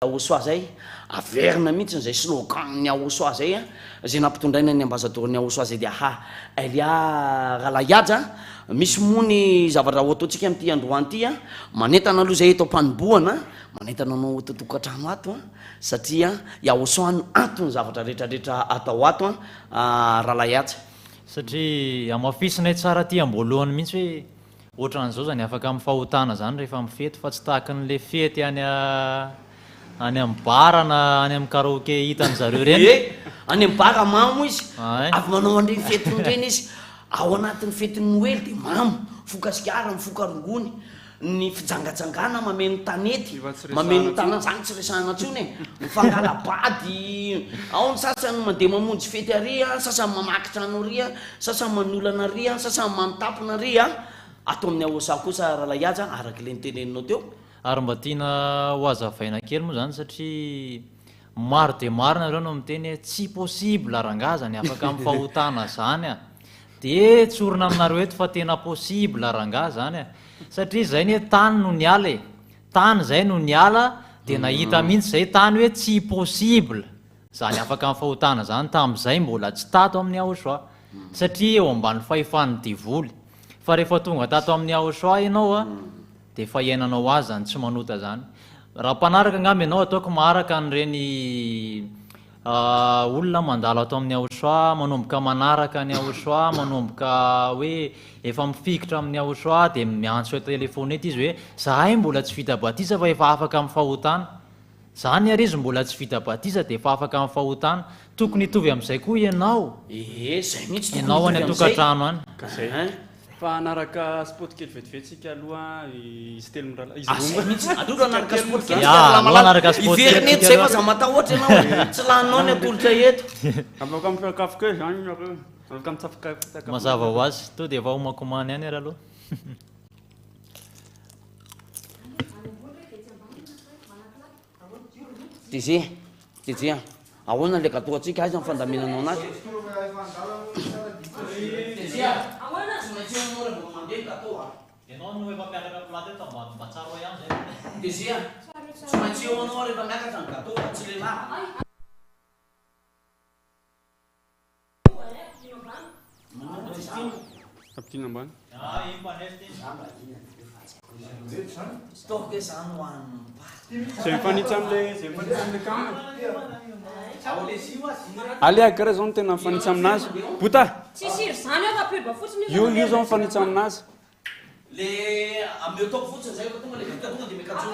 Aosoa zay averina mihitsy zay slogan ny Aosoa zay zay nampitondraina ny ambassadeur-ny Aosoa zay dia Elia Ralayaja misy mony zavatra ataontsika amin'ity androany ity manentana aloha zay eto ampanombohana manentana anao totokatrano ato satria Aosoa no antony zavatra rehetrarehetra atao ato Ralayaja satria amafisinay tsara ty amboalohany mihitsy hoe ohatran'izao zany afaka amin'ny fahotana zany rehefa mifety fa tsy tahaka n'le fety any amin'ny bara na any amin'ny karaoké hitan'ny zareo reny any amin'ny bara mamo izy avy manao an'ireny fetiny reny izy ao anatin'ny fetiny Noely dia mamo fokasikara mifoka rongony ny fijangatsangana mameno tanety mameno tanana zany tsy resahana ntsony mifangala bady ao ny sasany mandeha mamonjy fety ary sasany mamakitra ano ary sasany manolana ary sasany manotapona ary atao amin'ny Aosoa kosa Ralayaja araka le niteneninao teo ary mba tiana ho azavaina kely moa zany satria maro dia maro nareo no miteny tsy possible rangazany afaka amin'ny fahotana zany dia tsorona aminareo eto fa tena possible rangaha zany satria zay ny hoe tany no niala tany zay no niala dia nahita mihitsy zay tany hoe tsy possible zany afaka amin'ny fahotana zany tamin'izay mbola tsy tato amin'ny Aosoa satria eo ambany fahefany divoly fa rehefa tonga tato amin'ny Aosoa ianao dia fa iainanao azy zany tsy manota zany raha mpanaraka angamba ianao ataoko maharaka an'ireny olona mandalo atao amin'ny Aosoa manomboka manaraka ny Aosoa manomboka hoe efa mifikitra amin'ny Aosoa dia miantso eo telefony eto izy hoe zahay mbola tsy vita batisa fa efa afaka amin'ny fahotana zany ary izy mbola tsy vita batisa dia efa afaka amin'ny fahotana tokony hitovy amin'izay koa ianao zay mihitsy ianao any atokantrano any fa anaraka sport kely vetivetsika aloha izy telo mihitsy alolo anaraka sport kely anaraka sport iveriny eto zay fa za matahotra ianao tsy laninao ny atolotra eto afaka mifiakafo kely zany nareo afaka mitsafika mazava ho azy to dia efa homakomany any ary aloha tizia ahoana le gâteau atsika aiza mifandaminanao anazy ianao no efa miakatra platy eto mba tsara ho ihany zay Tizia tsy maintsy eo anao rehefa miakatra ny gâteau fa tsy lehilahy apitiana ambany staoke zany hoan'ny zay mifanitsy am'le kamera aliaka karaha zao no tena mifanitsy aminazy bota io zao mifanitsy aminazy le ameo taoko fotsiny zay fa tonga le vita tonga dia mekatsoa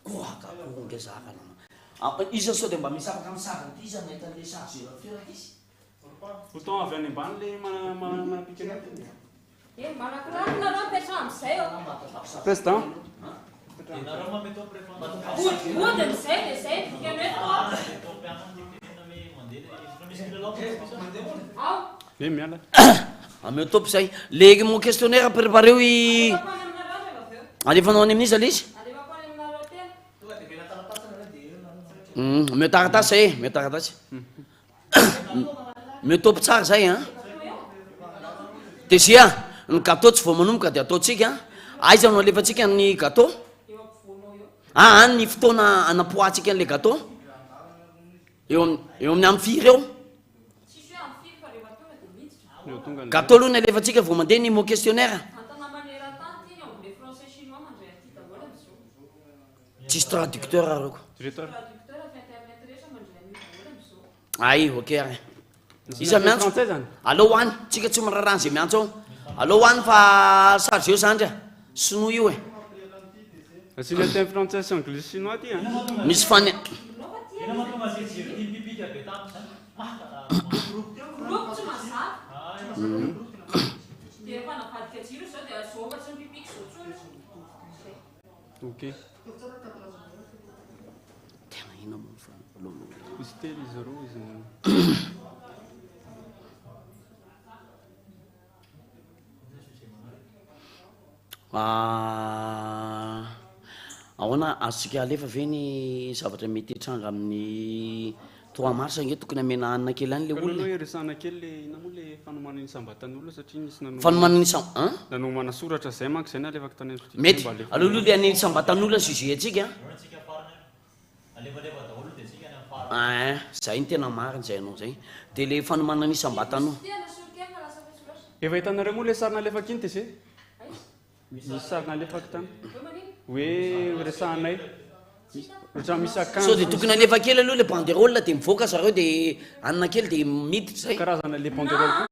koaka konge zaka nama iza sao dia mba misy afaka misaraka ty izy nahita le chargeur fiaraka izy bouton avy any ambany le manapika président miala ameo topo zay le mo questionnaire prépareo alefanao any amin'izy ala izy meo taratasy zay meo taratasy meo topo tsara zay Tizia ny gâteau tsy vao manomboka dia ataotsika aiza no alefatsika ny gâteau ny fotoana anapoatsika an'le gâteau eo amin'ny amin'ny firy eo gâteau aloha ny alefatsika vao mandeha ny mo questionnaire tsisy traducteur aroko ay ok ary iza miantso allo hoany tsika tsy mararany zay miantso ao allo hoany fa charge eo zandry sinoa io asina teny français sy anglais chinois ty misy fany ok tena ina mo fa izy telo izy roa izy ahoana azontsika alefa ve ny zavatra mety hitranga amin'ny 3 mars nge tokony amena hanina kely any le olona resana kely le inamo le fanomanany sambatan'olona satria nisy fanomanany nanomana soratra zay manko zay nalefaka tany mety aloaloha le any sambatan'olona sujet atsika zay ny tena mariny zay anao zay de le fanomanany sambatanao efa hitanareo moa le sarina alefaka iny teze misy sarina alefaka tany hoe resahanay ohatrany misy so de tokony alefa kely aloha le banderole de mivoaka zareo de anina kely de miditra zay karazana le banderole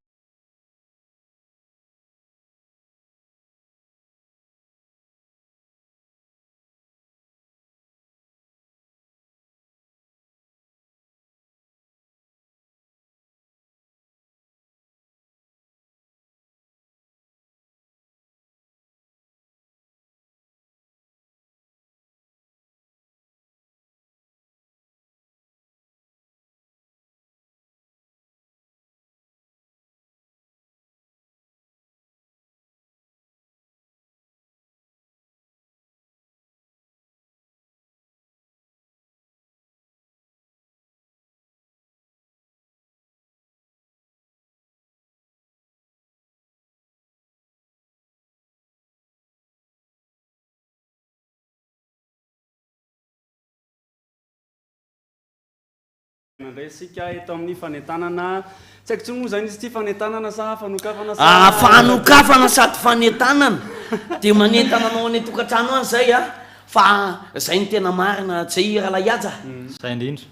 ndray sika eto amin'ny fanetanana tsy haiko tsy moa zany izy ty fanetanana sa fanokafana fanokafana sady fanetanana de manentana anao any tokantrano any zay fa zay ny tena marina tsy rahalahiaja zay indrindra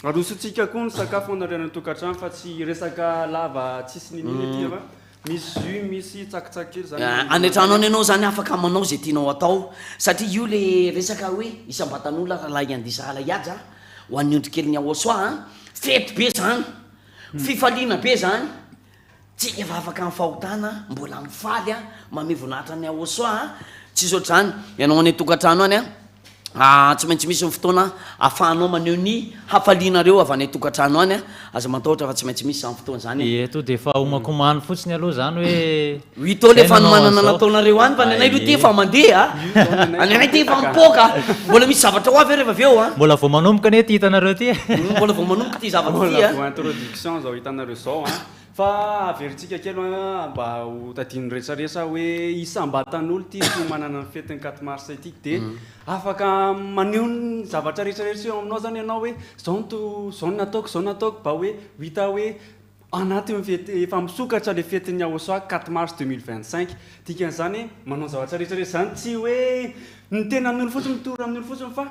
arosotsika koa ny sakafo anarena tokantrano fa tsy resaka lava tsisy nininy ty fa misy jus misy tsakitsaky kely zany anetrano any anao zany afaka manao zay tianao atao satria io le resaka hoe isambatan'olona rahalahy andisa rahalahiaja ho an'ny ondry kely ny aosoa fety be zany fifaliana be zany tsy efa afaka ny fahotana mbola mifaly mame vonahitra ny aosoa tsisy ohatr'zany ianao any tokantrano any tsy maintsy misy ny fotoana ahafahanao maneho ny hafalianareo avy any tokantrano any aza matahotra fa tsy maintsy misy zany fotoana zany eto de fa omakomany fotsiny aloha zany hoe itao le fanomanana nataonareo any fa nanay loha ty efa mandeha ananay ty efa mipoka mbola misy zavatra ho avy rehefa avy eo mbola vao manomboka ane ty hitanareo ty mbola vao manomboka ty zavatra ty vo introduction zao hitanareo zao fa averitsika kely mba ho tadiny rehetrarehetra hoe isambatan'olo ty no manana ny fetiny 4 mars itiky de afaka maneho ny zavatra rehetrarehetra eo aminao zany ianao hoe zao nataoko mba hoe hita hoe anaty fety efa misokatra le fetiny aosoa 4 mars 2025 dikan'izany manao zavatra rehetrarehetra zany tsy hoe ny tena amin'olo fotsiny mitory amin'olo fotsiny fa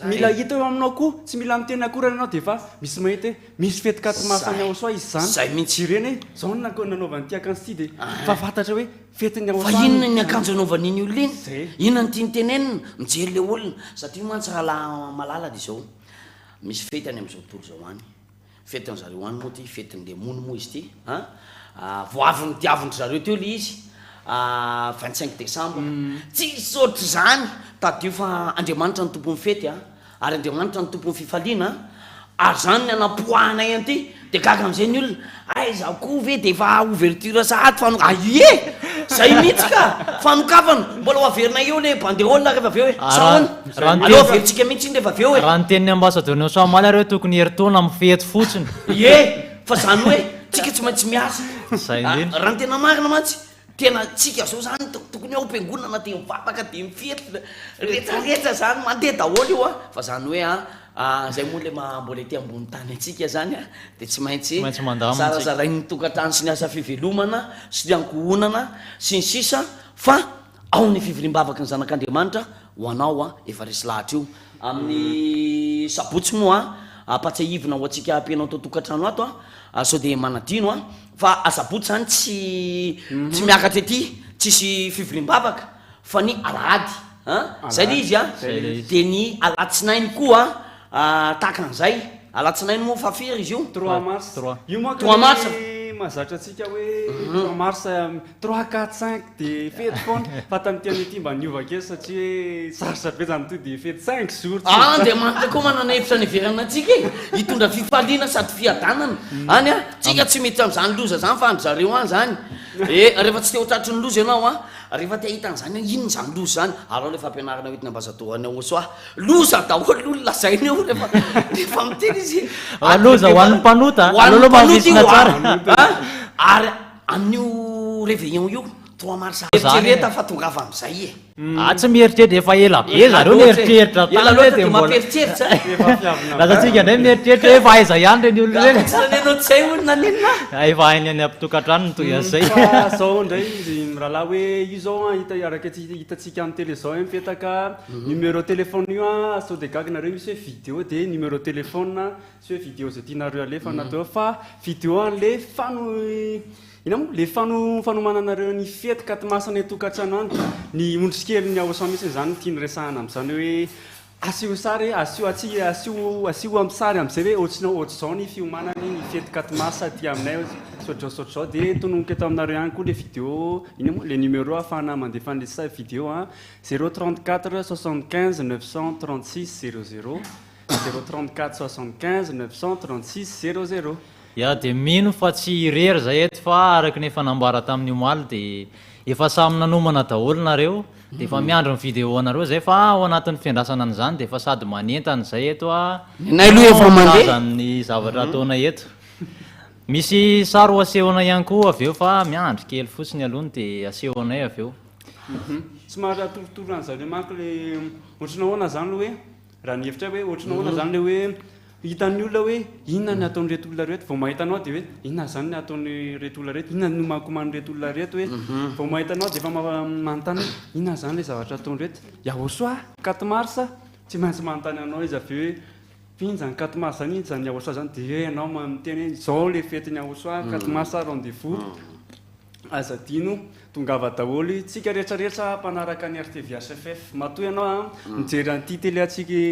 mila hita eo aminao koa tsy mila miteny akorana anao de fa misy mahita misy fety 4 mars any aosoa izy zany mihitsy ireny zao nanaovany ty akanjo ty de fa fantatra hoe fetiny fa inona ny akanjo anaovan'iny olona iny inona ny tianytenenina mijery le olona satria mantsy raha malala de zao misy fety any am'izao tontolo zao any fetiny zareo any moa ty fetin'le mono moa izy ty voaviny diavindry zareo teo le izy 25 décembre tsisy ohatry zany tadio fa andriamanitra ny tompony fety ary andriamanitra ny tompony fifaliana ary zany ny anapoahanay anty de gaga am'izay ny olona ay zaho koa ve de efa ouverture sahady aie zay mihitsy ka fanokafana mbola ho averinay eo le banderole rehefa aveo hoe saony aleo averintsika mihitsy iny rehefa aveo hoe raha ny tenin'ny ambassadeur ny soamaly areo tokony heritaona mifety fotsiny fa zany hoe tsika tsy maintsy miasa zay indrindra raha ny tena marina mantsy tena tsika zao zany tokony ao mpiangonana de mivavaka de mifety rehetrarehetra zany mandeha daholo io fa zany hoe zay moa le mbola ty ambony tany atsika zany de tsy maintsy sarazarainy tokantrano sy ny asa fivelomana sy ny ankohonana sy ny sisa fa ao ny fivolimbavaka ny zanak'andriamanitra ho anao efa resy lahatra io amin'ny sabotsy moa apatsahivina ho atsika ampianao tao tokantrano ato sao de manadino fa asabotsy zany tsy miakatra ety tsisy fivolimbavaka fa ny alahady zay le izy de ny alatsinainy koa tahaka an'izay alatsinainy moa fa firy izy io 3 mars io moa 3 mars mahazatra atsika hoe 3 mars 3 4 5 de fety foana fa tamin'tiany ty mba niova kely satria hoe sarotra be zany to de fety 5 jours andriamanitra koa manana hevitra ny iverana atsika hitondra fifaliana sady fiadanana any tsika tsy mety am'zany loza zany fa andry zareo any zany rehefa tsy te ho tratry ny loza ianao a rehefa te hitan'izany inona zany loza zany alao lefa ampianarana hoentina ambazatoany oso loza daholo olona zainy eo rehefa miteny izy loza ho an'ny mpanota hoan'nympanotaio ary amin'io réveillon io 3 mars eritsereta fa tonga avy am'izay tsy mieritreritra efa ela be zareo mieritreritra de mampieritreritra lazatsika ndray mieritreritra efa aiza ihany reny olona reny tsy nanenao tsy zay olona ninona efa hainy any ampitokantrano ny toy an'izay zao ndray izy rahalahy hoe io zao a araka hitatsika amin'ny télé zao mipetaka numéro téléphone io a sao de gagnareo misy hoe vidéo de numéro téléphone sy hoe vidéo zay tianareo alefa natao fa vidéo an'le ina moa le fanomananareo ny fety katimasana etokantrano any ny ondrikely ny aosa mihitsy zany tiany resahana am'izany hoe asio sary asio amin'ny sary am'izay hoe ohatrinao ohatr' zao ny fiomanany ny fety katimasa ty aminay sotraosotrao de tononika eto aminareo ihany koa le vidéo ina moa le numéro ahafahana mandefa an'le vidéo a 034 75 936 00 034 75 936 00 ia de mino fa tsy irery zay eto fa araky ny efa nambara tamin'ny omaly de efa samy nanomana daholo nareo de efa miandro ny vidéo anareo zay fa ao anatin'ny fiandrasana an'izany de efa sady manentany zay eto a nay aloha efa mandeha zany zavatra ataona eto misy sary ho asehona ihany koa avy eo fa miandry kely fotsiny alohany de asehonay avy eo somary atorotoro an'zareo manko le ohatrina hoana zany lo hoe raha ny hevitra hoe ohatrina hoana zany le hoe hitan'ny olona hoe inona ny ataony reto olona reto vao mahitanao de hoe inona zany ny ataony reto olona reto inona no mankomany reto olona reto hoe vao mahitanao de efa manontany hoe inona zany le zavatra ataony reto yahosoa 4 mars tsy maintsy manontany anao izy avy hoe pinjany 4 mars zany iny zany yahosoa zany de hoe anao miteny hoe zao le fetiny yahosoa 4 mars rendez-vous aza dino tongava daholo tsika rehetrarehetra mpanaraka ny RTV HFF matoy ianao a mijery an'ity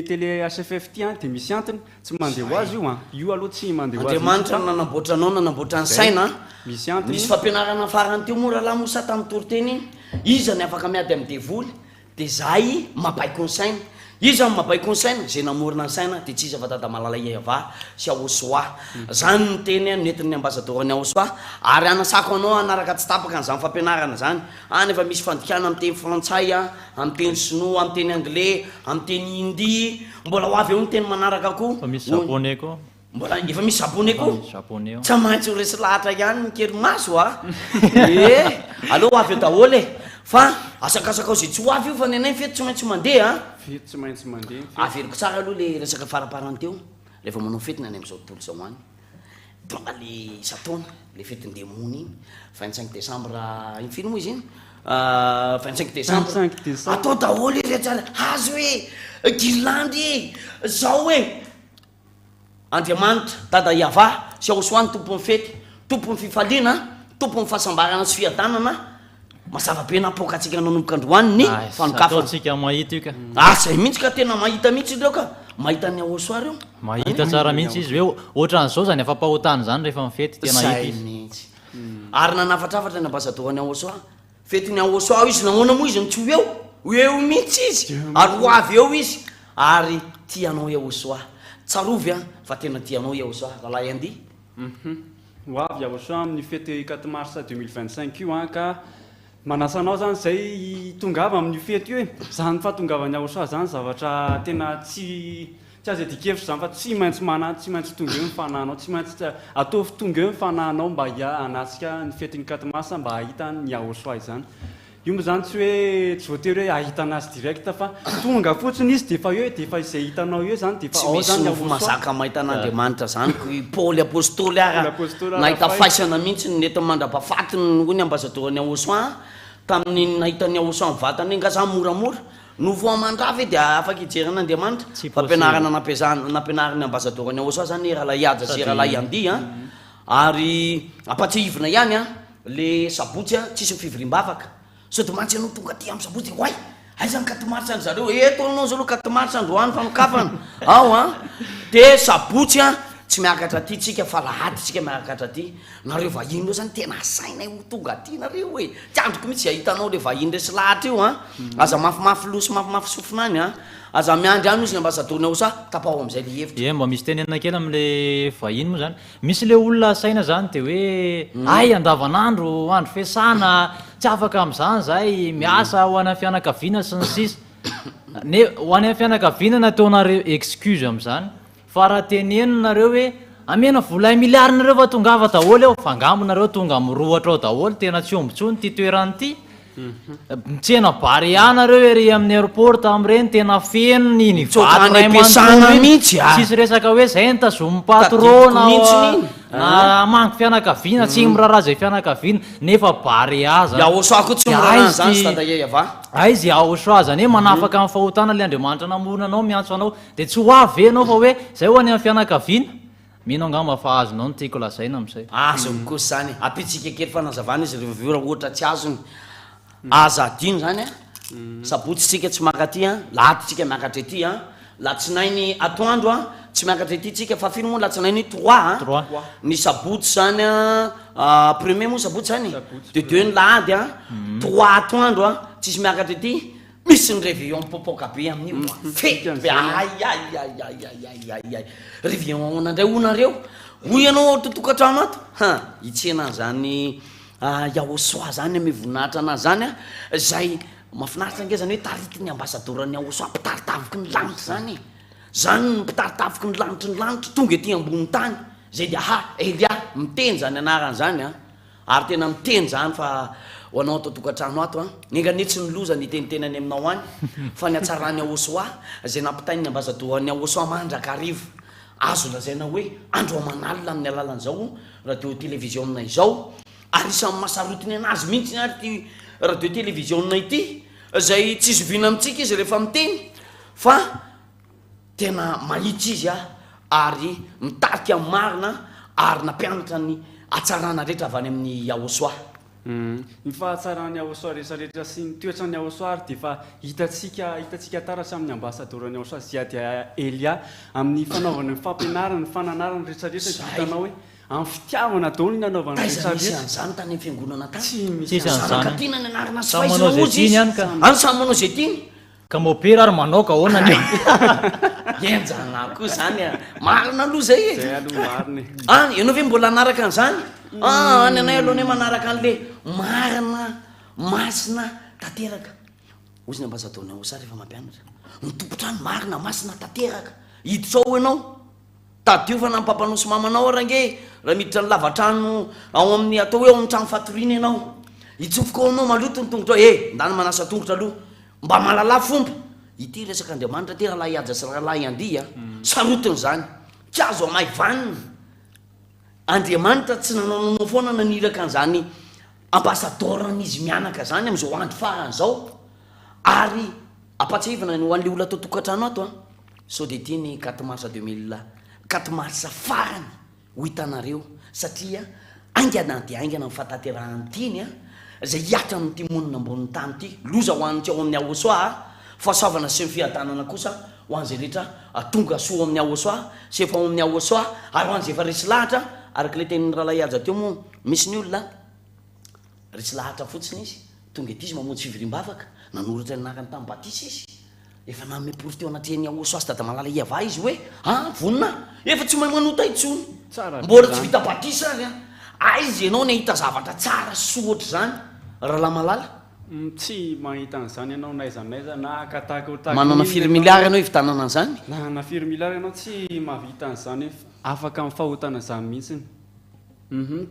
télé HFF ty a de misy antony tsy mandeha ho azy io a io aloha tsy mandeha ho azy andriamanitra nanamboatra anao nanamboatra ny saina misy antony misy fampianarana farany teo moa rahalahy mosa tamin'ny toriteny iny iza ny afaka miady amin'ny devoly de zay mabaiko ny saina iza mabaiko ny saina zay namorona ny saina de tsy izy afatata malala iava sy ahosoa zany ny teny nentin'ny ambasadorany ahosoa ary anasako anao anaraka tsy tapaka n'izany fampianarana zany nefa misy fandikana amin'ny teny frantsay a amin'ny teny sinoa amin'ny teny anglais amin'ny teny hindi mbola ho avy eo ny teny manaraka koa misy japonais koa mbola efa misy japonais koa japonais tsy maintsy ho resy lahatra ihany ny kely maso a aleo avy eo daholo e fa asakasakao zay tsy ho avy io fa nenay fety tsy maintsy mandeha fety tsy maintsy mandeha averiko tsara aloha le resaka faraparany teo rehefa manao fety nany am'izao tontolo zao any tonga le isataona le fetiny demony iny 25 décembre iny firy moa izy iny 25 décembre atao daholo rehetra azo hoe guirlandy zao hoe andriamanitra dada iava sy ahosoany tompon'ny fety tompon'ny fifaliana tompon'ny fahasambarana sy fiadanana mazava-be napokatsika nanomboka androany ny fanokafatsika mahita io ka zay mihitsy ka tena mahita mihitsy ireo ka mahita ny ahosoa reo mahita tsara mihitsy izy hoe ohatran'izao zany afa-pahotany zany rehefa mifety tena hita izy mihitsy ary nanafatrafatra ny ambasadorany ahosoa fetiny ahosoa izy nahoana moa izy nitsy eo mihitsy izy ary ho avy eo izy ary tianao ahosoa tsarovy a fa tena tianao ahosoa rahalahy andy ho avy ahosoa amin'ny fety 4 mars 2025 io a ka manasanao zany zay tongava amin'ny fety io e zany fa tongavany ahosoa zany zavatra tena tsy aza dikevitra zany fa tsy maintsy tsy maintsy tonga eo ny fanahinao tsy maintsy ataovy tonga eo ny fanahinao mba anatsika ny fetiny 4 mars mba ahita ny ahosoa izany io moa zany tsy hoe tsy voatery hoe ahita anazy direct fa tonga fotsiny izy defa eo defa izay hitanao eo zany defa ao zany nofo mazaka mahita an'andriamanitra zany paoly apôstôly ara nahita faisana mihitsy nety mandra-pafatiny ho ny ambasadorany ahosoa tamin'ny nahitany ahosoa ny vatany ngaza moramora novo amandrava de afaka hijeren'andriamanitra fampianarana nampianarany ambasadorany ahosoa zany rahalahy ihaja sy rahalahy andy a ary apatsihivina ihany a le sabotsy a tsisy fivoriam-bavaka sody mantsy anao tonga ty amin'ny sabotsy hoay aizany 4 mars any zareo eto anao zao aloha 4 mars androany fanokafana ao a de sabotsy a tsy miakatra ty tsika fa lahady tsika miakatra ty nareo vahiny reo zany tena sainay ho tonga ty nareo hoe tiandroko mihitsy ahitanao le vahiny resy lahatra io a aza mafimafy losy mafimafy sofinany a aza miandry any ozy ny ambasadoriny ao sa tapaho am'izay le hevitra mba misy tenena kely am'le vahiny moa zany misy le olona saina zany de hoe ay andavanandro andro fiasana tsy afaka am'izany zay miasa ho any fianakaviana sy ny sisa ho any fianakaviana nataonareo excuse am'izany fa raha teneno nareo hoe amena volay miliary nareo fa tongava daholy ao fangambo nareo tonga mirohatra ao daholy tena tsy ombontsony ty toerany ty mitsena bary anareo ery amin'ny aéroport am'ireny tena feno niny vatsisy resaka hoe zay nitazomy patrona na manky fianakaviana tsy miraharaha zay fianakaviana nefa bary azayaosako tsy miraharaha zany sy tandahey ava aizy aosoa zany hoe manafaka amin'ny fahotana le andriamanitra namorona anao miantso anao de tsy ho avy anao fa hoe zay ho any amin'ny fianakaviana mino angamba fa azonao ny tiako lazaina am'izay azony kosy zany apitsika kely fanazavana izy revivora ohatra tsy azony aza adino zany a sabotsy tsika tsy makaty a lahaty tsika miakatra ety a latsinainy atoandro a tsy miakatra ety tsika fa fino moa latsinainy 3 ny sabotsy zany a premier moa sabotsy zany de 2 ny lahady a 3 atoandro a tsisy miakatra ety misy ny réveillon popoka be amin'io fety be ay réveillon aonandray onareo hoy ianao totokatrano ato itsena zany yaosoa zany ame voninahitra anazy zany a zay mafinaritra nge zany hoe tarity ny ambasadorany yaosoa mpitaritaviky ny lanitra zany zany mpitaritaviky ny lanitra tonga ety ambony tany zay de Elia miteny zany anarany zany a ary tena miteny zany fa ho anao totokatrano ato a nengane tsy niloza ny tenitenany aminao any fa ny atsarany yaosoa zay nampitainy ambasadorany yaosoa mandraka arivo azo lazaina hoe andro amanalina amin'ny alalan'izao radio télévision izao ary isan'ny masarotiny anazy mihitsy ary ty radio télévision ity zay tsy zovina amitsika izy rehefa miteny fa tena mahitsy izy a ary mitarika amin'ny marina ary nampianatra ny atsarana rehetra avy any amin'ny yaosoa ny fahatsarany yaosoa rehetrarehetra sy ny toetrany yaosoa ary de fa hitatsika taratra amin'ny ambasadorany yaosoa zia dia Elia amin'ny fanaovany fampianarany fananarany rehetrarehetra hitanao hoe amin'ny fitiavana daholo ny anaovana rehetrarehetra zany tany amin'ny fiangonana tany tsisy ny anarana sy samy manao zay tiany any ka any samy manao zay tiany ka mopera ary manao ka ahoana ny enjana koa zany marina aloha zay aloha mariny ianao ve mbola anaraka an'izany any anay alohanay manaraka an'le marina masina tanteraka ozy ny ambasadoriny yaosoa rehefa mampianatra mitopotrany marina masina tanteraka hiditra ao ianao tadio fa nampampanao sy mamanao range raha miditra ny lavatrano ao amin'ny atao hoe ao amin'ny trano fatoriana ianao hitsofoka ao anao maloto ny tongotra ndany manasa tongotra aloha mba malala fomba ity resaka andriamanitra ty rahalahy aja sy rahalahy andia sarotiny zany tsy azo amay vanina andriamanitra tsy nanao foana naniraka an'izany ambasadorany mianaka zany am'izao andro farany zao ary apatsahivana ny hoan'le olona atao tokantrano ato a sao de ty ny 4 mars 4 mars farany ho hitanareo satria aingana de aingana ny fahatanterahany tiny a zay hiatra amin'ity monina amboniny tany ty loza ho an'ty ao amin'ny yaosoa fahasoavana sy ny fiadanana kosa ho an'izay rehetra tonga soa amin'ny yaosoa sy efa ao amin'ny yaosoa ary ho an'izay efa resy lahatra araky le tenin'ny rahalahy aja teo moa misy ny olona resy lahatra fotsiny izy tonga ety izy mamonjy fivoriam-bavaka nanoratra ny nakany tamin'ny batisy izy efa name pory teo anatreny yaosoa sy dada malala iava izy hoe vonina efa tsy mahay manota itsony mbola tsy vita batisy ary aizy ianao ny ahita zavatra tsara soatra zany rahalahy malala tsy mahita an'izany ianao naizanaiza na manana firy miliary ianao hivitanana an'izany na firy miliary ianao tsy mahavita an'izany afaka amin'ny fahotana zany mihitsiny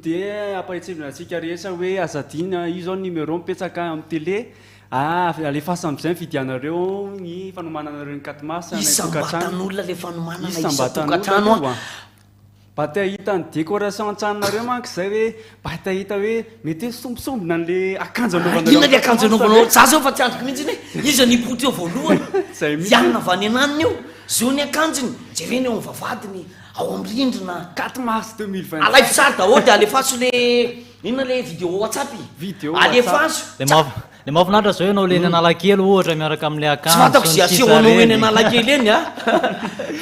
de ampahitsevina atsika rehetra hoe azadina io zao numéro mipetsaka amin'ny télé alefasa am'izay mividianareo ny fanomananareo ny 4 mars isambatan'olona le fanomanana isatokatrano mba te ahita ny décoration an-tranonareo manko zay hoe mba te ahita hoe mety hoe sombisombina n'le akanjo anaovanareo le akanjo anaovanao za zao fa tsy androko mihitsy iny izy nipoty eo voalohany ianona avy any ananiny eo zao ny akanjony jereny eo mivavadiny ao amin'ny rindrina 4 mars 2020 alaifi sary daholo de alefaso le inona le vidéo whatsapp vidéo alefaso le mahafinaritra zao ianao leny analakely ohatra miaraka amin'le tsy fantako zay asehoanao eny analakely eny a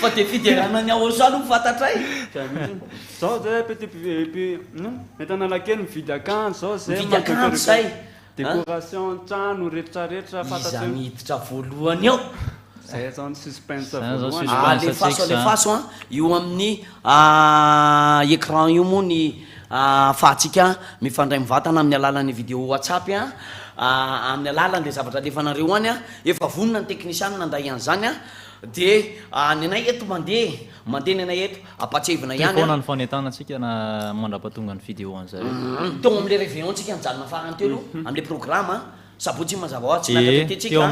fa de fiderana ny aosa aloha fantatray zao zay mety analakely mividy akanjo zao zay mividy akanjo zay décoration trano rehetrarehetra iza miditra voalohany ao zay zao ny suspense le faso a io amin'ny écran io moa ny ahafahantsika mifandray mivatana amin'ny alalan'ny vidéo WhatsApp a amin'ny alalan'le zavatra alefanareo any a efa vonona ny teknisianina anday an'izany a de ny anay eto mandeha ny anay eto apatsevina ihany fona ny fanentana antsika na mandrapatonga ny vidéo an'izay teo am'le réveillon tsika mijanona farany teo aloha am'le programme sabotsy mazava ho tsy miakatra ty tsika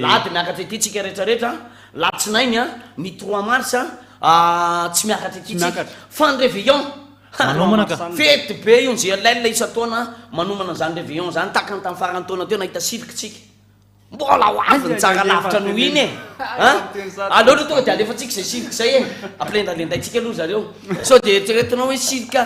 lahady miakatra ty tsika rehetrarehetra latsinainy a ny 3 mars tsy miakatra ty tsika fa ny réveillon manomana ka fety be io zay alaila isa-taona manomana zany réveillon zany takany tamin'ny farany taona teo nahita sirikitsika mbola ho avy ny tsaka lavitra no iny e aleo aloha tonga de alefatsika zay sirika zay e ampilendalendaytsika aloha zareo so de eritreretinao hoe sirika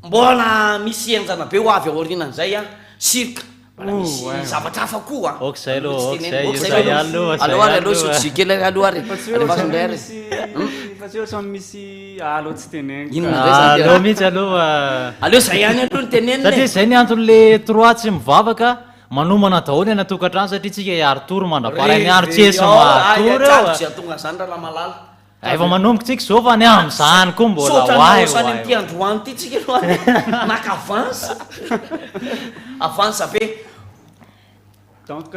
mbola misy enjana be ho avy aorinan'izay a sirika misy zavatra hafa koa okzay aloha aloha sotsykely aloha ary alefasondray ary fa misy alo tsy teneniko inona mihitsy aloha aleo zay ihany aloha ny tenenina satria zay ny anton'le 3 tsy mivavaka manomana daholo eny atokantrano satria tsika iary toro mandraparay ny arotsesy mahatoro tonga zany raha malala efa manomboka tsika zao fa ny am'izany koa mbola sotranaosany am'ty androany ty tsika aloha naka avance be donc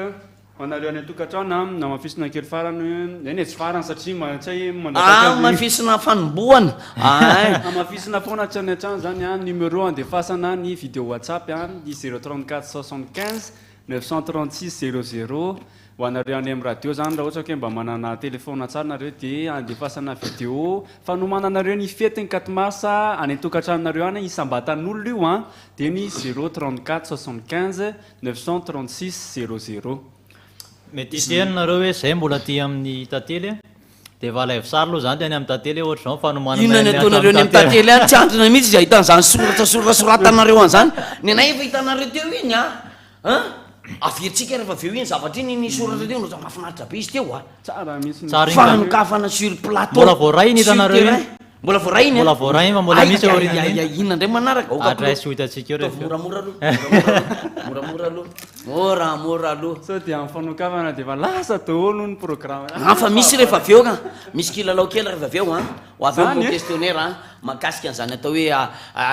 anareo any atokantrano na mafisina kely farany eny tsy farany satria matsay mafisina fanomboana mafisina foana tsy any an-trano zany a numéro andefasana ny vidéo WhatsApp a ny 034 75 936 00 ho anareo any amin'ny radio zany raha ohatra hoe mba manana telefona tsara nareo de andefasana vidéo fanomananareo ny fetiny 4 mars any atokantranonareo any isambatan'olona io a de ny 034 75 936 00 mety itenareo hoe zay mbola ty amin'ny tately de va live sary aloha zany teny amin'ny tately ohatra zao fanomanana inona ny ataonareo ny amin'ny tately any tsy andrina mihitsy zay ahitan'izany soratanareo an'izany ny anay efa hitanareo teo iny averitsika rehefa aveo iny zavatra iny ny soratra teo no mahafinaritra be izy teo tsara misy fanokafana sur plateau mbola voaray iny hitanareo iny mbola voaray iny mbola voaray iny fa mbola misy inona ndray manaraka adresse ho hitantsika eo moramora aloha so de amin'ny fanokafana de fa lasa daholo ny programme fa misy rehefa aveo ka misy kilalao kely rehefa aveo ho aveo mo questionnaire mahakasika an'izany atao hoe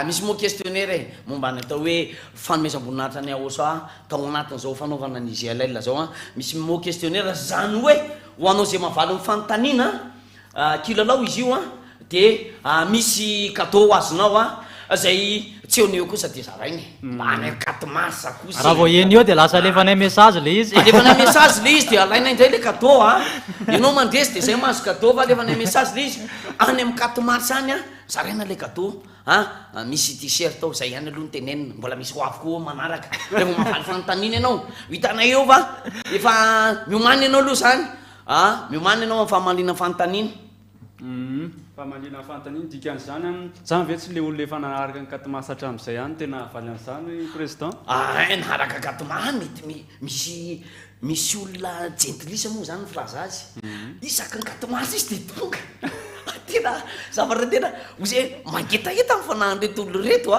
misy mo questionnaire momba ny atao hoe fanomezam-boninahitra ny aosa tao anatin'izao fanaovana ny GLL zao misy mo questionnaire zany hoe ho anao zay mahavaly ny fanontaniana kilalao izy io de misy cadeau azonao zay tsy eo kosa de zaraigny any 4 mars kosa raha vao eny eo de lasa alefanay message le izy alefanay message le izy de alaina indray le cadeau ianao mandresy de zay mahazo cadeau fa alefanay message le izy any amin'ny 4 mars any zaraina le cadeau misy t-shirt ao zay ihany aloha ny tenenina mbola misy ho avy koa manaraka rehefa mahavaly fanontaniana ianao hitanay eo fa efa miomany ianao aloha zany miomany ianao amin'ny fahamalina fanontaniana famalina fantaniny dikan'izany zany ve tsy le olo efa nanaraka ny katomasa hatramin'izay ihany tena avaly an'izany président naharaka katoma mety misy olona gentilisa moa zany filaza azy isaky ny katomasa izy de tonga tena zavatra tena ozay mangetaheta ny fanahin'reto olo reto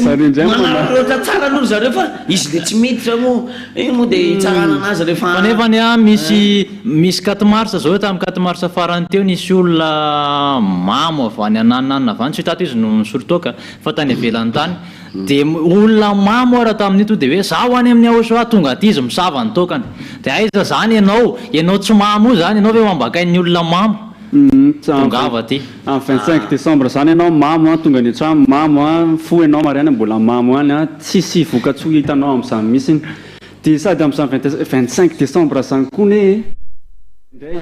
manarota tsara aloha zareo fa izy le tsy miditra mo iny moa dia tsarana anazy rehefa fanefany a misy 4 mars zao tamin'ny 4 mars farany teo nisy olona mamo avy any anananana avy any tsy tato izy no nisorotoka fa tany ivelany tany dia olona mamo raha tamin'ito dia hoe zaho any amin'ny ahosoa tonga aty izy misava ny tokany dia aiza zany ianao tsy mamo io zany ianao ve mambakain'ny olona mamo tongava aty amin'ny 25 décembre zany ianao mamo a tonga ny antrano mamo a fo ianao mariany mbola mamo any a tsisy vokatsoa hitanao amin'izany mihitsiny dia sady amin'izany 25 décembre zany koa ne indray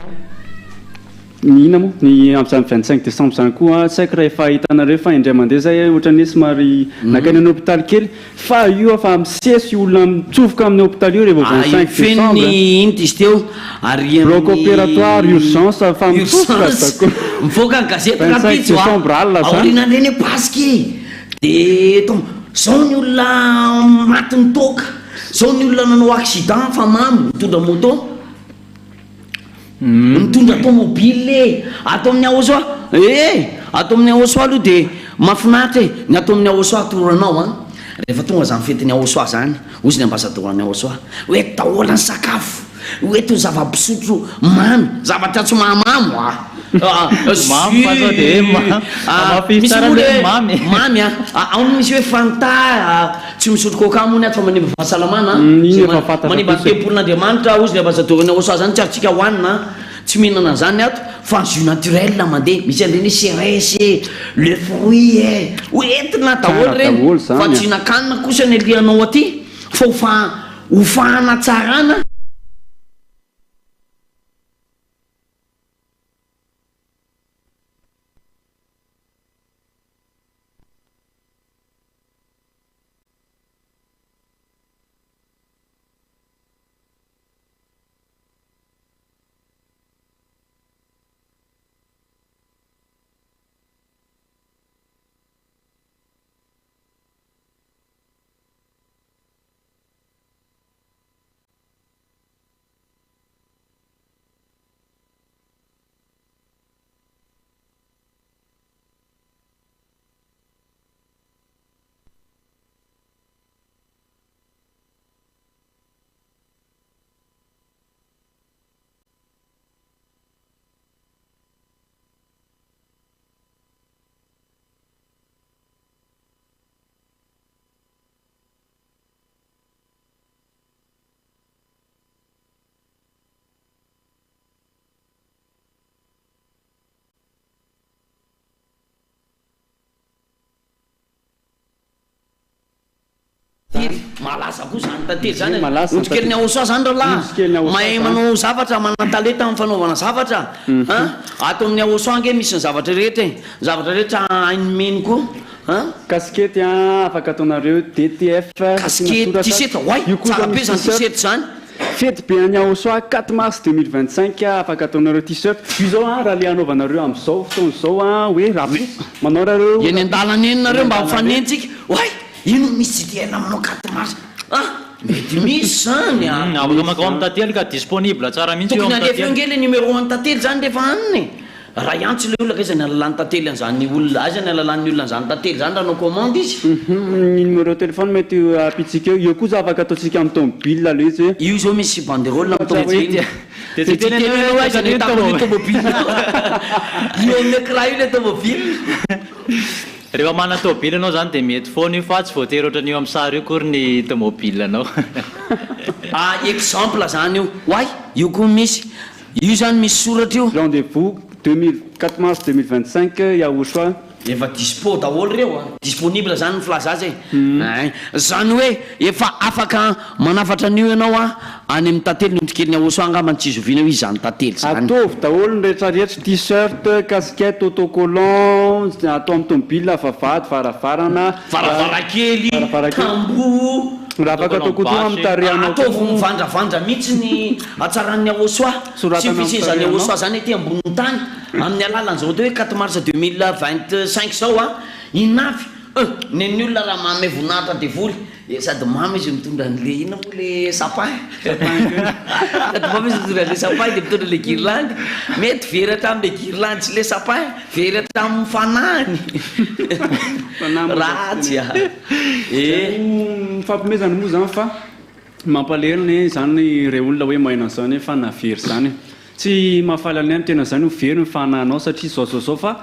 mihina moa ny amin'izany 25 décembre zany koa tsy haiko raha efa hitanareo fa indray mandeha zay ohatra ny somary nakany amin'ny hôpitaly kely fa io fa misesy olona mitsofoka amin'ny hôpitaly io rehefa 25 décembre inty izy teo ary bloc opératoire urgence fa mitsofoka mivoaka ny gazety 25 décembre alina zany aoriana reny pasky dia zao ny olona matin'ny toka zao ny olona nanao accident fa mamy mitondra moto mitondra tomobile atao amin'ny ahosoa atao amin'ny ahosoa aloha dia mahafinaritra ny atao amin'ny ahosoa atoranao a rehefa tonga zany fetiny ahosoa zany ozy ny ambasadorany ahosoa hoe dahola ny sakafo hoe to zava-pisotro mamy zavatra tsy mahamamo mamy aony misy hoe fanta tsy misotro coca mony aty fa manimba fahasalamana manimba ny tempolin'andriamanitra ozy ny ambasadorany ahosoa zany tsy aritsika hoanina tsy mihinana zany ato fa jus naturel mandeha misy an'ireny cerise le fruit hoentina daholo reny fa tsy nakanina kosa ny alianao aty fa hofahana tsarana malaza koa zany tantely zany otrikely ny ahosoa zany rahalahy mahay manao zavatra manantaleta amin'ny fanaovana zavatra atao amin'ny ahosoa nge misy ny zavatra rehetra hainymeny koa kaskety afaka ataonareo DTF kaskety t-shirt oay tsara be zany t-shirt zany fety be any ahosoa 4 mars 2025 afaka ataonareo t-shirt io zao raha le anaovanareo amin'izao fotoana zao hoe raha manao rareo eny an-dalana eny nareo mba mifanentsika oay ino misy tiana manao 4 mars mety misy zany afaka makao amin'ny tantely ka disponible tsara mihitsy tokony alefa ngely numéro an'ny tantely zany rehefa aniny raha iantsy le olona ka iza ny alalan'ny tantely an'izany olona aza ny alalan'ny olona an'izany tantely zany raha nao commande izy ny numéro téléphone mety apitsika eo koa za afaka ataontsika amin'ny tomobile aloha izy hoe io zao misy banderole amin'ny tomobile dia tsy teny hoe aiza ny tamin'ny tomobile io amin'ny écran io le tomobile rehefa mana tomobile anao zany dia mety foana io fa tsy voatery ohatran'io amin'ny sary io kory ny tomobile anao exemple zany io oay io koa misy io zany misy soratra io rendez-vous 4 mars 2025 yahosoa efa dispo daholo reo disponible zany ny filaza azy zany hoe efa afaka manafatra an'io ianao any amin'ny tantely nondrikely ny ahosoa angambany tsy izovina ho izy zany tantely zany atovy daholo ny rehetrarehetra t-shirt casquette autocollant atao amin'ny tomobile vavady varavarana varavarakely tambo raha afaka atao kotoa amin'ny tarehanao ataovy mivandravandra mihitsy ny atsaran'ny ahosoa sy fisezan'ny ahosoa zany ety ambonin'ny tany amin'ny alalan'izao atao hoe 4 mars 2025 zao inavy Neny olona raha mamy vonahitra de vory sady mamy izy mitondra an'le ina moa le sapin sady mamy izy mitondra an'le sapin de mitondra le guirlande mety very hatramin'le guirlande sy le sapin very hatramin'ny fanahany ratsy fampimezany moa zany fa mampaleliny zany re olona hoe mahina zany fa navery zany tsy mahafaly any tena zany ho very ny fanahinao satria zao fa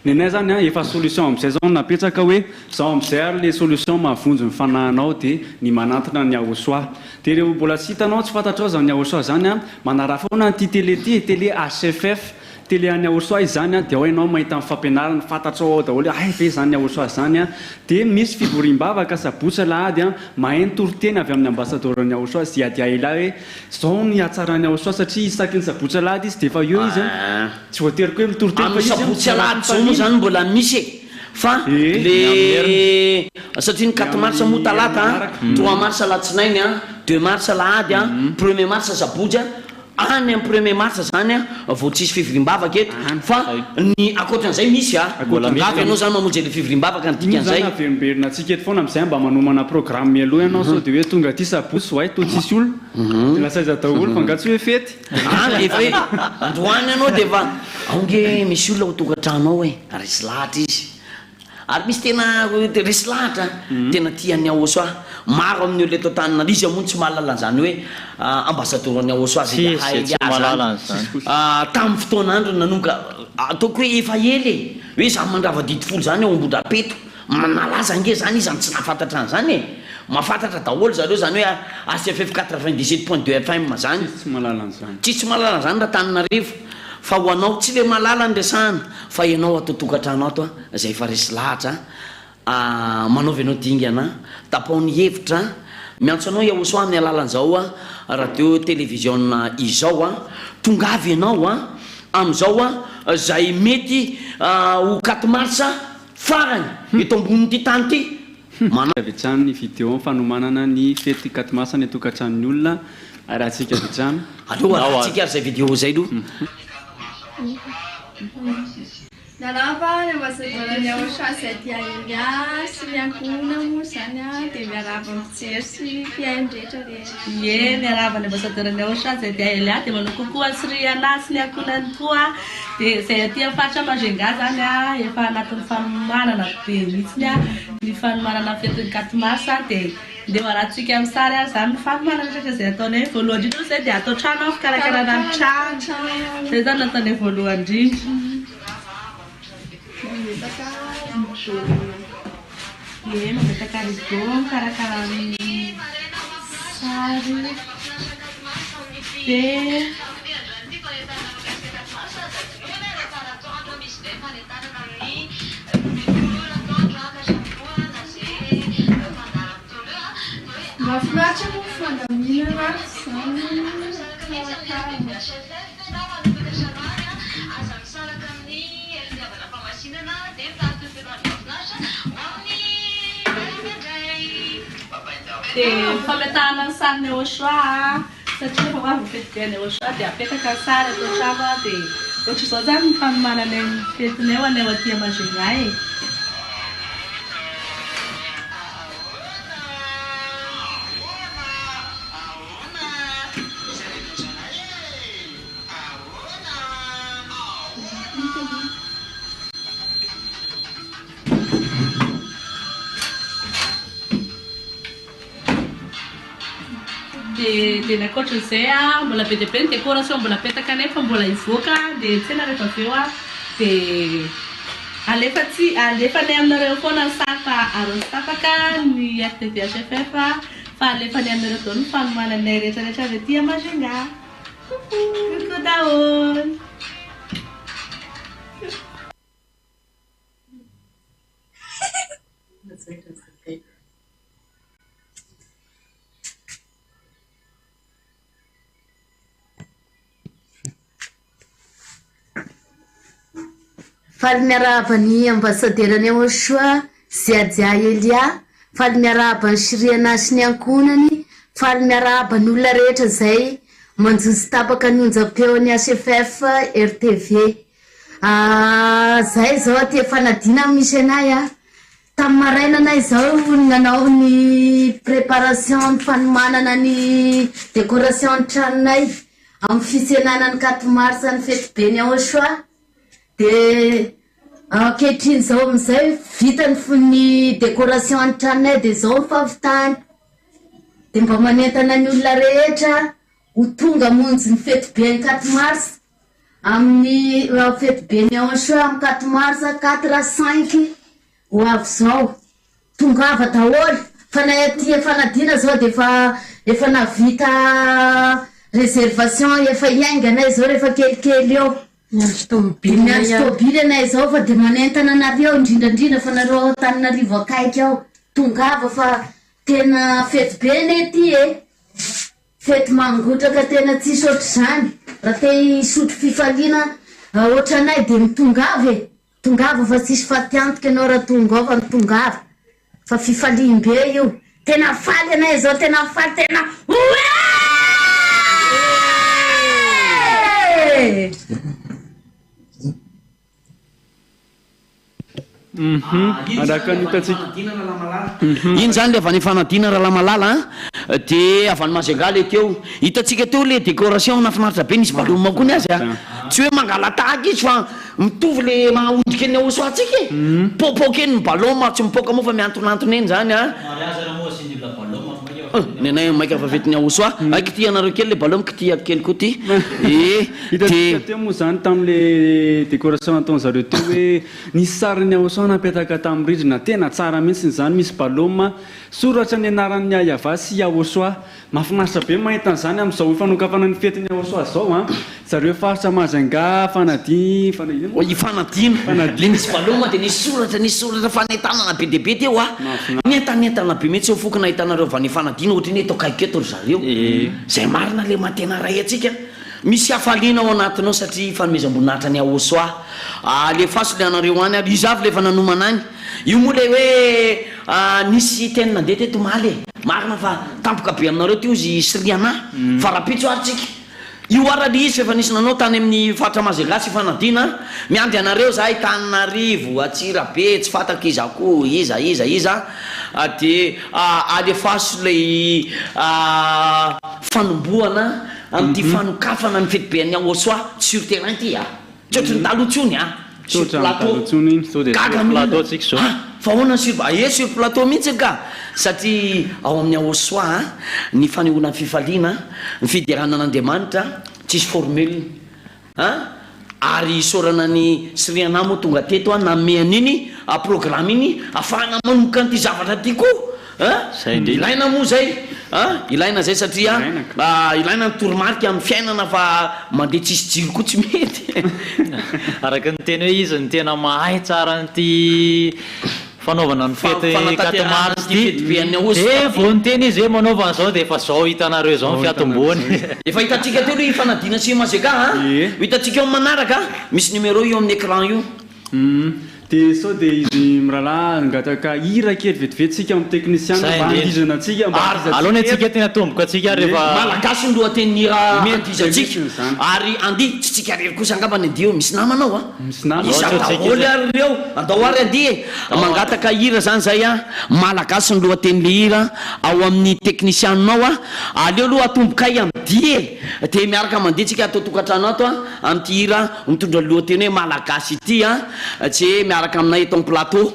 nenay zany efa solution am'izay zao napetraka hoe zao am'izay ary le solution mahavonjo ny fanahinao de ny manantona ny aosoa de reo mbola tsy hitanao tsy fantatrao zany ny aosoa zany manara foana ty télé HFF télé any aosoa izany de ao ianao mahita amin'ny fampianarana fantatrao ao daholo ve zany aosoa zany de misy fivoriam-bavaka sabotsy lahady mahay toroteny avy amin'ny ambassadeur ny aosoa sy ady aela hoe zao ny atsarany aosoa satria isaky ny sabotsy lahady izy de efa eo izy tsy voateriko hoe mitoroteny fa sabotsy lahady zao moa zany mbola misy fa le satria ny 4 mars moa talata 3 mars latsinainy 2 mars lahady 1er mars sabotsy any am 1er mars zany vao tsisy fivoriam-bavaka eto fa ny akoatran'izay misy ngavy ianao zany mamonjy le fivoriam-bavaka ny dikan'izay verimberina atsika eto foana am'izay mba manomana programme mialoha ianao sao de hoe tonga ty sabotsy way to tsisy olona de lasa iza daholo fa ngatsy hoe fety efa hoe androany ianao de fa aonge misy olona ho tokantranao hoe resy lahatra izy ary misy tena resy lahatra tena tiany aosoa maro amin'ny olona eto an-tanana izy amony tsy mahalala an'izany hoe ambassadeur ny aosoa zay tamin'ny fotoan'andro nanomboka ataoko hoe efa ely hoe za mandrava-dity folo zany ao Ambohidrapeto manalaza nge zany izy tsy nahafantatra an'izany mahafantatra daholo zareo zany hoe HFF 97.2 FM zany tsisy malala an'izany raha Tananarivo fa ho anao tsy le malala ny resahana fa ianao atao tokantrano ato zay efa resy lahatra manaovy anao dingana tapaony hevitra miantso anao iaosoa amin'ny alalan'izao radio télévision izao tongavy ianao am'izao zay mety ho 4 mars farany eto ambon'ity tany ty avetsany ny vidéo fanomanana ny fety 4 mars ny tokantranony olona raha atsika avetsany aloha atsika ary zay vidéo zay lo Miaraba ny ambassadeur ny aosoa sy aty aelia sy miankona moa zany dia miaraba mijery sy mpiain-drehetra rehetra. Miaraba ny ambassadeur ny aosoa sy aty aelia dia manao kokoa sy riana sy ny ankonany koa dia izay aty afatra Majunga zany efa anatin'ny fanomanana be mihitsiny ny fanomanana fetiny 4 mars dia ndeha marahantsika amin'ny sary zany ny fanomanana rehetra izay ataonay voalohany indrindra zay dia atao trano fikarakarana ny trano zay zany nataonay voalohany indrindra. Mametaka rideau mikarakara ny sary dia mahafinaritra moa fandaminana dia fametahana ny sary ny aosoa satria efa hoavy fety ny aosoa dia apetaka ny sary atao trano dia ohatr'izao zany ny fanomanana ny fetiny eo anay aty Majunga dia nakoatran'izay mbola be dia be ny décoration mbola apetaka nefa mbola hivoaka dia tsena rehefa avy eo dia alefanay aminareo foana ny sary fa arozy tapaka ny RTV HFF fa alefanay aminareo daholo ny fanomananay rehetrarehetra avy aty Majunga. Koko daholo. Faly miarahaba ny ambassadeur ny aosoa Ziadia Elia, faly miarahaba ny siriana sy ny ankonany, faly miarahaba ny olona rehetra zay manjozy tapaka ny onjam-peo ny HFF RTV. Zay zao aty fanadina misy anay tamin'ny marainana izao nanao ny préparation ny fanomanana ny décoration ny tranonay amin'ny fisenana ny 4 mars ny fety be ny Aochoa de ankehitriny zao amin'izay vitany ny décoration ny tranonay de zao favitany de mba manentana ny olona rehetra ho tonga monjy ny fety be ny 4 mars amin'ny fety be ny Aochoa amin'ny 4 mars 4-5 ho avy zao tongava daholo fa na tia fanadina zao de efa navita réservation efa iainganay zao rehefa kelikely eo miandry tobily anay zao fa de manentana anareo indrindrandrindra fa nareo Tananarivo akaiky ao tongava fa tena fety be ne ty fety mangotraka tena tsisy ohatry zany raha te hisotro fifaliana ohatranay de mitongava tongava fa tsisy fatiantika anao raha tongava ny tongava fa fifaliam-be io tena faly anay zao tena faly tena araka nitatsika iny zany le avy any fanadina raha lamalala de avy any Majunga teo hitatsika teo le décoration nafinaritra be nisy baloma koa ny azy tsy hoe mangala tahaka izy fa mitovy le mahondrika ny Aochoa atsika popokeny ny baloma tsy mipoka moa fa miantonantony eny zany nenay maika fa fety ny Aochoa aiky anareo kely le baloma kitiako kely koa ty hitasika teo moa zany tamin'le décoration ataon'zareo teo hoe nisy sariny Aochoa napetaka tamin'ny rindrina tena tsara mihitsy zany misy baloma soratra ny anaran'ny Ayava sy Aochoa mahafinaritra be mahita an'izany amin'izao fanokafana ny fety ny Aochoa zao zareo faritra Majunga fanadina le nisy baloma de nisy soratra fanentanana be deabe teo nentanentana be mihitsy eo fokona ahitanareo avy any fanadina ohatry ny atao kaiketo ry zareo zay marina le matena ray atsika misy hafaliana ao anatinao satria fanomezam-boninahitra ny Aochoa le faso le anareo any ary izavy lefa nanomana any io moa le hoe nisy teny nandeha teto maly marina fa tampoka be aminareo ty ozy siriana fa rapitso ary tsika io arale izy fefa nisy nanao tany amin'ny faritra Majunga sy fanadina miandy anareo zahay Tananarivo Atsirabe tsy fatako iza koa iza de alefaso le fanomboana amin'ity fanokafana ny fety be ny Aochoa sur terrain ty tsy ohatry ny talotsony sur plateau fa hoana sur plateau mihitsy ka satria ao amin'ny Aochoa ny fanehoana fifaliana ny fideranan'Andriamanitra tsisy formule ary isorana ny siriana moa tonga teto namehana iny programme iny afahana manomboka n'ity zavatra ty koa ilaina moa zay ilaina zay satria ilaina ny toromarika amin'ny fiainana fa mandeha tsisy jiro koa tsy mety araka ny teny hoe izy ny tena mahay tsara nyty fanaovana ny fety 4 mars vao nyteny izy hoe manaovana zao de efa zao hitanareo zao ny fiatomboany efa hitatsika teo le fanadina sy Majunga hitatsika eo manaraka misy numéro io amin'ny écran io de sao de izy mirahalahy angataka hira kely vetivetsika amin'ny technicien mba andizana atsika aloha ny atsika tena tomboka atsika rehefa malagasy ny lohateny hira andizatsika ary andi tsy tsika rery kosa angamba ny andio misy namanao daholo ary reo andao ary andi mangataka hira zany zay malagasy ny lohateny le hira ao amin'ny techniciennao aleo aloha atombokay amdi de miaraka manditsika atao tokantrano ato amin'ty hira mitondra lohateny hoe malagasy ity tsy miaraka aminay eto plateau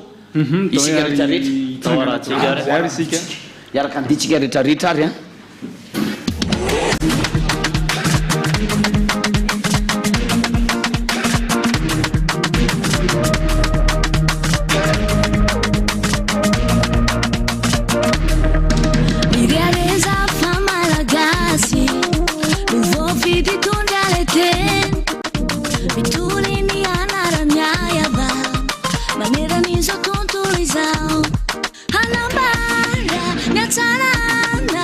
isika rehetrarehetra miaraka anditsika rehetrarehetra ary Hanambara, nyatsarana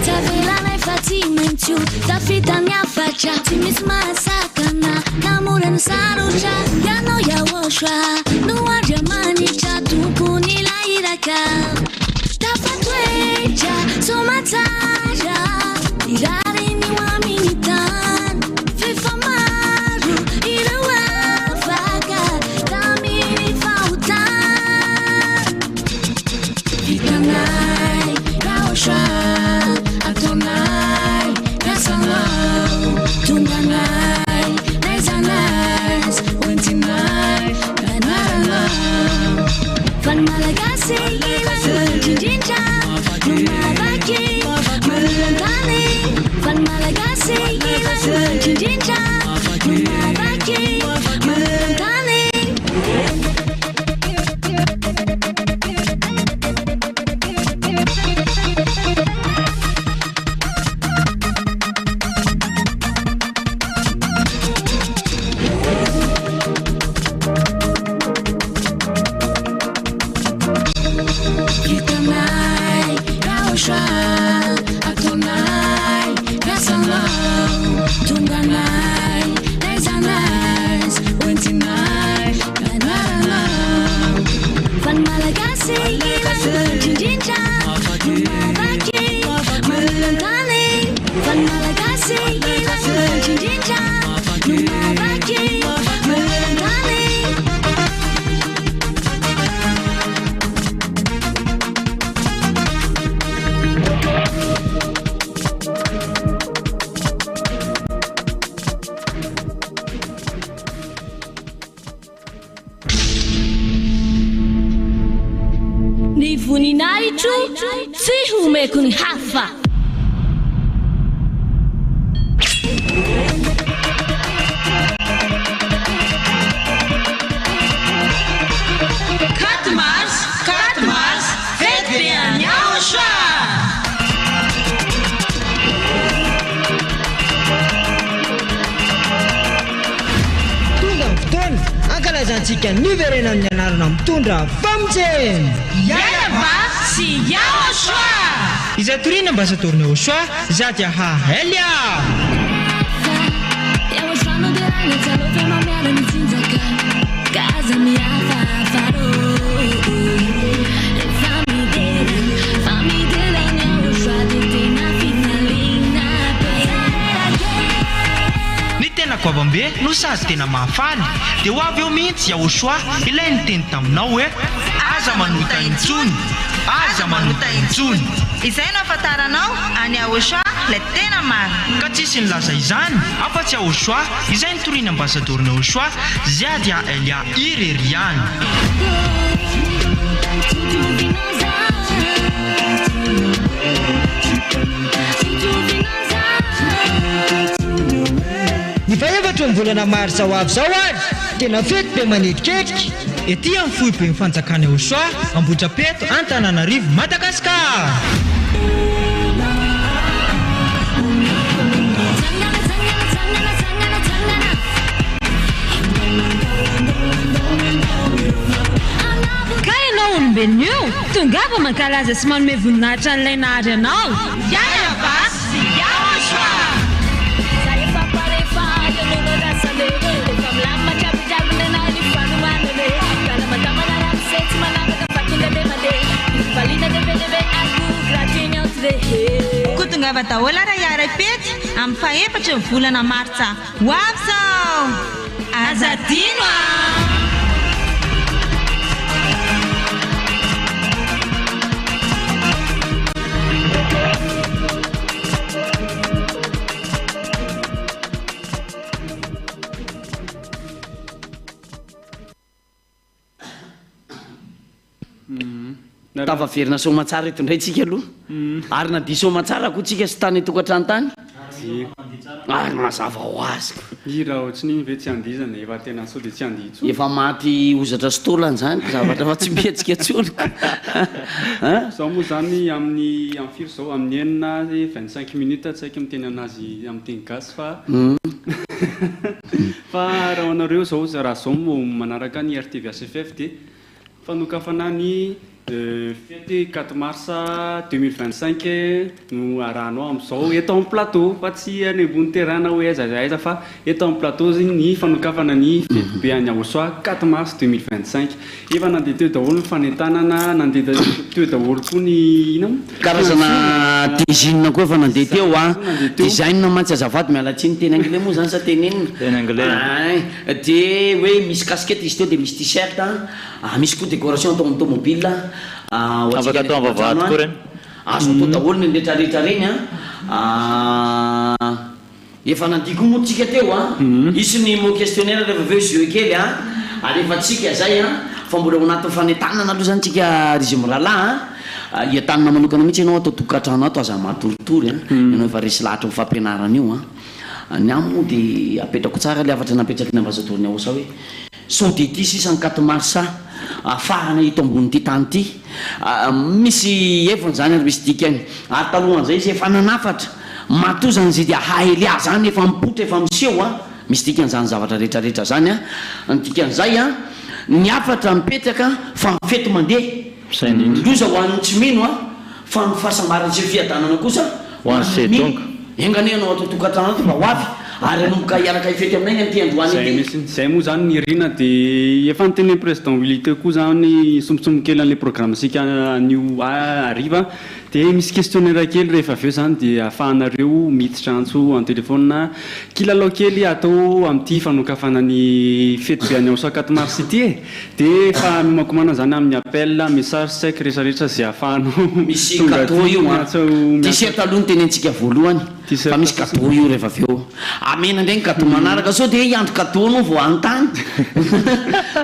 tavelana efa tsy maintsy tafitany afatra tsy misy mahasakana namorany sarotra ianao iaotra noandra manitra tompony lahiraka tafatoetra somatsara irariny ho amin'ny tany fefa maro ireo afaka taminy fahotany vitanay raotra atonay rasanao tonganay raizanas oentinay ranaranao fany malagasy ilaiindrindra no mavaky malolantany fany malagasy ilaiindrindra no mavaky malolantany vitanay raotra atonay rasanao tonganay raizanas oentinay ranaranao fany malagasy ilaiindrindra no mavaky malolantany fany malagasy ilaiindrindra no mavaky malolantany ny voninahitro tsy homeko ny hafa Katmars, fety be anyaotra tonga ny fotoana ankalazantsika ny verenan'ny anarana mitondra famitseny Yayava sy yaotra izay torina mba satorina Ochoa zaty aha Elia yaotrano de ragna tsalofa mamiara ny tsinjaka kaza miafafaro famidera ny yaotra de tena fitalina ny tena koavambe no sady tena mahafaly dia ho avy eo mihitsy Ochoa ilay ny teny taminao hoe aza manota intsony aza manota intsony izay no afantaranao any Ochoa ilay tena marina ka tsisy nilaza izany afa-tsy Ochoa izay nitoriana ambasadorina Ochoa Ziadia Elia Ireriany ny faevatra ny volana marsa ho avy zao ary tena fety be manidiketrika ety amin'ny fohy be mifanjakany Ochoa Ambohidrapeto Antananarivo Madagasikara ka ianao olombelona io tongava mankalaza sy manome voninahitra n'ilay nahary anao Yayava sy Ochoa kotongava daholo raha iara-pety amin'ny faefatra ny volana martsa ho avy zao azadino tafaverina somatsara eto indray tsika aloha ary na dia somatsara koa tsika sy tany tokantrano tany ary mazava ho aziko ira ohatrany ve tsy andizana efa tena sao dia tsy anditso efa maty ozatra stolany zany zavatra fa tsy mihetsika tsoniko zao moa zany amin'ny firy zao amin'ny enina 25 minutes tsy haiko miteny anazy amin'ny teny gasy fa fa raha ho anareo zao raha zao mo manaraka ny RTV SFF dia fanokafana ny Fety 4 mars 2025 no arahanao amin'izao eto amin'ny plateau fa tsy any ambony terana hoe aiza fa eto amin'ny plateau zany ny fanokafana ny fety be any Aosoa 4 mars 2025 efa nandeha teo daholo ny fanentanana nandeha teo daholo koa ny ina karazana design koa efa nandeha teo design mantsy azafady miala tsiny teny anglais moa zany sa teny anglais dia hoe misy casquette izy teo dia misy t-shirt misy koa décoration atao amin'ny tomobile afaka atao am-bavahady koa reny azo atao daholo ny rehetrarehetra reny efa nandiko moa tsika teo isy ny mo questionnaire rehefa aveo jeu kely alefatsika zay fa mbola ao anatin'ny fanentanana aloha zany tsika régime rahalahy iatanina manokana mihitsy ianao atao tokantrano atao aza matoritory ianao efa resy lahatra fampianarana io ny amo dia apetrako tsara le afatra napetraky ny ambazadoriny Aosa hoe sao de ty sisany 4 mars afahana ito ambony ty tany ty misy evony zany ary misy dikany ary talohan'izay izy efa nanafatra matozany zay dia haely zany efa mipotra efa miseho misy dikan'izany zavatra rehetrarehetra zany dikan'izay ny afatra mipetraka fa mifety mandeha loza ho an'ny tsy mino fa ny fahasambarany sy fiadanana kosa ho an'ny setonga engany anao atao tokantrano ato mba ho avy ary anomboka iaraka ifety aminay ny anty-androany zay moa zany ny rina dia efa nyteny président Willy teo koa zany sombitsombokely an'le programme sika anio ariva dia misy questionnaire kely rehefa aveo zany dia ahafahanareo miditra antso en téléphone kilalao kely atao amin'ity fanokafana ny fety be any Aosa 4 mars ity dia fa mimakomana zany amin'ny appel message sec rehetrarehetra zay ahafahanao misy cadeau io t-shirt aloha ny tenentsika voalohany fa misy cadeau io rehefa aveo amena ndray ny cadeau manaraka sao dia iandro cadeau anao vao anontany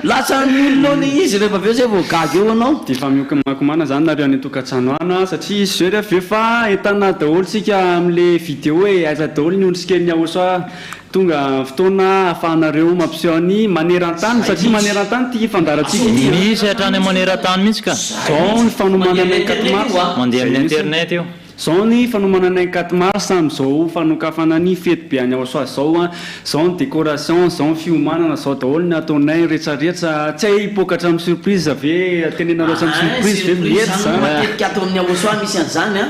lasa nyolona izy rehefa aveo zay vao gaga eo anao dia fa mimakomana zany nareo any tokantrano ano satria izy zay rehefa efa entana daholo tsika amin'le vidéo hoe aiza daholo ny ondrisika ny Aosa tonga fotoana ahafahanareo mampiseho ny maneran-tany satria maneran-tany ty fandarantsika misy hatrany maneran-tany mihitsy ka zao ny fanomanana 4 mars mandeha amin'ny internet io zao ny fanomanana 4 mars amin'izao fanokafana ny fety be any Aosa zao zao ny décoration zao ny fiomanana zao daholo ny ataonay rehetrarehetra tsy hay hipokatra amin'ny surprise ave tenenareo amin'ny surprise ve mety zany matetika atao amin'ny Aosa misy an'izany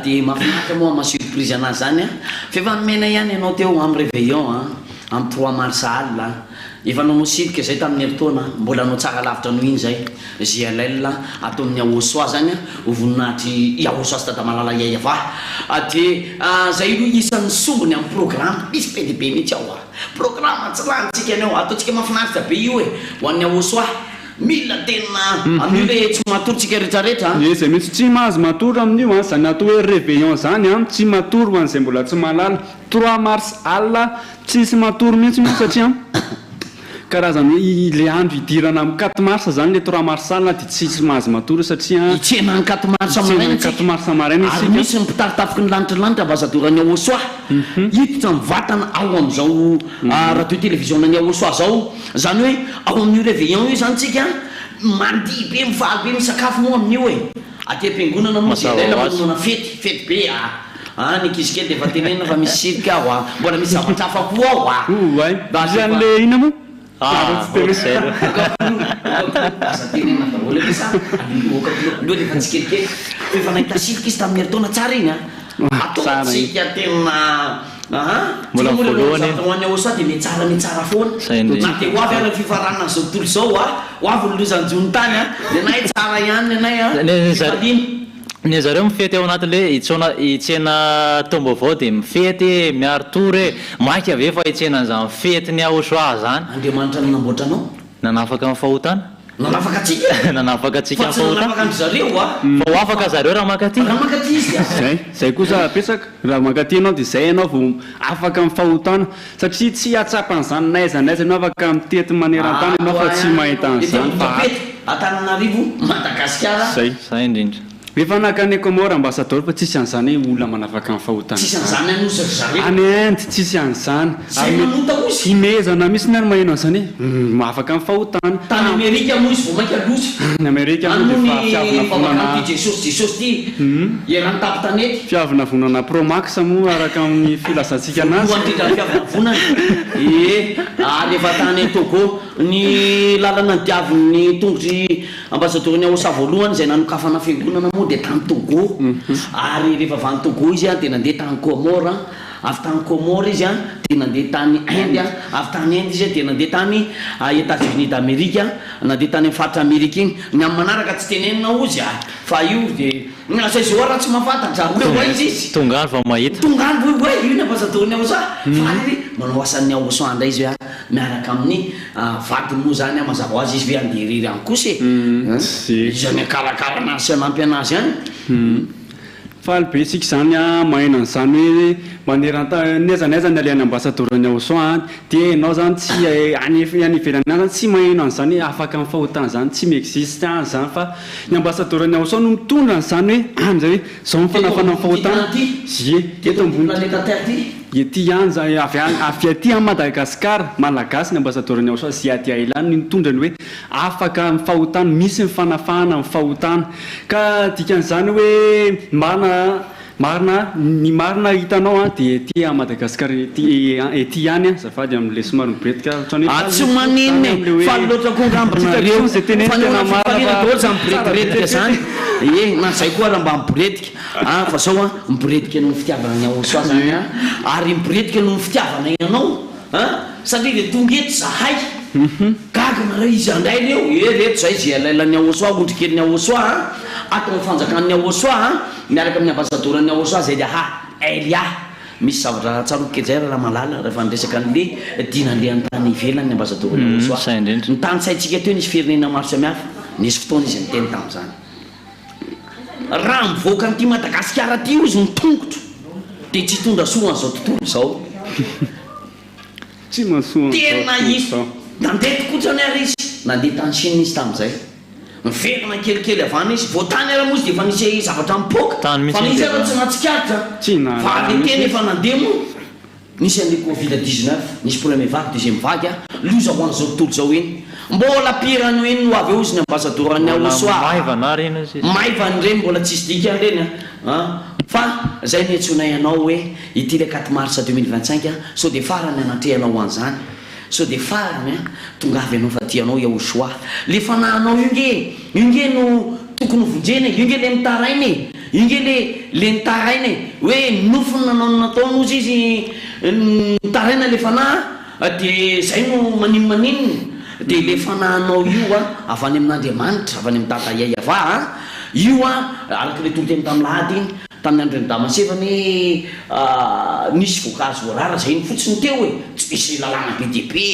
dia mahafinaritra moa ma-surprise anazy zany fa efa nomena ihany ianao teo amin'ny réveillon amin'ny 3 mars alina efa nanao sidika zay tamin'ny heritaona mbola anao tsara lavitra noho iny zay GLL atao amin'ny Aosa zany ho voninahitry Aosa sy Tadamalala iay ava dia zay aloha isan'ny sombony amin'ny programme misy be dia be mihitsy ao programme tsy lanitsika anao ataontsika mahafinaritra be io ho an'ny Aosa mila tena amin'io le tsy matory tsika rehetrarehetra zay mihitsy tsy mahazo matory amin'io zany atao hoe réveillon zany tsy matory ho an'izay mbola tsy mahalala 3 mars alina tsisy matory mihitsy satria karazany hoe le andro idirana amin'ny 4 mars zany le 3 mars alina dia tsisy mahazo matory satria itsena ny 4 mars amaraina 4 mars amaraina ary misy ny mpitaritafika ny lanitra ambazadorany Aosa hiditra mivatana ao amin'izao radio télévision ny Aosa zao zany hoe ao amin'io réveillon io zany tsika mandihy be mifaly be misakafo moa amin'io aty am-piangonana moa zay manonona fety be ny ankizy kely dia efa tenenina fa misy sirika ao mbola misy zavatra hafa koa ao zany le ina moa loha lefa tsikelikely efa nahita sirika izy tamin'ny heritaona tsara iny ataotsika tena mbola voalohany hoan'ny Aosa dia mitsara foana na dia ho avy ary fifaranana zao tontolo zao ho avy ny lozany jony tany dia nay tsara ihany nay ny zareo mifety ao anatin'le itsena tombo-vao dia mifety miaro tory maiky ave fa itsenan'izany fety ny Aosa zany Andriamanitra no namboatra anao nanafaka amin'ny fahotana nanafaka atsika nanafaka atsika fa tsy nanafaka andry zareo fa ho afaka zareo raha makaty izy zay kosa apetsaka raha makaty anao dia zay ianao vao afaka amin'ny fahotana satria tsy atsapan'izany naiza ianao afaka mitety maneran-tany ianao fa tsy mahita an'izany Antananarivo Madagasikara zay indrindra rehefa nakany Komora ambassadeur fa tsisy an'izany olona manafaka amin'ny fahotana tsisy an'izany anosy zareo any Inde tsisy an'izany zay manota ozy imezana misy ny any maheno an'izany afaka amin'ny fahotana tany Amerika moa izy vao mainka loza ny Amerika moa dia fa fiavana vonana jesosy iarany tapy tanety fiavana vonana Promax moa araka amin'ny filazantsika anazy andrindra fiavana vonana rehefa tany Togo ny lalana diavin'ny tongotry ambassadeur-ny Aosa voalohany izay nanokafana fiangonana moa dia tany Togo ary rehefa avy any Togo izy dia nandeha tany Comore avy tany Comore izy dia nandeha tany Inde avy tany Inde izy dia nandeha tany États-Unis d'Amérique nandeha tany amin'ny faritra Amerika iny ny amin'ny manaraka tsy tenenina ozy fa io dia zay zao raha tsy mahafantatra hoe izy tongany fa mahita tongany hoe io ny ambassadeur-ny Aosa fa manao asan'ny Aosa indray izy miaraka amin'ny vadiny moa zany mazava azy izy hoe andeha irery any kosa izy mikarakara anazy sy anampy anazy any fa albetsika zany maheno an'izany hoe maneran'aiza ny alian'ny ambassadeur-ny Aosa dia ianao zany tsy any ivelany any zany tsy maheno an'izany hoe afaka amin'ny fahotana zany tsy miexiste any zany fa ny ambassadeur-ny Aosa no mitondra an'izany hoe amizay hoe zao mifanafana amin'ny fahotana eto ambony ety any avy aty any Madagasikara malagasy ny ambassadeur-ny Aosa zay aty ailany ny mitondrany hoe afaka amin'ny fahotana misy mifanafana amin'ny fahotana ka dikan'izany hoe marina hitanao dia ety Madagasikara ety ihany zafady amin'le somary mibetika tsy maninny fa loatra kongambanareo zay teneny tena daholo zany miboretiretika zany na zay koa raha mba miboretika fa zao miboretika noho ny fitiavana ny Aosa zany ary miboretika noho ny fitiavana ianao satria dia tonga eto zahay gagana raha izy andray reo reto zay zay alailan'ny Aosa ondrikelin'ny Aosa atao fanjakan'ny Aosa miaraka amin'ny ambassadeur-ny Aosa zay dia Elia misy zavatra tsaroky zay raha malala rehefa niresaka an'le dinandeha an-tany ivelany ambassadeur-ny Aosa ny tany saintsika teo nisy firenena maro samihafa nisy fotoana izy niteny tamin'izany raha mivoaka n'ity Madagasikara ty izy ny tongotro dia tsy tondra soa an'izao tontolo izao tsy masoa tena izy nandeha tokotrany ary izy nandeha tany Chine izy tamin'izay miverina kelikely avana izy voatany ara moa izy dia efa nisy zavatra mipoka fa nisy ara tsy natsikaritra fa le teny efa nandeha moa nisy an'le Covid-19 nisy premier vague deuxième vague loza ho an'izao tontolo izao iny mbola pirany iny no avy eo izy ny ambassadeur-ny Aosa maivany ireny mbola tsisy dika ireny fa zay ny antsonay ianao hoe ity le 4 mars 2025 sao dia farany anatrehanao an'izany sao dia farany tonga avy ianao fa tianao Aosa le fanahinao io nge no tokony hovonjena io nge le mitarainy io nge le nitarainy hoe nofony nanao nataony ozy izy nitaraina le fanahy dia zay no maninny dia le fanahinao io avy any amin'Andriamanitra avy any amin'ny Tata Iay ava io araka le toloteny tamin'ny lahady iny tamin'ny andreny damasevany nisy voankazo voarara zay iny fotsiny teo hoe tsy misy lalàna be dia be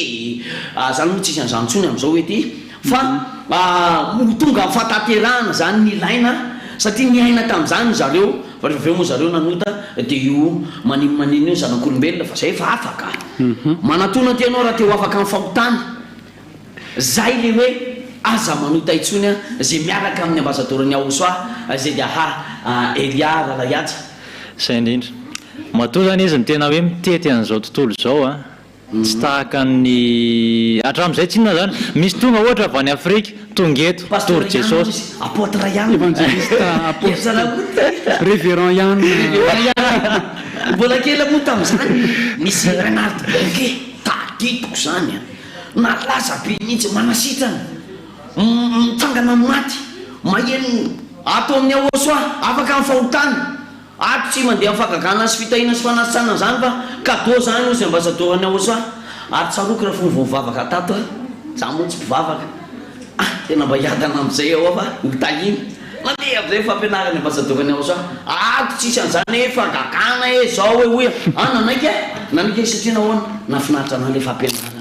zany moa tsisy an'izany ntsony amin'izao hoe ty fa tonga amin'ny fataterahana zany ny ilaina satria niaina tamin'izany zareo fa rehefa aveo moa zareo nanota dia io maninny io zanak'olombelona fa zay efa afaka manatona ty ianao raha teo afaka amin'ny fahotany zay le hoe aza manota itsony zay miaraka amin'ny ambassadeur-ny Aosa zay dia Elia Ralayatsa zay indrindra matoa zany izy ny tena hoe mitety an'izao tontolo izao tsy tahaka ny hatramin'izay tsinona zany misy tonga ohatra avy any Afrika tonga eto tory Jesosy apôtre ihany évangélista révérend ihany mbola kely moa tamin'izany misy Renard Bonke taditoko zany nalaza be mihitsy manasitrana mitsangana maty maheno ato amin'ny Aosa afaka amin'ny fahotana ato tsy mandeha mifagagana sy fitahina sy fanasana zany fa cadeau zany ozy ambassadeur-ny Aosa ary tsaroky raha fomba mivavaka tato za moa tsy mpivavaka tena mba hiadana amin'izay ao fa hotahiny mandeha am'izay fampianarany ambassadeur-ny Aosa ato tsisy an'izany fagagana zao hoe nanaiky satria nahoana nafinaritra ana le fampianarana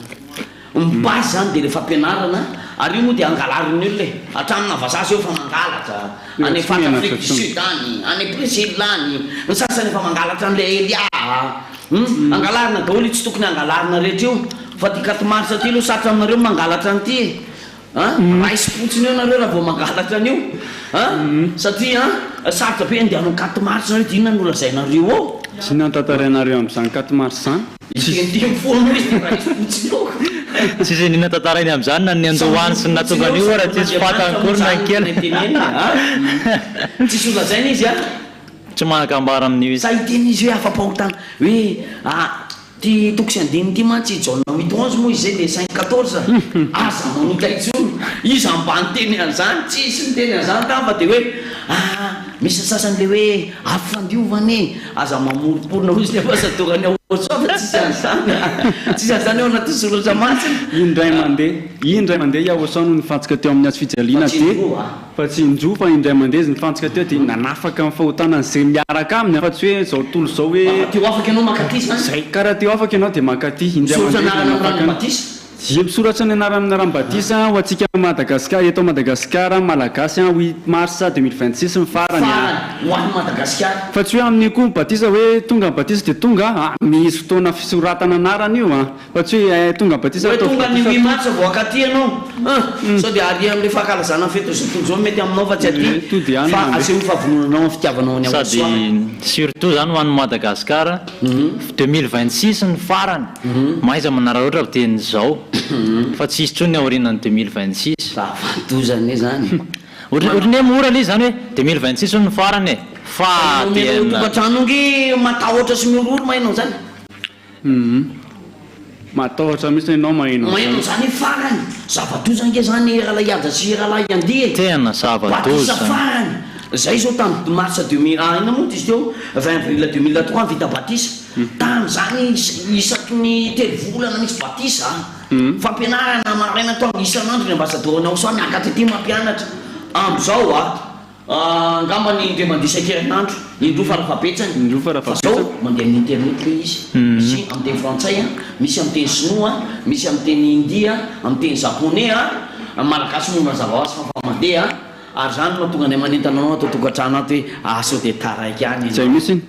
mipazy zany dia le fampianarana ary io moa dia angalariny io le hatramina vazazy eo fa mangalatra any fatra Afrique du Sud any any Brésil any ny sasany efa mangalatra an'le Elia angalarina daholo tsy tokony angalarina rehetra io fa ty 4 mars ty lo satra aminareo mangalatra an'ity raha isy fotsiny eo nareo raha vao mangalatra an'io satria sarotra be andehanao 4 mars nareo dinona no lazainareo ao sy nantatarainareo amin'izany 4 mars zany isytentemy izy de raha izy fotsiloako tsisy nina tantarainy amin'izany na ny andohany sy natongan'io raha tsisy fatankorona kely tsisy olazaina izy a tsy manakambara amin'io izy sa hiteny izy hoe afa-pahotana hoe ty toko sy andiny ty mantsy jaune 811 moa izy zay de 514 aza manota itsony izy ambany teny an'izany tsisy nyteny an'izany tafa de hoe misy sasany le hoe afandiovany aza mamoriporona ozy nefa sadorany aosofa tsisy an'izany tsisy an'izany eo anaty soratra mantsy indray mandeha iahoso no nifantsika teo amin'ny azy fijaliana de fa tsy injo fa indray mandeha izy nifantsika teo de nanafaka amin'ny fahotana zay miaraka aminy fa tsy hoe zao tontolo zao hoe teo afaka ianao makaty zay karaha teo afaka ianao de makaty indray mandeha misoratra ny anarana rambatisa ho atsika Madagasikara eto Madagasikara malagasy 8 mars 2026 mifarany hoan'ny Madagasikara fa tsy hoe amin'ny koa batisa hoe tonga batisa de tonga misy fotoana fisoratana anarana io fa tsy hoe tonga batisa hoe tonga ny 8 mars vao akaty ianao sao de ary am'le fahakalazana fety zao zao mety aminao fa tsy aty fa aseho fahavononanao amin'ny fitiavanao any sady surtout zany ho an'ny Madagasikara 2026 ny farany maiza manara loatra teny zao fa tsy isy tsony aorianany 2026 fatozany zany ohatrany hoe mora le zany hoe 2026 ny farany fa tokantranogy matahotra sy miororo mainao zany matahotra mihitsy ianao mainao zany farany zava-dozany ke zany rahalahiaja sy rahalahy andeha tena zava-doza farany zay zao tamin'ny mars 2001 ina moa izy teo 20 avril 2003 vita batisa tamin'izany isaky ny telo volana misy batisa fampianarana maraina tonga isan'andro ny ambasadorany ao so miaka ty mampianatra am'izao angambany indre mandeha isan-kerinandro indro farafabetsany zao mandeha amin'ny internet le izy misy amin'ny teny frantsay misy amin'ny teny sinoa misy amin'ny teny india amin'ny teny japonais malagasy momba zava azy fa mandeha ary zany mahatonga any manentanao atao tokantrano ato hoe aso de taraiky any zay misy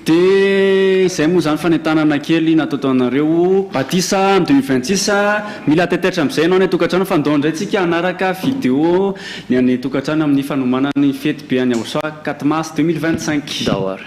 de zay moa zany fanentanana kely nataotaonareo batisa 2026 mila taitaitra am'izay anao ny tokantrano fa ndao ndraytsika anaraka video ny any tokantrano amin'ny fanomanany fety be any aosoa 4 mars 2025 daoara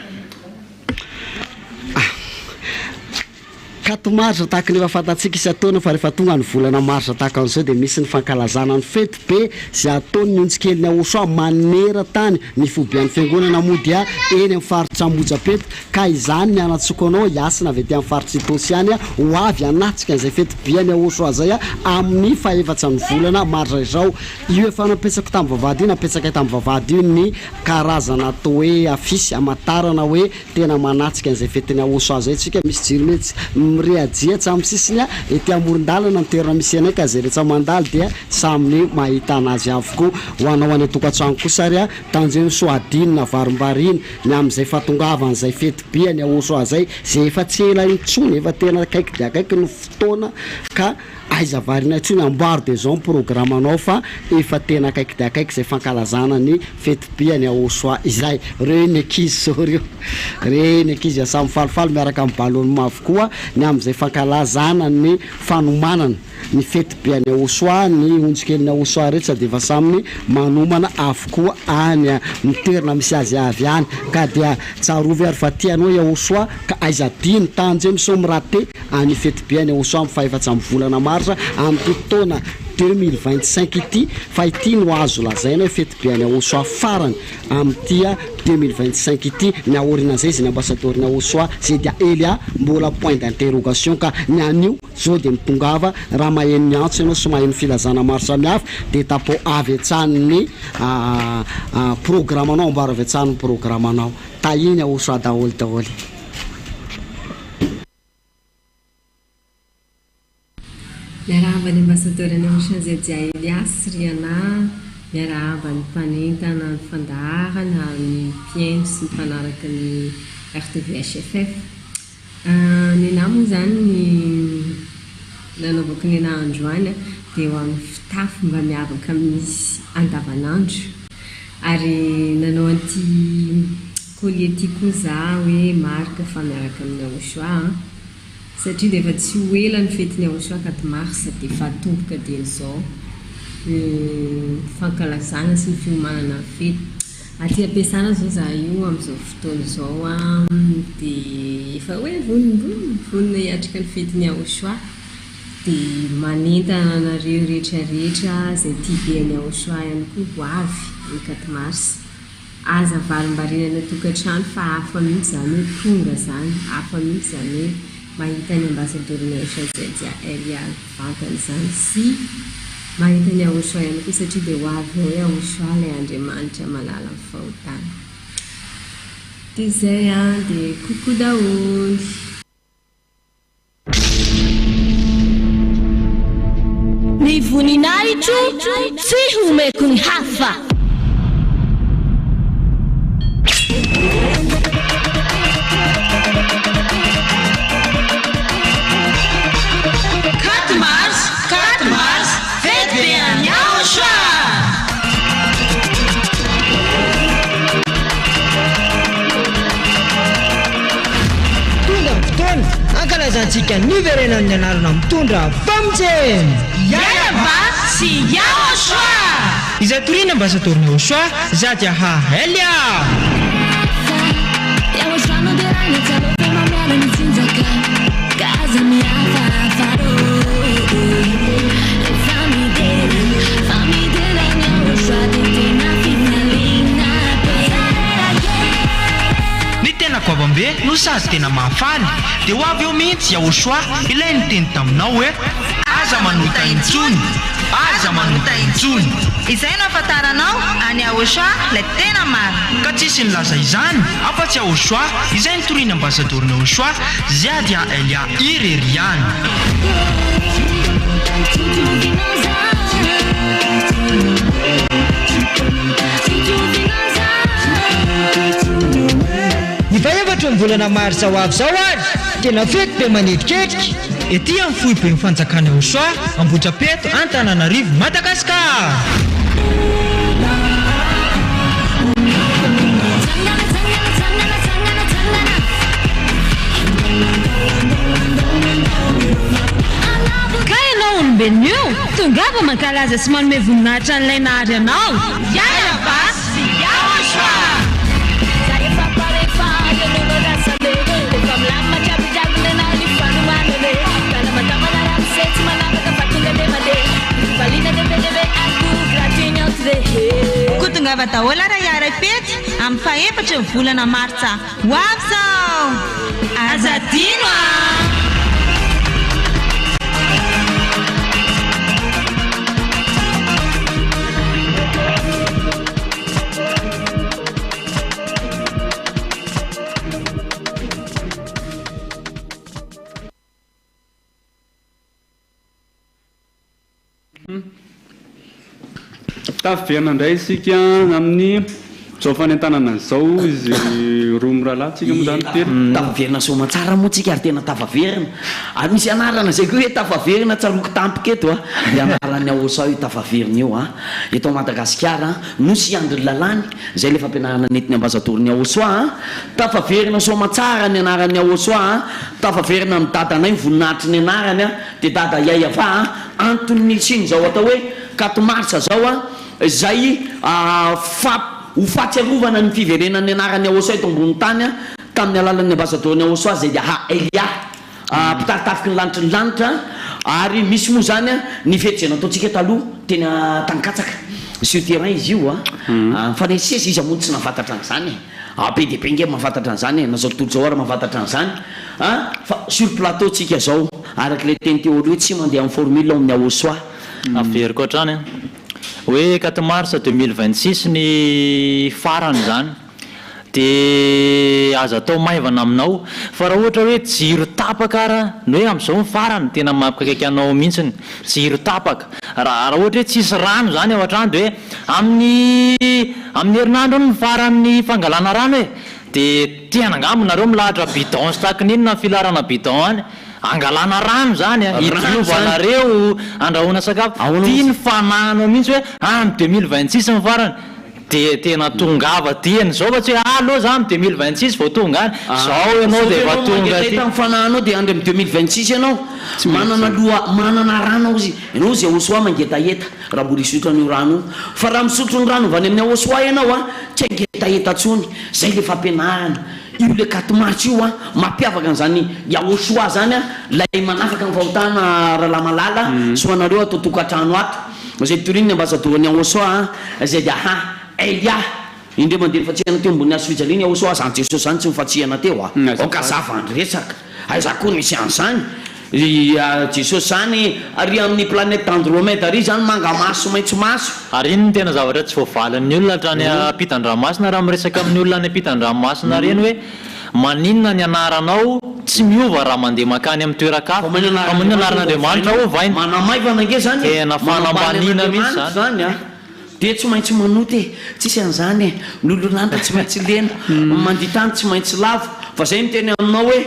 4 mars tahaka ny efa fantatsika isy ataona fa rehefa tonga ny volana mars tahaka an'izao de misy ny fankalazana ny fety be zay ataony ny ontsikeliny aosoa manera tany ny fobian'ny fiangonana mody eny amin'ny faritra Ambojapety ka izany ny anatsoko anao iasina avy ety amin'ny faritra Itosy any ho avy anatsika an'izay fety be any aosoa zay amin'ny fahefatsa ny volana mars izao io efa napetsaka tamin'ny vavahady io napetsaka tamin'ny vavahady io ny karazana atao hoe afisy amatarana hoe tena manatsika an'izay fetiny aosoa zay tsika misy jiro mihitsy reajiatsy amin'ny sisiny ety amoron-dalana ny toerana misy anay ka zay rehetra mandalo dia saminy mahita anazy avokoa ho anao any tokantrano kosa ary tanjeny soadinina varimbarina ny amin'izay fahatongavan'izay fety be any aosoa zay zay efa tsy ela intsony efa tena akaiky de akaiky no fotoana ka aiza varina intsony amboary de zao programanao fa efa tena akaiky de akaiky zay fankalazana ny fety be any aosoa izay reo ny ankizy zao reo ny ankizy samy falifaly miaraka amin'ny balonima avokoa ny amin'izay fankalazana ny fanomanana ny fety be any aosoa ny onjikeliny aosoa rehetra de efa saminy manomana avokoa any ny toerana misy azy avy any ka dia tsarovy ary fa tianao aosoa ka aiza diny tanjeny so mirate any fety be any aosoa amin'ny fahefatsa amin'ny volana mars amin'ny fotoana 2025 ity fa ity no azo lazaina hoe fety be any aosoa farany amin'ity 2025 ity ny aorinan'izay izy ny ambasadoriny aosoa zay dia ely mbola point d'interrogation ka ny anio zao de mitongava raha maheno ny antso ianao sy maheno filazana maro samihafa de tapo avy antsan'ny programanao ambara avy antsan'ny programanao tahiny aosoa daholo daholo miarahaba ny ambasadorany aosoa zay dia Elias Riana miarahaba ny mpanentana ny fandaharana ny mpiaino sy ny mpanaraka ny RTVHFF ny namo zany ny nanaovako ny nahandro any dia ho amin'ny fitafy mba miavaka misy andavanandro ary nanao anty collier ty koa za hoe marika fa miaraka amin'ny aosoa satria dia efa tsy ho ela ny fetiny aosoa 4 mars dia efa tomboka dia zao fankalazana sy ny fiomanana fety aty ampiasana zao za io amin'izao fotoana zao a dia efa hoe vonona hiatrika ny fetiny aosoa dia manentana anareo rehetrarehetra zay tia be any aosoa ihany koa ho avy ny 4 mars aza varimbarenana tokantrano fa hafa mihitsy zany hoe tonga zany hafa mihitsy zany hoe mahita ny ambasadoriny aosoa Elia vantany zany sy mahita ny aosoa ihany koa satria dia ho avy hoe aosoa ilay Andriamanitra malala ny fahotana dia izay a dia koko daholy. Ny voninahitro tsy homeko ny hafa. Ankalazantsika niverenan'ny anarana mitondra famitseny Yayaba sy Yaoshua izay torina ambasadoriny Yaoshua Zadia Elia Yaoshua no derana tsaloka mamiala ny tsinjaka kaza miafafaro famidera Yaoshua dia tena finalina ny tena goavambe no sady tena mahafaly dia ho avy eo mihitsy Yaoshua ilay niteny taminao hoe aza manota intsony aza manota intsony izay no afantaranao any Yaoshua ilay tena maro ka tsisy nilaza izany afa-tsy Yaoshua izay nitoriana ambasadoriny Yaoshua Zadia Elia ireriany ny faefatra ny volana marsa ho avy zao ary tena fety be manetriketrika ety amin'ny fohy be ny fanjakana Yaoshua Ambohidrapeto Antananarivo Madagasikara ka ianao olombelona io tongava mankalaza sy manome voninahitra an'ilay nahary anao Yayaba sy Yaoshua koa tongava daholo raha hiara-pety amin'ny faefatra ny volana martsa ho avy zao azadino tafiverina indray isika amin'ny zao fanentanana izao izy roa mirahalahy tsika moa zany telo tafaverina somatsara moa tsika ary tena tafaverina ary misy anarana zay koa hoe tafaverina tsaroky tampoka eto a dia anarany Yaoshua io tafaverina io a eto Madagasikara nosy andry lalany zay lefa ampianarana netiny ambasadoriny Yaoshua tafaverina somatsara ny anarany Yaoshua tafaverina ny dadanay voninahitry ny anarany a dia dada Yayaba Antony siny zao atao hoe 4 marsa zao a zay ho fatsiarovana ny fiverenan'ny anarany Yaoshua eto ambony tany a tamin'ny alalan'ny ambasadoriny Yaoshua zay dia Elia mpitaritafika ny lanitry ny lanitra ary misy moa zany a ny fety zay nataontsika taloha tena tankatsaka sur terrain izy io a fanesesy izy amony tsy nafantatra an'izany be dia be nge mahafantatra an'izany nazao tontolo zao ary mahafantatra an'izany fa sur plateau tsika zao araka le teny teo aloha hoe tsy mandeha amin'ny formule amin'ny Yaoshua averiko hatrany hoe 4 mars 2026 ny farany zany dia aza atao maivana aminao fa raha ohatra hoe jiro tapaka ara ny hoe amin'izao ny farany tena mampikakaiky anao mihitsiny jiro tapaka raha ohatra hoe tsisy rano zany ao an-trano dia hoe amin'ny herinandro ny faran'ny fangalana rano e dia tena angamba nareo milahatra bidon sy takin'inona ny filarana bidon any angalana rano zany hidiovanareo andrahoana sakafo tia ny fanahano mihitsy hoe amin'ny 2026 ny farany dia tena tongava tiany zao fa tsy hoe aloha za amin'ny 2026 vao tonga any zao ianao dia efa tonga ty tamin'ny fanahanao dia andry amin'ny 2026 ianao manana loha manana rano izy ianao zay Yaoshua mangetaeta raha mbola isotra an'io rano fa raha misotro ny rano avy any amin'ny Yaoshua ianao a tsy etaeta tsony zay le fampianarana io le katomatsy io a mampiavaka an'izany yaosoa zany a lay manafaka ny fahotana rahalamalala soanareo atao tokatrano ato zay torininy ambasadorany yaosoa zay de elia indreo mandeha fatsiana teo ambony azo fijaliana yaosoa zany jesosy zany tsy mifatsiana teo okazavandresaka za koa misy an'zany jesosy zany ary amin'ny planète Andromède ary zany mangamaso maitsomaso ary iny tena zavatra tsy voavalan'ny olona hatrany ampitan-dranomasina raha miresaka amin'ny olona any ampitan-dranomasina reny hoe maninona ny anaranao tsy miova raha mandeha makany amin'ny toerakafa amin'ny anaran'Andriamanitra ovainy manamaivana nge zany tena fanambanina mihitsy zany de tsy maintsy manoty tsisy an'izany milololanitra tsy maintsy lena manditany tsy maintsy lavo fa zay miteny aminao hoe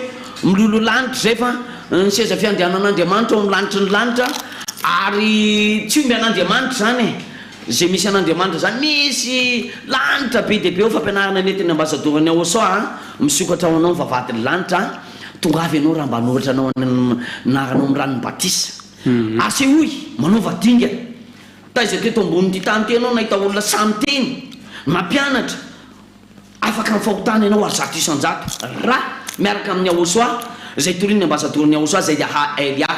milololanitra zay fa ny seza fiandehanan'Andriamanitra ao milanitra ny lanitra ary tsy omby an'Andriamanitra zany zay misy an'Andriamanitra zany misy lanitra be de be ao fampianarana netiny ambasadorany aosoa misokatra ao anao vavadiny lanitra tonga avy anao raha mba nohatra anao naranao amin'ny ranony batisa ase oy manaova dingana taiza teto ambony ty tany tenao nahita olona samy teny mampianatra afaka mifahotana ianao ary zato isan-jato raha miaraka amin'ny aosoa zay torininy ambasadorany aosoa zay de elia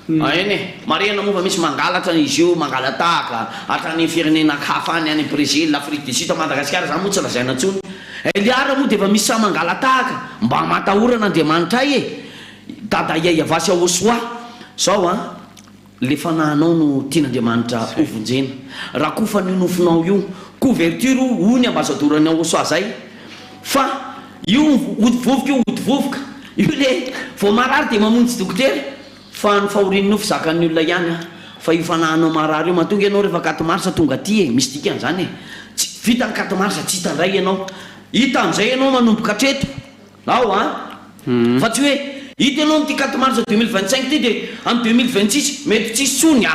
eny marena moa fa misy mangalatra izy io mangalatahaka hatrany firenena hafa any any Brésil Afrique du Sud Madagasikara zany moa tsy lazaina ntsony elia raha moa de efa misy sa mangalatahaka mba matahorana Andriamanitra ay dada iay avasy aosoa zao le fanahinao no tian'Andriamanitra ovonjena raha koa fa ninofinao io couverture ony ambasadorany aosoa zay fa io odivovoka io odivovoka io le vao marary de mamonjy dokotera fa ny fahorinino fizakan'ny olona ihany fa io fanahinao marary io mahatonga ianao rehefa katomarisa tonga aty misy dikan'izany tsy vita ny katomarisa tsy hitandray ianao hita am'izay ianao manomboka hatreto ao fa tsy hoe hita ianao n'ty katomarisa 2025 ty de amin'ny 2026 mety tsisy tsony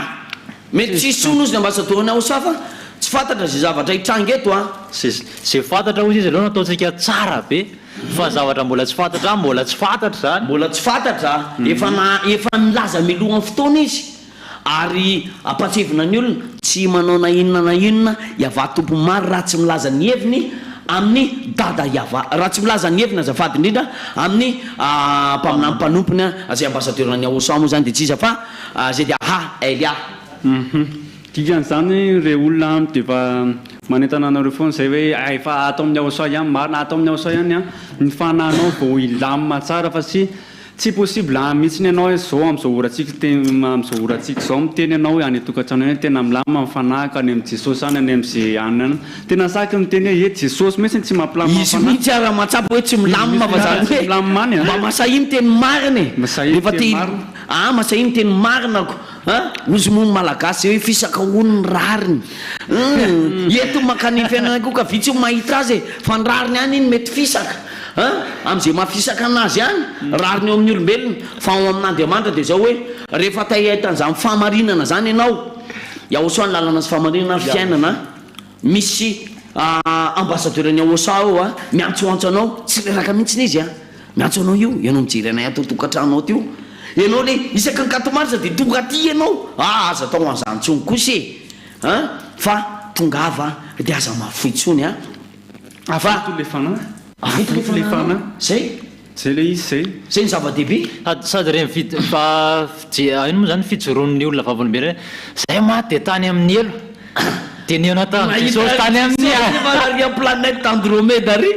mety tsisy tsony ozy ny ambasadorany aosoa fa tsy fantatra zay zavatra hitranga eto zay fantatra ozy izy aloha nataontsika tsara be fa zavatra mbola tsy fantatra mbola tsy fantatra zany mbola tsy fantatra efa milaza milohan'ny fotoana izy ary apatsevina ny olona tsy manao na inona iava tompo maro raha tsy milaza ny heviny amin'ny dada iava raha tsy milaza ny heviny azafady indrindra amin'ny mpampanompony zay ambasadorany aosoa moa zany de tsy iza fa zay de elia dikan'izany re olona de efa manentana anareo foana zay hoe efa atao amin'ny aosoa ihany marina atao amin'ny aosoa ihany ny fanahinao vao ilamina tsara fa tsy possible mihitsy ny ianao zao am'izao oratsika am'izao oratsika zao miteny ianao hoe any tokantrano hoe tena milamina mifanahaka any amin'ny jesosy any any am'izay anina tena saky miteny hoe jesosy mihitsy tsy mampilamina izy mihitsy ara matsapo hoe tsy milamina fa zany hoe milamina any mba masahiny teny marina efa te masahiny teny marinako ozy mono malagasy hoe fisaka ono ny rariny eto makany fiainana koa ka vitsy mahita azy fa ny rariny any iny mety fisaka am'izay mahafisaka anazy any rariny eo amin'ny olombelona fa ao amin'Andriamanitra de zao hoe rehefa tahitan'izany fahamarinana zany ianao aosoa ny lalana sy fahamarinana ary fiainana misy ambasadorany aosoa ao miantsoantso anao tsy leraka mihitsiny izy miantso anao io ianao mijery anay atao tokantranao tyo ianao le isaka ny katomarisa de tonga aty ianao aza tao an'izany tsony kosy fa tongava de aza mafoitsony afito le fana afito le fana zay le izy zay ny zava-dehibe sady reny fa ino moa zany fijoroan'ny olona vavolombelona zay ma de tany amin'ny elo de neonatajesosy tany amin'ny planète Andromède ary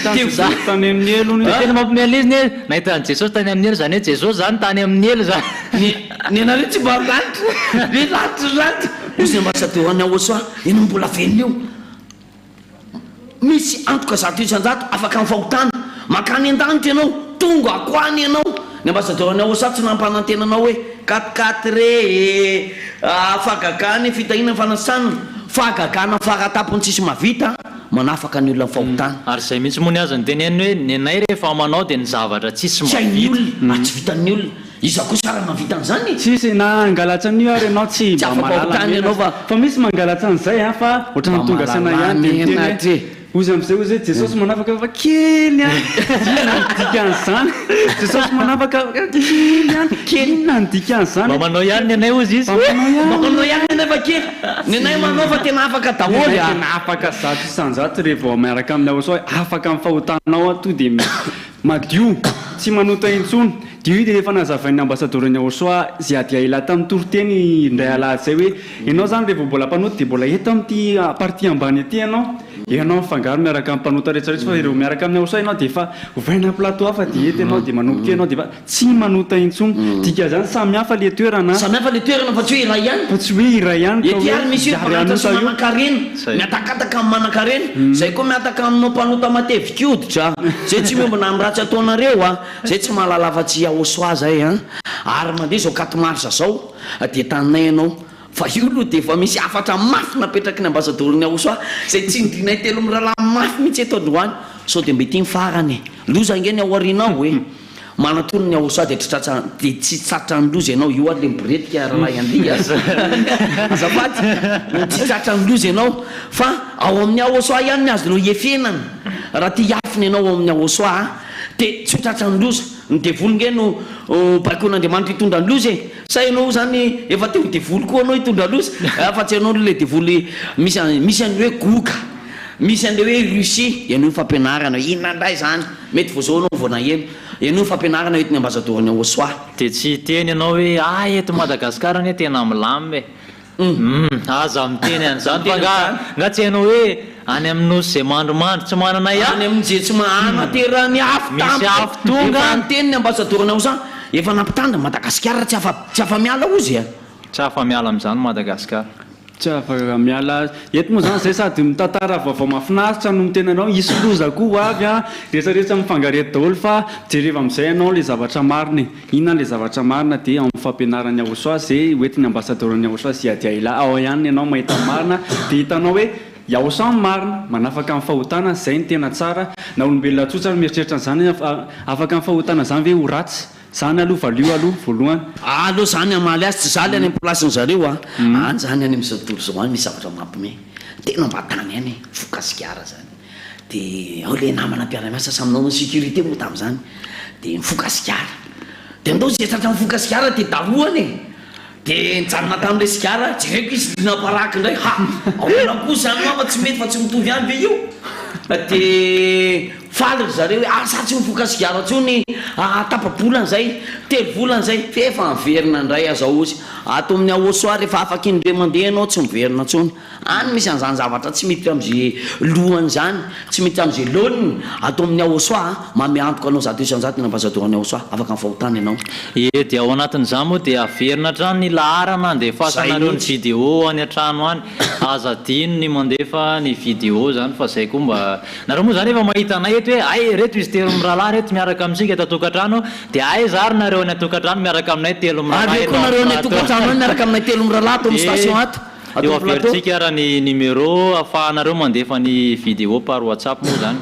tany amin'ny elo tena mampimeala izy nahitany jesosy tany amin'ny elo zany hoe jesosy zany tany amin'ny elo zany ny anareo tsy mba lanitra ny lanitra ozy ny ambasadorany aosoa ianao mbola venina io misy antoka zato isan-jato afaka mifahotana makany an-danitra ianao tonga akoany ianao ny ambasadorany aosoa tsy nampanantenanao hoe 4 fagagany fitahina fanasana fagagana faratapony tsisy mavita manafaka ny olona fahotana ary zay mihitsy moa ny azony teneny hoe ny anay rehefa manao de ny zavatra tsisy mavita olona tsy vitan'ny olona iza koa sara mavita an'izany tsisy na angalatra an'io ary ianao tsy mba malala fa misy mangalatra an'izay fa ohatrany tonga saina ihany de miteny ozy am'izay ozy jesosy manafaka fa kely any inandika an'izany jesosy manafaka kely any kelina nydika an'izany manao ihany ny anay ozy izy manao ihany ny anay fa kely ny anay manao fa tena afaka daholo tena afaka zato isanjato rehefa miaraka amin'ny ahosoa afaka amin'ny fahotanao to dia madio tsy manota intsony dio dia efa nazavain'ny ambassadorny ahosoa zay adia ila tamin'ny toroteny indray alahady zay hoe ianao zany rehefa mbola mpanota dia mbola eto amin'ity partie ambany aty ianao mifangaro miaraka amin'ny mpanota rehetrarehetra fa ireo miaraka amin'ny ahosoa ianao dia efa ovaina plateau hafa dia ety ianao dia manomboka ianao dia fa tsy manota intsony dika zany samy hafa le toerana samy hafa le toerana fa tsy hoe iray ihany fa tsy hoe iray ihany ety ary misy hoe mpanatra sy manan-karena miatakataka amin'ny manan-karena zay koa miataka aminao mpanota matevika oditra zay tsy miombana amin'ny ratsy ataonareo zay tsy mahalala afa-tsy ahosoa zay ary mandeha zao 4 mars zao dia taninay ianao fa io aloha dia efa misy afatra mafy napetraky ny ambassadorny ahosoa zay tsy nidrinay telo mirahalahy mafy mihitsy eto androany sao dia mbe ity mifarany loza ngeny ao arinao hoe manatono ny ahosoa dia tsy tratra ny loza ianao io ary le miboretika rahalahy andia azafady tsy tratra ny loza ianao fa ao amin'ny ahosoa ihany ny azonao iefenana raha ty afiny ianao ao amin'ny ahosoa dia tsy ho tratra ny loza ny devoly nge no baikon'andriamanitra hitondra ny loza sa ianao zany efa teo devoly koa anao hitondra loza fa tsy ianao le devoly misy an'le hoe goka misy an'le hoe russie ianao fampianarana inona ndray zany mety vozao anao vona eno ianao fampianarana etiny ambassadorny ahosoa dia tsy teny ianao hoe eto madagasikara ane tena milamy aza miteny an'izany fa nga tsy hainao hoe any amin'nosy zay mandromandro tsy manana any amin'izay tsy anaterany misy afo tonga nyteny ny ambassadorny ahosoa efa nampitandra madagasikara tsy afa miala ozy tsy afa miala amin'izany madagasikara tsy afaka miala eto moa zany zay sady mitantara vaovao mahafinaritra no mitena anao isy loza koa avy rehetrarehetra mifangarety daholo fa jereva amin'izay ianao le zavatra mariny inona le zavatra marina dia amin'ny fampianarany ahosoa zay oetiny ambassadorny ahosoa sy adia ila ao ihany ianao mahita marina dia hitanao hoe iahosoa marina manafaka amin'ny fahotana zay ny tena tsara na olombelona tsotra mieritreritra n'izany afaka amin'ny fahotana zany ve ho ratsy zany aloha valio aloha voalohany aloha zany amaly azy tsy zaly any amplasin' zareo any zany any amin'izao tontolo zao any misy zavatra mampime tena mba tany any fokasikara zany dia ao le namana mpiara-miasa saminao ny sécurité moa tamin'izany dia mifokasikara dia andao zay tratra mifokasikara dia dalohany dia nijanona tamin'le sikara jereko izy dinaparaky indray aona kosa zany fa tsy mety fa tsy mitovy any be io dia faly zareo hoe sa tsy mifokasikara tsony tapabolana zay telo volana zay fefa miverina indray azao ozy ato amin'ny ahosoa rehefa afaka indre mandeha anao tsy miverina tsony any misy an'izany zavatra tsy miditra amin'izay lohany zany tsy miditra amin'izay loniny ato amin'ny ahosoa mame antoka anao zato isanjato ny ambassadorny ahosoa afaka mifahotana ianao dia ao anatin'izany moa dia averina trano ny laharana andefasanareo ny vidéo any an-trano any aza dino ny mandefa ny vidéo zany fa zay koa mba nareo moa zany efa mahita anay eto hoe ay reto izy telo mirahalahy reto miaraka amintsika tatokantrano dia ay zary nareo any atokantrano miaraka aminay telo mirahalahy nareo any atokantrano any miaraka aminay telo mirahalahy ato amin'ny station ato eo averintsika raha ny numéro ahafahanareo mandefa ny vidéo par whatsapp moa zany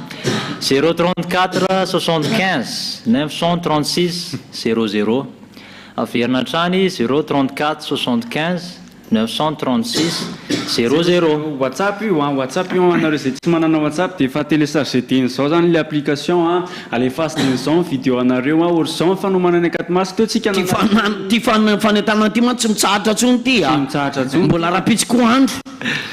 034 75 936 00 averina trany 034 75 936 00 whatsapp io whatsapp io anareo zay tsy manana whatsapp dia efa télécharge teny zao zany le application aleface teny zao vidéo anareo orzao fanomanany 4 mars teo tsika ty fanetana ty ma tsy mitsahatra tsony ty mitsahatra tsony mbola rapitsiko andro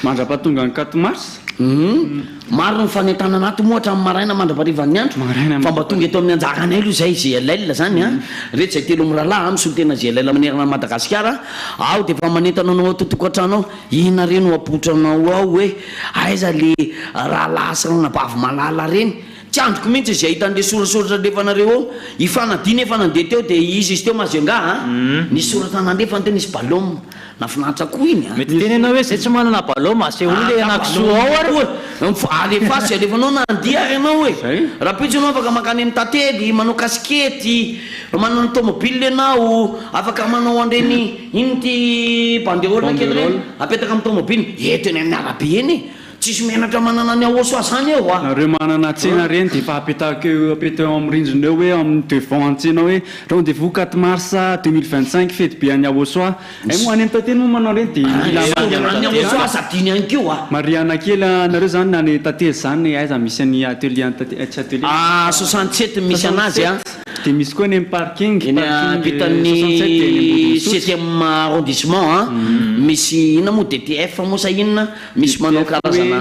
mandrapatonga ny 4 mars maro ny fanetana anaty moatra amin'ny maraina mandraparivan'ny andro fa mba tonga eto amin'ny anjakany aloha zay GLL zany rehetra zay telo mirahalahy misolo tena GLL manerana madagasikara ao dia efa manentana anao totokantrano ina reny apotranao ao hoe aiza le rahalahy sanabavy malala reny tsy androko mihitsy zay hitan'le sorasoratra ndefanareo ao ifanadina efa nandeha teo dia izy izy teo mazenga ny soratra nandefa ny tena izy balôme nafinaritra koa iny mety teny anao hoe zay tsy manana balôme asehoa le anakisoa ao ary alefasy alefanao nandia ary ianao hoe raha pitso anao afaka makany amin'ny tately manao kasikety manao tomobile ianao afaka manao andreny iny ty bandeolina kely reny apetaka amin'ny tomobile eto eny amin'ny arabe eny tsisy menatra manana ny aosoa zany eo a nareo manana tsena reny de fa apetahakeo apetao amin'ny rindrina eo hoe amin'ny devant antsena hoe reo de vous 4 mars 2025 fety be any aosoa ay moa any entateny moa manao reny de aosoa sadiny any keo a mariana kely nareo zany nany tately zany aiza misy any atelier tsy atelier 67 misy anazy a de misy koa ny amin'ny parking ampitan'ny 7e arrondissement a misy ina moa DTF moa sa inona misy manao karazana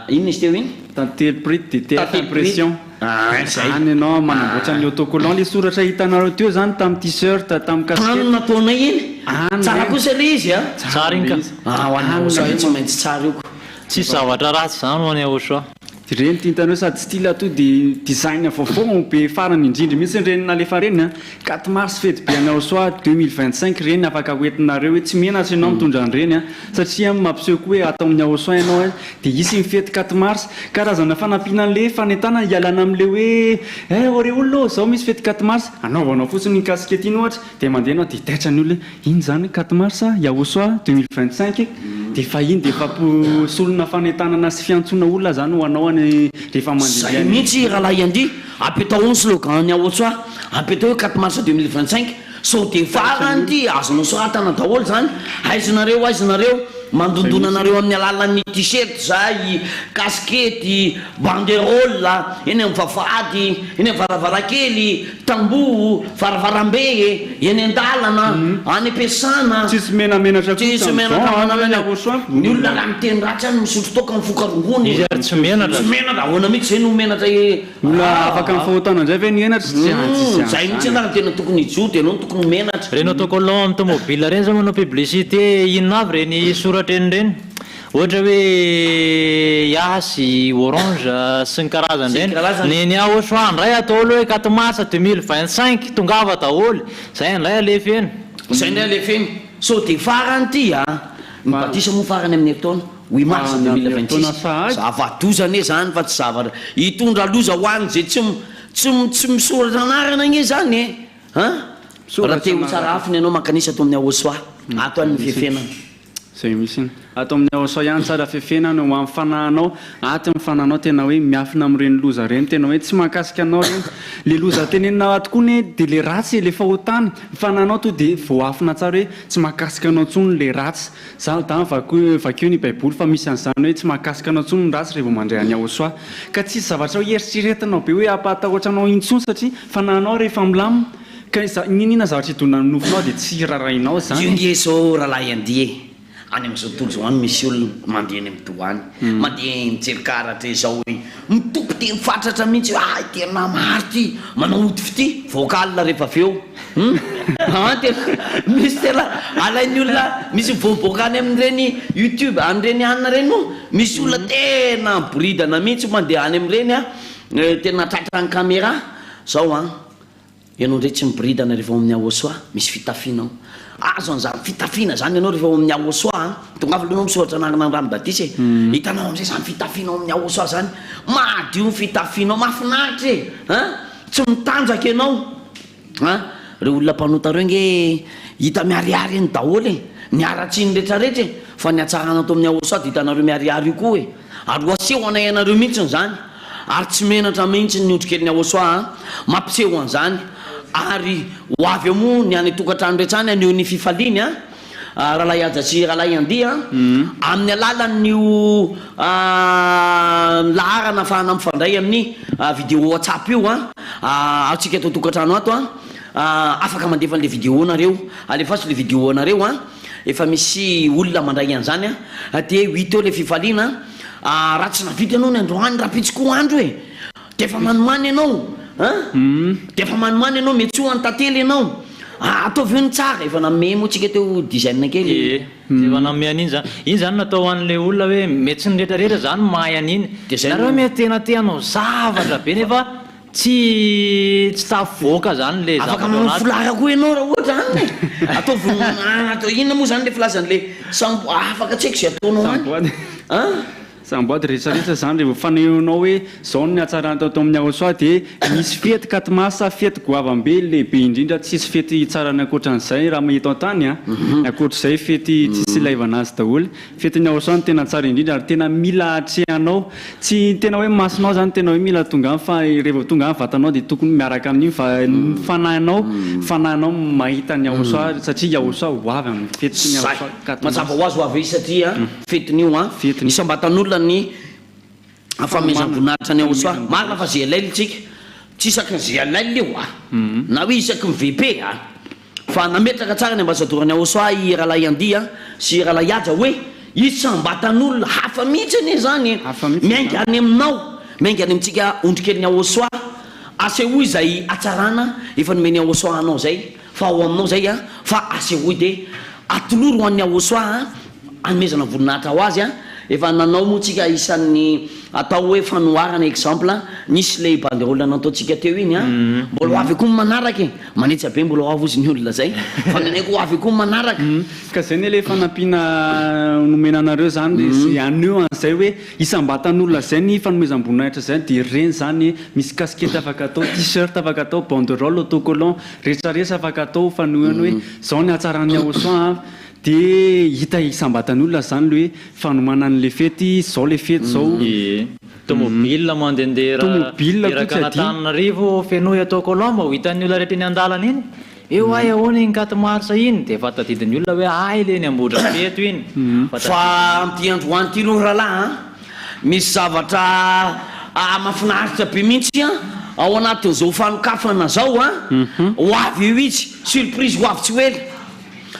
inona izy teo iny tantely prix DTF impression zany anao manamboatra ny autocollant le soratra hitanareo teo zany tamin'ny t-shirt tamin'ny casquette nataona iny tsara kosa le izy a tsara iny ka hoan'ny tsy maintsy tsara io tsy zavatra ratsy zany ho any aosoa reny tintaneo sady style to de design vaovao be farany indrindry mihitsy reny nalefa reny 4 mars fety be any aosoa 2025 reny afaka hoentinareo hoe tsy menatra ianao mitondra an'ireny satria mampiseho koa hoe atao amin'ny aosoa ianao de isy mifety 4 mars karazana fanampianan'le fanentana hialana amin'le hoe ore olona zao misy fety 4 mars anaovanao fotsiny ny casquette iny ohatra de mandeha anao de taitra ny olona iny zany 4 mars aosoa 2025 de fa iny de fasolona fanentanana sy fiantsona olona zany ho anao rehefa mandeha mihitsy rahalahy andy apetao ny slogan ny aosoa apetao hoe 4 mars 2025 so de farany ty azonao soratana daholo zany aizanareo mandondona anareo amin'ny alalan'ny t-shirt zay casquette banderole eny amin'ny vavady eny amin'ny varavarakely tamboho varavarambe eny an-dalana any ampiasana tsisy menamenatra tsisy menatra ny olona raha miteny ratsy any misotro toka amin'ny fokarongony tsy menatra ahoana mihitsy zay no menatra olona afaka mifahotana indray ve ny enatra zay mihitsy anarany tena tokony ijo de anao no tokony menatra reny autocollant amin'ny tomobile reny zany manao publicité inona avy reny soratra eny reny ohatra hoe yasy orange sy ny karazany reny ny aosoa ndray atao hoe 4 mars 2025 tongava daholo zay ndray alefa eny zay ndray alefa eny so de farany ty ny batisa moa farany amin'ny taona 8 mars 2026 zavadozany zany fa tsy zavatra hitondra loza hoany zay tsy misoratra anarana iny zany raha te ho tsara afiny ianao makanisa atao amin'ny aosoa ato any fefenana zay misy atao amin'ny aosoa ihany tsara fefenana ho amin'ny fanahinao aty amin'ny fanahinao tena hoe miafina amin'ireny loza reny tena hoe tsy mahakasika anao reny le loza tenenina atokoa ny de le ratsy le fahotana fanahinao to de voafina tsara hoe tsy mahakasika anao ntsony le ratsy zany da vakeo ny baiboly fa misy an'izany hoe tsy mahakasika anao ntsony ny ratsy rehefa mandray any aosoa ka tsisy zavatra ho eritreretanao be hoe apahatahoatranao intsony satria fanahinao rehefa milamina ka ninina zavatra hitondra ny nofinao de tsy rarainao zany io nge zao rahalahy andy any amin'izao tontolo zao any misy olona mandeha any amin'ny doany mandeha mijery karatra zao hoe mitopy teny fatratra mihitsy tena maro ty manao otify ty vocal rehefa aveo misy tena alain'ny olona misy mivoaboaka any amin'ireny YouTube an'ireny anina reny moa misy olona tena bridana mihitsy mandeha any amin'ireny tena tratra ny caméra zao ianao ndray tsy mibridana rehefa amin'ny aosoa misy fitafinao azo an'izany fitafina zany ianao rehefa amin'ny aosoa tongava alohanao misoratra anarana ny ranobatisa hitanao am'izay zany fitafinao amin'ny aosoa zany madio ny fitafinao mafinaritra tsy mitanjaka ianao reo olona mpanota reo nge hita miariary any daholo niaratsiny rehetrarehetra fa ny atsarana atao amin'ny aosoa de hitanareo miariary io koa ary oaseho anay anareo mihitsy zany ary tsy menatra mihitsy ny ondrikely ny aosoa mampiseho an'izany ary ho avy eo moa ny any tokantrano rehetrany aneo ny fifaliany rahalahy ajatsy rahalahy andy amin'ny alalan'io laharana afahana mifandray amin'ny vidéo WhatsApp io atsika atao tokantrano ato afaka mandefa an'le vidéo nareo alefatsy le vidéo nareo efa misy olona mandray an'izany de 8 eo le fifaliana raha tsy navita ianao ny androany raha pitsikoa andro de efa manomany ianao de efa manomany ianao mety ho antantely ianao ataovy eo ny tsara efa name moa tsika teo design kely efa name an'iny zany iny zany natao an'le olona hoe mety sy nyrehetrarehetra zany mahay an'iny nareo mety tena teanao zavatra be nefa tsy tafavoaka zany le afaka manao filara koa ianao raha ohatra zany ataovy inona moa zany le filazan'le sambo afaka tsy haiko zay ataonao any samboady rehetrarehetra zany rehefa faneonao hoe zao ny atsarana tao amin'ny aosoa dia misy fety katomasa fety goavambe lehibe indrindra tsisy fety tsarany ankoatran'izay raha mahita an-tany a ankoatr'izay fety tsisy ilaivana azy daholo fety ny aosoa ny tena tsara indrindra ary tena mila atrehanao tsy tena hoe masinao zany tena hoe mila tonga fa rehefa tonga ny vatanao dia tokony miaraka amin'iny fanahinao mahita ny aosoa satria aosoa ho avy amin'ny fety ny aosoa mazava ho azy ho avy satria fetin'io a isambatan'olona ny fahamezam-boninahitra ny aosoa marina fa zay alaily tsika tsy isaky ny zay alaily io a na hoe isaky ny VP a fa nametraka tsara ny ambasadorany aosoa i rahalahy Andia sy rahalahy Aja hoe isambatan'olona hafa mihitsy anie zany miainga any aminao miainga any amintsika ondrikely ny aosoa asehoy zay atsarana efa nomeny aosoa anao zay fa ao aminao zay a fa asehoy dia atoloro an'ny aosoa anomezana voninahitra ho azy a efa nanao moa tsika isan'ny atao hoe fanoharana exemple nisy le banderole nataotsika teo iny a mbola avy koa manaraka manetsy be mbola avy ozy ny olona zay fa nanayko avy koa manaraka ka zay ny le fanampiana nomenanareo zany sy aneo an'izay hoe isambatan'olona zay ny fanomezam-boninahitra zay dia reny zany misy casquette afaka atao t-shirt afaka atao banderole autocollant rehetrarehetra afaka atao fanohany hoe zao ny atsaran'ny aosoa dia hita isambatan'olona zany le hoe fanomana an'le fety zao le fety zao tomobile mandehandeha iraka anatananarivo fenohy atao kolomba ho hitan'ny olona rehetra eny an-dalana iny eo ay ahoana iny katomarsa iny dia efa tadidin'ny olona hoe ay le ny ambotra feto iny fa amty androany ty loha rahalahy misy zavatra mahafinaritra be mihitsy a ao anatin'izao fanokafana zao a ho avy io izy surprise ho avy tsy oela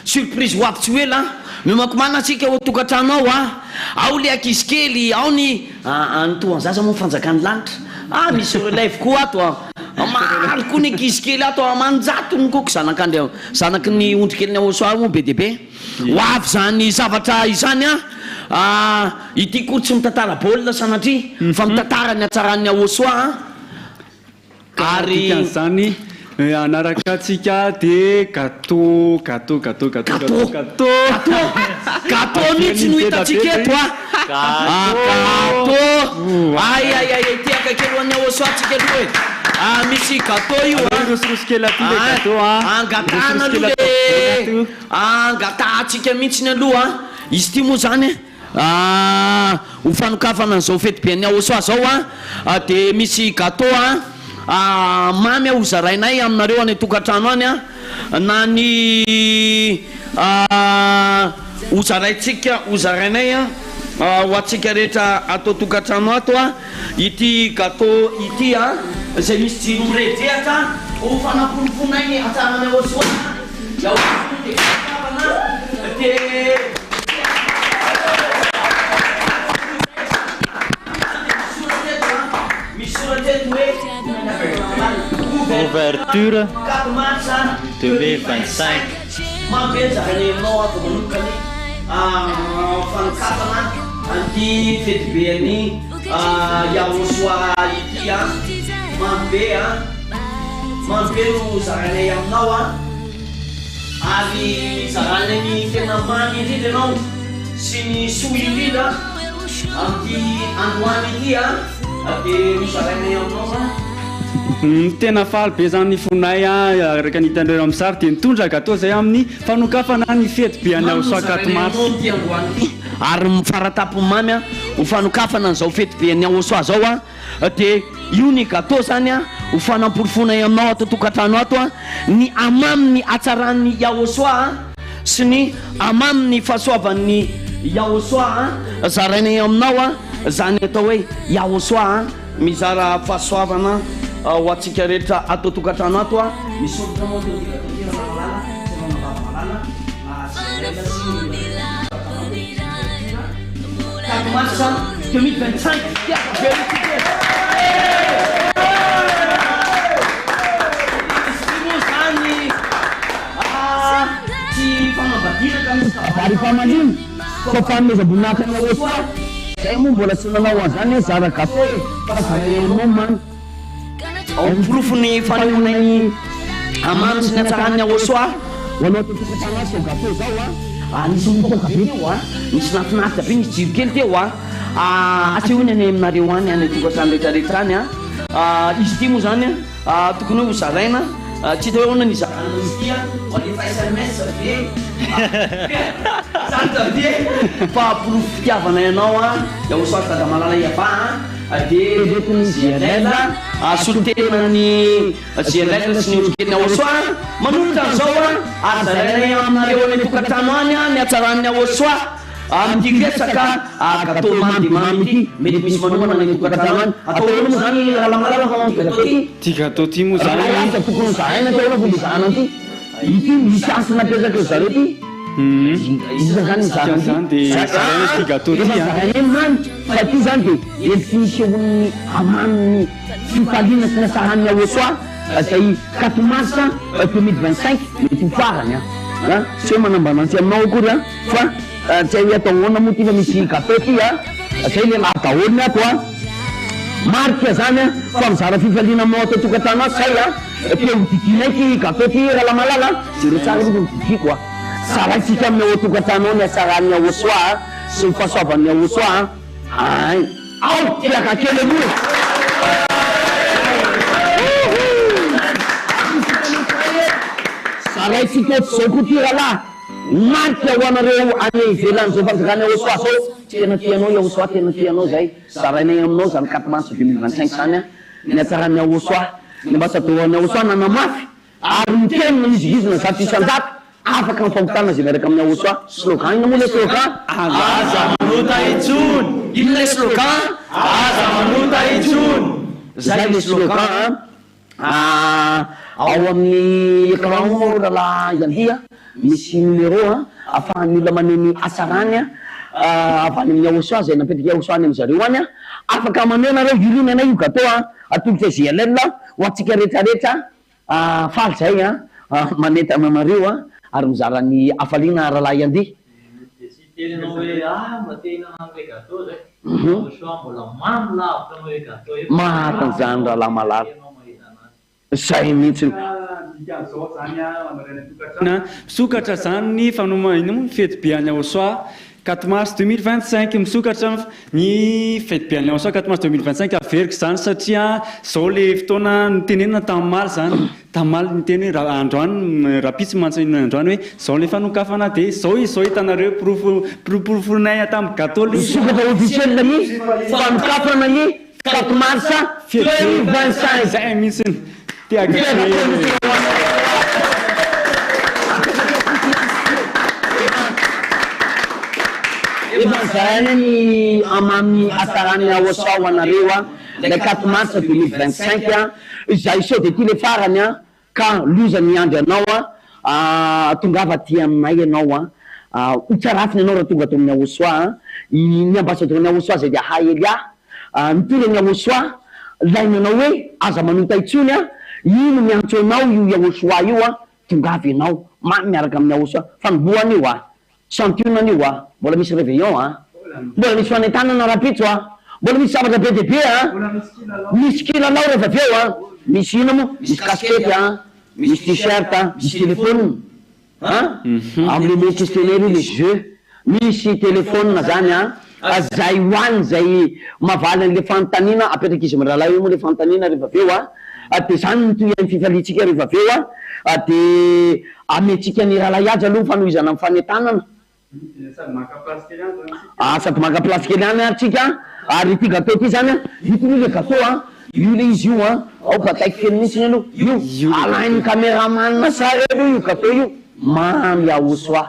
surprise ho avy tsy oela mimakomana atsika ho tokantrano ao a ao le ankizy kely ao ny tohanzaza moa fanjakany lanitra misy relève koa ato maro koa ny ankizy kely ato manjatony koko zanaky ny ondrikely ny aosoa moa be dia be ho avy zany zavatra izany a ity koa tsy mitantara baolina sanatria fa mitantara ny atsaran'ny aosoa ary zany anaraka atsika dia gâteau mihitsy no hitatsika eto gâteau ay tiaka kely hoan'ny aosoa atsika aloha e misy gâteau io angatana aloha le angata atsika mihitsy ny aloha izy ty moa zany ho fanokafana n'izao fety be ny aosoa zao dia misy gâteau mamy ho zarainay aminareo any tokantrano any na ny ho zarainay ho atsika rehetra atao tokantrano ato ity gâteau ity zay misy jiro miredehatra ho fanapolifonay atsarany aosoa dia ouverture 2025 mampienjakanay aminao ato manokany fanokafana anty fety be any aosoa ity mambe no zaranay aminao ary zaranay ny tena mamy indrindra ianao sy ny soy indrindra amty androany ity dia nozarainay aminao tena faly be zany fonay araka nitanreo amin'ny sary dia nitondra gâteau zay amin'ny fanokafana ny fety be any aosoa katomarsa ary mifaratapo mamy ho fanokafana n'izao fety be ny aosoa zao dia io ny gâteau zany ho fanamporifonay aminao ato tokantrano ato ny amaminy atsaran'ny aosoa sy ny amaminy fahasoavan'ny aosoa zarainay aminao zany atao hoe aosoa mizara fahasoavana ho atsika rehetra atao tokantrano ato misy olona moa Massa 2025 si fanambadinaka fa fanomezam-boninahitra ny aosoa zay moa mbola tsy nanao an'izany zara gâteau fa zaranao mamy ao porofony fanehoanay amamy sy ny atsaran'ny aosoa hoanao totokatrano asy gâteau zao nisy mitoka be teo nisy nafinaritra be nisy jiro kely teo asehoany any aminareo any any tokatrano rehetrarehetra any izy ty moa zany tokony hoe ho zaraina tsy hita hoe ahoana ny izarana izy ty hoanefa SMS de zany tavie fa porofo fitiavana ianao Yaosoa Tadamalala iava de retiny GLL solitenany GLL sy ny otrikely Yaosoa manolotra an'izao ary zaraina aminareo any tokatrano any ny hatsaran'ny Yaosoa midiresaka gâteau mamy ity mety misy manomana ny tokatrano any atao olo moa zany malamalala fa gâteau ty gâteau ty moa zany tokony zahana tao olo zahana ty ity misy asy nampiezaka zareo ty izy zany zany de zaraina ty gâteau ty fa ty zany de ety misehony amaniny fifaliana sy nasahan'ny Yaosoa zay 4 mars 2025 mety ho farany tsy hoe manambanantsy aminao akory fa tsy hay atao ahoana moa ty fa misy gâteau ty zay lehilahy daholo ato marika zany fa mizara fifaliana aminao atao tokatrano say teo didinaiky gâteau ty Ralamalala zero tsara io didiko saraitsika amin'ny ao tokatrano ao ny hatsaran'ny Yaosoa sy ny fahasoavan'ny Yaosoa ao tiaka kely aloha saraitsika zao koa ty rahalahy marika ho anareo any ivelan'izao fanjakany Yaosoa zao tena tianao Yaosoa tena tianao zay zarainay aminao zany 4 mars 2025 zany ny hatsaran'ny Yaosoa ny ambasadoran'ny Yaosoa nanamafy ary mitenina mizigizina zato isan-jato afaka mifampitana zay miaraka amin'ny Yaosoa slogan ina moa le slogan aza manota itsony ino le slogan aza manota itsony zay le slogan ao amin'ny écran moa rahalahy iandia misy numéro afahan'ny olona maneny hatsarany avy any amin'ny Yaosoa zay napetraka Yaosoa any amin'zareo any afaka maneo nareo ilina anay io gâteau atolotra GLL ho atsika rehetrarehetra faly zay maneta anareo ary mizara ny afaliana rahalahy iandia mahatan'izany rahalahy malala zay mihitsy misokatra zany ny fanomana fety be any Yaosoa 4 mars 2025 misokatra ny fety be any Yaosoa 4 mars 2025 averiko zany satria zao le fotoana nitenenina tamimaly zany tamimaly niteny hoe androany rapitsy mantsaina androany hoe zao le fanokafana de zao izao hitanareo poroporonay tamin'ny gâteau misokatra officiel ny fanokafana ny 4 mars 2025 zay mihitsy efa zany ny amamy hatsaran'ny Yaosoa ho anareo le 4 mars 2025 zay sao de ty le farany ka lozany andro ianao tongava ty aminay ianao hotsarafiny ianao raha tonga ato amin'ny Yaosoa ny ambasadorany Yaosoa zay de ahay Elia mitolany Yaosoa lainanao hoe aza manota itsony ino miantso anao io Yaosoa io tongava ianao miaraka amin'ny Yaosoa fanombohany io santionany io mbola misy réveillon mbola misy fanentanana rapitso mbola misy zavatra be de be misy kilalao rehefa aveo misy ino moa misy casquette misy t-shirt misy téléphone amle le questionnaire le jeu misy téléphone zany zay hoany zay mavaly an'le fanontaniana apetraky izy mirahalahy io moa le fanontaniana rehefa aveo de zany nitoy any fifalitsika rehefa aveo de ametsika ny rahalahy azy aloha fanohizana amin'ny fanentanana sady maka place kely any atsika ary ty gâteau ty zany hitony le gâteau io le izy io ao bataiko kely mihitsy aloha io alain'ny caméraman sara aloha io gâteau io mamy Yaosoa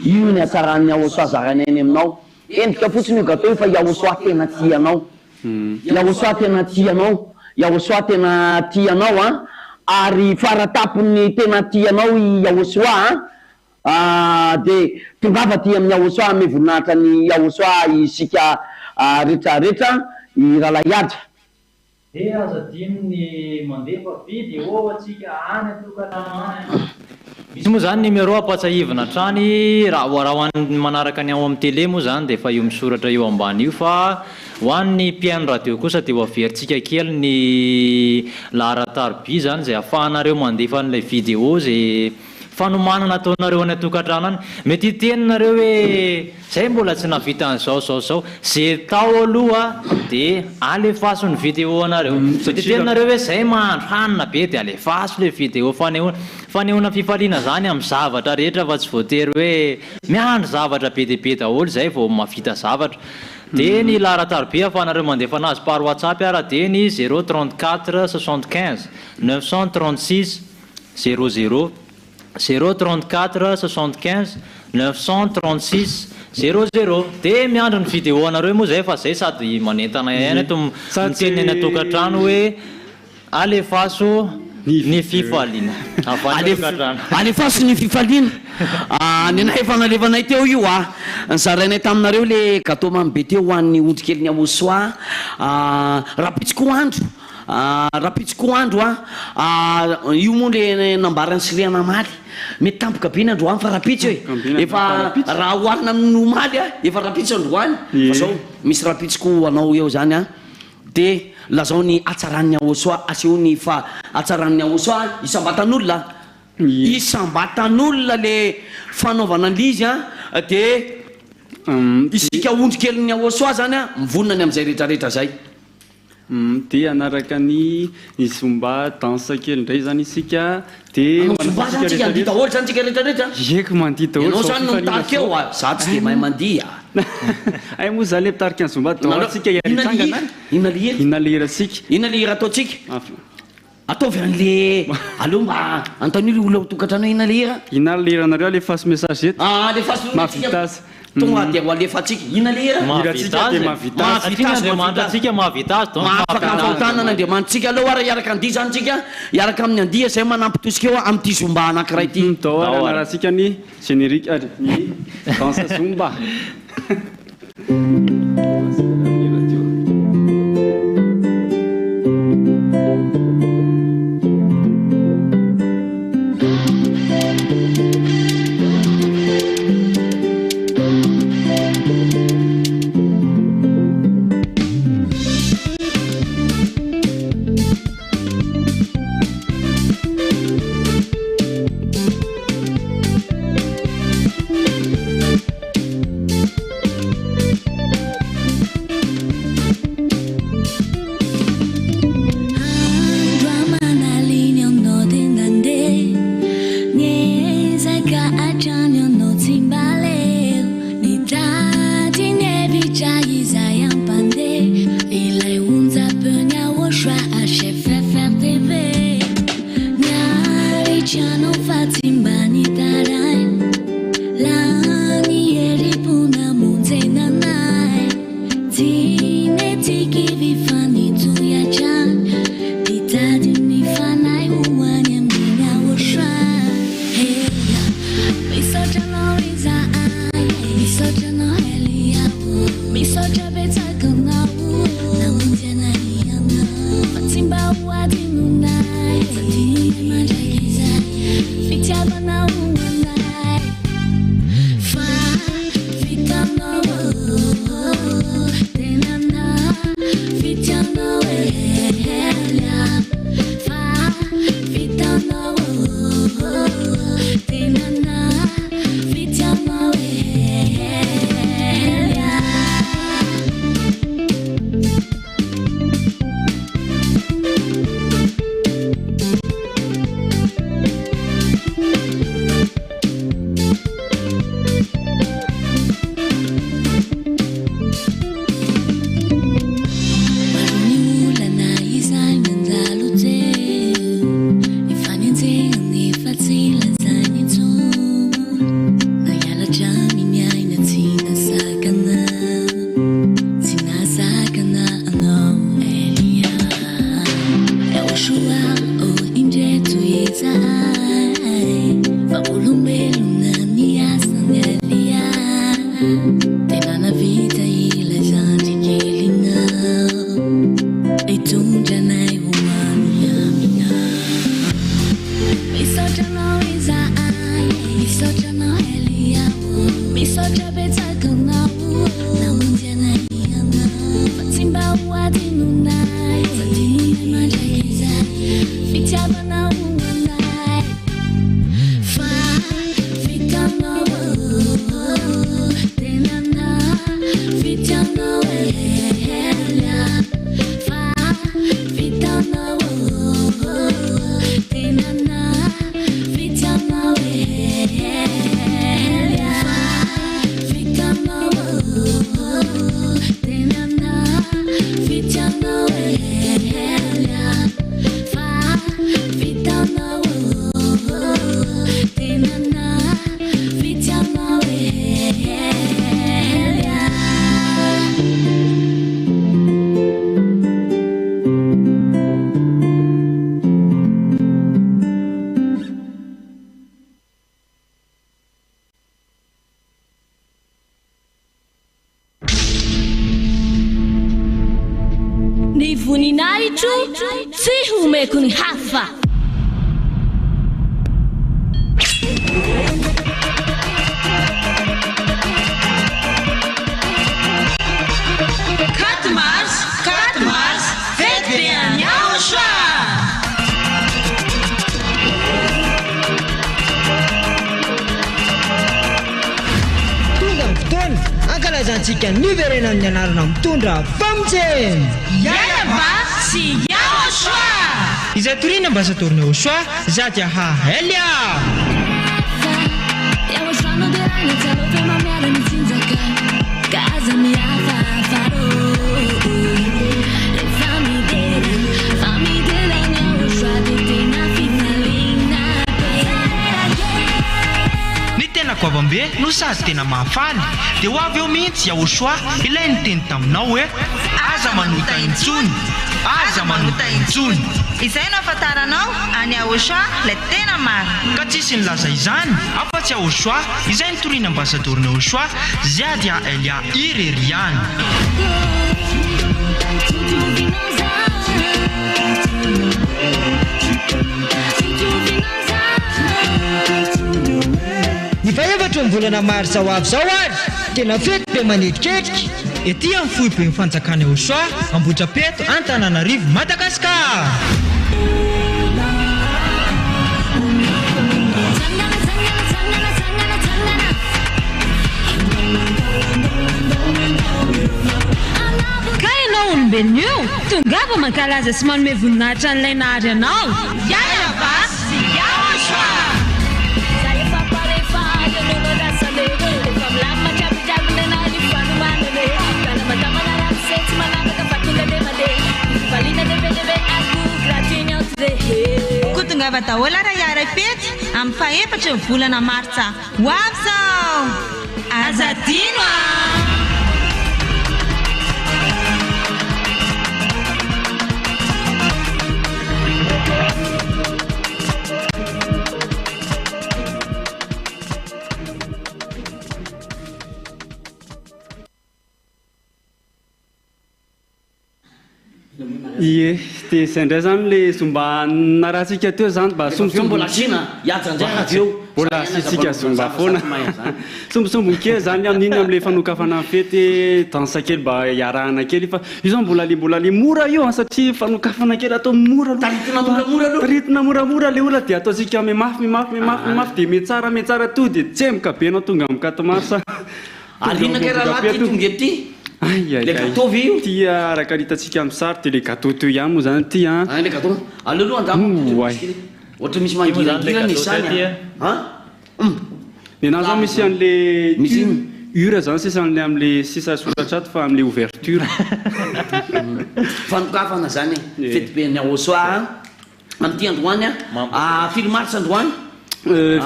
io ny hatsaran'ny Yaosoa zarainainy aminao endrika fotsiny io gâteau io fa Yaosoa tena tianao Yaosoa tena tianao Yaosoa tena tianao ary faratapony tena tianao i Yaosoa de tongava ty amin'ny Yaosoa ame voninahitra ny Yaosoa isika rehetrarehetra i rahalahy aja de aza dinony mandefa vidéo atsika any atokatrano misy moa zany numéro ampatsahivana trany raha hoan'ny manaraka ny ao amin'ny télé moa zany de efa io misoratra io ambany io fa hoan'ny mpiaino radio kosa de ho averintsika kely ny laharatarby zany zay ahafahanareo mandefa an'ilay vidéo zay fanomanana ataonareo any atokantrano any mety hiteninareo hoe zay mbola tsy navita an'izao zay tao aloha dia alefaso ny vidéo anareo mety hiteninareo hoe zay mahandro hanina be dia alefaso le vidéo fanehoana fifaliana zany amin'ny zavatra rehetra fa tsy voatery hoe mihandro zavatra be dia be daholo zay vao mavita zavatra dia ny laratarobe ahafahanareo mandefa anazy par whatsapp ara dia ny 034 75 936 00 034 75 936 00 dia miandro ny vidéo anareo moa zay fa zay sady manentana ihany eto miteny ny atokantrano hoe alefaso ny fifaliana alefaso ny fifaliana ny anay efa nalefanay teo io nzarainay taminareo le gâteau mamy be teo hoan'ny ondrikely ny amosoa rapitsiko andro io moa le nambarany siriana maly mety tampoka be ny androany fa rapitsy hoe efa raha hoanina amin'ny omaly efa rapitsy androany fa zao misy rapitsiko anao eo zany dia lazao ny atsaran'ny aosoa aseho ny fa atsaran'ny aosoa isambatan'olona le fanaovana an'izy dia isika ondrikely ny aosoa zany mivonina ny amin'izay rehetrarehetra zay dia anaraka ny zomba danse kely indray zany isika dia daholo zany tsika rehetrarehetra eko mandia daholanao zany no mitarika eo za tsy dia mahay mandia ay moa zany le mitarika ny zomba dansika inona le hira ataotsika ataovy an'le aloha mba antonio le olona tokantrano inona le hira le hira anareo alefaso message eto mahavitazy tonga dia ho alefatsika inona le hira mahavitazy maafaka afahotanan'andriamanitsika aloha ara iaraka andia zany tsika iaraka amin'ny andia zay manampitosika eo amin'ny ty zomba anankiray ty anaratsika ny générique ny danse zomba Fine. voninahitro tsy homeko ny hafa Katmars, fety be any Aotra. Tonga ny fotoana ankalazantsika ny verenan'ny anarana mitondra famitseny Yayaba sy Aotra. Izay torina ambasadoriny Aotra zady aha Elia. Aotrano de ragno tsalope mamiara ny tsinjaka kaza miafafaro famidera ny Aotra de tena fifaliana Ny tena goavambe no sady tena mahafaly dia ho avy eo mihitsy Aotra ilay ny teny taminao hoe aza manota intsony, aza manota intsony. Izay no afantaranao any Aotra ilay tena mary. Ka tsisy nilaza izany afa-tsy Aotra izay nitoriana ambasadoriny Aotra Ziadia Elia Ireriany. Ny faefatra ny volana marsa ho avy zao ary tena fety be manidiketrika ety amin'ny foibe ny fanjakany Aotra Ambohidrapeto Antananarivo Madagasikara. Ka ianao olombelona io tongava mankalaza sy manome voninahitra an'ilay nahary anao Yayaba sy Aotra. Kutungava taola ra iara-pety amin'ny faefatra ny volana martsa ho avy zao azadino Ie, dia izay indray zany le zomba narahantsika teo zany mba mbola sina hiajanjay avy eo mbola asitsika zomba foana sombosombony kely zany amin'iny amin'le fanokafana fety dansa kely mba hiarahana kely fa io zany mbola le mora io satria fanokafana kely atao mora ritina moramora le olona dia ataontsika memafy dia metsara to dia tsemboka be anao tonga amin'ny 4 marsa alina kay raha ty tonga ety le gâteau io ty araka hitantsika amin'ny sary dia le gâteau to ihany moa zany ty le gâteau aleoloha andamo ohatra misy mangiragirana izy zany nenazy zany misy an'le ura zany sisan'le amin'le sisa soratra ato fa amin'le ouverture fanokafana zany fety be ny Aotra amin'ity androany firy marsa androany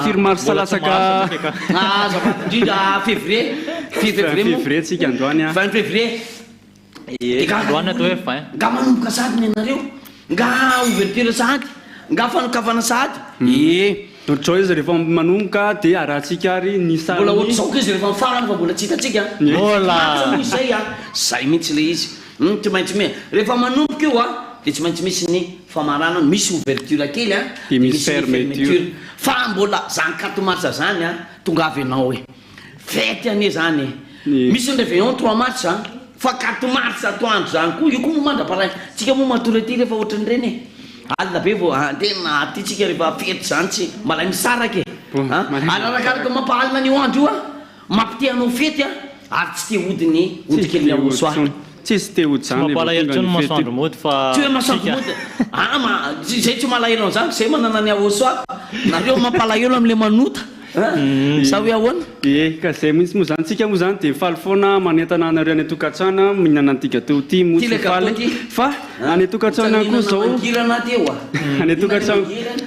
firy marsa lasaka indrindra février tsika androany fin février androany atao hoe fin nga manomboka sady ny anareo nga ouverture sady nga fanokafana sady ohatrao izy rehefa manomboka dia arahantsika ary ny mbola ohatra zao izy rehefa mifarana fa mbola tsy hitatsika izay zay mihitsy le izy tsy maintsy rehefa manomboka io dia tsy maintsy misy ny famaranana misy ouverture kely dia misy fermeture fa mbola zany 4 marsa zany tonga avy anao hoe fety ane zany misy ny réveillon 3 mars fa 4 mars atoandro zany koa io koa moa mandraparay tsika moa matory aty rehefa ohatran'ireny alina be vao antena aty tsika rehefa fety zany tsy malay misaraka arakaraka mampahalina ny andro io mampiteanao fety ary tsy te hodiny odikely aosoa tsy te hody zany mampalahelo tsony masoandro mody fa tsy hoe masoandro mody zay tsy malahelo an'izany zay manana ny aosoa nareo mampalahelo am'le manota sa hoe ahoana ka zay mihitsy moa zany tsika moa zany de faly foana manentana anareo any tokantrano mihinana an'tika teo ty mo tsy faly fa any tokantrano koa zao any tokantrano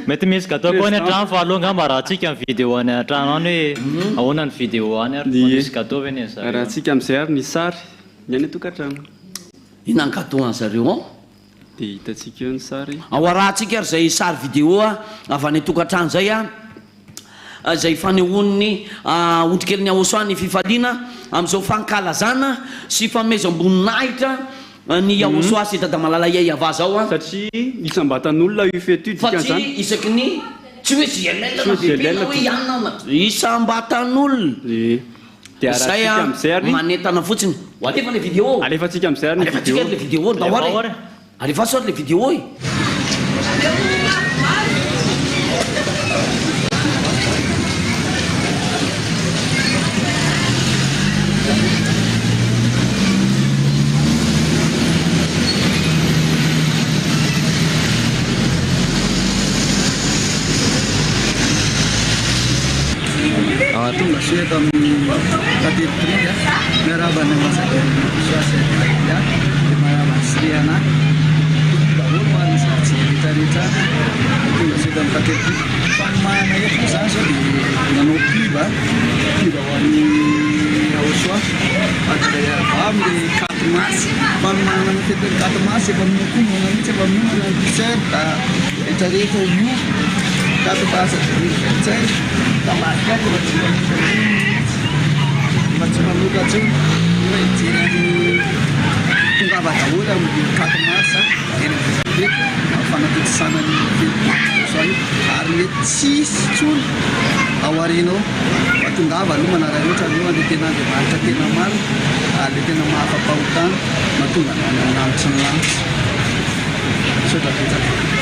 mety misy gatao koa any an-trano fa aloha ngamba raha tsika ny vidéo any an-trano any hoe ahoana ny vidéo any ary misy gatao ve ny zany raha tsika am'izay ary ny sary ny any tokantrano inany gatao an'zareo de hitatsika eo ny sary aoarahantsika ary zay sary vidéo avy any tokantrano zay zay fanehoan'ny ondrikely ny aosoany fifaliana am'izao fankalazana sy famezam-boninahitra ny aosoa sy dada malala iay ava zao satria isam-batan'olona io fety fa tsy isaky ny tsy hoe zelelna hoe ianna isam-batan'olona zay manentana fotsiny alefa le vidéo alefatsika am'izay ary le vidéo daoary alefa soary le vidéo i tonga sueto amin'ny katetrik miarabany masaky soasy dia mahamasriana daholo mariny tsy rehetrarehetra tonga sueto amin'ny katetrik fanomahana eto zany zao dia nanao piba ho an'ny aosoa amin'ny 4 mars fanomahana ny fetiny 4 mars efa minokomona mihitsy efa minomana ny t-shirt rehetrarehetra io kato basa tsay tamarika tsy manokatsy hoe jerany tongava daholo amin'ny 4 mars eny be fanatotsanany zany ary mety tsisy tsony ao arinao fa tongava aloha manara rehetra aloha le tena andriamanitra tena maro le tena mahafapahotana mahatonga nanamitsy ny lanitsy sotra betsaka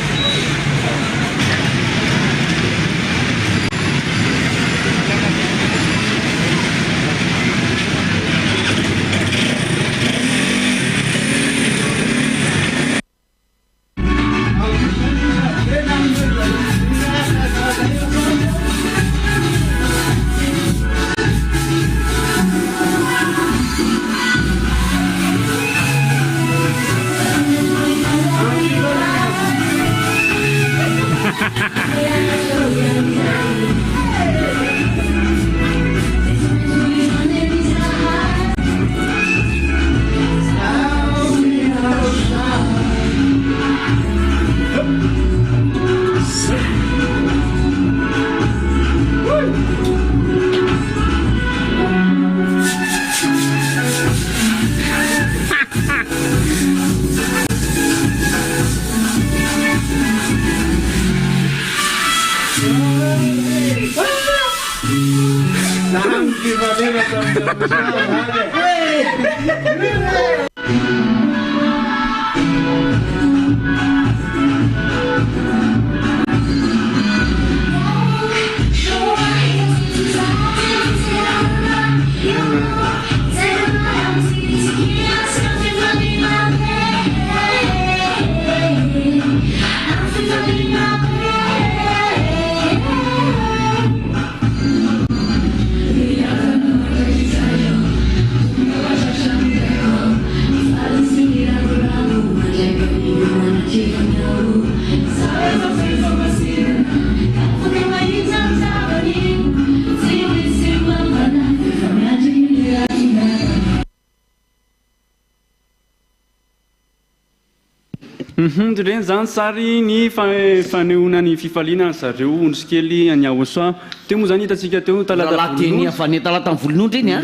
reny zany sary ny fanehoana ny fifaliana zareo ondrikely any aosoa teo moa zany hitatsika teo talata volonondry iny a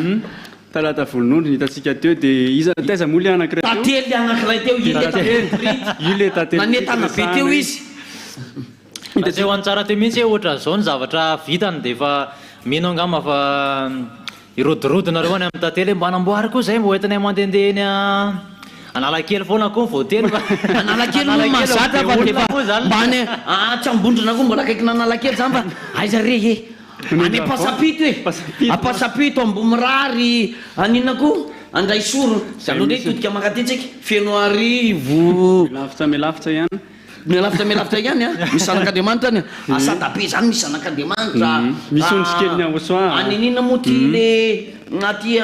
talata volonondry hitatsika teo dia iza taiza moly anankiray tately anankiray teo ile tately nanetana be teo izy zay ho any tsara teo mihitsy hoe ohatra zao ny zavatra vitany dia efa mino angama fa irodirodinareo any amin'ny tately mba anamboary koa zay mba hoentinay mandehandeha eny analakely foana koa voateny analakely mahazatra fa mba any tsy ambondrona koa mbola akaiky nanalakely zany fa aiza re any pasapito apasapito ambomirary aninako andray soro aloha ndray todika makatitsika feno arivo milavitra ihany milavitra ihany a misy sanak'andriamanitra any asatabe zany misy sanak'andriamanitra misy ondrikely ny aosoa aninina moa ty le naty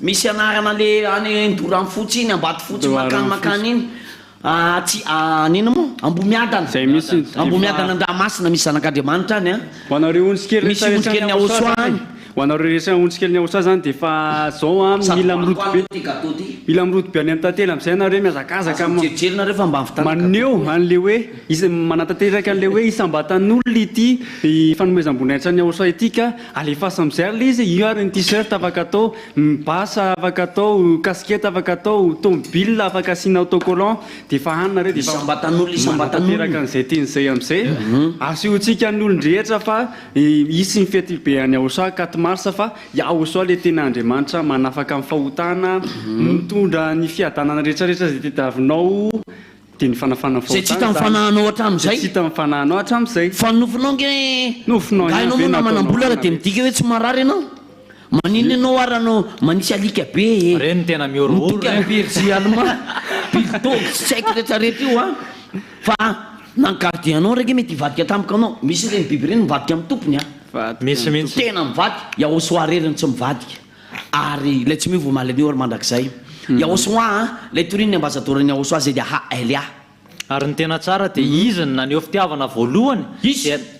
misy anarana le any Andorany fotsy iny Ambato fotsy makany iny tsy anina moa Ambomiadana Ambomiadana Andramasina misy zanak'andriamanitra any a ho anareo ondrikely misy ondrikely ny aosoa any ho anareo rehetra ondrikely ny aosoa zany dia fa zao a mila mirotobe mila mirotobe any amin'ny tantely am'izay nareo miazakazaka maneho an'le hoe manatanteraka an'le hoe isambatan'olona ity fanomezam-boninahitra ny aosoa ity ka alefasa am'izay ary le izy io ary ny t-shirt afaka atao basa afaka atao casquette afaka atao tomobile afaka asiana autocollant dia fa any nareo manatanteraka an'izay tian'izay am'izay asehotsika ny olon-drehetra fa isy ny fety be any aosoa 4 mars fa iaosoa le tena andriamanitra manafaka amin'ny fahotana mitondra ny fiadanana rehetrarehetra zay tediavinao dia ny fanafana zay tsy hita mifanahanao hatramin'izay tsy hita mifanahanao hatramin'izay fa nofinao nofinao hainao moa namanam-bola ara dia midika hoe tsy marary ianao manino ianao aranao manisy alika be reny tena miorooro berger allemand biltog tsy haiko rehetrarehetra io a fa nangardianao raiky mety hivadika tampoka anao misy reny biby reny mivadika amin'ny tompony a misy mihitsy tena mivadika iaosoa reriny tsy mivadika ary lay tsy mivo malanio ary mandrakizay iaosoa lay torin'ny ambasadorany iaosoa zay dia elia ary ny tena tsara dia izy ny naneho fitiavana voalohany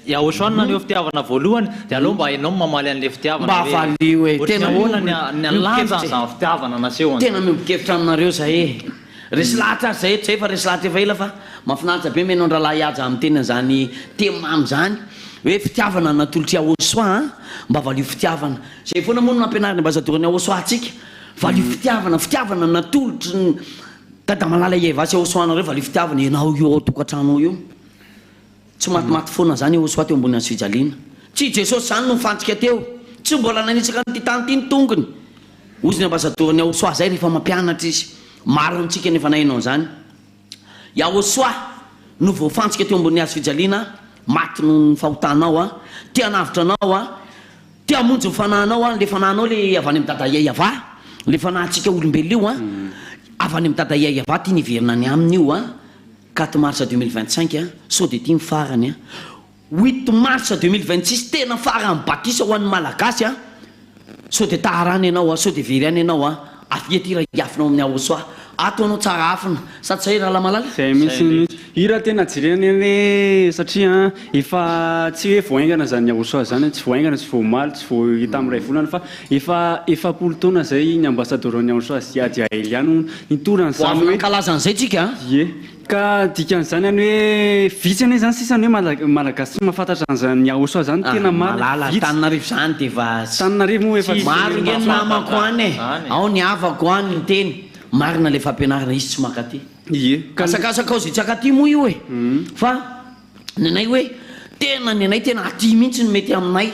iaosoa ny naneho fitiavana voalohany dia aloha mba hainao mamaly an'le fitiavana mba avaly hoe tena hoana ny lanjany zany fitiavana nasehony tena mihobokevitra aminareo zay resy lahatra ary zay tsy hay fa resy lahatra efa ela fa mahafinaritra be menao ndralahy iaja amin'ny tena zany temamy zany hoe fitiavana natolotry aosoa mba valio fitiavana zay foana moa no nampianariny ambasadorany aosoa atsika valio fitiavana natolotry dada malala ievasy aosoanareo valio fitiavana ianao io ao tokantranao io tsy matimaty foana zany aosoa teo ambony azy fijaliana tsy jesosy zany no mifantsika teo tsy mbola nanitsaka nyty tany ty ny tongony ozy ny ambasadorany aosoa zay rehefa mampianatra izy maro antsika nefa nainao zany iaosoa no voafantsika teo ambony azy fijaliana maty no ny fahotanao a tia hanavitra anao a tia hamonjy fanahinao a le fanahinao le avy any amin'ny dada iayava le fanahintsika olombelona io a avy any amin'ny dada iayava tia niverina ny aminy io a 4 mars 2025 a sao dia tia mifarany a 8 mars 2026 tena farany batisa ho an'ny malagasy a sao dia taharany ianao a sao dia very any ianao a afietira iafinao amin'ny aosoa ataonao tsara afina sady zay raha lamalala zay misy ira tena jireny eny satria efa tsy hoe voaingana zany aosoa zany tsy voaingana tsy voamaly tsy voahita amin'ny ray volana fa efa polo taona zay ny ambasadorany aosoa ziady aeliano nitorany zany hoe kalazan'izay tsika ie ka dikan'izany any hoe vitsy ane zany sisany hoe malagasy tsy mahafantatra an'zany aosoa zany tena malala Tananarivo zany dia va Tananarivo moa efa maro nge namako any ao ny havako any ny teny marina le fampianarana izy tsy makaty ie kasakasaka ao zay tsy akaty moa io e fa nenay hoe tena nenay tena aty mihitsy ny mety aminay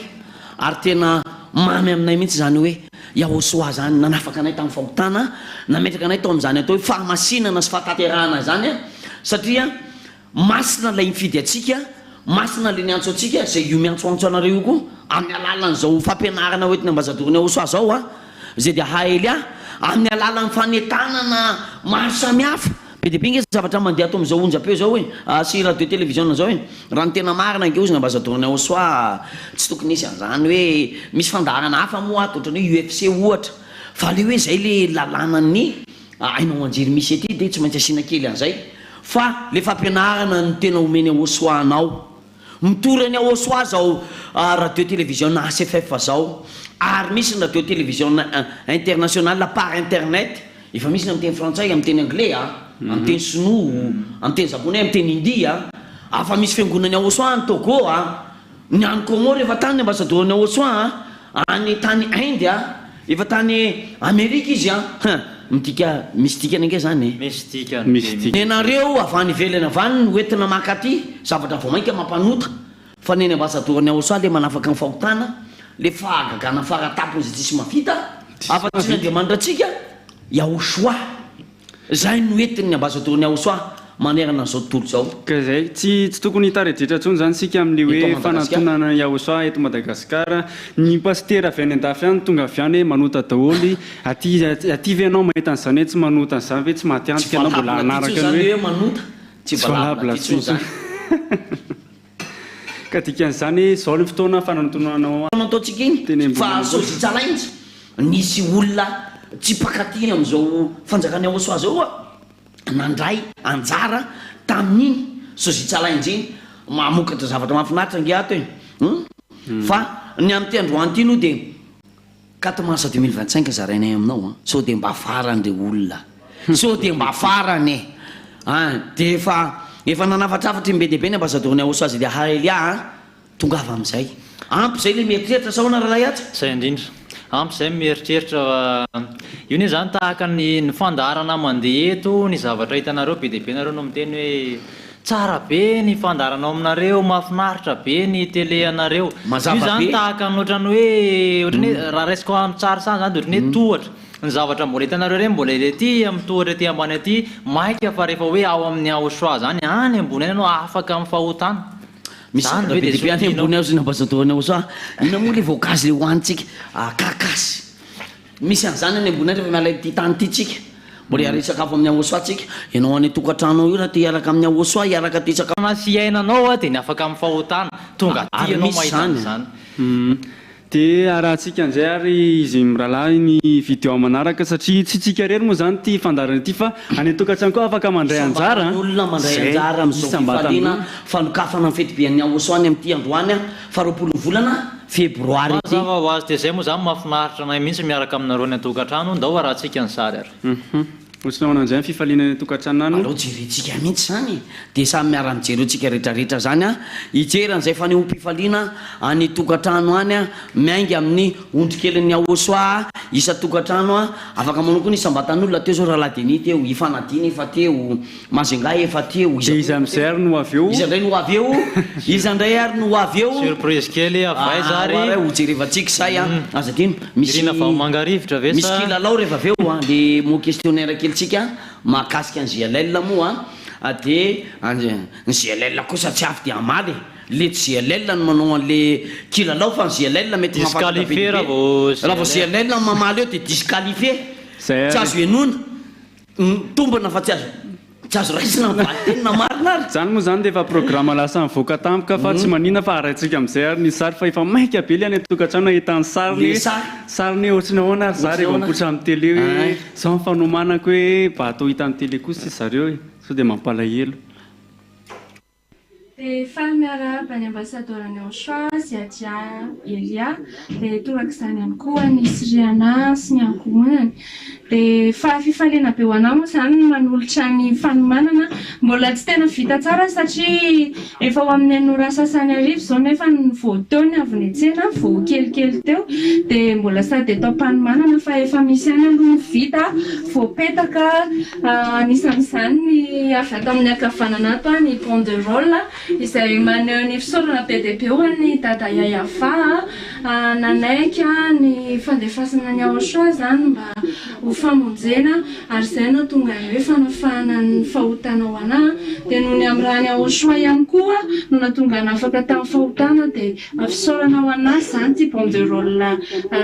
ary tena mamy aminay mihitsy zany hoe iaosoa zany nanafaka anay tamin'ny fahotana nametraka anay tao amin'izany atao hoe fahamasinana sy fahataterahana zany a satria masina lay mifidy atsika masina le niantso atsika zay io miantsoantso anareo io koa amin'ny alalan'izao fampianarana hoetiny ambasadorany aosoa zao a zay dia haelia amin'ny alalan'ny fanetanana maro samihafa be dia be nge zavatra mandeha atao amin'izao onjam-peo zao hoe sy radio télévision zao hoe raha ny tena marina nge ozy ny ambasadorany aosoa tsy tokony isy an'izany hoe misy fandarana hafa moa ato ohatrany hoe UFC ohatra fa le hoe zay le lalànany ainao anjery misy ety dia tsy maintsy asiana kely an'izay fa le fampianarana ny tena omeny aosoa anao mitorany aosoa zao radio télévision ACFF zao ary misy ny radio télévision international par internet efa misy ny amin'ny teny frantsay amin'ny teny anglais amin'ny teny sinoa amin'ny teny japonais amin'ny teny india afa misy fiangonany aosoa ny Togo ny any Comore efa tany ambasadorany aosoa any tany Inde efa tany Amerika izy midika misy dikany ange zany nenareo avy any ivelany avany hoentina makaty zavatra vao mainka mampanota fa neny ambasadorany aosoa le manafaka ny fahotana le fahagagana faratapony zay tsisy mavita afa-tsy andriamanitra atsika iaosoa zay no entin'ny ambasadorany aosoa manerana an'izao tontolo zao ka zay tsy tokony hitaredritra ntsony zany sika amin'le hoe fanantonana Yahosoa eto Madagasikara. Ny pasteur avy any andafy any tonga avy any hoe manota daholy aty ve anao mahita an'izany hoe tsy manota an'izany ve tsy mahatiantika anao mbola hanaraka hoe manota tsy valable tsitsy ka dikan'izany hoe zao le fotoana fanantonanao ataontsika iny fa sozitsalaintsy nisy olona tsy pakatiny amin'izao fanjakana Yahosoa zao nandray anjara tamin'iny sozitsalaintsy iny mamokatra zavatra mahafinaritra nge ato fa ny am'ty androany ity no dia 4 mars 2025 zarainay aminao so dia mba farany le olona so dia mba farany dia efa nanafatrafatra mbe dehibe ny ambasadorny Yahosoa azy dia Elia tongava amin'izay ampy zay le mieritreritra saona rahalay atsy zay indrindra ampy zay mieritreritra io ne zany tahaka ny fandarana mandeha eto ny zavatra hitanareo be dehibe nareo no miteny hoe tsara be ny fandaranao aminareo mahafinaritra be ny tele anareo io zany tahaka ny ohatrany hoe raha raisiko amin'ny tsara sana zany ohatrany hoe tohatra ny zavatra mbola hitanareo reny mbola ety amin'ny tohatra ety ambany aty maika fa rehefa hoe ao amin'ny Yahosoa zany any ambony any anao afaka amin'ny fahotana misy be dehibe any ambony ao zay nambasadorany Yahosoa ina moa le voankazo le hoanitsika kakasy misy an'izany any ambony any rehefa miala ty tany ty tsika mbola hiary sakafo amin'ny Yahosoa tsika ianao any tokantrano io raha te hiaraka amin'ny Yahosoa hiaraka ty sakafo sy iainanao dia ny afaka amin'ny fahotana tonga ty anao mahita zany dia arahantsika an'izay ary izy mirahalahy ny vidéo manaraka satria tsy tsika rery moa zany ty fandarana ity fa any tokantrano koa afaka mandray anjara olona mandray anjara amin'izao fifaliana fanokafana ny fety be an'ny Yahosoa any amin'ity androany fa 20 volana febroary ity mazava ho azy dia zay moa zany mahafinaritra anay mihitsy miaraka aminareo ny tokantrano ndao arahantsika ny sary ary ohatrana manao an'izay ny fifaliana ny tokantrano aleo jerentsika mihitsy zany dia samy miara mijerentsika rehetrarehetra zany hijeran'izay fanehoam-pifaliana any tokantrano any miainga amin'ny ondrikelin'ny Yahosoa isa tokantrano afaka manao koa ny isambatan'olona teo zao rahalahy Deny teo Ifanadiny efa teo Mazenga efa teo iza amin'izay ary no avy eo izandray no avy eo izandray ary no avy eo surprise kely avay zary hojerevantsika say azadino misy mangarivitra ve misy kilalao rehefa avy eo le mo questionnaire kely tsika mahakasika ny GLL moa dia ny GLL kosa tsy avy dia amaly le GLL no manao an'le kilalao fa ny GLL mety disqualifié raha vao GLL mamaly eo dia disqualifié tsy azo enona tombona fa tsy azo raisina nyvalitenina marina ary zany moa zany dia efa programme lasa mivoaka tampoka fa tsy manina fa arahantsika amin'izay ary ny sary fa efa maika be le any tokantrano ahitany sariny ohatrany ahoana ary za rehefa mipotra amin'ny tele hoe zao mifanomanako hoe mba atao hita amin'ny tele kosa sy zareo sao dia mampalahelo dia faly miarahaba ny ambasadorany Yahosoa sy Adia Elia dia toraka izany ihany koa ny Siriana sy ny ankohonany dia fa fifaliana be ho anao moa zany manolotra ny fanomanana mbola tsy tena vita tsara satria efa ho amin'ny anora sasany arivo zao nefa ny voataony avy niantsena vao kelikely teo dia mbola sady atao mpanomanana fa efa misy any aloha ny vita voapetaka anisan'izany ny avy ato amin'ny akavanana ato ny banderole izay maneho ny fisaorana be dia be ho an'ny dada Yayafa nanaika ny fandefasana ny Yahosoa zany mba ho famonjena ary izay no tonga ny hoe fanafahana ny fahotana ho anahy dia noho ny amin'ny raha ny Yahosoa ihany koa no natonga nafaka tamin'ny fahotana dia fisaorana ho anahy zany ty banderole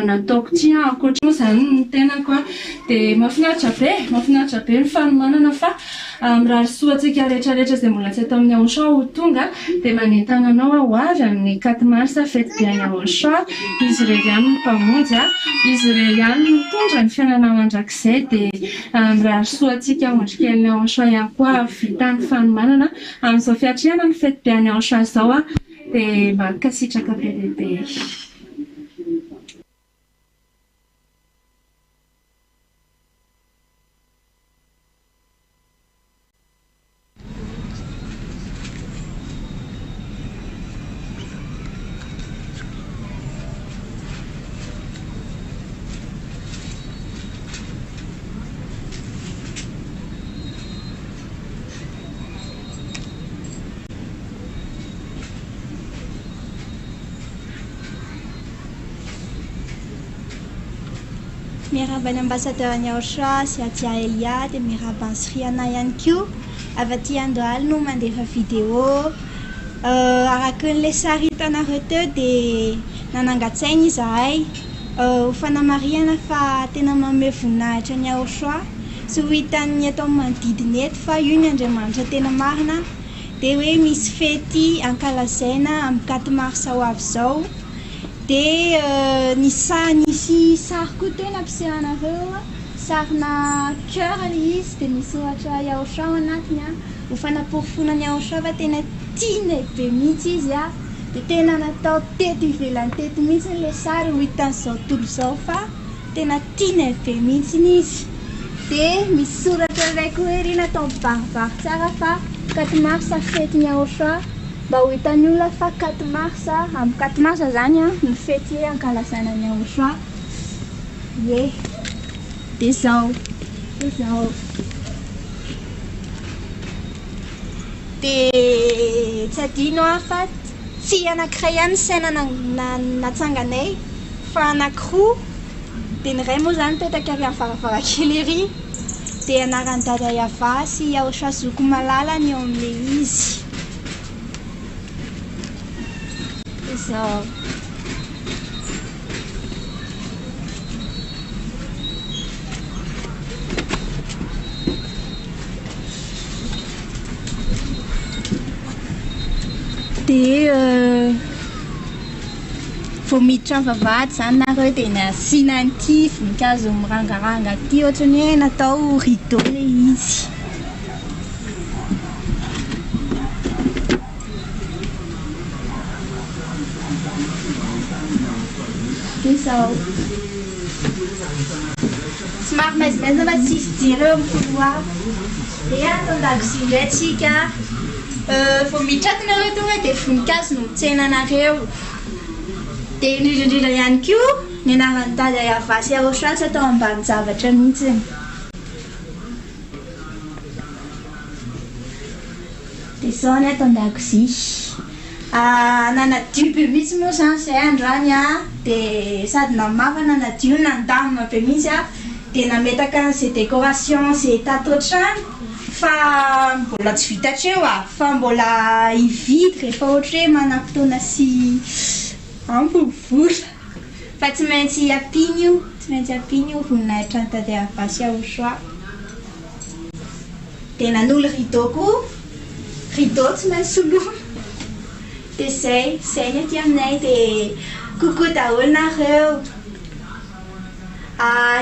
nataoko ty ankoatra moa zany ny tenako dia mahafinaritra be ny fanomanana fa raha soatsika rehetrarehetra izay mbola tsy atao amin'ny Yahosoa ho tonga dia manentana anao ho avy amin'ny 4 mars fety be an'ny Yahosoa izy irery ihany no mpamonjy izy irery ihany no mitondra ny fiainana mandrakizay dia raha soatsika ondrikelin'ny Yahosoa ihany koa vita ny fanomanana amin'izao fiatriana ny fety be an'ny Yahosoa zao dia mba kasitraka be dehibe Miarahaba ny ambassadeur ny Yahosoa sy Adia Elia dia miarahaba ny Siriana ihany koa avy Andohalo no mandefa vidéo araka n'le sary hitanareo teo dia nanangatsaina izahay ho fanamariana fa tena manome voninahitra ny Aochoa sy ho hitan'ny atao manodidina eto fa io ny Andriamanitra tena marina dia hoe misy fety ankalazaina amin'ny 4 mars ho avy izao dia nisy sary koa teo nampisehanareo sarina cœur ilay izy dia misy ohatra Aochoa ao anatiny ho fanapofona ny Aochoa fa tena tiana be mihitsy izy dia tena natao teto ivelany teto mihitsy ilay sary ho hitan'izao tontolo izao fa tena tiana be mihitsy izy dia misy soratra iray koa hoe ry natao mibaribary tsara fa 4 mars fety ny Aochoa mba ho hitan'ny olona fa 4 mars amin'ny 4 mars zany ny fety hoe ankalazana ny Aochoa ie dia zao dia tsy adino fa tsy anankiray ihany saina natsanganay fa anankiroa dia ny ray moa zany petaka ary amin'ny varavarankely ery dia anaran'ny Dada Yava sy Aochoa Zoko Malala ny eo amin'ilay izy izao dia vao miditra amin'ny vavahady zany nareo dia nasiana an'ity voninkazo mirangaranga ty ohatrany hoe natao rideau ilay izy dia izao somary maizimaizina fa tsy isy jiro eo amin'ny couloir dia atao an-dakozia indray tsika vao miditra ato nareo tonga dia voninkazo no mitsena anareo dia indrindrindrindra ihany koa ny anaran'ny Dada Yava sy Aochoa tsy atao ambany zavatra mihitsy dia izao ny atao an-dakozia nanadio be mihitsy moa zany izay androany dia sady namavana nadio nandamina be mihitsy dia nametaka an'izay décoration izay tato trano fa mbola tsy vitatreo fa mbola hividy rehefa ohatra hoe manam-potoana sy ampovola fa tsy maintsy apiny io voninahitra ny Dada Yava sy Aochoa dia nanolo rideau koa rideau tsy maintsy soloina dia zay ny aty aminay dia koko daholo nareo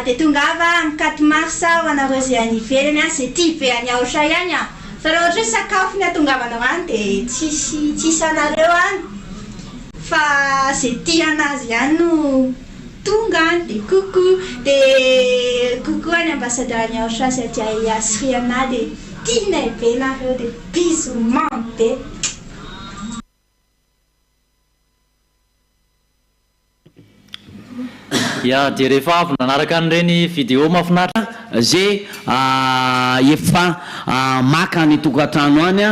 dia tongava amin'ny 4 mars ho anareo izay any ivelany izay tia be any Aochoa ihany fa raha ohatra hoe sakafo ny atongavanao any dia tsisy anareo any fa izay tia anazy ihany no tonga any dia koko any ambassadeur ny Aochoa sy aty Asriana dia tiana be nareo dia bisou mamy be ia dia rehefa avy nanaraka an'ireny vidéo mahafinaritra zay efa maka ny tokantrano any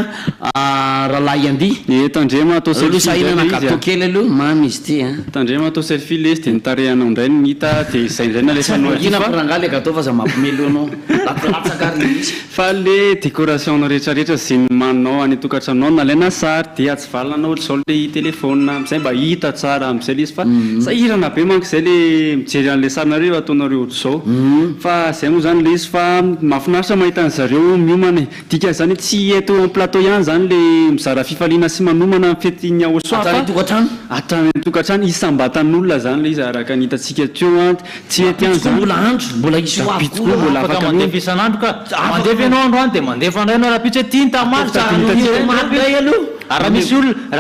rahalahy andy tandrema atao sahinana gâteau kely aloha mamy izy ty tandrema atao selfie le izy dia nitarehanao indray ny hita dia izay indray nalefanao ina piranga le gâteau fa za mampimelo anao latsakary izy fa le décoration nao rehetrarehetra zay manao any tokantranonao nalaina sary dia atsivalinanao ohatr'izao le telefôna amizay mba hita tsara amizay le izy fa sahirana be manko izay le mijery an'le sarinareo ataonareo ohatr'izao fa zay moa zany le izy fa mahafinaritra mahita an'zareo miomana dika zany tsy eto en plateau ihany zany le mizara fifaliana sy manomana fety ny Aochoa atrany tokantrano isambatan'olona zany le izy araka ny hitatsika teo tsy ety ihany zany mbola bitikoa mbola afaka mandefa isan'andro ka mandefa ianao andro any dia mandefa andray anao raha pitsy hoe tiany tamaritra raha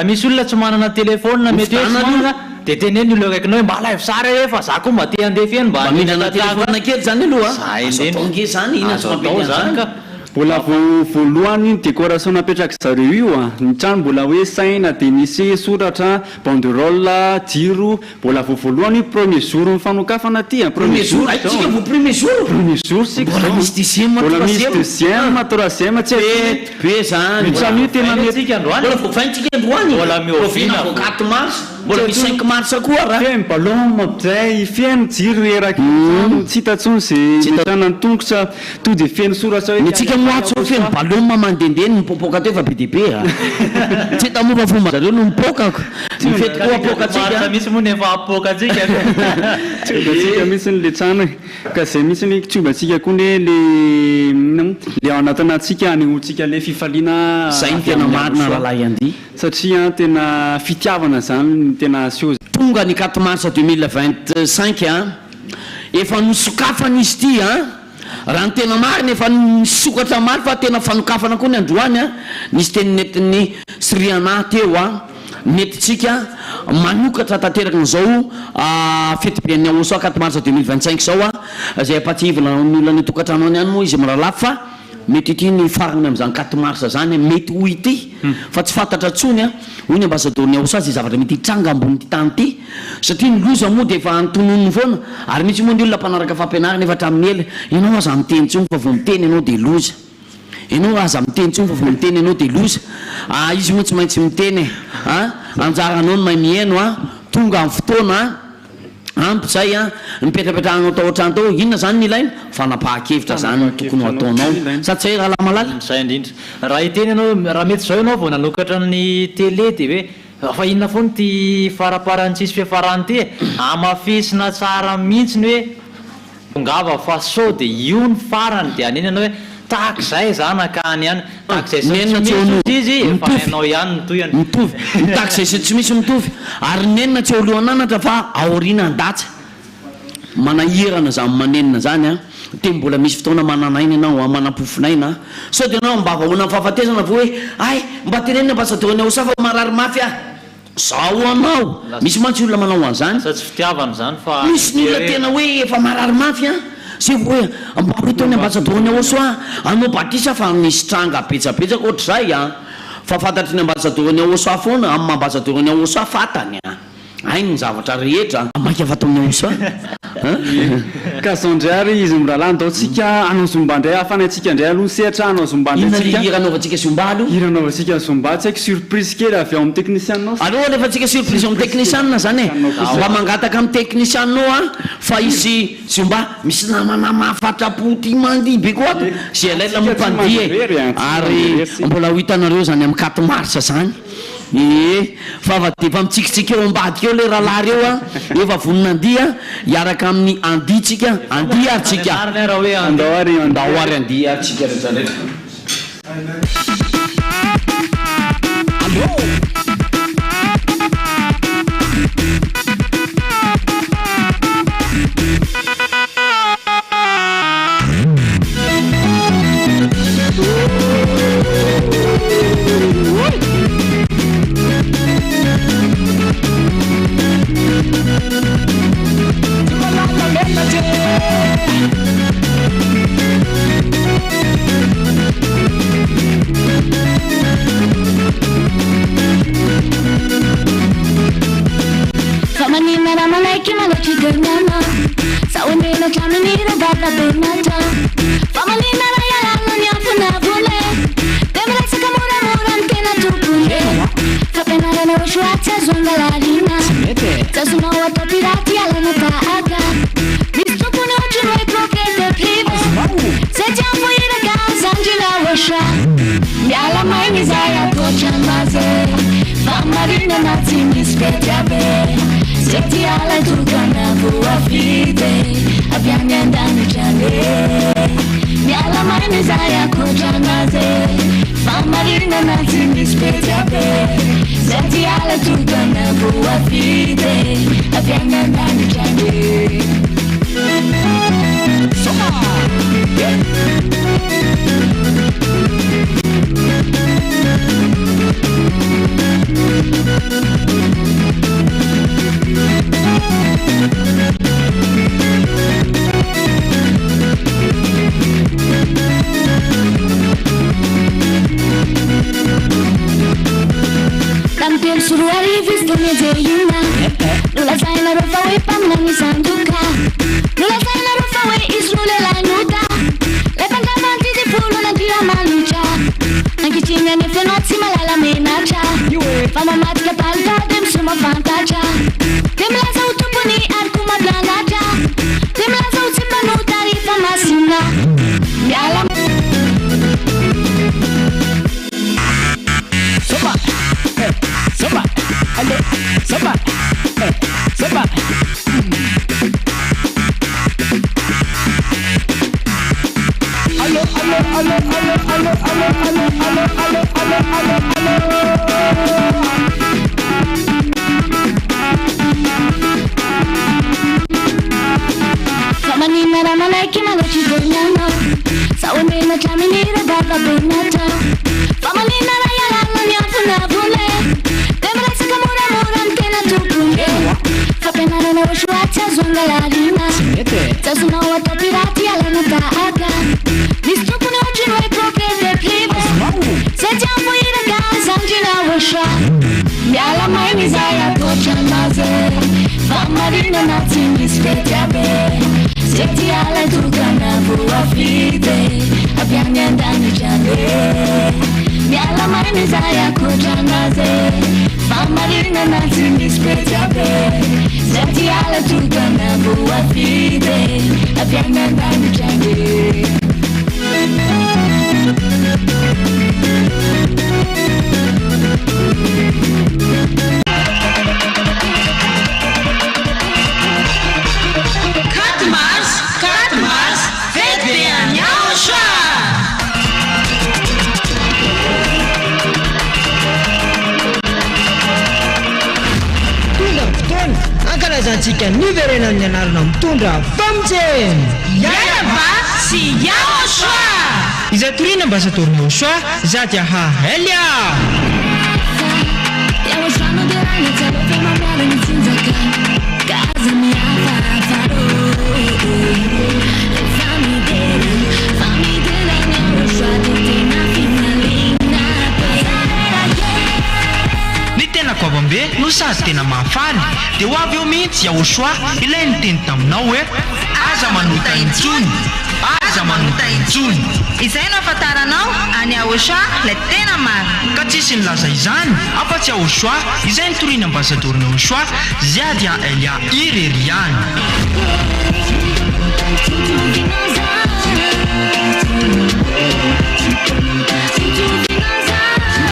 misy olona tsy manana telefôna mety hoe dia teneny olo akaikinao hoe mba live sary efa za koa mba te handefa eny mba mihinana telefôna kely zany aloha azotonge zany ina zany ka mbola voalohany décoration napetraka zareo io ny trano mbola hoe saina dia misy soratra banderole jiro mbola voalohany premier jour mifanokafana ty premier jour sika mbola misy deuxième troisième tsy be zany trano io tena mbola voavaintsika androany 4 mars mbola misy 5 mars koa raha ballon mampizay fiaino jiro reraky tsy hitatsony zay metana ny tongotra to de fiaino soratra hoe nitsika moatso fiaino ballon mamandendeny mipopoka teo fa be dia be tsy hitamofa fomba zareo no mipokako mifety koa apokatsika misy moa nefa apokatsika tsika mihitsy ny le trano ka zay mihitsy ny kitsobatsika koa ne le ao anatinatsika aniontsika le fifaliana zay ny tena marina rahalahy andy satria tena fitiavana zany tena siozy tonga ny 4 mars 2025 efa nosokafana izy ty raha ny tena marina efa nisokatra mary fa tena fanokafana koa ny androany nisy teny netin'ny Siriana teo netitsika manokatra tanteraka n'izao fety-pian'ny Aosoa 4 mars 2025 zao zay apatsivona ny olona ny tokantrano any moa izy miralafa fa mety ity ny farany amin'izany 4 mars zany mety ho ity fa tsy fantatra tsony hoy ny ambassadeur-ny Aosoa zay zavatra mety hitranga ambony ty tany ty satria ny loza moa dia efa antononony foana ary misy moa ny olona mpanaraka fampianarana efa hatramin'ny ela ianao aza miteny tsony fa vao miteny ianao dia loza ianao aza miteny tsony fa vao miteny ianao dia loza izy moa tsy maintsy miteny anjaranao ny mahay mihaino tonga amin'ny fotoana ampy zay mipetrapetrahanao tao ohatrany tao inona zany ny ilaina fanapahan-kevitra zany tokony ho ataonao sady zay raha malala zay indrindra raha hiteny ianao raha mety zao ianao vao nanokatra ny télé dia hoe fa inona foana ty faraparany tsisy fiafarany ty amafisina tsara mihitsiny hoe tongava fa sao dia io ny farany dia aneny ianao hoe tahaka zay zanakany ihany tahaka zay izy efa hainao ihany nitoyany mitovy tahaka zay sy tsy misy mitovy ary nenina tsy oloananatra fa aoriana andatsa manahirana zany manenina zany te mbola misy fotoana mananaina ianao manapofinaina sao dia anao mba vahoana ny fahafatesana vo hoe ay mba tenenina ambassadeur-ny Aosoa fa marary mafy zao anao misy mantsy olona manao an'izany sa tsy fitiavana zany fa misy ny olona tena hoe efa marary mafy zay hoe mba hoitao ny ambassadeur-ny Aosoa anao batisa fa misy tranga betsabetsaka ohatr'izay fa fantatry ny ambassadeur-ny Aosoa foana amin'ny ambassadeur-ny Aosoa fatany ainy ny zavatra rehetra maika afa tamin'ny Aosoa ka zao ndray ary izy miralany dao tsika anao zomba ndray afanatsika ndray aloha sehatra anao zomba inona iranaovantsika zomba aloha iranaovantsika zomba tsy haiko surprise kely avy ao amin'ny technicianao aloha rehefa tsika surprise amin'ny technician zany mba mangataka amin'ny technicianao fa izy zomba misy namanama fatrapoty mandihy be koa zay alaila mompandihy ary mbola ho hitanareo zany amin'ny 4 mars zany fa avy defa mitsikitsika eo ambadika eo le rahalahy reo efa voninandia hiaraka amin'ny anditsika andia arytsika andao ary andia arytsika rehetrarehetra Mama matka palta dem suma fantacha Famanina ramalaiky malotry volinanao saomena traminira baka benatao famanina rayalano miantona vole de miresaka moramora ny tena tompony fampianarana osoatsy azonga lalina zazonao atao piraty alana tahaka misy tompony ohatriny hoe propriété privé zay ty ampoiraka zandrina osa miala mainy zay akotranaze famarinana tsy misy fetiabe Seti ala tukana buwa fide Abiani andani jane Miala maini zaya kujanaze Famarina nanti nispejabe Seti ala tukana buwa fide Abiani andani jane Ankalazantsika niverena amin'ny anarana mitondra famitseny Yaraba sy Yaoshua izay torina mba satorina Yaoshua za dia hahelia Yaoshua no dia ragna tsara fa mamiala ny tsinjaka Gaza miafafaro famidera Yaoshua dia tena fifaliana Ny tena koavambe no sady tena mahafaly dia ho avy eo mihitsy Yaoshua ilay niteny taminao hoe aza manota intsony aza manota intsony izay no afantaranao any Yaoshua ilay tena mary ka tsisy nilaza izany afa-tsy Yaoshua izay nitoriana ambasadorina Yaoshua ziady a Elia ireriany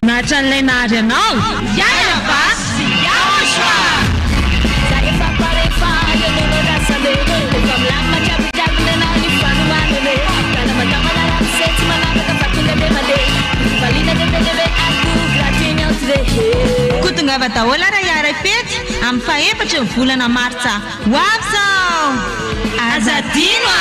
Natran'ilay nahary anao Yaraba sy Yaoshua Kutungava taola ra yarapety amin'ny fahaefatra ny volana martsa ho avy zao azadino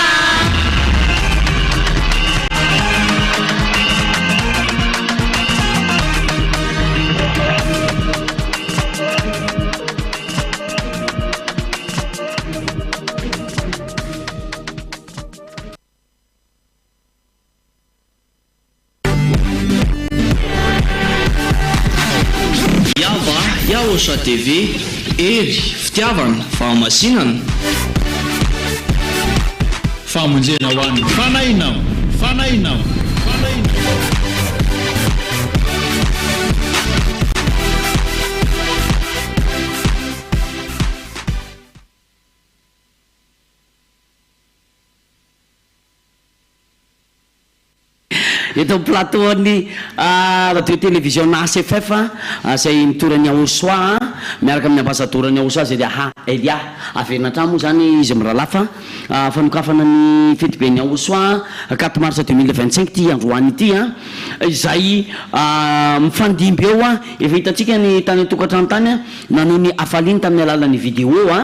Yaoshua TV, ery, fitiavana, fahamasinana. Famonjena ho an'ny fanahinao, fanahinao, fanahinao. Eto plateau-ny radio télévision ACFF zay mitorany Yaoshua miaraka amin'ny ambasadorany Yaoshua zay dia Elia averina tramo zany izy miralafa fanokafana ny fety be ny Yaoshua 4 mars 2025 ty androany ity izay mifandimby eo efa hitantsika ny tany tokatrano tany nanoho ny afaliny tamin'ny alalan'ny vidéo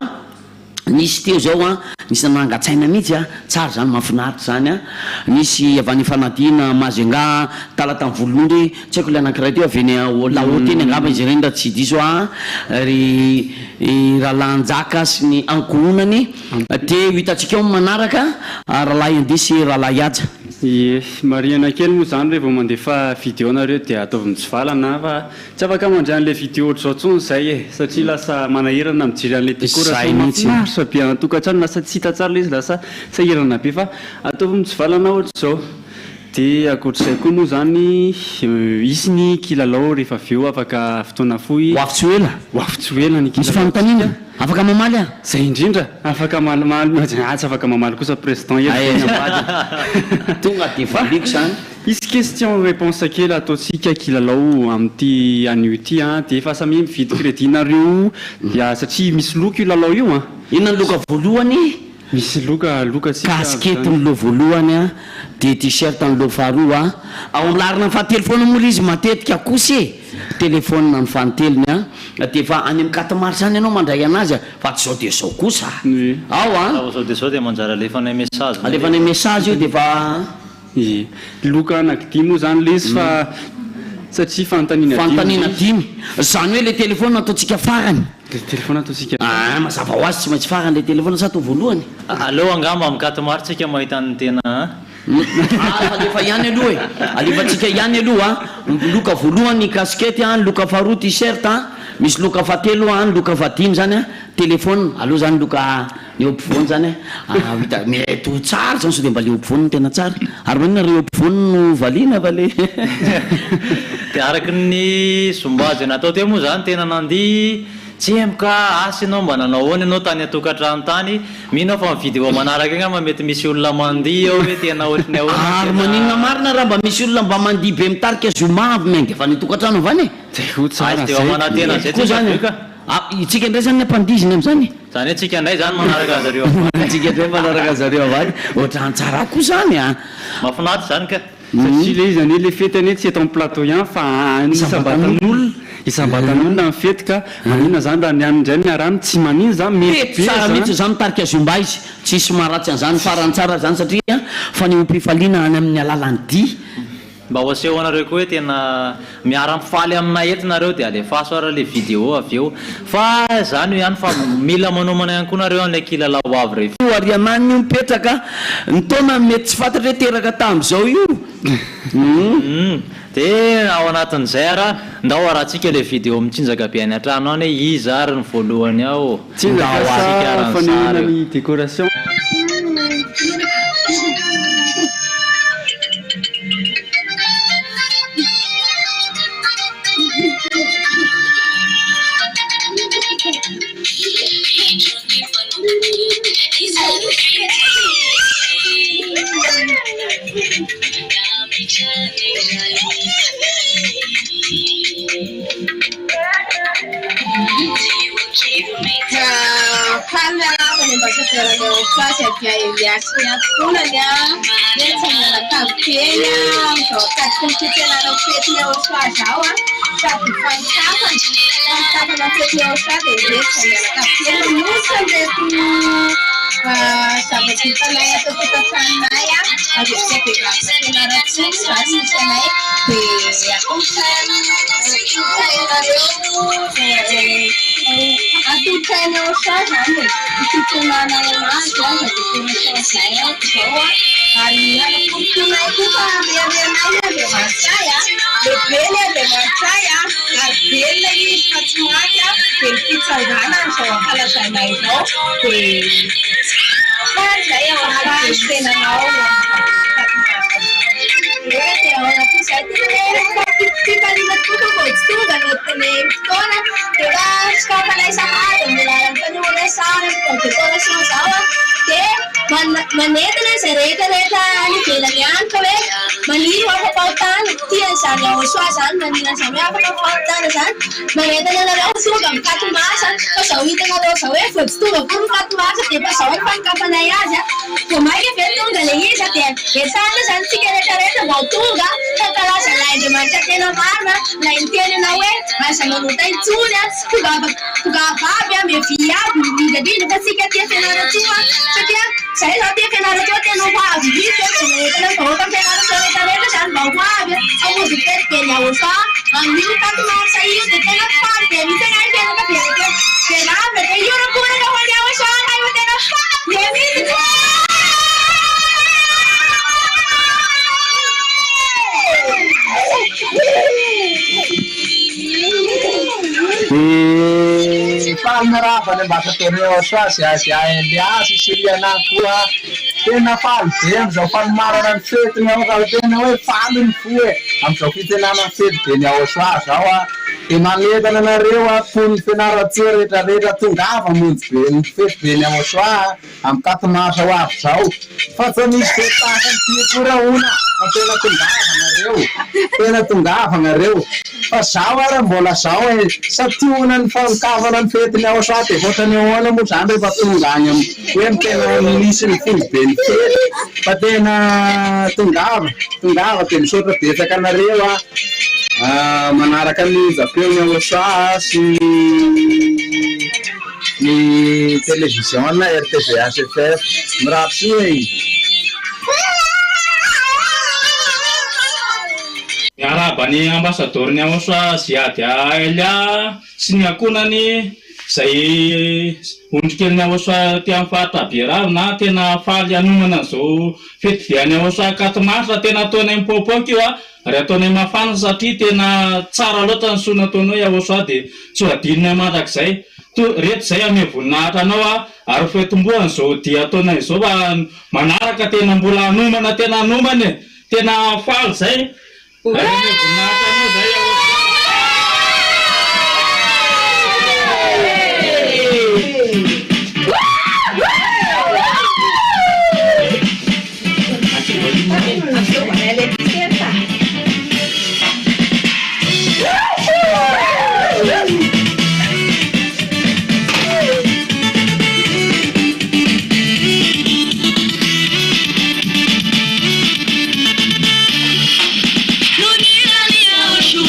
nisy teo zao nisy nangatsaina mihitsy tsara zany mahafinaritra zany nisy avany fanadina mazenga talatany volon'ondry tsy haiko le anankiray teo avy la hoteny angamba izy reny raha tsy diso ry rahalanjaka sy ny ankohonany dia hitantsika eo manaraka rahalahy andesy rahalahy aja mariana kely moa zany rehefa mandefa vidéo nareo dia ataovy mitsivalana fa tsy afaka mandray an'le vidéo ohatr'izao tsony zay satria lasa manahirana mijery an'le décoration be anatokatrano lasa tsy hita tsara izy lasa sahirana be fa ataovy mitsivalana ohatr'izao dia akoatr'izay koa moa zany isy ny kilalao rehefa avy eo afaka fotoana fohy hoafitsoela hoafitsoela ny misy fanontaniana afaka mamaly zay indrindra afaka mamaly tsy afaka mamaly kosa président tonga dia valiko zany Izy question réponse kely ataontsika kilalao amin'ity anio ity dia efa samy mividy crédit nareo dia satria misy loka io lalao io a. Inona loka voalohany? Misy loka kaskety ny lo voalohany a dia t-shirt ny lo faharoa a ao larina ny fahatelefona moa izy matetika kosy telefona ny fanoteliny a dia efa any amin'ny 4 mars any ianao mandray anazy fa tsy zao dia zao kosa ao a zao dia zao dia manjara alefanay message alefanay message io dia efa loka anankidimy moa zany le izy fa satria fanontaniana dimy zany hoe le telefona ataontsika farany telefona ataontsika mazava ho azy tsy maintsy farany le telefona sa atao voalohany aleo angamba amin'ny 4 mars tsika mahita ny tena alefa ihany aloha e alefatsika ihany aloha loka voalohany kaskety a loka faharoa t-shirt a misy loka fahatelo a loka fahadimy zany a telefona aloha zany loka ny eopivoany zany a mety ho tsara zany so dia mba le eopivoany no tena tsara ary manina re eopivoany no valiana fa le dia araky ny sombazy natao teo moa zany tena nandihy tsy emka asy ianao mba nanao hoany ianao tany atokantrano tany mino fa mividy eo manaraka igny ma mety misy olona mandihy eo hoe tena ohatriny ahoana ary maninona marina raha mba misy olona mba mandihy be mitarika zoma avy menga efa nytokantrano avany dia manatena zay tsika itsika indray zany nampandiziny am'zany zany hoe tsika indray zany manaraka zareo tsika indray manaraka zareo avany ohatrany tsara koa zany a mafinaritra zany ka satria le izy anie le fety anie tsy eto amin'ny plateau ihany fa isambatan'olona isambatan'olona ny fety ka manina zany raha niany indray miarano tsy manino zany mety tsara mihitsy zany mitarika zomba izy tsisy maharatsy an'izany farany tsara zany satria fa ny ompifaliana any amin'ny alalany dia mba ho aseho anareo koa hoe tena miara-mifaly aminay eto nareo dia alefaso ara le vidéo avy eo fa zany ho ihany fa mila manomana ihany koa nareo an'ilay kilalao avy rehefa arianany io mipetraka ny taona mety tsy fantatra hoe teraka tam'izao io dia ao anatin'izay ara ndao arahantsika le vidéo mitsinjaka be any an-trano any hoe izy ary ny voalohany ao tsinjaka fanehoana ny décoration manentana izay rehetrarehetra any ivelany any ka hoe manino afaka fahotana tiany zany ao soa zany manina zany hoe afaka fahotana zany manentana anareo tonga amin'ny 4 mars fa zao hitanareo zao hoe vao tsy tonga koa 4 mars dia efa zao fankafanay azy vao maika ve tonga le izy dia etsahatra zany tsika rehetrarehetra vao tonga fankalaza laindriamanitra tena marina la intenana hoe aza manota intsony tonga avavy mevy aby indrindra fa tsika tia fianarantsoa satria zay zao tia fianarantsoa tena ho avy vitsy rehetra vahoaka fianarantsoa rehetrarehetra zany mba ho avy amozy tety be ao fa amin'io 4 mars io dia tena faly be misy anay fianaka berakeo dia lavra dia io rakoraka ho any ao soana io tena faly be mihitsy falinarabany ambasatoreo soa zay Eliasy sy Riana koa tena faly be am'izao falimarana ny fetiny ao ka tena hoe faly ny fo e am'izao fitenana ny fety be ny ao soa zao dia manentana anareo fony fianaratsio rehetrarehetra tongava monjy be ny fety be ny Aosoa amin'ny 4 mars ho avy zao fa tsy misy fetaka ntiakora ona fa tena tongava anareo fa zao ary mbola zao sationa ny fankavana ny fety ny Aosoa dia voatrany ahoana moa zany rehefa tonga any hoe tena misy ny fony be ny fety fa tena tongava dia misaotra betsaka anareo manaraka ny zapeo ny Aosoa sy ny télévision na RTVH FF mirapsy miarabany ambasadoriny Aosoa Ziady Elia sy ny ankonany izay ondrikely Aosoa ty amin'ny fahatabiaravo na tena faly anomana zao fety viany Aosoa 4 mars tena ataonay mipopoka io ary ataonay mafana satria tena tsara loatra ny soa nataonao Aosoa dia tsy adinonay mandrakizay reto zay ame voninahitra anao ary fetomboany zao dia ataonay izao manaraka tena mbola anomana tena anomana tena faly zay ary ame voninahitra anao zay Dunia ni Aosoa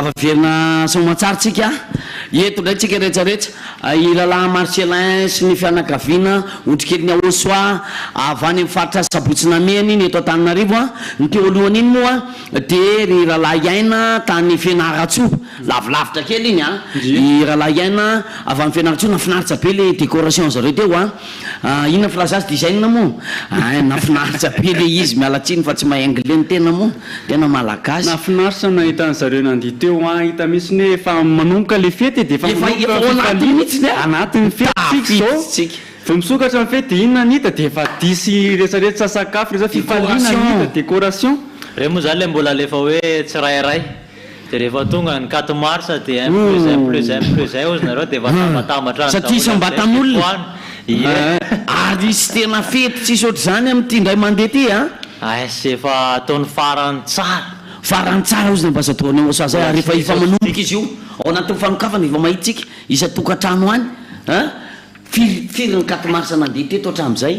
afaverina somatsaritsika eto ndray tsika rehetsarehetra iralahy Marcelin sy ny fianakaviana otrikely ny Aosoa avy any amin'ny faritra Sabotsynameny iny eto Antananarivo ny teo alohany iny moa de ry ralahy Iaina tany Fianaratsoa lavilavitra kely iny i ralahy Iaina avy amin'ny Fianaratsoa nafinaritra be le décoration zareo teo inona filazazy design moa nafinaritra be le izy mialatsiny fa tsy mahay anglais ny tena moa tena malagasy nafinaritra nahita zareo nandeha teo hita misy ny efa manomboka le fety de efa anatin'ny fety vao misokatra ny fety inona nita de efa disy rehetrarehetra sakafo reza fifaliana nita décoration re moa zany le mbola lefa hoe tsirairay de rehefa tonga ny 4 mars de un plus ozy nareo de vatambatambatra satria sambatan'olona ary sy tena fety tsisy ohatry zany amin'ity ndray mandeha ty sy efa ataony farany tsara ozy ny ambassadeur-ny Aosoa zay rehefa ifa manomboka izy io ao anatin'ny fanokafana efa mahitsika isa tokantrano any firy ny 4 mars nandeha teto hatramin'izay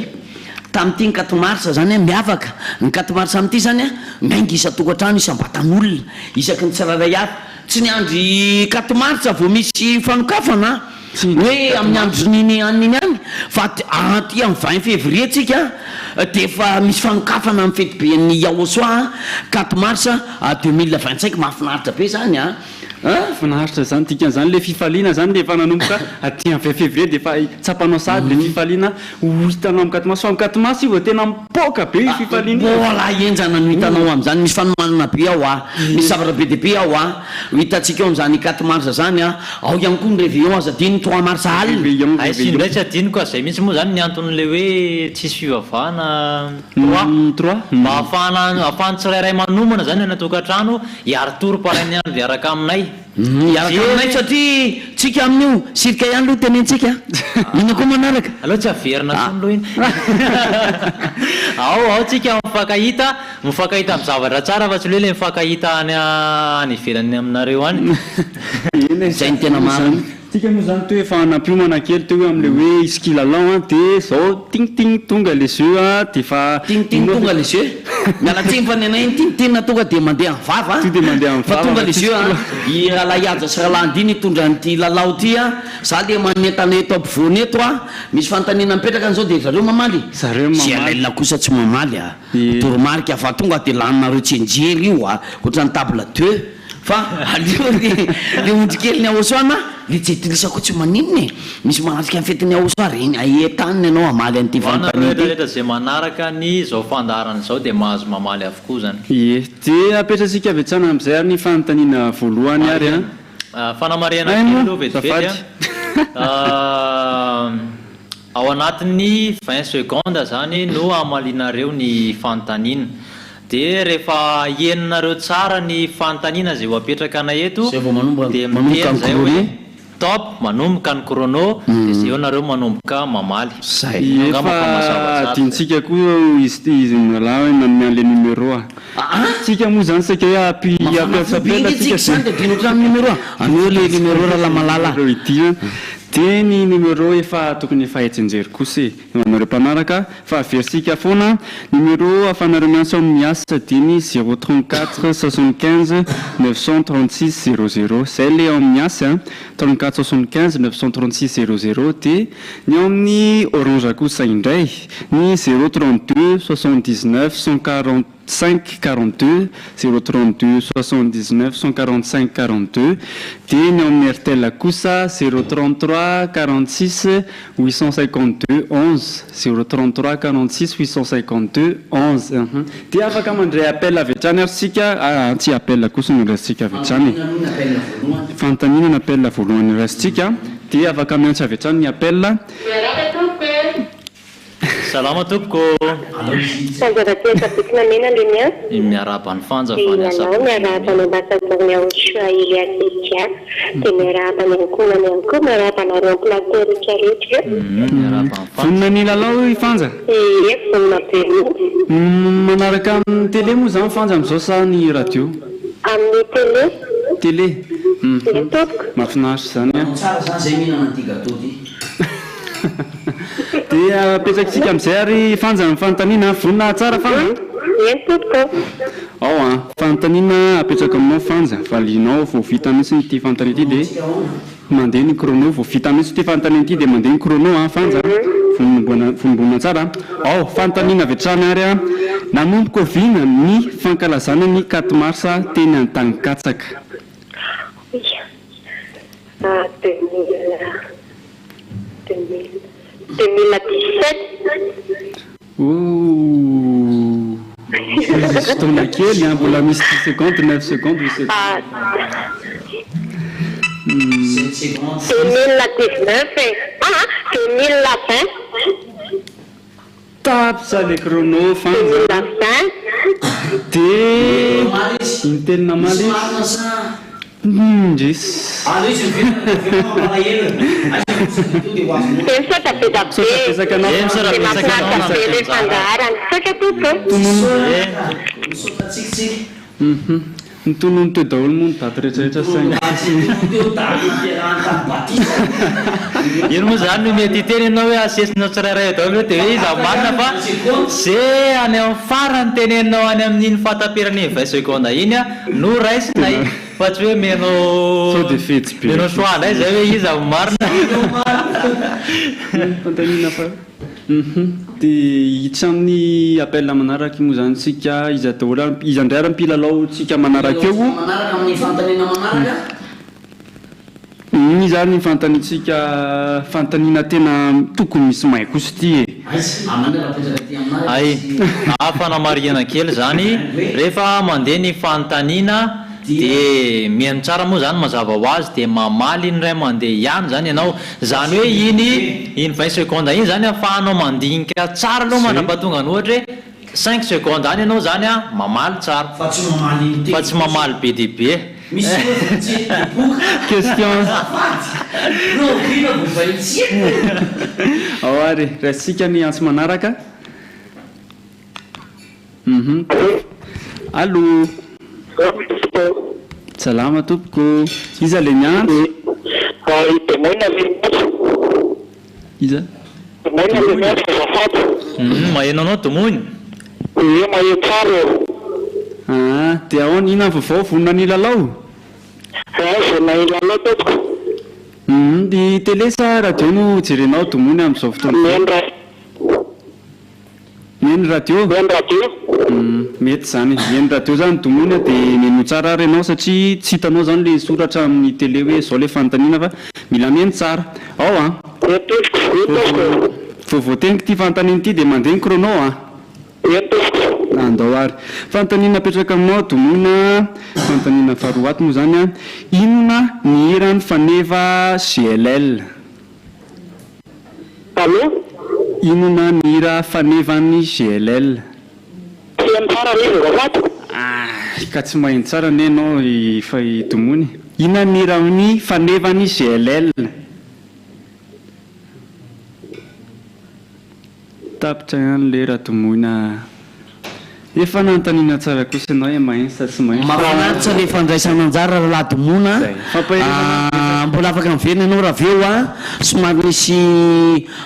tamin'ity ny 4 mars zany miavaka ny 4 mars amin'ity zany miainga isa tokantrano isam-batan'olona isaky ny tsirairay avy tsy ny andry 4 mars vao misy fanokafana hoe amin'ny andro zoniny aniny any fa aty amin'ny 20 février tsika de efa misy fanokafana amin'ny fety be ny Aosoa 4 mars 2025 mahafinaritra be zany finaritra zany tikan'izany le fifaliana zany le efa nanomboka aty amin'ny 20 février de efa tsapanao sady le fifaliana hitanao amin'ny 4 mars fa amin'ny 4 mars io vao tena mipoka be fifaliana mbola enjana no hitanao amin'izany misy fanomanana be ao misy zavatra be de be ao hitantsika eo amin'izany 4 mars zany ao ihany koa ny réveillon azadiny 3 mars alina sy ndray tsy adiniko zay mihitsy moa zany ny anton'le hoe tsisy fivavahana 3 mba ahafahany tsirairay manomana zany anatokantrano hiarotoro parainy andro hiaraka aminay hiaraka aminay satria tsika amin'io sirika ihany loha tenentsika ina koa manaraka aloha tsy averina tony loha iny ao tsika mifankahita amin'ny zavatra tsara fa tsy loha le mifankahita any ivelany aminareo any zay ny tena marina tika moa zany toe efa nampiomana kely teo hoe am'le hoe iskilalan de zao tingting tonga les yeux de fa tingting tonga les yeux mialatsiny fa ny anay tingting tonga de mandeha amin'ny vava de mandeha amin'ny fa tonga les yeux i ralahy Ihaja sy ralahy Andiny tondra an'ity lalao ty za le manentana eto ampovoany eto misy fanontaniana mipetraka an'izao de zareo mamaly sy alaina kosa tsy mamaly toromarika fa tonga de laninareo tsy enjery io ohatry ny table 2 fa aleo le ondrikely ny Aosoa le tsetrisako tsy maninony misy manatrika amin'ny fetiny Aosoa reny aetaniny ianao amaly an'ity rehetra zay manaraka ny zao fandaharana zao de mahazo mamaly avokoa zany de apetratsika avetsana am'izay ary ny fanontaniana voalohany ary fanamariana kely aloha vetivety ao anatin'ny 20 secondes zany no amalinareo ny fanontaniana de rehefa heninareo tsara ny fanontaniana zay ho apetraka anay eto de miteny zay hoe top manomboka ny chrono de zay eo nareo manomboka mamaly efa adintsika koa izy mala nanome an'le numéro tsika moa zany saka hoe apiatsapela tsika numéro ameo le numéro raha malala de ny numéro efa tokony efa etsenjery kosa manareo mpanaraka fa aversika foana numéro afanareo miantso amin'ny asa diny 034 75 936 00 zay le ao amin'ny asa 34 75 936 00 de ny ao amin'ny orange kosa indray ny 032 79 140 542 032 79 145 42 de ny amin'ny Airtel kosa 033 46 852 11 033 46 852 11 de afaka mandray appel avy hatrany ary sika tsy appel kosa no raisitsika avy hatrany fanontaniana appel voalohany raisitsika de afaka miantso avy hatrany ny appel salama tompoko fanjavatena bikina mena le mia miarabany fanjavany asao miarabany ambassadeur-ny Aosoa Elias Etia de miarabany ankonany ihany koa miarabanareo ampelateur rehetrarehetra vonona ny lalao ifanja vonona be manaraka amin'ny télé moa zany fanja amin'izao sa ny radio amin'ny télé mahafinaritra zany tsara zany zay mihinana ty gâteau ty de apetraksika amin'izay ary fanja ny fanontaniana vonina tsara fanja ao a fanontaniana apetraka aminao fanja fa linao vao vita mihitsy ty fanontaniana ity dia mandeha ny chrono vao vita mihitsy ty fanontaniana ity dia mandeha ny chrono a fanja vonombonana tsara ao fanontaniana avy hatrany ary a nanomboka oviana ny fankalazana ny 4 marsa teny an-tany katsaka 2017 fotoana kely mbola misy 10 secondes 9 secondes 8 secondes 2019 tapsa le chrono fanja dia iny telina maly ndrisy nytonono teo daholo moa ny daty rehetrarehetra saina ino moa zany no mety teny ianao hoe asesinao tsirairay daholo dia hoe izy marina fa zay any amin'ny farany teneninao any amin'iny fataperany 20 seconde iny a no raisinay fa tsy hoe menao soa ndray zay hoe izy marina fantanina fa dia hiditra amin'ny appel manaraka moa zany tsika izy daholo izy andray ary mpilalao tsika manaraka eo ny zany fantanintsika fantanina tena tokony misy mahay kosa ty ay afanamariana kely zany rehefa mandeha ny fantaniana dia mihaino tsara moa zany mazava ho azy dia mamaly iny ray mandeha ihany zany ianao zany hoe iny 20 seconde iny zany afahanao mandinika tsara aloha mandrapatonga ny ohatra hoe 5 seconde any ianao zany a mamaly tsara fa tsy mamaly be dia be question ao ary raisitsika ny antso manaraka allo salama tompoko iza le miantso iza maheno anao tomony dia ahoana ina vaovao vonona ny lalao di télé sa radio no jerenao tomony amin'izao fotoana meny radio mety zany meny radio zany tomony dia meno tsara ary ianao satria tsy hitanao zany le soratra amin'ny télé hoe zao le fanontaniana fa mila meny tsara ao a voavoateniko ty fanontaniana ity dia mandeha ny chrono andao ary fanontaniana apetraka aminao tomona fanontaniana faharoa aty moa zany a inona ny hirany faneva GLL inona ny hira fanevany GLL ka tsy maheno tsara ne anao fa tomony inona ny hirany fanevany GLL tapitra ihany le raha tomoina efa nanontaniana tsara kosa ianao e mahensa tsy mahafinaritra le fandraisana anjara raha ladomona mbola afaka miverina ianao raha aveo a somary misy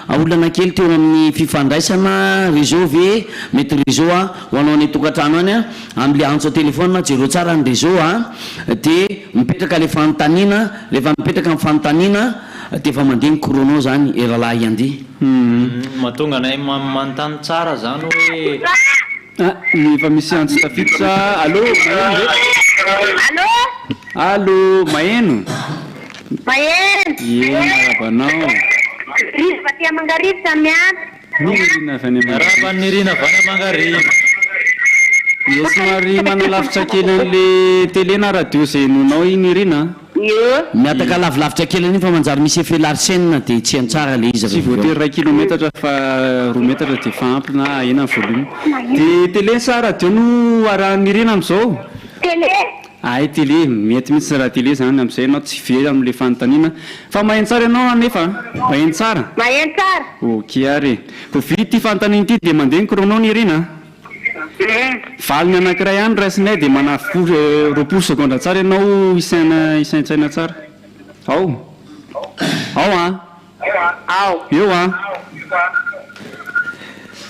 olana kely teo amin'ny fifandraisana réseau ve mety réseau a ho anao any tokantrano any a amin'le antso telefona jero tsara ny réseau a dia mipetraka le fanontaniana rehefa mipetraka amin'ny fanontaniana dia efa mandeha ny chrono zany eralahy andeha mahatonga anay manontany tsara zany hoe efa misy antso tafiditra allo allo maheno marabanao nirina vany amangariva ie somary manalavitra kely an'le télé na radio zay nonao iny irina miataka lavilavitra kely an'iny fa manjary misy effet larsen dia tsy antsara le izy tsy voatery 2 kilometatra fa 2 metatra dia fa ampy na ena ny volume dia télé sa radio no arahan'irina amin'izao ay télé mety mihitsy raha télé zany amin'izay ianao tsy very amin'le fanontaniana fa maheno tsara ianao anefa maheno tsara ok ary vo vy ty fanontaniana ity dia mandeha ny chrono ny irina valiny anankiray ihany raisinay dia mana 20 seconde tsara ianao isaintsaina tsara ao eo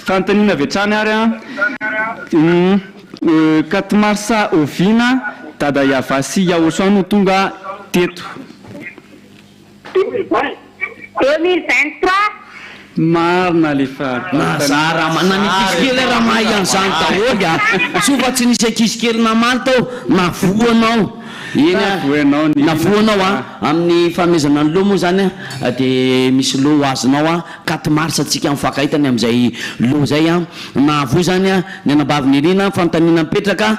fanontaniana avy hatrany ary a 4 marsa ovina dada Yavasy Yaosoa no tonga teto. 2023 marina lefa nazara nanikisikely raha mahay an'izany daholy a sofa tsy nisy ankisikely namaly tao navoanao navoanao a amin'ny famezana ny loha moa zany a dia misy loha azonao a 4 mars atsika mifankahitany amin'izay loha zay a navo zany a ny anabaviny irina fantanina mipetraka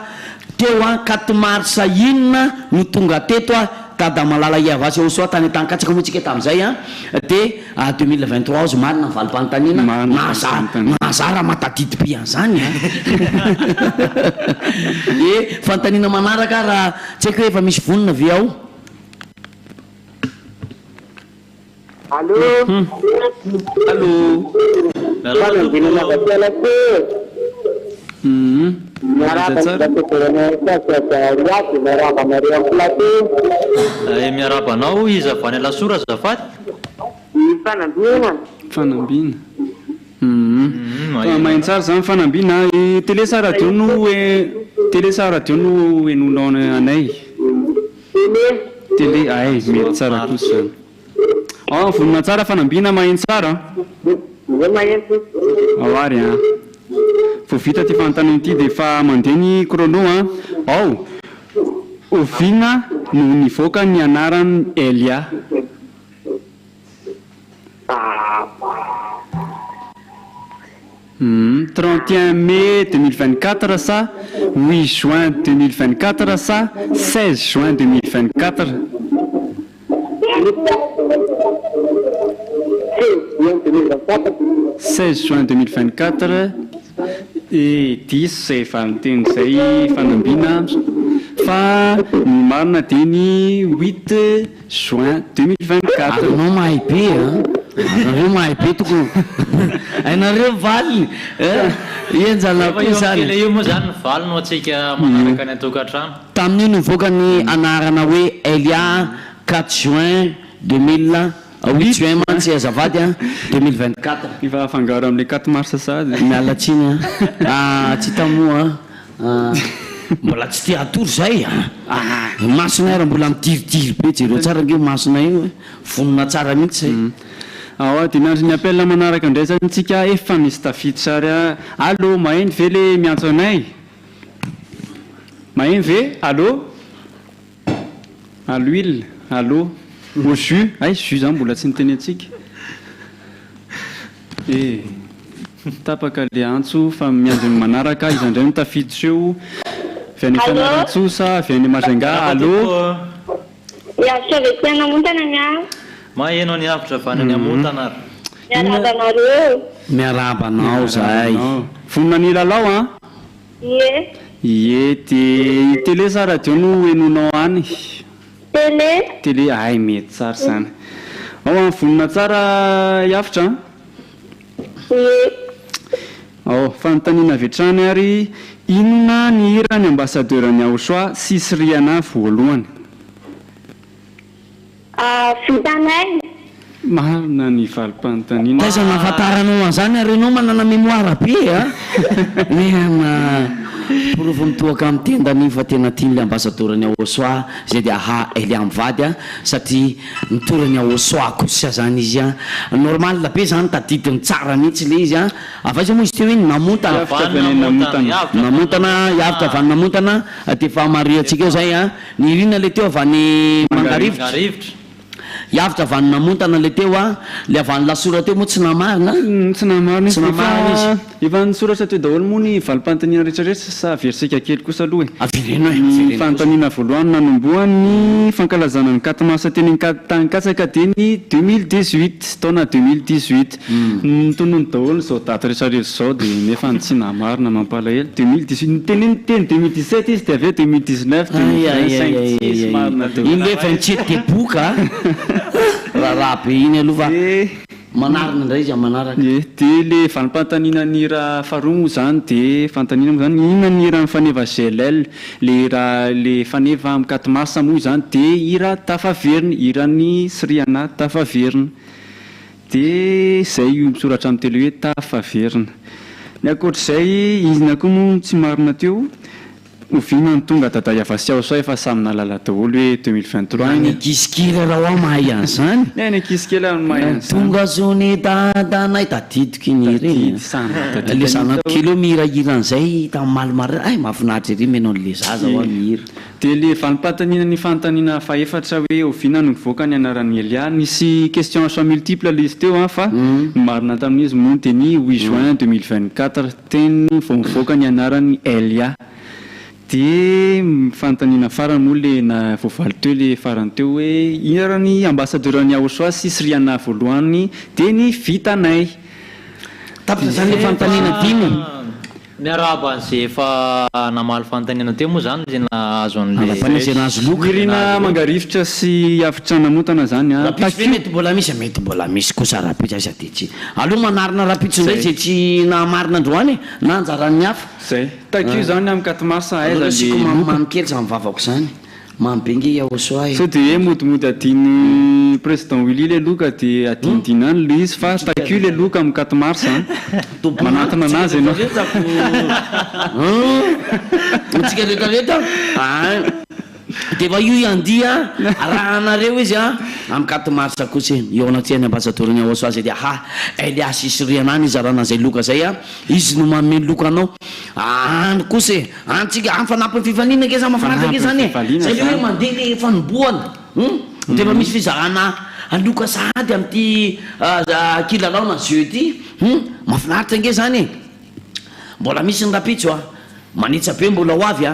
teo a 4 mars inona no tonga teto a dada malala Yavasy Yaosoa tany Tankatsaka moa tsika tamin'izay a dia 2023 azo marina ny valim-panontaniana nazara matadidy-by an'izany a e fanontaniana manaraka raha tsy haiko hoe efa misy vonona ve ao. miarabanao izy avany lasora zafady fanambina mahin tsara zany fanambina télé sa radio no enonao anay télé ay mety tsara kosa zany vonona tsara fanambina mahin tsara ary a fo vita ty fanontaniana ity dia efa mandeha ny chrono a ao ovina no nivoaka ny anarany Elia 31 mai 2024 sa 8 juin 2024 sa 16 juin 2024 16 juin 2024 e 10 zay valinteny zay fanambina fa ny marina dia ny 8 juin 2024 anao mahay be nareo mahay be tokony ainareo valiny enjana koa zany io moa zany ny valy no atsika manaraka ny atokantrano tamin'io nivoaka ny anarana hoe Elia 4 juin 2000 8 juin mantsy azavady a 2024 efa afangaro amin'le 4 mars sady mialatsiny a tsy tamoa mbola tsy tia atory zay masonay raha mbola mitiridiry be jereo tsara nge masonay io vonona tsara mihitsy zay ao dia miandry ny appel manaraka indray zany tsika efa misy tafidy sary allo maheny ve le miantso anay maheny ve allo l'huile allo au jus ay jus zany mbola tsy niteny atsika tapaka le antso fa miandry ny manaraka izy andray mitafidy seo viany Fianarantsosa viany Majunga allo Yavitra avy aty Namontana mia maheno ny avitra avany any Amontana miarabanareo miarabanao zay vonona ny lalao a ie dia télé sa radio no enonao any télé ay mety tsara zany ao amin'ny vonona tsara Yavitra ao fanontaniana vetrany ary inona ny hira ny ambassadeur ny Yaosoa sisy riana voalohany vitanay marina ny valim-panontaniana taiza nahafantaranao an'izany arenao manana mémoire be a neana provy mitoaka amin'ny tendany fa tena tian'le ambassadeur ny Yaosoa zay dia Elia mivady a satria nitorany Yaosoa kosa zany izy a normal be zany tadidiny tsara mihitsy le izy a avaiza moa izy teo hoe namontana Yavitra avany namontana dia efa mariatsika eo zay a ny irina le teo avany Mangarivotra Yavitra avany namontana le teo a le avany lasora teo moa tsy namarina efa nisoratra teo daholo moa ny valim-panontaniana rehetrarehetra sa aversika kely kosa aloha ny fanontaniana voalohany nanomboany fankalazana ny 4 mars teny Tankatsaka dia ny 2018 taona 2018 nitonony daholo zao daty rehetrarehetra zao dia nefa tsy namarina mampalahelo 2018 niteny 2017 izy dia aveo 2019 2025 marina teo iny le 27 teboka raha be iny aloha fa manarina indray izy manaraka dia le valim-panontaniana ny raha faharoa moa zany dia fanontaniana moa zany inona ny hira faneva GLL le raha le faneva amin'ny 4 mars moa zany dia hira tafaverina hirany Siriana tafaverina dia zay misoratra amin'ny tele hoe tafaverina ny akoatr'izay izy na koa moa tsy marina teo oviana ny tonga dada Iavasiao sao efa samy nalala daholo hoe 2023 iny kisikely raha ao mahay an'izany ny kisikely any mahay an'izany tonga zony dadanay tadidiko iny reny le zanakely eo mihirahira an'izay tamin'ny malomary ay mahafinaritra ery menao le zaza ho mihira dia le vanim-patanina ny fanontaniana faefatra hoe oviana no nivoaka ny anaran'ny Elia nisy question choix multiple le izy teo fa marina tamin'izy moa dia ny 8 juin 2024 teny vao mivoaka ny anaran'ny Elia dia fanontaniana farany moa le na voavaly teo le farany teo hoe inarany ambassadeur-ny Aosoa sisy riana voalohany dia ny vitanay tapitra zany le fanontaniana dimy miarahaba an'izay efa namaly fanontaniana teo moa zany zay nahazo irina mangarifitra sy avitra namotana zany mety mbola misy kosa rapitra azy aditsy aloha manarina rapitra indray zay tsy namarina androany na anjaran'ny hafa zay takio zany amin'ny 4 mars aizasiko mamikely zany mivavako zany mambengy Iaosoa sao dia hoe modimody adiny président Willy le loka dia adinidina any le izy fa takio le loka amin'ny 4 mars manatona anazy ianao tsika rehetrarehetra dia fa io iandia rahanareo izy amin'ny 4 mars kosa eo anaty any ambassadeur-ny Aosoa zay dia Elia sisy rianany izy rahana zay loka zay izy no manome loka anao any kosa antsika amifanampiny fifaliana ke za mahafinaritra ke zany zay hoe mandeha le fanomboana dia fa misy fizahana aloka sady amin'ity kilalaona jeudi mahafinaritra nge zany mbola misy ny rapitso manitsa be mbola ho avy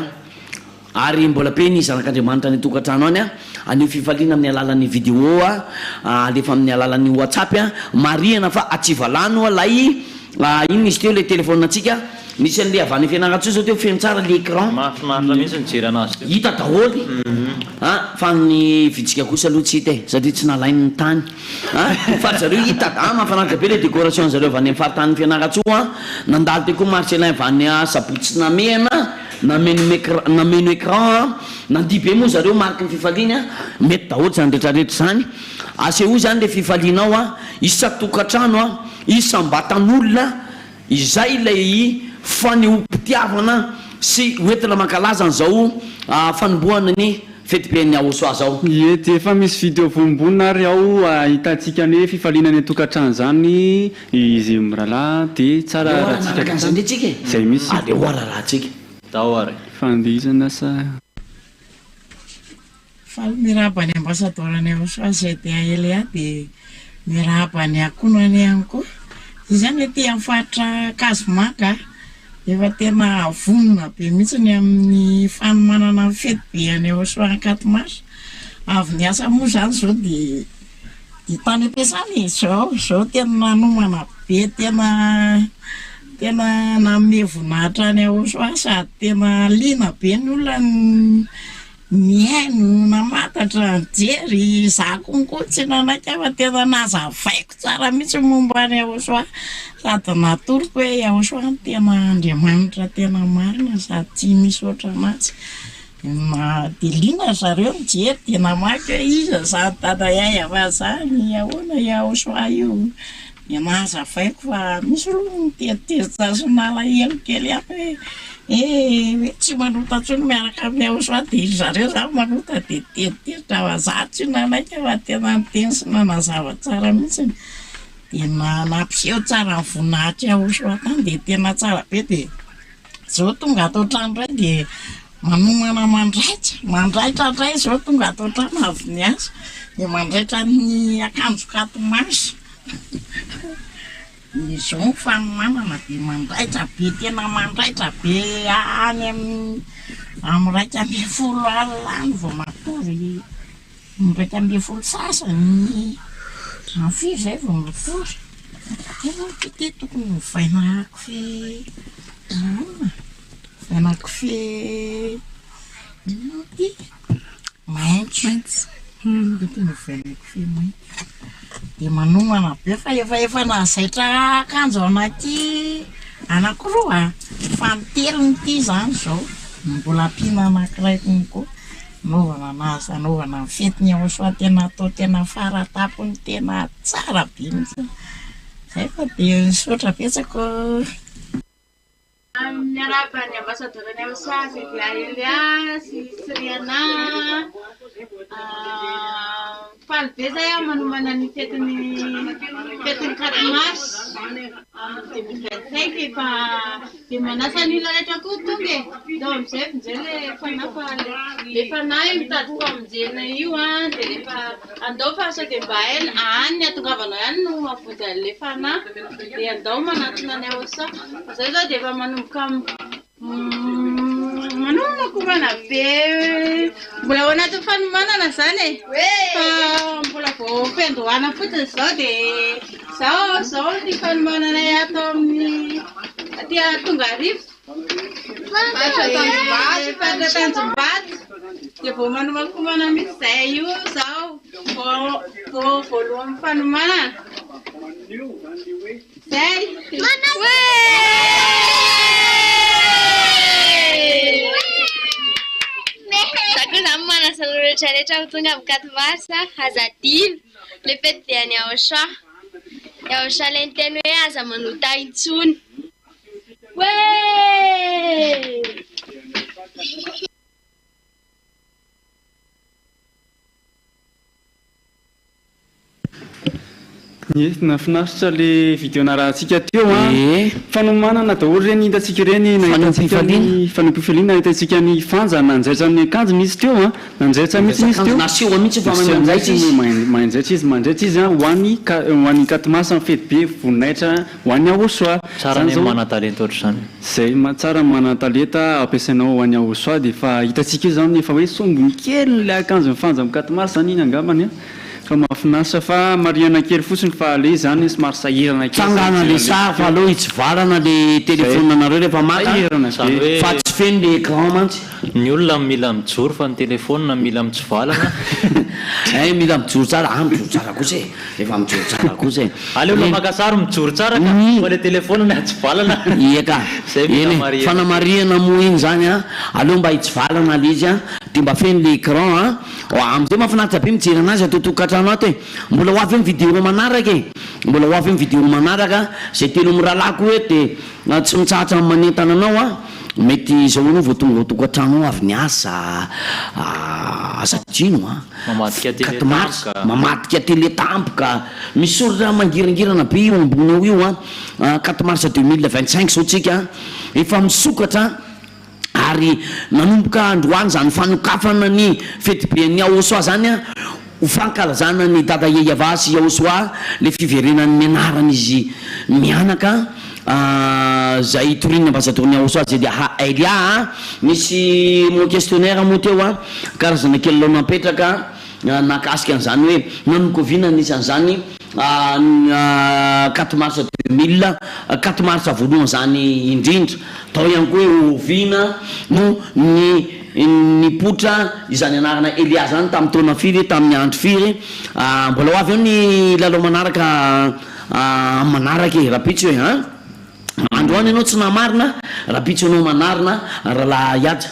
ary mbola pe ny zanak'Andriamanitra ny tokantrano any anio fifaliana amin'ny alalan'ny vidéo alefa amin'ny alalan'ny WhatsApp marihana fa atsivalano lay iny izy teo le téléphone atsika nisy an'le avany fianaratsio zao teo feno tsara le écran mahafinaritra mihitsy nijery anazy hita daholo fa ny vitsika kosa aloha tsy hita satria tsy nalainy ny tany fa zareo hita mahafinaritra be le décoration zareo avany amin'ny faritany fianaratso nandalo teo koa Marcelin avany sabotsy namehana nameno écran nandia be moa zareo mariky ny fifaliana mety daholo zany rehetrarehetra zany aseo zany le fifalianao isa tokantrano isa mbatan'olona izay lay fanehompitiavana sy hoentina mankalaza an'izao fanombohana ny fetiben'ny Aosoa zao ie dia efa misy vidéo vombonina ary ao hitantsika ny hoe fifaliana ny tokantrano zany izy mirahalahy dia tsara rahatsika zany tsika zay misy le oararahantsika dahoary fandizana sa mirahaba ny ambassadeur-ny Aosoa zay dia Elia dia mirahaba ny akonany ihany koa izy zany hoe tia mifaritra Kasomanga efa tena vonona be mihitsy ny amin'ny fanomanana fety be any Aosoa 4 mars avy niasa moa zany zao dia tany ampiasany zao tena nanomana be tena nanome voninahitra any Aosoa sady tena liana be ny olona mihaino namatatra nijery za konko tsy nanaiky fa tena nazavaiko tsara mihitsy momba any Aosoa sady natoroko hoe Aosoa tena Andriamanitra tena marina sady tsy misy oatra anazy dia liana zareo mijery dia namaky hoe iza sady dada yay ava zany ahoana Aosoa io dia nazavaiko fa misy olo mitetezitra sy nalahelo kely aby hoe tsy manota ntsony miaraka amin'ny Aosoa dia zareo zany manota dia tetezitra fa za tsy nanaiky fa tena niteny sy nanazava tsara mihitsy dia nampiseho tsara ny voninahitra Aosoa tany dia tena tsara be dia zao tonga ato trano ray dia manomana mandraitra indray zao tonga ato trano avy ny azy dia mandraitra ny akanjo 4 mars izao fanomanana dia mandraitra be tena mandraitra be any amin'ny 120 alina vao matory 120 sasany firy zay vao matory tena ty tokony vainako fe maitso tena vainako fe maitso dia manomana be fa efa nazaitra akanjo anakiroa fa mitelony ity zany zao mbola ampiana anankiray konko naovana anazy anaovana ny fetiny Aosoa tena atao tena faratapony tena tsara be mihitsy zay fa dia misaotra betsaka Miarahaba ny ambasadorany Aosa Zevia Elias, Siriana. Faly be zay manomana ny fetiny 4 mars 2025 efa de manasa ny rehetra koa tonga e. Dao amizay finjay le fanahy mitady famonjena io de rehefa andao fa sao de mba ela any atongavana ihany no mavody an'le fanahy de andao manatona ny Aosa. Zay zao de efa manomboka manomako mana be mbola ao anaty fanomanana zany e fa mbola vao fendohana fotsiny zao de zao ny fanomanana atao amin'ny aty Tongarivo Tanjombato de vao manomakomana misy zay io zao vao voalohan'ny fanomanana zay Sako zany manasa ny rehetrarehetra ho tonga amin'ny 4 mars azadilo le fety dia ny Aosa le ny teny hoe aza manota intsony. Nafinaritra le vidéo narahantsika teo fanomanana daholo reny hitantsika reny fanompifaliana hitantsika ny fanja nanjaitra ny akanjo misy teo nanjaitra mihitsy izy teo naseho mihitsy fa manjaitra izy ho an'ny 4 mars amin'ny fety be voninahitra ho an'ny Aosa. Tsara ny manan-talenta ohatry zany zay tsara manan-talenta ampiasainao ho an'ny Aosa de fa hitantsika io zany efa hoe sombony kely le akanjo mifanja amin'ny 4 mars zany iny angambany fa mahafinaritra fa mariana kely fotsiny fa le zany somary sahirana kely tsangana le sary fa aloha hitsivalana le telefôna nareo rehefa maka fa tsy feno le écran mantsy. Ny olona mila mijoro fa ny telefôna mila mitsivalana mila mijoro tsara mijoro tsara kosa efa mijoro tsara kosa aleo la maka sary mijoro tsara fa le telefôna ny atsivalana eka fanamariana moa iny zany aleo mba hitsivalana le izy de mba feno le écran amizay mahafinaritra be mijery anazy atotokatrano ato mbola ho avy amin'ny vidéo manaraka mbola ho avy amin'ny vidéo manaraka zay telo miralako hoe de tsy mitsahatra amin'ny manentana anao mety zao anao vao tonga tokatrano avy ny asa azadino mamadika teletampoka misy soratra mangirangirana be io ambony ao io 4 mars 2025 zao tsika efa misokatra ary nanomboka androany zany fanokafana ny fety be ny Aosa zany ho fankalazana ny dada Yeyava sy Aosa le fiverenan'ny anarany izy mianaka zay toriny ambassadorny Aosa zay de Elia misy mo questionnaire mo teo karazana kely lao napetraka nakasika an'izany hoe nanomboka nisy an'izany 4 mars 2000 4 mars voalohany zany indrindra tao ihany koa hoe ovina no ny potra izany anarana Elia zany tamin'ny taona firy tamin'ny andro firy mbola ho avy eo ny lalao manaraka manaraka rapitso hoe androany ianao tsy namarina rapitso anao manarina rahalahy iaja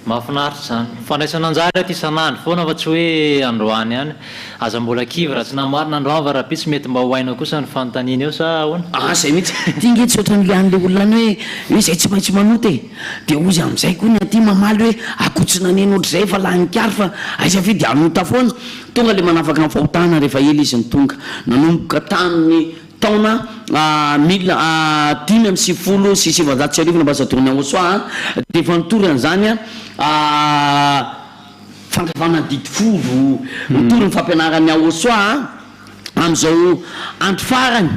mahafinaritra zany fandraisana anjara aty isanandro foana fa tsy hoe androany ihany aza mbola kivy raha tsy namarina androany fa rapitso mety mba ho aina kosa ny fanontaniana eo sa ahoana zay mihitsy ty ngetsy ohatran'le an'le olona hoe zay tsy maintsy manoty de ozy am'izay koa ny aty mamaly hoe akotsina neny ohatry zay fa lanikary fa aiza fidy anota foana tonga le manafaka amin'ny fahotana rehefa ela izy ny tonga nanomboka tamin'ny taona 550 sy 700 ambassadorny Aosa de efa nitory an'izany fankavana didy folo nitory ny fampianaran'ny Aosa am'izao andro farany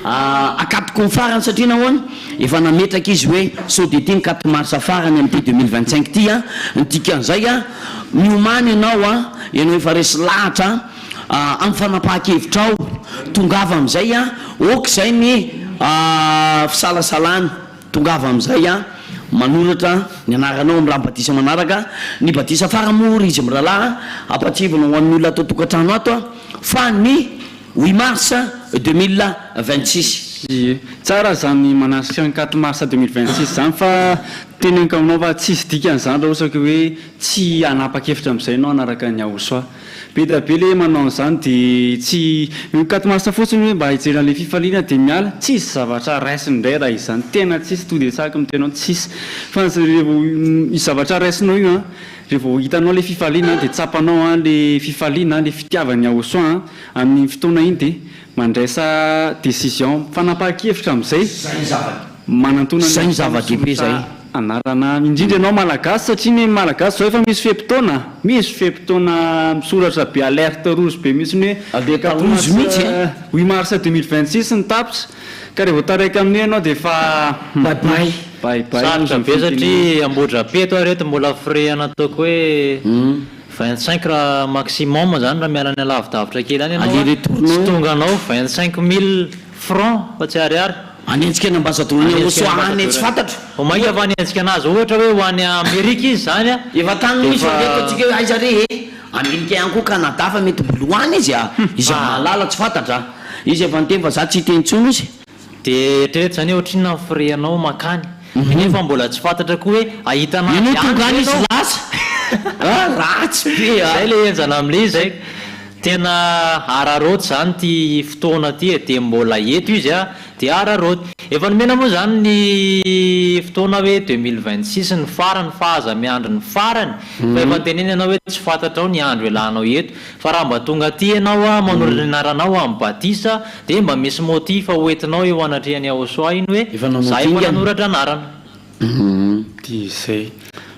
akatoko ny farany satria nahoana efa nametraka izy hoe sao de ty ny 4 mars farany amin'ty 2025 ty dikan'izay miomany ianao ianao efa resy lahatra amin'ny fanapahan-kevitra ao tongava am'izay ok zay ny fisalasalana tongava am'izay manoratra ny anaranao amin'ny raha batisa manaraka ny batisa faramory izy miralahy apatrivana ho an'ny olona atao tokatrano ato fa ny 8 mars 2026 tsara zany manasika ny 4 mars 2026 zany fa tenenka aminao fa tsisy dikan'izany raha ohatra hoe tsy anapa-kevitra am'izay anao anaraka ny Aosa be da be le manao an'izany de tsy mikatomasa fotsiny hoe mba hijeran'le fifaliana de miala tsisy zavatra raisiny indray raha izany tena tsisy to de saka mitenao tsisy fa revo zavatra raisinao io a revo hitanao le fifaliana de tsapanao a le fifaliana le fitiavany aosoa amin'ny fotoana iny de mandraisa décision fanapahan-kevitra amin'izay manantonany zay zava-dehibe zay anarana indrindra ianao malagasy satria ny malagasy zao efa misy fepitona misoratra be alerte rouge be mihitsy hoe 8 mars 2026 ny tapitra ka revo taraiky amin'io ianao de fa sarotra be satria Ambohidrapeto reto mbola frais ataoko hoe 25 raha maximum zany raha miala ny alavidavitra kely any ianao tsy tonga anao 25 000 francs fa tsy ariary anentsika ny ambassadorny osoany tsy fantatra omaika fa anentsika anazy ohatra hoe ho any Amerika izy zany a efa tany misy ndraiky hoe aiza re Amerika ihany koa Canada fa mety boloany izy a izy malala tsy fantatra izy efa niteny fa za tsy hiteny intsony izy de eritrereto zany ohatrinona frais anao makany nefa mbola tsy fantatra koa hoe ahitana tongany izy lasa ratsy be zay le enjana am'le izy zay tena araroty zany ty fotoana ty de mbola eto izy a de araroty efa nomena moa zany ny fotoana hoe 2026 ny farany fahaza miandro ny farany fa efa teneny ianao hoe tsy fantatra ao ny andro elanao eto fa raha mba tonga ty ianao a manolo anaranao amin'ny batisa de mba misy motif hoentinao eo anatrehany Aosoa iny hoe za efa nanoratra anarana de zay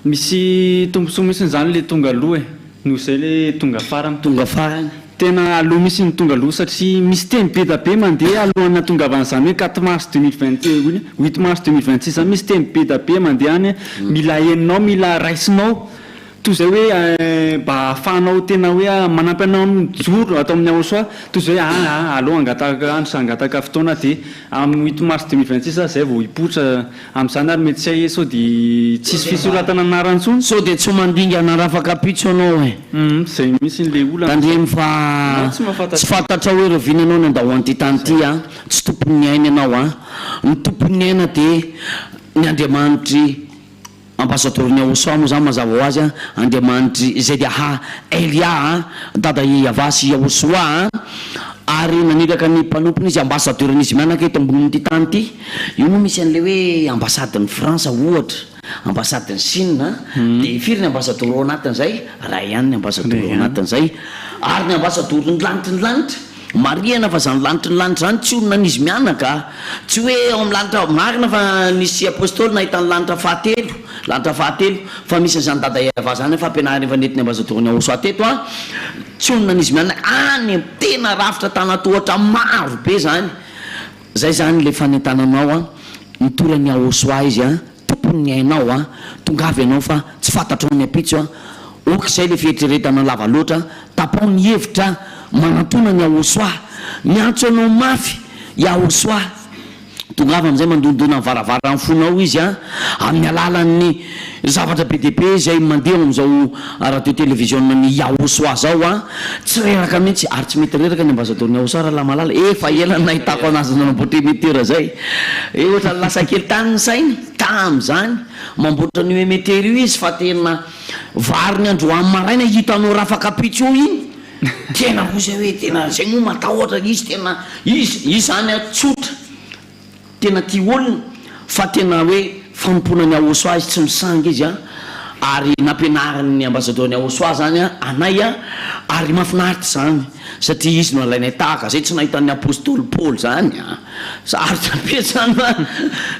misy tombosoa mihitsy zany le tonga aloha noho zay le tonga farany tena aloha misy ny tonga aloha satria misy teny be da be mandeha alohana tongavan'izany hoe 4 mars 2020 8 mars 2026 zany misy teny be da be mandeha any mila heninao mila raisinao toy zay hoe mba ahafahanao tena hoe manampy anao mijoro atao amin'ny Aosoa toy zay hoe aloha angataka andro sa angataka fotoana de amin'ny 8 mars 2026 zay vao hipotra amin'izany ary mety tsy hay sao de tsisy fisoratana anarantsony sao de tsy mandinga anarafakapitso anao e zay misy n'le olana tandremy fa tsy fantatra hoe revina anao ny andao an'ity tany ty a tsy tompon'ny aina ianao a ny tompon'ny aina de ny Andriamanitry ambassadorny Aosoa moa zany mazava ho azy a Andriamanitry zay de Elia dada Iavasy Aosoa ary naniraka ny mpanompony izy ambassadorn'izy mianaka eto ambonin'ity tany ty io moa misy an'le hoe ambasaden'ny France ohatra ambasaden'ny Chine de firy ny ambassador ao anatin'izay raha ihany ny ambassador ao anatin'izay ary ny ambassador ny lanitra mariana fa zany lanitry zany tsy olona n'izy mianaka tsy hoe ao amin'ny lanitra marina fa nisy apôstôly nahitany lanitra fahatelo fa misy zany dada Eva zany fa ampianarina efa netiny ambassadorny Aosoa teto a tsy olona n'izy mianaka any tena rafitra tanatohatra maro be zany zay zany le fanentananao a mitorany Aosoa izy a tompony ainao a tongavy ianao fa tsy fantatrao ny apitso a ok zay le fietreretana lava loatra tapao ny hevitra manantona ny Aosoa miantso anao mafy Aosoa tongavy am'izay mandondona ny varavara ny fonao izy a amin'ny alalan'ny zavatra be dehibe zay mandeha am'izao radio télévision ny Aosoa zao a tsy reraka mihitsy ary tsy mety reraka ny ambassadorny Aosoa raha malala efa elany nahitako anazy nanamboatra émetteur zay ohatra lasa kely tany ny sainy tam'zany mamboatra ny émetteur io izy fa tena vary ny androany maraina hitanao rafakapitso io iny tena ozy hoe tena zay moa matahotra izy tena izy zany tsotra tena ty olona fa tena hoe famponany Aosoa izy tsy misangy izy a ary nampianarany ambassadorny Aosoa zany a anay a ary mahafinaritra zany satria izy no alainay tahaka zay tsy nahitan'ny apôstôly Paul zany a sarotra be zany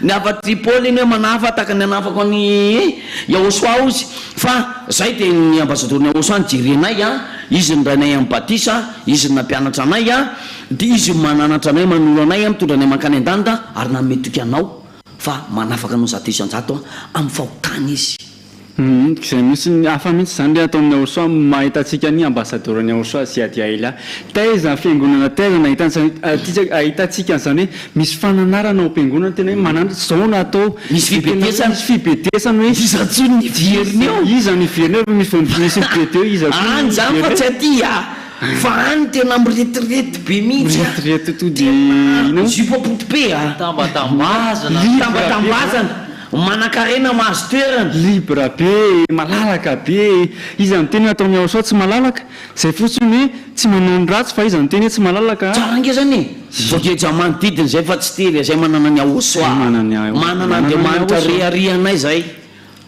ny afatry Paul iny hoe manafa tahaka ny anafako ny Aosoa izy fa zay de ny ambassadorny Aosoa nijery anay a izy ny rainay amin'ny batisa izy ny nampianatra anay a de izy mananatra anay manolo anay a mitondra anay mankany an-danita ary nametika anao fa manafaka anao zato isan-jato amin'ny fahotany izy zay misy hafa mihitsy zany le atao amin'ny Aosoa mahitatsika ny ambassadorny Aosoa sy adia ela taiza fiangonana taiza ahitatsika an'izany hoe misy fananarana ao am-piangonana tena hoe mananatra zao no atao misy fibetesana hoe iza tsony niveriny eo iza niveriny eo misy fibeteo iza any zany fa tsy aty a fa any tena miretirety be mihitsy retirety to de zipopoty be a tambatambazana tambatambazana manan-karena mahazo toerana libra be malalaka be izy ny teny ataony Yahosoa tsy malalaka zay fotsiny hoe tsy manao ny ratsy fa izy ny teny hoe tsy malalaka tsara nge zany zokeja manodidiny zay fa tsy tery zay manana ny Yahosoa manana Andriamanitra riarianay zay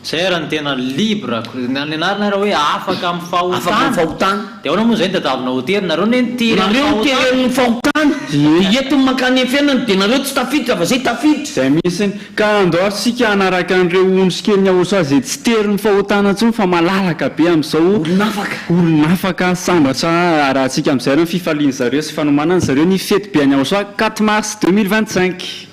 zay raha ny tena libre nanenarina raha hoe afaka amin'ny fahotana dia ahoana moa zay ny tadavina hotely nareo ne nareo teren'ny fahotana entiny mankany fiainana dia nareo tsy tafiditra fa zay tafiditra zay misiny ka andoarsika hanaraka an'ireo ondrikely Yahosoa zay tsy tery ny fahotana ntsony fa malalaka be amin'izao olonafaka sambatra arahantsika amin'izay reo ny fifaliany zareo sy fanomanana zareo ny fety be any Yahosoa 4 mars 2025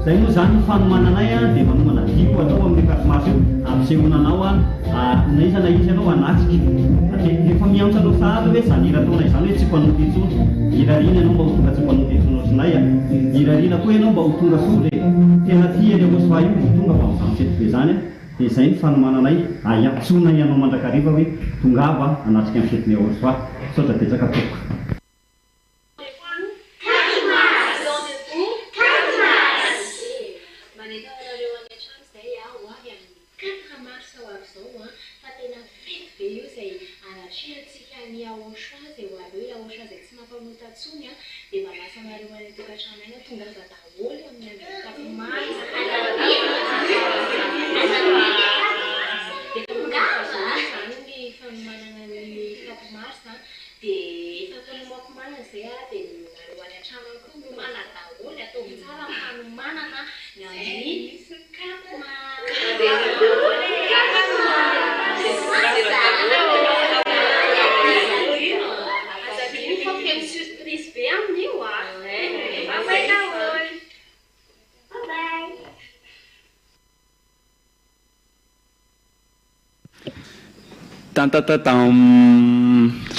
zay moa zany fanomananay dia manomana diko atao amin'ny 4 mars ampisehoananao na iza na izy anao anatsika efa miantso anao sahady hoe zany hira taonay zany hoe tsy mpanoty intsony irariana ianao mba ho tonga tsy mpanoty intsony ohatrinay irariana koa ianao mba ho tonga so dia tena tiany Yahosoa io ho tonga mba ho fety be zany dia zay ny fanomananay iampitsona ianao mandrakariva hoe tongava anatrika amin'ny fetiny Yahosoa saotra betsaka toko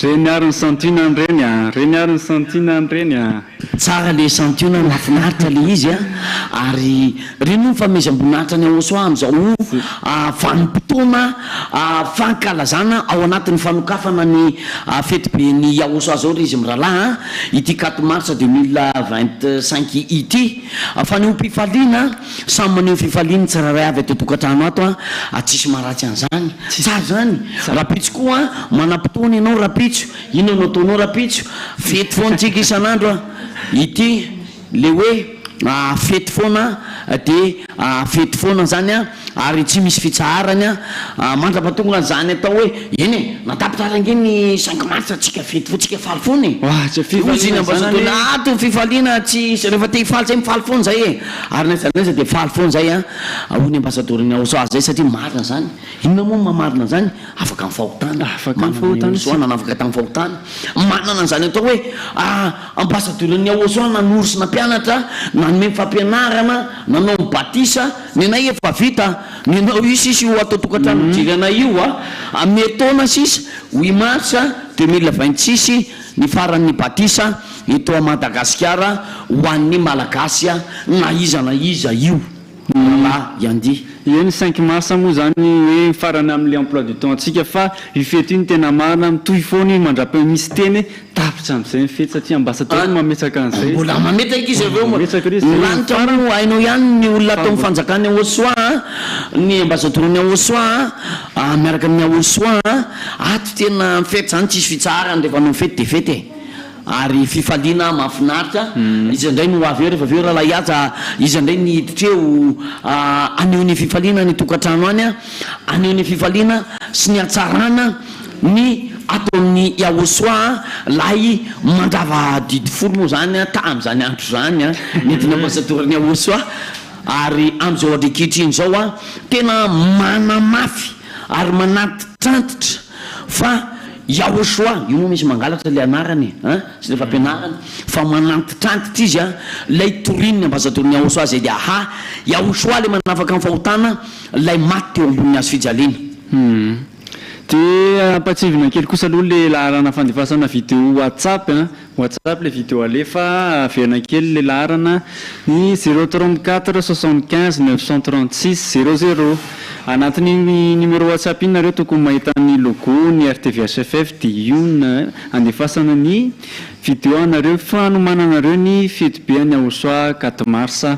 reny ary ny santionany reny reny ary ny santionany reny tsara le santiona mahafinaritra le izy ary reny no famezam-boninahitra ny Yahosoa amin'izao vanim-potoana fankalazana ao anatin'ny fanokafana ny fety be ny Yahosoa zao ry izy miralahy ity 4 mars 2025 ity faneho mpifaliana samy maneho fifaliana tsiraray avy ato tokantrano ato tsisy maharatsy an'izany tsara zany rapitso koa manam-potoana ianao rapitso ino no ataonao rapitso fety foantsika isan'andro ity le hoe fety foana dia fety foana zany ary tsy misy fitsaharany mandrapatonga zany atao hoe eny natapitsarangeny ny 5 mars tsika fety fotsika faly foany oziny ambassadona ato fifaliana tsy rehefa te hifaly zay mifaly foana zay ary nazanaiza dia faly foana zay ony ambassadorany Yahosoa zay satria marina zany inona moa mamarina zany afaka amin'ny fahotana nanafaka tamin'ny fahotana manana zany atao hoe ambassadorany Yahosoa nanorosina mpianatra nanome fampianarana nanao mibatisa ny anay efa vita ny anao io sisy io atao tokantrano jirana io metona sisy 8 mars 2026 ny faran'ny batisa eto a Madagasikara ho an'ny malagasy na iza io la yandi eny 5 mars moa zany hoe farany amin'ny emploi du temps antsika fa io fety io ny tena marina mitohy foana io mandrapa misy teny tapitra amin'izay ny fety satria ambassadeur mametsaka an'izay mbola mametaka izy aveo lanitra no hainao ihany ny olona atao mifanjakany Yahosoa ny ambassadeur-ny Yahosoa miaraka amin'ny Yahosoa ato tena fety zany tsisy fitsaharany rehefa nao fety de fety ary fifaliana mahafinaritra izy indray no avy eo rehefa aveo raha lahiaza izy indray ny hiditra aneho ny fifaliana ny tokantrano any aneho ny fifaliana sy ny hatsarana ny ataon'ny Yahosoa lay mandrava didy folo moa zany tamin'izany andro zany nentina ambassadorany Yahosoa ary amin'izao adrikitriny zao tena manamafy ary manaty trantitra fa Yahosoa io moa misy mangalatra le anarany sy le fampianarany fa manantitrantitra izy lay torininy ambassadorny Yahosoa zay dia Yahosoa le manafaka amin'ny fahotana lay maty teo ambonin'ny hazo fijaliana dia ampatsivina kely kosa aloha le laharana fandefasana video WhatsApp WhatsApp le video alefa averina kely le laharana ny 034 75 936 00 anatin'ny numéro WhatsApp iny nareo tokony mahita ny logo ny RTVSFF dia io andefasana ny video anareo fanomananareo ny fety be any Aosoa 4 marsa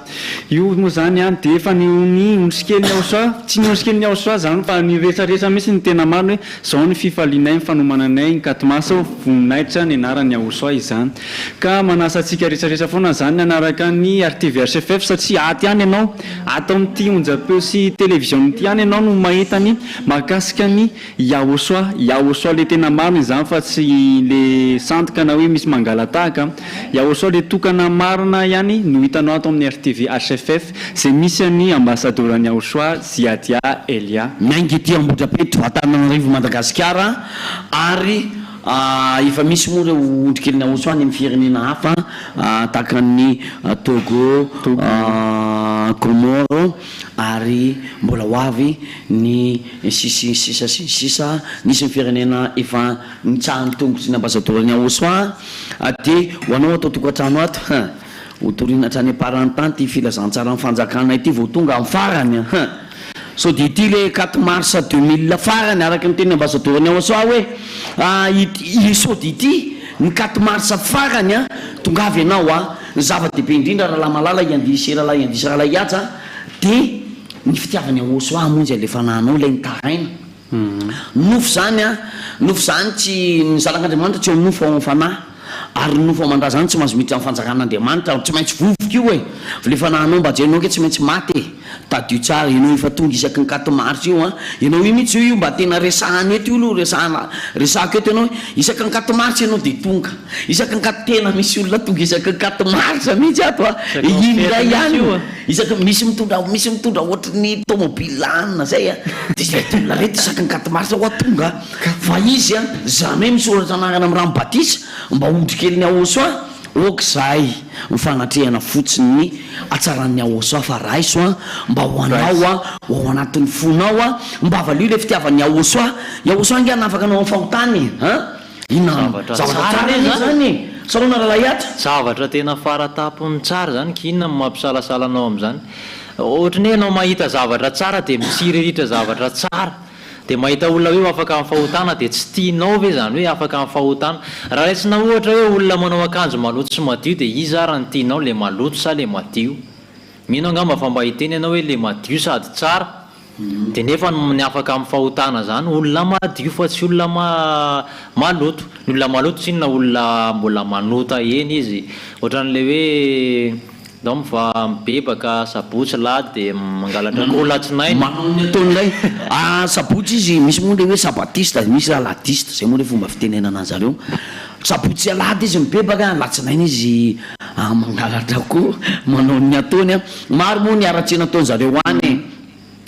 io moa zany dia efa ny ondrikely ny Aosoa tsy ny ondrikely ny Aosoa zany fa ny rehetrarehetra mihitsy ny tena maro hoe zao ny fifalianay ny fanomananay ny 4 marsa voninahitra ny anarany Aosoa izany ka manasa antsika rehetrarehetra foana zany anaraka ny RTVSFF satria aty any ianao atao amin'ity onjapeo sy télévision ity any ianao no mahita ny mahakasika ny Aosoa le tena maro izany fa tsy le santika na hoe misy mangalatahaka Aosoa le tokana marina ihany no hitanao ato amin'ny RTV HFF zay misy ny ambassadeur ny Aosoa Ziadia Elia miaingy ety Ambohidrapeto Antananarivo Madagasikara ary efa misy moa reo ondrikely Aosoa any amin'ny firenena hafa tahaka ny Togo Comoro ary mbola hoavy ny sisa nisy ny firenena efa nitsahany tongotsy ny ambassadeur ny Aosoa dia ho anao atao tokantrano ato hotorina hatrany aparantanty filazantsara ny fanjakana ity vao tonga amin'ny farany so dia ity le 4 mars 2000 farany araka ny teny ambassadeur ny Aosoa hoe so dia ity ny 4 mars farany tongavy ianao ny zava-dehibe indrindra raha malala iandisy rahala hiatsa dia ny fitiavany Aosoa monjy alefa nanao ilay ny taraina nofo zany tsy ny zanak'Andriamanitra tsy nofo ao fanahy ary nofo amandra zany tsy mahazo miditra amin'ny fanjakan'Andriamanitra tsy maintsy vovoka io lefa nanao mba jenao ke tsy maintsy maty tadio tsara ianao efa tonga isaky ny 4 mars io ianao io mihitsy io mba tena resahany eto io aloha resahako eto ianao isaky ny 4 mars ianao dia tonga isaky ny 4 tena misy olona tonga isaky ny 4 mars mihitsy ato indray ihany isaky misy mitondra ohatrany tomobile zay dia zay olona reto isaky ny 4 mars ho tonga fa izy jamais misoratra anarana amin'ny rano batisa mba ondrikely ny Aosoa okizay mifanatrehana fotsiny ny atsaran'ny Aosoa fa raiso mba ho anao ho anatin'ny fonao mba avalio le fitiavan'ny Aosoa nge anafaka anao amin'ny fahotany zany salona rahalahihatra zavatra tena faratapony tsara zany kinona mampisalasalanao amin'izany ohatrany hoe anao mahita zavatra tsara dia mitsireritra zavatra tsara dia mahita olona hoe afaka amin'ny fahotana dia tsy tianao ve zany hoe afaka amin'ny fahotana raha raisina ohatra hoe olona manao akanjo maloto sy madio dia iza raha ny tianao le maloto sa le madio mino angamba fa mba hiteny ianao hoe le madio sady tsara dia nefa ny afaka amin'ny fahotana zany olona madio fa tsy olona maloto ny olona maloto tsinona olona mbola manota eny izy ohatran'le hoe donc fa mibebaka sabotsy lahy dia mangalatra kolatsinainy manao ataon'ilay sabotsy izy misy moa le hoe sabatiste misy ladiste zay moa le fomba fitenenana zareo sabotsy alady izy mibebaka latsinainy izy mangalatra koa manao ny ataony maro moa ny aratsina ataony zareo any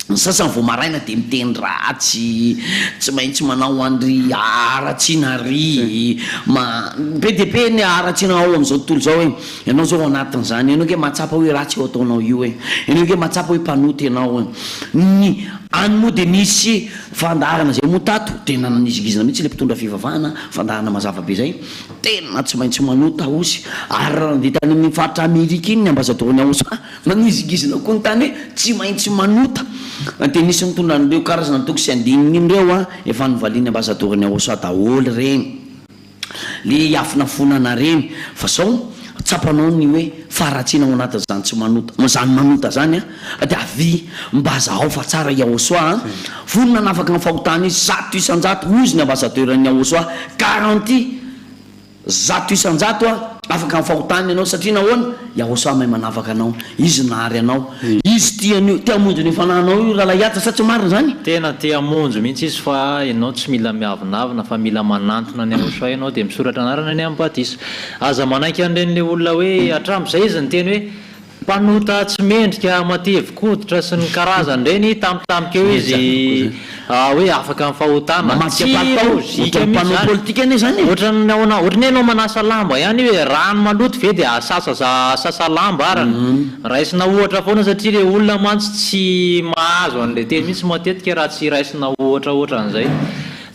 ny sasany vao maraina dia miteny ratsy tsy maintsy manao andry aratsiana ry be dia be ny aratsiana ao amin'izao tontolo zao hoe ianao zao anatin'izany ianao ke mahatsapa hoe ratsy eo ataonao io ianao ke mahatsapa hoe mpanoty ianao ny any moa dia nisy fandaharana zay moa tato tena nanizigizina mihitsy le mpitondra fivavahana fandaharana mazava be zay tena tsy maintsy manota osy ary raha nandeha tany amin'ny faritra Amerika iny ny ambassadeur ny Aosoa nanizigizina koa ny tany hoe tsy maintsy manota dia nisy nitondra an'ireo karazana toko sy andininy ireo efa novaliany ambassadeur ny Aosoa daholo reny le afina fonana reny fa sao tsapanao ny hoe faratsiana ao anatin'izany tsy manota zany manota zany dia avy mba zaho fa tsara i Aosoa vonona nafaka ny fahotana izy 100 isan-jato ozy ny ambassadeur ny Aosoa 40 100 isan-jato afaka ny fahotany ianao satria nahoana i Aosoa mahay manafaka anao izy nahary anao izy tia monjo ny fananao io raha lahihatra sa tsy marina zany tena tia monjo mihitsy izy fa ianao tsy mila miavinavina fa mila manantona ny Aosoa ianao dia misoratra anarana ny ambatisa aza manaiky an'iren'le olona hoe hatramizay izy ny teny hoe mpanota tsy mendrika matevi-koditra sy ny karazany reny tampotampoka eo izy hoe afaka amin'ny fahotana mpanao politika ane zany ohatrany anao manasa lamba ihany hoe rano maloto ve dia sasa lamba arany raisina ohatra foana satria le olona mantsy tsy mahazo an'le teny mihitsy matetika raha tsy raisina ohatraohatran'izay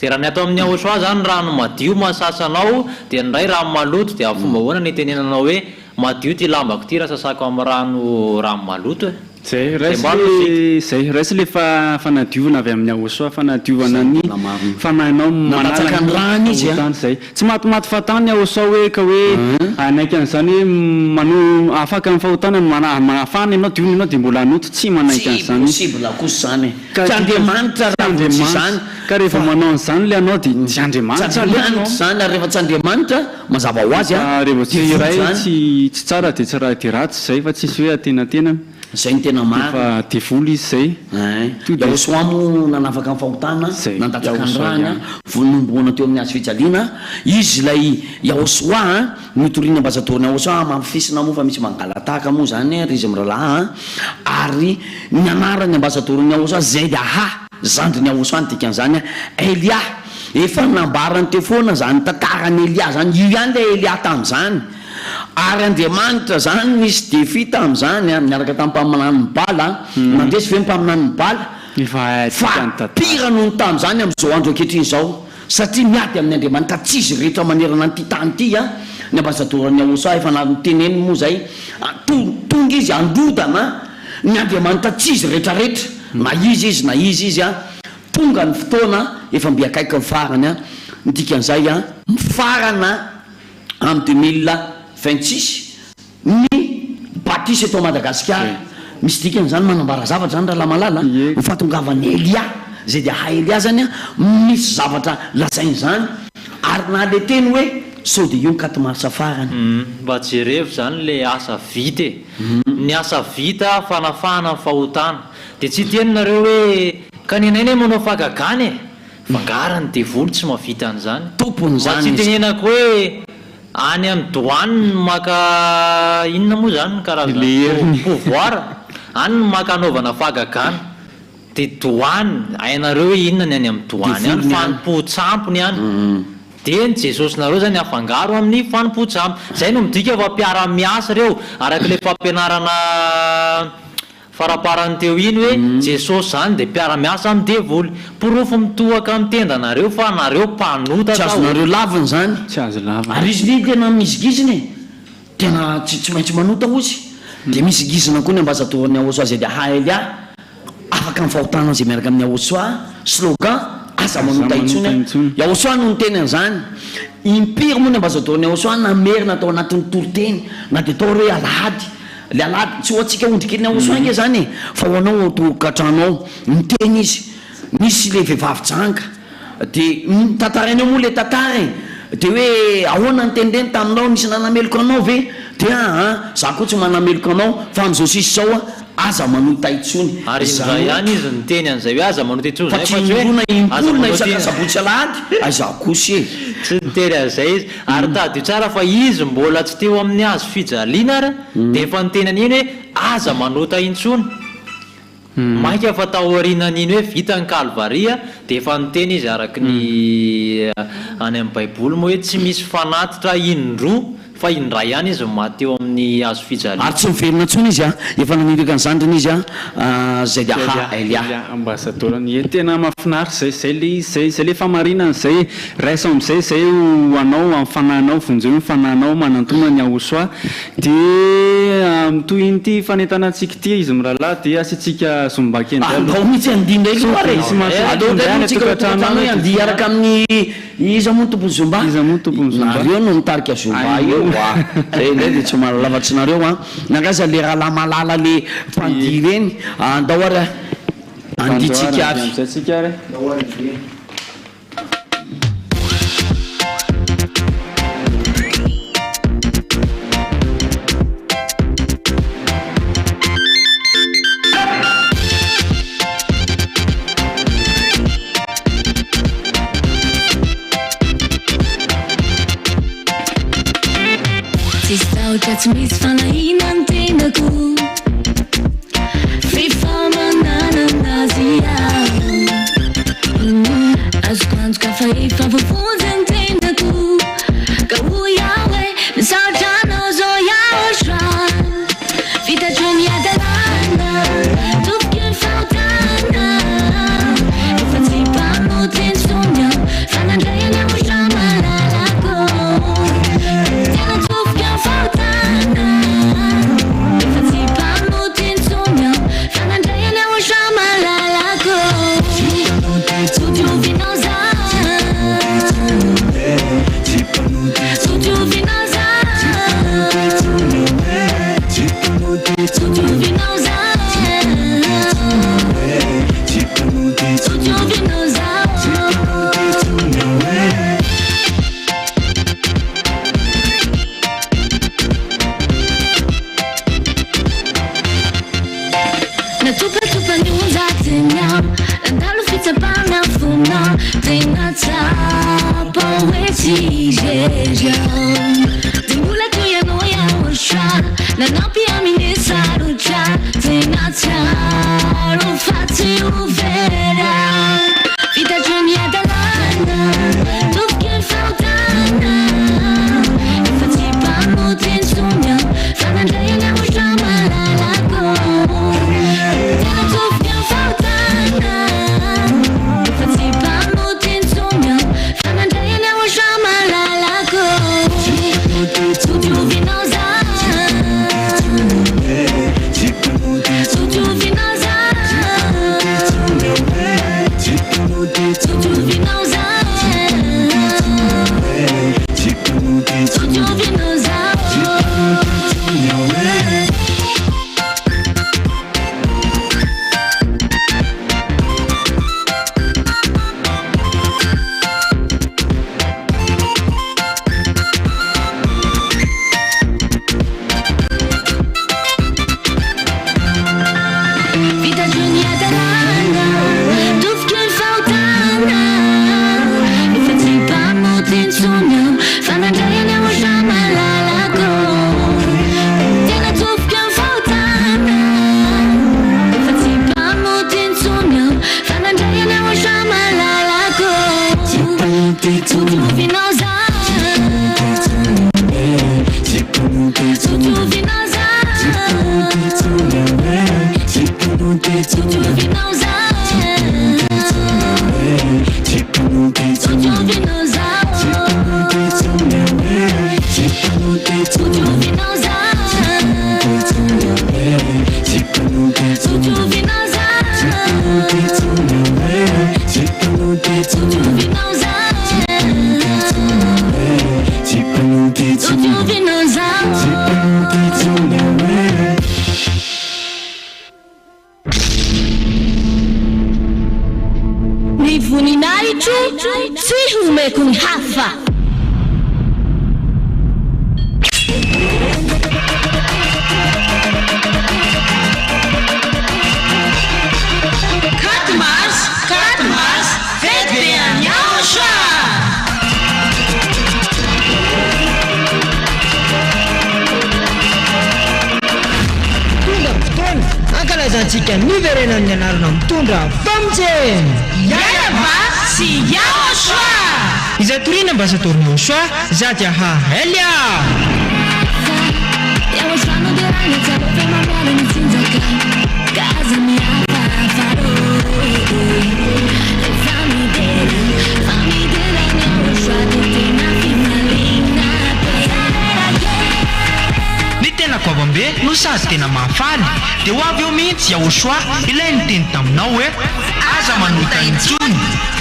de raha ny atao amin'ny aosoa zany rano madio masasanao de ndray rano maloto de fomba hoana ny tenenanao hoe madio ty lambako ty raha sasako amin'ny rano maloto zay raisy le fanadiovana avy amin'ny aosoa fanadiovana ny fanahinao manalany izy zay tsy matimaty fatany aosoa hoe ka hoe anaiky an'izany hoe mano afaka amin'ny fahotana manafana ianao diony ianao de mbola anoto tsy manaiky an'izany possible kosa zany Andriamanitra zany ka rehefa manao an'izany le anao de tsy Andriamanitra zany ary rehefa tsy Andriamanitra mazava ho azy rehefa tsy iray tsy tsara de tsy raha de ratsy zay fa tsisy hoe atenatena zay ny tena fa devoly izy zay iaosoa mo nanafaka amin'ny fahotana nandatsaka ny rana vonomboana teo amin'ny azo fijaliana izy lay iaosoa mitoriana ambasatoriny aosoa mampifisina moa fa misy mangalataka moa zany ry izy miralaha ary ny anarany ambasatoriny aosoa zay de zandriny aosoa ny dikan'izany Elia efa nambarany teo foana zany tantarany Elia zany io ihany le Elia tamin'izany ary Andriamanitra zany misy défi tamin'izany miaraka tamin'ny mpaminany bala mandresy ve mpaminany bala fa pira noho ny tamin'izany amin'izao andro ankehitriny zao satria miady amin'ny Andriamanitra tsisy rehetra manerana ny ty tany ty ny ambasadorany aosoa efa niteneny moa zay tonga izy androdana ny Andriamanitra tsisy rehetrarehetra na izy izy tonga ny fotoana efa mbiakaiky ny farany nidikan'izay mifarana amin'ny 2026 ny baptise eto Madagasikara misy dikan'izany manambara zavatra zany raha lamalala mifatongavany Elia zay de Elia zany misy zavatra lazainy zany ary na le teny hoe sao de io ny 4 mars farany mba jerevy zany le asa vita ny asa vita fanafahana ny fahotana de tsy teninareo hoe kaninainy manao fagagany fangarany devoly tsy mavita an'izany tompony zany tsy tenenako hoe any amin'ny douane maka inona moa zany karazana pouvoir any maka anaovana fagagana de douane hainareo hoe inona ny any amin'ny douane any fanompo-tsampony any de ny jesosynareo zany afangaro amin'ny fanompo-tsampy zay no midika fa mpiara-miasa reo araka le fampianarana faraparany teo iny hoe Jesosy zany de mpiara-miasa amin'ny devoly porofo mitohaka amin'ny tendanareo fa nareo mpanota tsy azonareo laviny zany tsy azo laviny ary izy ny tena mizigizina tena tsy maintsy manota ozy de mizigizina koa ny ambasadorany aosoa zay de Elia afaka amin'ny fahotana zay miaraka amin'ny aosoa slogan aza manota intsony aosoa no niteny an'izany impiry moa ny ambasadorany aosoa namerina atao anatin'ny toroteny na de atao hoe alahady le alady tsy hoatsika ondrikely ny aosoa inge zany fa hoanao tokatranao miteny izy misy le vehivavy janga de tantarainao moa le tantara de hoe ahoana nytenireny taminao nisy nanameloko anao ve de za koa tsy manameloko anao fa am'izao sisy zao aza manota itsony ary zay ihany izy niteny an'izay hoe aza manota itsony fa tsy irona impolina isakasabotsy alahady aiza kosy tsy niteny an'izay izy ary tadio tsara fa izy mbola tsy teo amin'ny azo fijaliana ary de efa niteny an'iny hoe aza manota intsony mainka fa taorianan'iny hoe vita ny kalvaria de efa niteny izy araky ny any amin'ny baiboly moa hoe tsy misy fanatitra indroa fa indray ihany izy maty eo amin'ny azo fijaliana ary tsy miverina ntsony izy efa naniraka ny zandriny izy zay de Elia ambasadorany tena mahafinaritra zay le famarinana zay raisa am'izay zay anao amin'ny fanahinao vonjeo ny fanahinao manantona ny aosoa de toy iny fanentanantsika ty izy mirahalahy de asitsika zombaky andao mihitsy andindray andi araka amin'ny iza moa tompony zomba nareo no nitarika zomba io zay ndray de tsy malalavatsinareo nagaza le raha lamalala le mpandi reny andao ary anditsika avy Tsy misy fanahina ny tenako fifamanana anazy azoko antoka fa efa voafonjy ny tenako ka ho iaho hoe misaotra anao zao iaho soa fitatra ny adalana tofiky ny fahotana efa tsy mpamoteny sonia decision. Dimula tu ya no ya usha, na napi amine sarucha, tena charo fati uvera. Vita giornia dall'anno, tu che faltana, infatti parlo di insomnia, fanno andare ne usha malalago. Tena tu che faltana, infatti parlo di insomnia, fanno andare ne usha malalago. Tu ti uvinosa, tu ti uvinosa. Zatia ha Elia Yawoshano de ragna zabo per mamare ni zinzaka casa mia farò fammi della yawoshano tena finalina Ny tena koavambe no sady tena mahafaly dia ho avy eo mihitsy Yahoshua ilay niteny taminao hoe aza manota intsony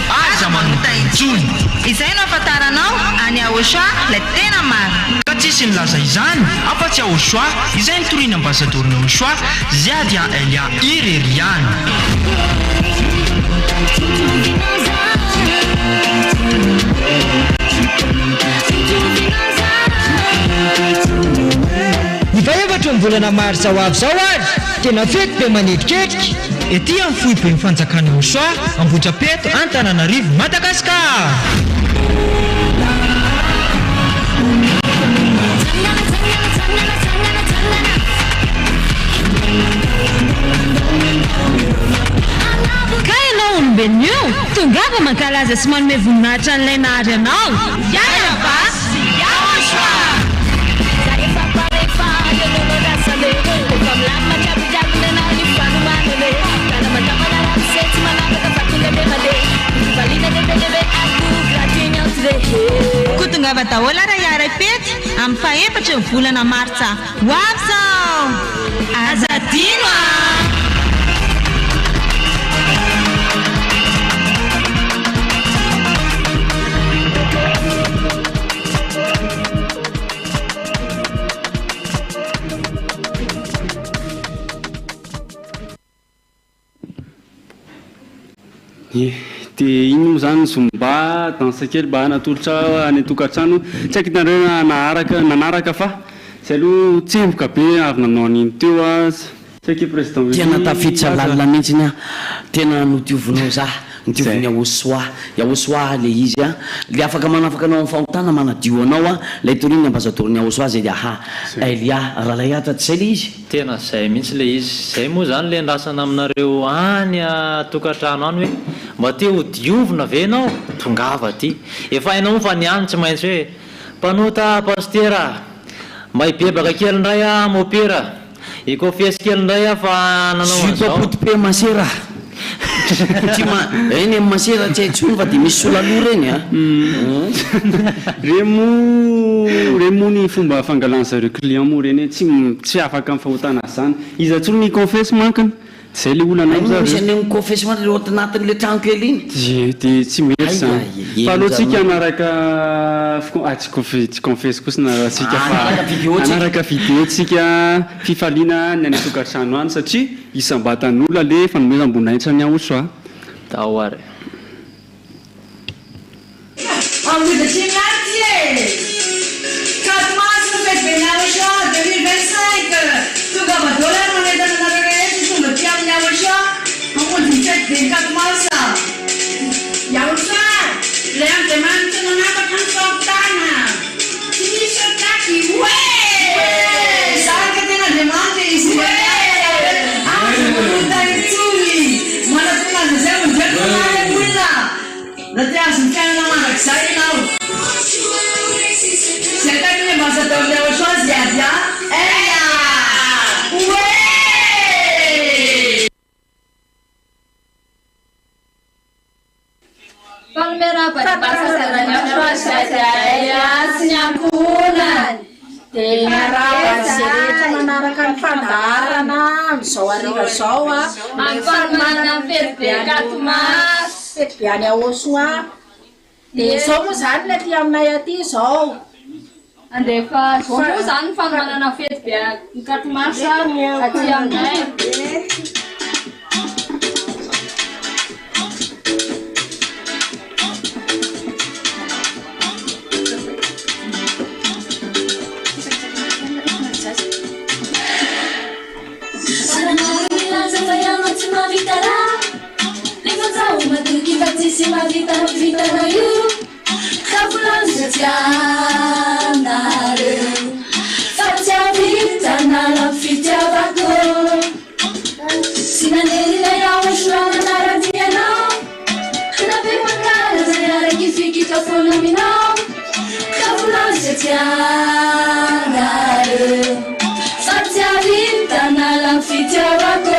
aza manota intsony. Izay no afantaranao any Yahoshua ilay tena marina. Ka tsisy nilaza izany afa-tsy Yahoshua izay nitoriana ambasadoriny Yahoshua Zadia Elia Ireriany. Ny faefatra ny volana martsa ho avy zao ary tena fety be manidiketrika ety amin'ny foibe ny fanjakana Yahoshua Ambohidrapeto Antananarivo Madagasikara. Ka ianao olombelona io tongava mankalaza sy manome voninahitra an'ilay nahary anao. Yaya Basy Yahoshua. Kutungava taola ra yara pety amin'ny faefatra ny volana martsa ho avy zao azadino dia iny moa zany zomba dansa kely mba natolotra any tokantrano tsy haiko hitanareo nanaraka fa tsy aloha tsemboka be avy nanao an'iny teo a tsy haiko président tena tafiditra lalina mihitsiny a tena notiovinao za Nitioviny Yahosoa le izy a le afaka manafaka anao amin'ny fahotana manadio anao a lay toriny ambasadoriny Yahosoa zay aha Elia Ralayata tsy zay le izy tena zay mihitsy le izy zay moa zany le andrasana aminareo any tokantrano any hoe mba te ho diovina ve anao tongava ty efa hainao fa ny any tsy maintsy hoe mpanota pastera mba hibebaka kely indray a mopera ikofesy kely indray a fa nanao potipe masera eny masera tsy haitsony fa de misy solaloha reny a remo ny fomba fangalan'zareo client mo reny tsy afaka amin'ny fahotana zany izy atsony ny confesse mankany zay le olanaisany confessement le tanatin'le trano kely iny de tsy mety zany fa alohatsika anaraka tsy confesse kosina sika anaraka vidéo tsika fifaliana ny any tokantrano any satria isambatan'olona le fanomezam-boninahitra ny Yahosoa dahoary Palmera pada bahasa saranya saya sinyakunan dengar cerita menarakan fandarana sawari sawa apa mana verbekat mas verbiane Yahosoa de somos hanne tiam nayati so andefa somos an fandarana verbekat masa tiam nay ma vita na io kavulan setianare fatia vita na la fitia vako sinaneli na Yahosoa na radiana na be makala zayara kifiki tafona mina kavulan setianare fatia vita na la fitia vako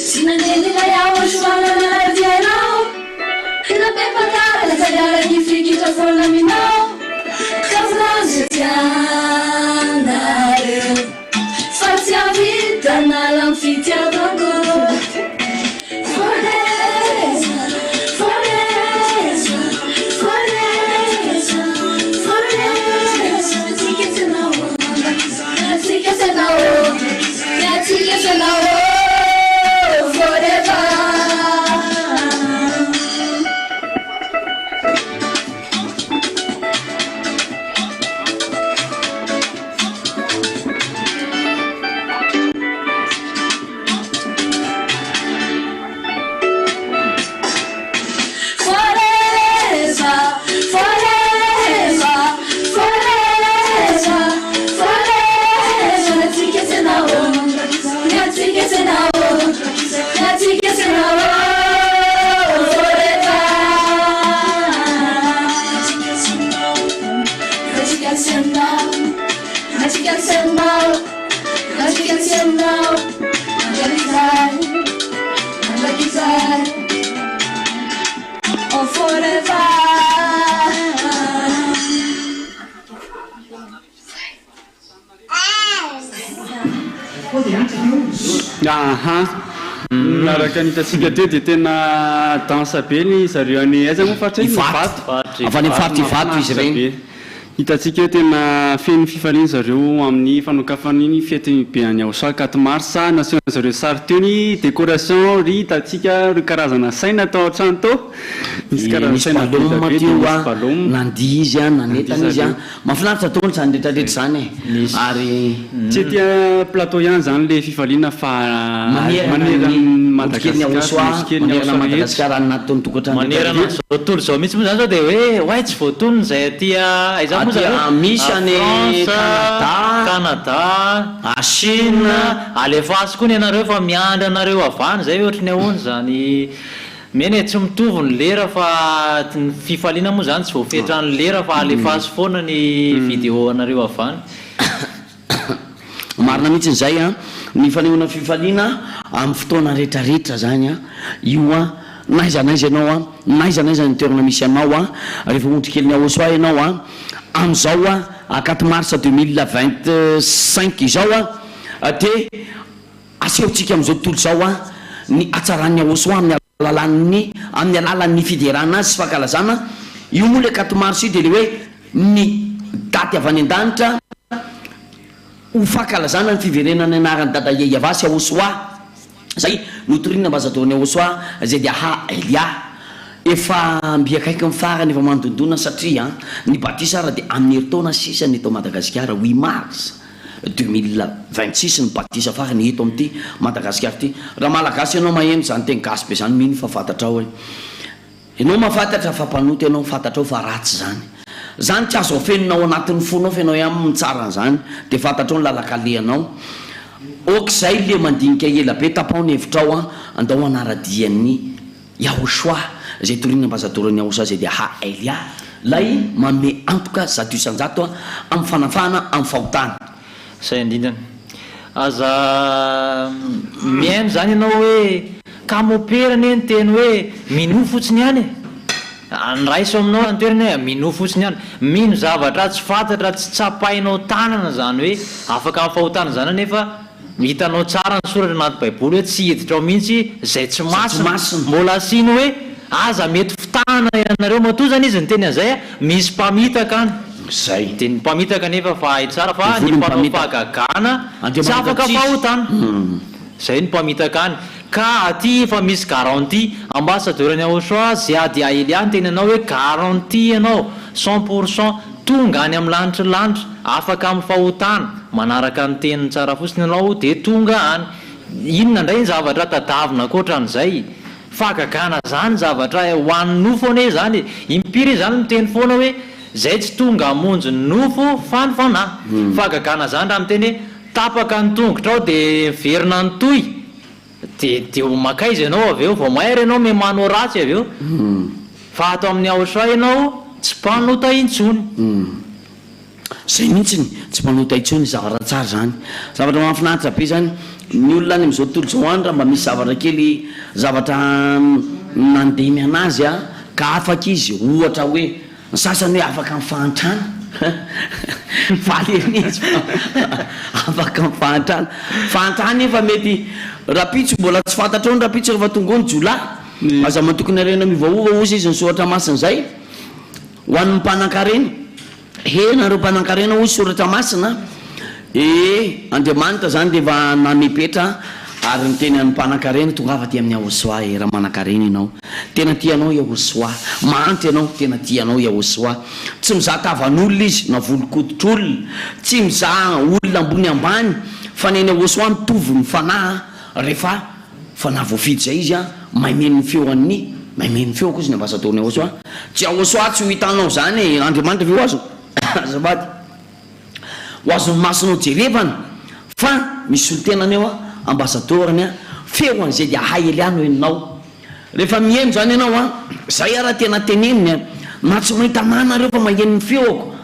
sinaneli na Yahosoa na radiana na be makala zayara kifiki tafona mina kavulan setianare fatia vita na la fitia vako naraka nitatsika teo dia tena dansa be ny zareo any aiza moa faritra avy any faritra ivato izy regny hitatsika hoe tena feno fifaliana zareo amin'ny fanokafany fety be any Aosoa 4 mars nasiona zareo sary teo ny décoration ry hitatsika ry karazana saina atao an-trano tao misy karazana saina nandia izy a nanetana izy a mahafinaritra taony zany rehetrarehetra zany ary tsy tia plateau ihany zany le fifaliana fa manerana Madagasikara anaty taony tokantrano manerana zao tontolo zao mihitsy moa zany zao dia hoe way tsy voatonony zay aty misy any Canada Chine alefasy koa ny anareo fa miandry anareo avany zay ohatrany ahoany zany mene tsy mitovy ny lera fa ny fifaliana moa zany tsy voafetrany lera fa alefasy foana ny vidéo anareo avany marina mihitsy n'izay a ny fanehoana fifaliana amin'ny fotoana rehetrarehetra zany a io a naiza ianao a naiza ny toerana misy anao a rehefa ondrikely ny Aosoa ianao a am'izao a 4 mars 2025 izao a dia asehontsika am'izao tontolo zao a ny atsaran'ny Aosoa amin'ny alalan'ny fiderana azy sy fankalazana io moa le 4 mars io dia le hoe ny daty avy any an-danitra ho fankalazana ny fiverenana anarany dada Iavasy Aosoa zay notorina ambazadorany Aosoa zay dia Elia efa mbiakaiky mifarany efa mandondona satria ny batisa raha dia amin'ny herintaona sisa ny eto Madagasikara 8 mars 2026 ny batisa farany eto amin'ity Madagasikara ity raha malagasy ianao maheno zany teny gasy be zany mino fa fantatra ao ianao mahafantatra fa mpanoty ianao fantatra ao fa ratsy zany tsy azo afeninao anatin'ny fonao fa ianao ihany mitsara zany dia fantatra ao ny lalakalehanao okizay le mandinika ela be tapao ny hevitrao a andao anaradian'ny Aosoa zay torina ambazadorany Aosoa zay dia Elia lay manome antoka zato isanjato amin'ny fanafana amin'ny fahotana zay indrindrany aza miaino zany ianao hoe kamoperany ny teny hoe mino fotsiny ihany nyraiso aminao antoerany hoe mino fotsiny ihany mino zavatra tsy fantatra tsy tsapainao tanana zany hoe afaka amin'ny fahotana zany nefa hitanao tsara ny soratra anaty baiboly hoe tsy hiditra ao mihitsy zay tsy masina mbola asiny hoe aza mety fitana ianareo matoa zany izy ny teny an'izay misy mpamitaka any zay dia ny mpamitaka nefa fa hay tsara fa ny mpanao fahagagana tsy afaka fahotana zay ny mpamitaka any ka aty efa misy garantie ambassadeur-ny Aosoa zay ady Elia ny teny anao hoe garantie ianao 100% tonga any amin'ny lanitra afaka amin'ny fahotana manaraka ny teniny tsara fotsiny ianao dia tonga any inona indray ny zavatra tadavina koatran'izay fahagagana zany zavatra hoan'ny nofo ane zany impiry zany miteny foana hoe zay tsy tonga hamonjy ny nofo fa ny fanahy fahagagana zany raha miteny hoe tapaka ny tongotra ao dia verina ny toy dia makaizy ianao avy eo vao mahery ianao memanao ratsy avy eo fa ato amin'ny Aosoa ianao tsy mpanota intsony zay mihitsiny tsy mpanota intsony zavatra tsara zany zavatra mahafinaritra be zany ny olona any am'izao tontolo zao any raha mba misy zavatra kely zavatra nandemy anazy a ka afaka izy ohatra hoe ny sasany hoe afaka mifahantrana valy izy afaka mifahantrana fahantrana efa mety rapitso mbola tsy fantatra ao ny rapitso rehefa tonga ao ny jola aza matokony arena mivaova ozy izy ny soratra masina zay ho an'ny mpanankarena nareo mpanankarena ozy soratra masina Andriamanitra zany dia efa namepetra ary ny teny any mpanankarena tonga afa-ty amin'ny Aosoa raha manankarena ianao tena tianao Aosoa mahantra ianao tena tianao Aosoa tsy mizaha tavan'olona izy na volokoditr'olona tsy mizaha olona ambony ambany fa neny Aosoa mitovy ny fanahy rehefa fanahy voafidy zay izy a maimeny ny feo koa izy ny ambasadoriny Aosoa tsy Aosoa tsy ho hitanao zany Andriamanitra ve hoazo azafady ho azony masonao jerevana fa misy olo tenany eo a ambasadorany a feo an'izay dia Elia no enonao rehefa mieno zany ianao a zay raha tena teneniny a na tsy mahita manareo fa maheno ny feoko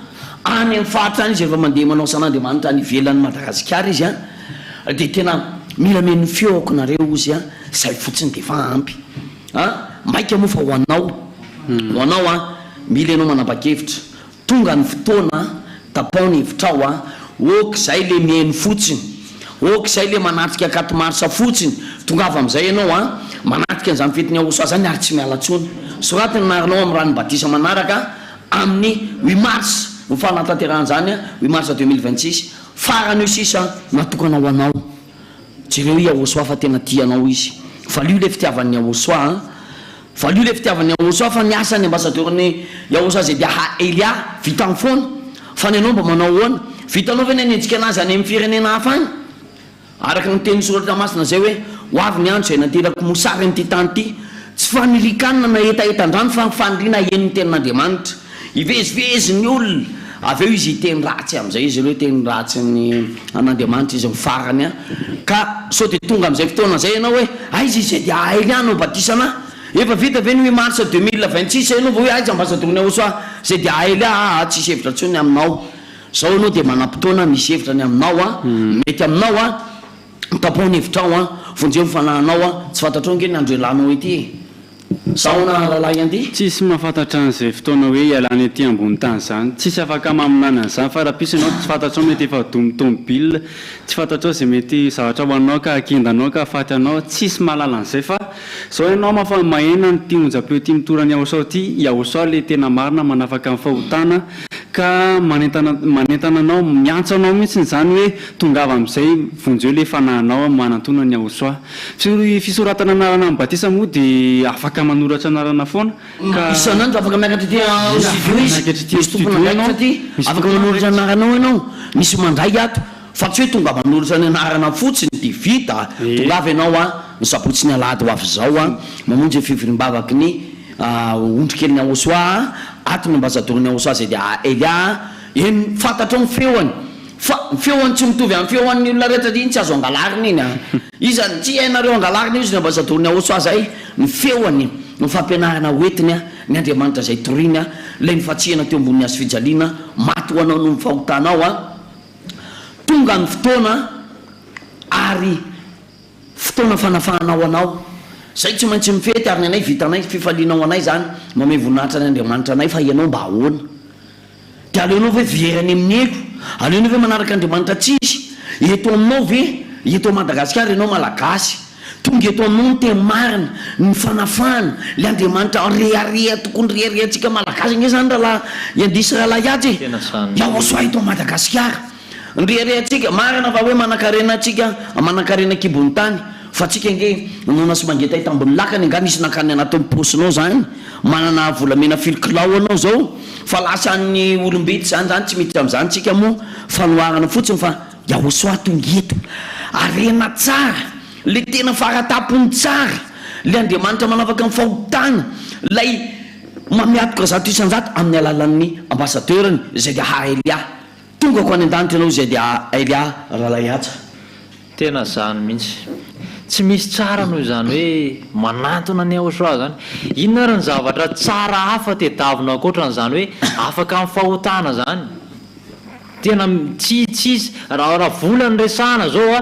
any amin'ny fahatra any izy rehefa mandeha manao san'Andriamanitra any ivelan'ny Madagasikara izy a dia tena mila meno ny feoko nareo izy a zay fotsiny dia fa ampy maika moa fa ho anao a mila ianao manapa-kevitra tonga ny fotoana tapao ny hevitrao a okizay le mihaino fotsiny ok zay le manatrika akatomarsa fotsiny tonga avy am'izay ianao a manatrika an'izany fetiny ahosoa zany ary tsy miala tsony soratiny narinao amin'ny ranobatisa manaraka amin'ny 8 mars ny fanatanterahan' zany a 8 mars 2026 farany io sisa natokana ho anao jereo iahosoa fa tena tianao izy valio le fitiavan'ny ahosoa valio le fitiavan'ny ahosoa fa niasany ambassadeurny iahosoa zay dia Elia vita amin'ny foana fa ny anao mba manao hoana vitanao ve nenjika anazy any amin'ny firenena hafa any araka ny teny soratra masina zay hoe hoavy ny andro zay naterako mosary am'ty tany ty tsy fanilikanina na etaetan-drano fa fanirina heniny tenin'Andriamanitra ivezivezy ny olona avy eo izy teny ratsy am'izay izy hoe teny ratsy ny an'Andriamanitra izy mifarany a ka so de tonga am'izay fotoana zay ianao hoe aizy izy dia Eliano batisana efa vita ve ny 8 mars 2026 ianao hoe aizy ambassadorny ahosoa zay dia Elia tsisy hevitra tsony aminao zao anao de manam-potoana misy hevitra ny aminao a mety aminao a tapony hevitrao a vonjeo mifanahanao a tsy fantatrao nge ny andro elanao ety saona lalahy andy tsisy mahafantatra an'izay fotoana hoe ialany aty ambony tany zany tsisy afaka maminana an'izany fa raha piso ianao tsy fantatrao mety efa domitomobile tsy fantatrao zay mety zavatra ho anao ka akendanao ka afaty anao tsisy mahalala an'izay fa zao ianao mafa mahena ny ty onjapeo ty mitorany ahosoa ty iahosoa le tena marina manafaka amin'ny fahotana ka manentana anao miantso anao mihitsy zany hoe tongava am'izay vonjeo le fanahanao manantona ny ahosoa fisoratana anarana amin'ny batisa moa de afaka manoratra anarana foana ka isanandro afaka miakatra ty misy tompona ty afaka manoratra anaranao ianao misy mandray ato fa tsy hoe tonga manoratra ny anarana fotsiny de vita tongava ianao a ny sabotsy ny alady ho avy zao a mamonjy fivorimbavaky ny ondro kely ny ahosoa atony ambassadorny ahosoa zay dia Elia eny fantatrao ny feoany fa feoany tsy mitovy amin'ny feoan'ny olona rehetra iny tsy azo angalariny iny a izany tsy hainareo angalariny izy ny ambassadorny ahosoa zay ny feoany ny fampianarana hoetiny a ny Andriamanitra zay toriny a lay nifatsihana teo ambony azo fijaliana maty ho anao no mifahotanao a tonga ny fotoana ary fotoana fanafahanao anao zay tsy maintsy mifety ary ny anay vitanay fifalinao anay zany mame voninahitra ny Andriamanitra anay fa ianao mba ahoana de aleonao ve verany amin'ny eko aleonao ve manaraka Andriamanitra tsisy eto aminao ve eto Madagasikara ianao malagasy tonga eto aminao ny teny marina ny fanafana le Andriamanitra rearea tokony reareantsika malagasy nge zany rahala iandisy rahalahy atsy iahosoa eto Madagasikara nreareantsika marina fa hoe manakarena atsika manakarena kibony tany fa tsika nge nanao sy mangeta hitambony lakany nga nisy nakany anatin'ny posinao zany manana volamena filokilao anao zao fa lasan'ny olombety zany tsy mety am'zany tsika moa fanoharana fotsiny fa iahosoa tonga eto arena tsara le tena faratapony tsara le Andriamanitra manafaka amin'ny fahotana lay mamiatoka zato isanjato amin'ny alalan'ny ambassadeurny zay dia Elia tonga ko any an-danitra ianao zay dia Elia rahalayatsa tena zany mihitsy tsy misy tsara noho zany hoe manantona ny ahosoa zany inona ary ny zavatra tsara hafa tedavina akoatran'zany hoe afaka amin'ny fahotana zany tena tsitsisy raha vola ny resahana zao a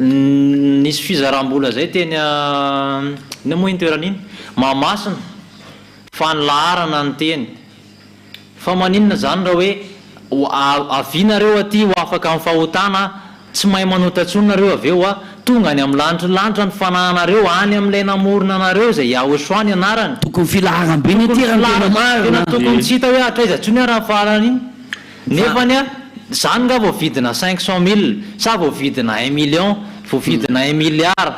nisy fizaram-bola zay teny ny moa iny toeran'iny mahamasina fanlaharana ny teny fa maninona zany raha hoe avinareo aty ho afaka amin'ny fahotana tsy mahay manotatsonareo aveo a tonga any amin'ny lanitra ny fanahanareo any amin'ilay namorona anareo zay iahosoa ny anarany tokony filaharam-be ny tena tokony tsy hita hoe atraizatsony raha farany iny nefany a zany nga voavidina 500 000 sa voavidina 1 million voavidina 1 milliard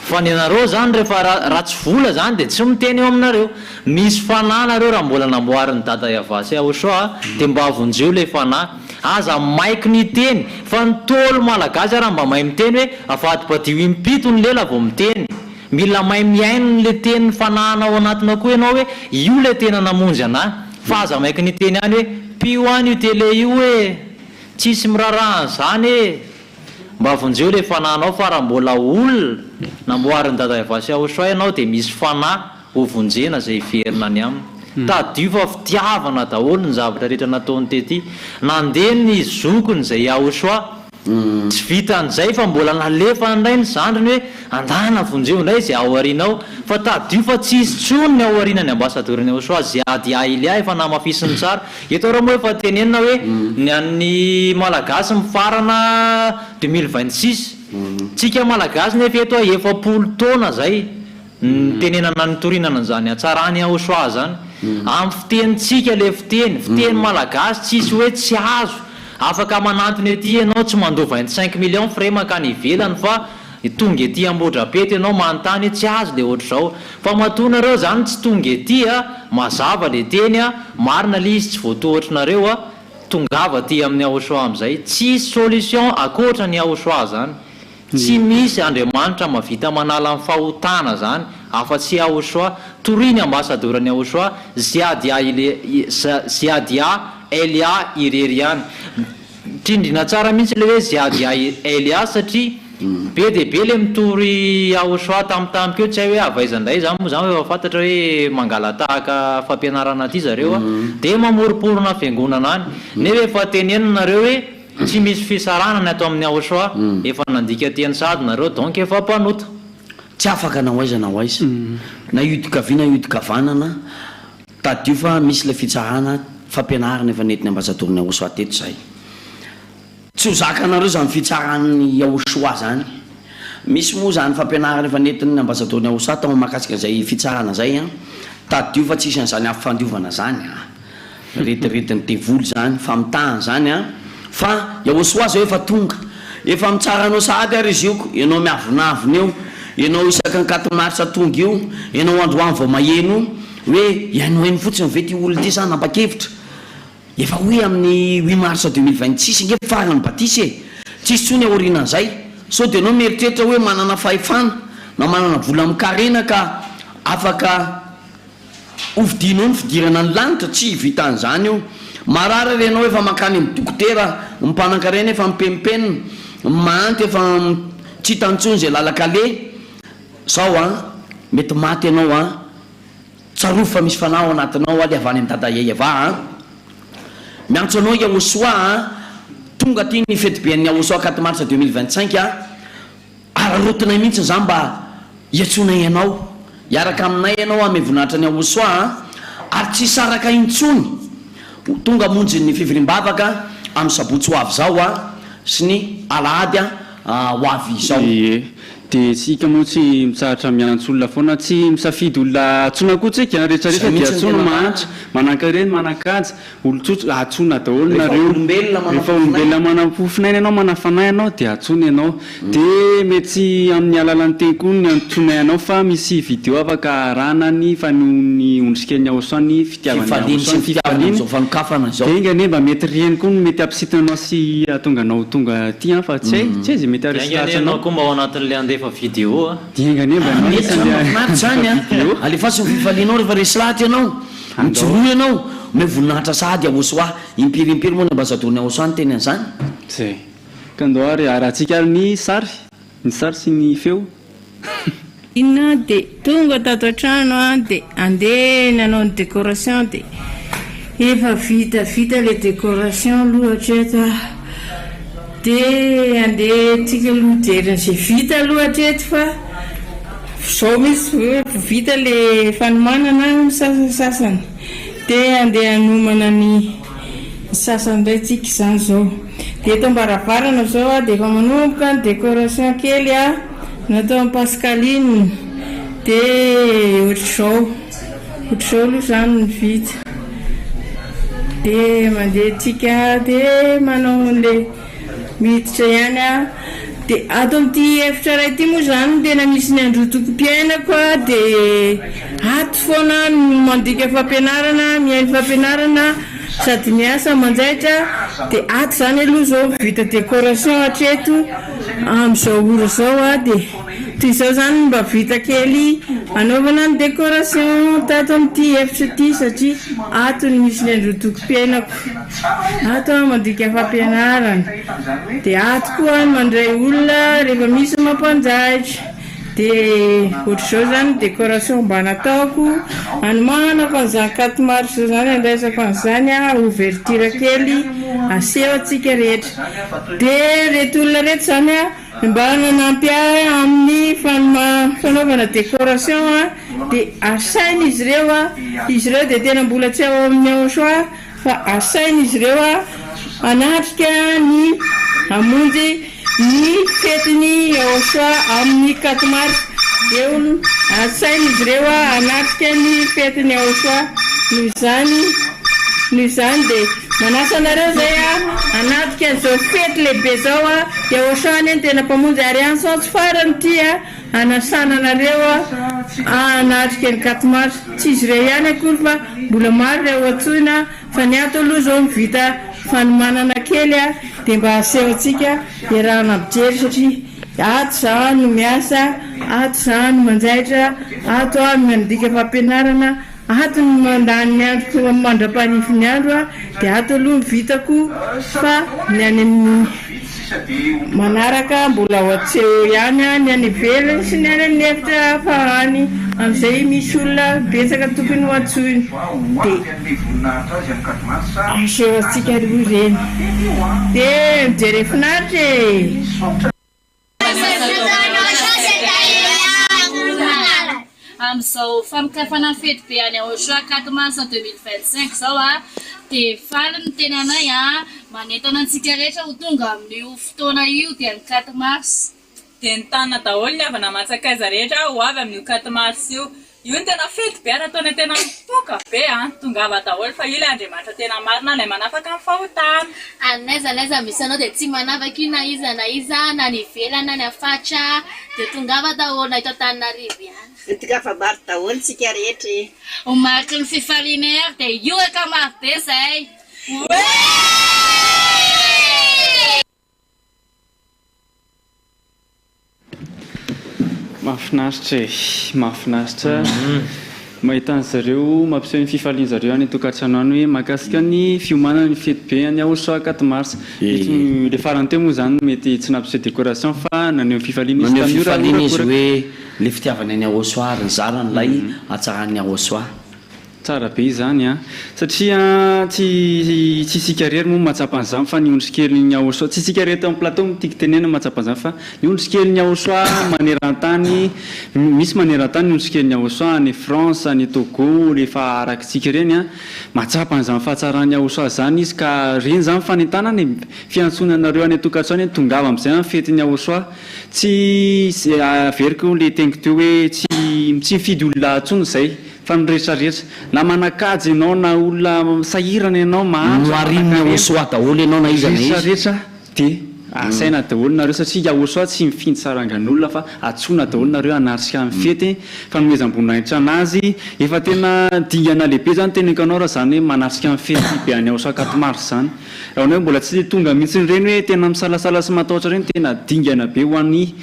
fa ny anareo zany rehefa raha tsy vola zany de tsy miteny eo aminareo misy fanahy nareo raha mbola namboariny dada Iavasy ahosoa de mba avonjeo le fanahy aza maiky ny teny fa nytolo malagasy raha mba mahay miteny hoe afatipadio impito ny lela vao miteny mila mahay miaino le teny fanahanao anatina koa ianao hoe io le tena namonjy anahy fa aza maiky ny teny any hoe pio any io tele io hoe tsisy mirarahany zany e mba avonjeo le fanahanao fa raha mbola olona namboariny dada Iavasy ahosoa ianao de misy fanahy hovonjena zay iverina any aminy tadio fa fitiavana daholo ny zavatra rehetra nataony tety nandeha ny zokony zay ahosoa tsy vita an'izay fa mbola nalefa ndray ny zandriny hoe andana vonjeo ndray zay aoarinao fa tadio fa tsisy tsony ny aoarinany ambasadoriny Aosoa Ziadia Elia efa namafisiny tsara eto raha moa efa tenenina hoe ny an'ny malagasy mifarana 2026 tsika malagasy nefa eto efapolo taona zay tenenana ny torinana an'izany atsarany Aosoa zany amin'ny fitenitsika le fiteny malagasy tsisy hoe tsy azo afaka manantony ety ianao tsy mandao 25 millions frais makany ivelany fa tonga ety Ambodrapety ianao manontany tsy azo le ohatr'izao fa matonareo zany tsy tonga ety mazava le teny marina le izy tsy voatohatrinareo tongava ty amin'ny Aosoa am'izay tsisy solution akoatra ny Aosoa zany tsy misy Andriamanitra mavita manala amin'ny fahotana zany afa-tsy Aosoa toriny ambasadorany Aosoa Ziadia Elia Ireriany trindrina tsara mihitsy le hoe Ziadia Elia satria be de be le mitory Aosoa tamitamiko tsy hay hoe avaizandray zany moa zany efa fantatra hoe mangalatahaka fampianarana ty zareo de mamoriporona fiangonana any nefa efa tenenanareo hoe tsy misy fisaranany ato amin'ny Aosoa efa nandika teny sady nareo donc efa mpanota tsy afaka nahoaiza na iodikavanana tadio fa misy le fitsarana fampianarana efa netiny ambasadoriny Aosoa teto zay tsy ho zakanareo zany fitsarany Aosoa zany misy moa zany fampianarana efa netiny ambasadoriny Aosoa tao makasika zay fitsarana zay tadio fa tsisy an'izany afandiovana zany retiretiny devoly zany famitahana zany fa Aosoa zao efa tonga efa mitsaranao sady ary izy ioko ianao miavonavona eo ianao isaka ny 4 marsa tonga io ianao androany vao maheno hoe ianao eny fotsiny ve ty olo ty sa napa-kevitra efa hoe amin'ny 8 mars 2026 nge farany batisy tsisy tsony aorinan'izay so de anao mieritreritra hoe manana fahefana na manana vola mikarena ka afaka hovidinao ny fidirana ny lanitra tsy vita an'izany io marara re anao efa makany amin'ny dokotera mimpanankarena efa mipempenina mahanty efa tsy hitantsony zay lalakale zao mety maty ianao tsarofa fa misy fanao anatinao le avany amin'ny dada iava miantso anao Aosoa tonga ty ny fety be ny Aosoa 4 mars 2025 ararotina mihitsy zany mba iatsona ianao iaraka aminay ianao ame voninahitra ny Aosoa ary tsy saraka intsony tonga monjy ny fivorimbavaka amin'ny sabotsy ho avy zao sy ny alahady ho avy zao de tsika moa tsy mitsaratra mianatsolona foana tsy misafidy olona atsona koa tsika rehetrarehetra dia atsona mahantra manankareny manakaja olotsotso atsona daholo nareo rehefa olombelona manapofinaina ianao manafanahy ianao dia atsona ianao de mety amin'ny alalan'ny teny koa ny antsona ianao fa misy video afaka aranany fa ny ondrika ny Aosoa ny fitiavany mba mety reny koa mety ampisitnanao sy atonganao tonga ty fa tsy hay tsy hay zay mety aresanao koa mba ao anatin'le andefa video maty zany alefasy ny fifalianao rehefa resy lahatra ianao mijoroa ianao me voninahitra sady Aosoa impirimpiry moa ny ambasadoriny Aosoa ny teny an'izany zay ka andao ary arahantsika ary ny sary sy ny feo inona de tonga tato an-trano de andeha nanao ny décoration de efa vita le décoration lohatra eto de andeha tsika aloha jerin''zay vita lohatra eto fa zao misy vita le fanomanana sasany de andeha hanomana ny sasany ndray tsika zany zao de eto ambaravarana zao de efa manomboka ny décoration kely natao amin'ny Pascaline de ohatr'izao aloha zany ny vita de mandeha tsika de manao le miditra ihany de ato amin'ity efitra ray ity moa zany tena misy ny androtokom-piainako de ato foana mandika fampianarana mihaino fampianarana sady miasa manjaitra de ato zany aloha zao vita décoration hatreto amin'izao ora zao de toy izao zany mba vita kely anaovana ny décoration tato amin'ity efitra ity satria ato ny misy ny androtokom-piainako ato mandika fampianarana de ato koa mandray olona rehefa misy mampanjaitra dia ohatr'izao zany décoration mba nataoko anomanako an'izany 4 mars zany andraisako an'izany ouverture kely aseho atsika rehetra dia reto olona rehetra zany mba nanampy amin'ny fanaovana décoration dia asaina izy ireo dia tena mbola tsy ao amin'ny Aochoa fa asaina izy ireo anatrika ny hamonjy ny fetiny Aochoa amin'ny 4 mars dia asaina izy ireo anatrika ny fetiny Aochoa noho izany dia manasa anareo zay anatrika izao fety lehibe zao dia Aochoa ny tena mpamonjy ary ansatsy farany ty anasana anareo anatrika ny 4 mars tsy izy ireo ihany akory fa mbola maro ireo antsoina fa ny ato aloha zao mivita fanomanana kely dia mba aseho atsika iarahana mijery satria ato zany no miasa, ato zany no manjaitra, ato no manodika fampianarana, ato no mandany ny andro mandra-panify ny andro dia ato aloha mivitako fa ny any amin'ny manaraka mbola ho atseho ihany ny any ivelany sy ny any amin'ny efitra fahany amin'izay misy olona betsaka tokony ho antsoina dia aseho atsika aloha ireny dia mijery finaritra amin'izao famokafana fety be any Aochoa 4 mars 2025 zao dia faly ny teny anay manentana antsika rehetra ho tonga amin'io fotoana io dia ny 4 mars dia nitanina daholo ny avana matsakaiza rehetra ho avy amin'io 4 mars io ny tena fety be ataona tena mipoka be tongava daholo fa io ilay Andriamanitra tena marina ilay manafaka amin'ny fahotana an'aiza misy anao dia tsy manavaka io na iza na ny ivelana na ny afatra dia tongava daholo na ito Antananarivo ihany Tika maro daholo tsika rehetra homariky ny fifaliana dia io eka maro be zay mahafinaritra mahita an'zareo mampiseho ny fifalian'zareo any tokantrano any hoe mahakasika ny fiomanana ny fety be any Aochoa 4 mars le farany teo moa zany mety tsy nampiseho décoration fa naneho fifaliana izy hoe le fitiavana any Aochoa ary ny zaran'ilay atsarany Aochoa tsara be izany satria tsy isika rery moa mahatsapa an'izany fa ny ondrikely ny Aochoa tsy isika rery tao amin'ny plateau tiako tenena mahatsapa an'izany fa ny ondrikely ny Aochoa maneran-tany misy maneran-tany ny ondrikely ny Aochoa any France any Togo rehefa arakitsika reny mahatsapa an'izany fahatsarany Aochoa zany izy ka reny zany fanentanany fiantsonanareo any tokantrano tongava amin'izay fety ny Aochoa tsy averiko le teniko teo hoe tsy mifidy olona antsony izay fa mirehetrarehetra na manakajy ianao na olona sahirana ianao maharinina Aochoa daholo ianao na iza na iza rehetra dia asaina daholo nareo satria Aochoa tsy mifidy sarangan'olona fa atsona daholo nareo anatrika amin'ny fety fanomezam-boninahitra anazy efa tena dingana lehibe zany tenekanao raha zany hoe manatrika amin'ny fety be any Aochoa 4 mars zany raha hoe mbola tsy tonga mihitsy reny hoe tena misalasala sy matahotra reny tena dingana be ho an'ny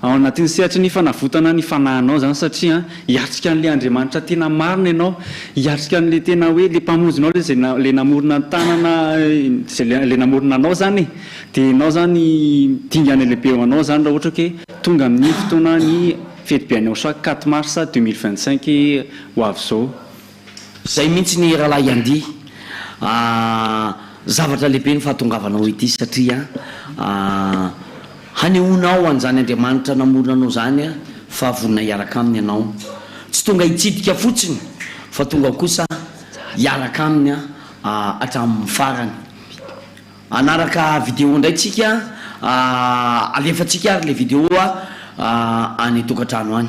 ao anatin'ny sehatry ny fanavotana ny fanahinao zany satria hiatrika an'le Andriamanitra tena marina ianao hiatrika an'le tena hoe le mpamonjinao le namorona tanana le namorona anao zany dia ianao zany dingana lehibe ho anao zany raha ohatra hoe tonga amin'ny fotoana ny fety be any Aochoa 4 mars 2025 ho avy zao zay mihitsy ny rahalahy andy zavatra lehibe ny fahatongavanao ity satria hanehoanao an'izany Andriamanitra namoronanao zany fa vonina hiaraka aminy ianao tsy tonga hitsidika fotsiny fa tonga kosa hiaraka aminy hatramin'ny farany anaraka vidéo indray tsika alefatsika ary le vidéo any tokantrano any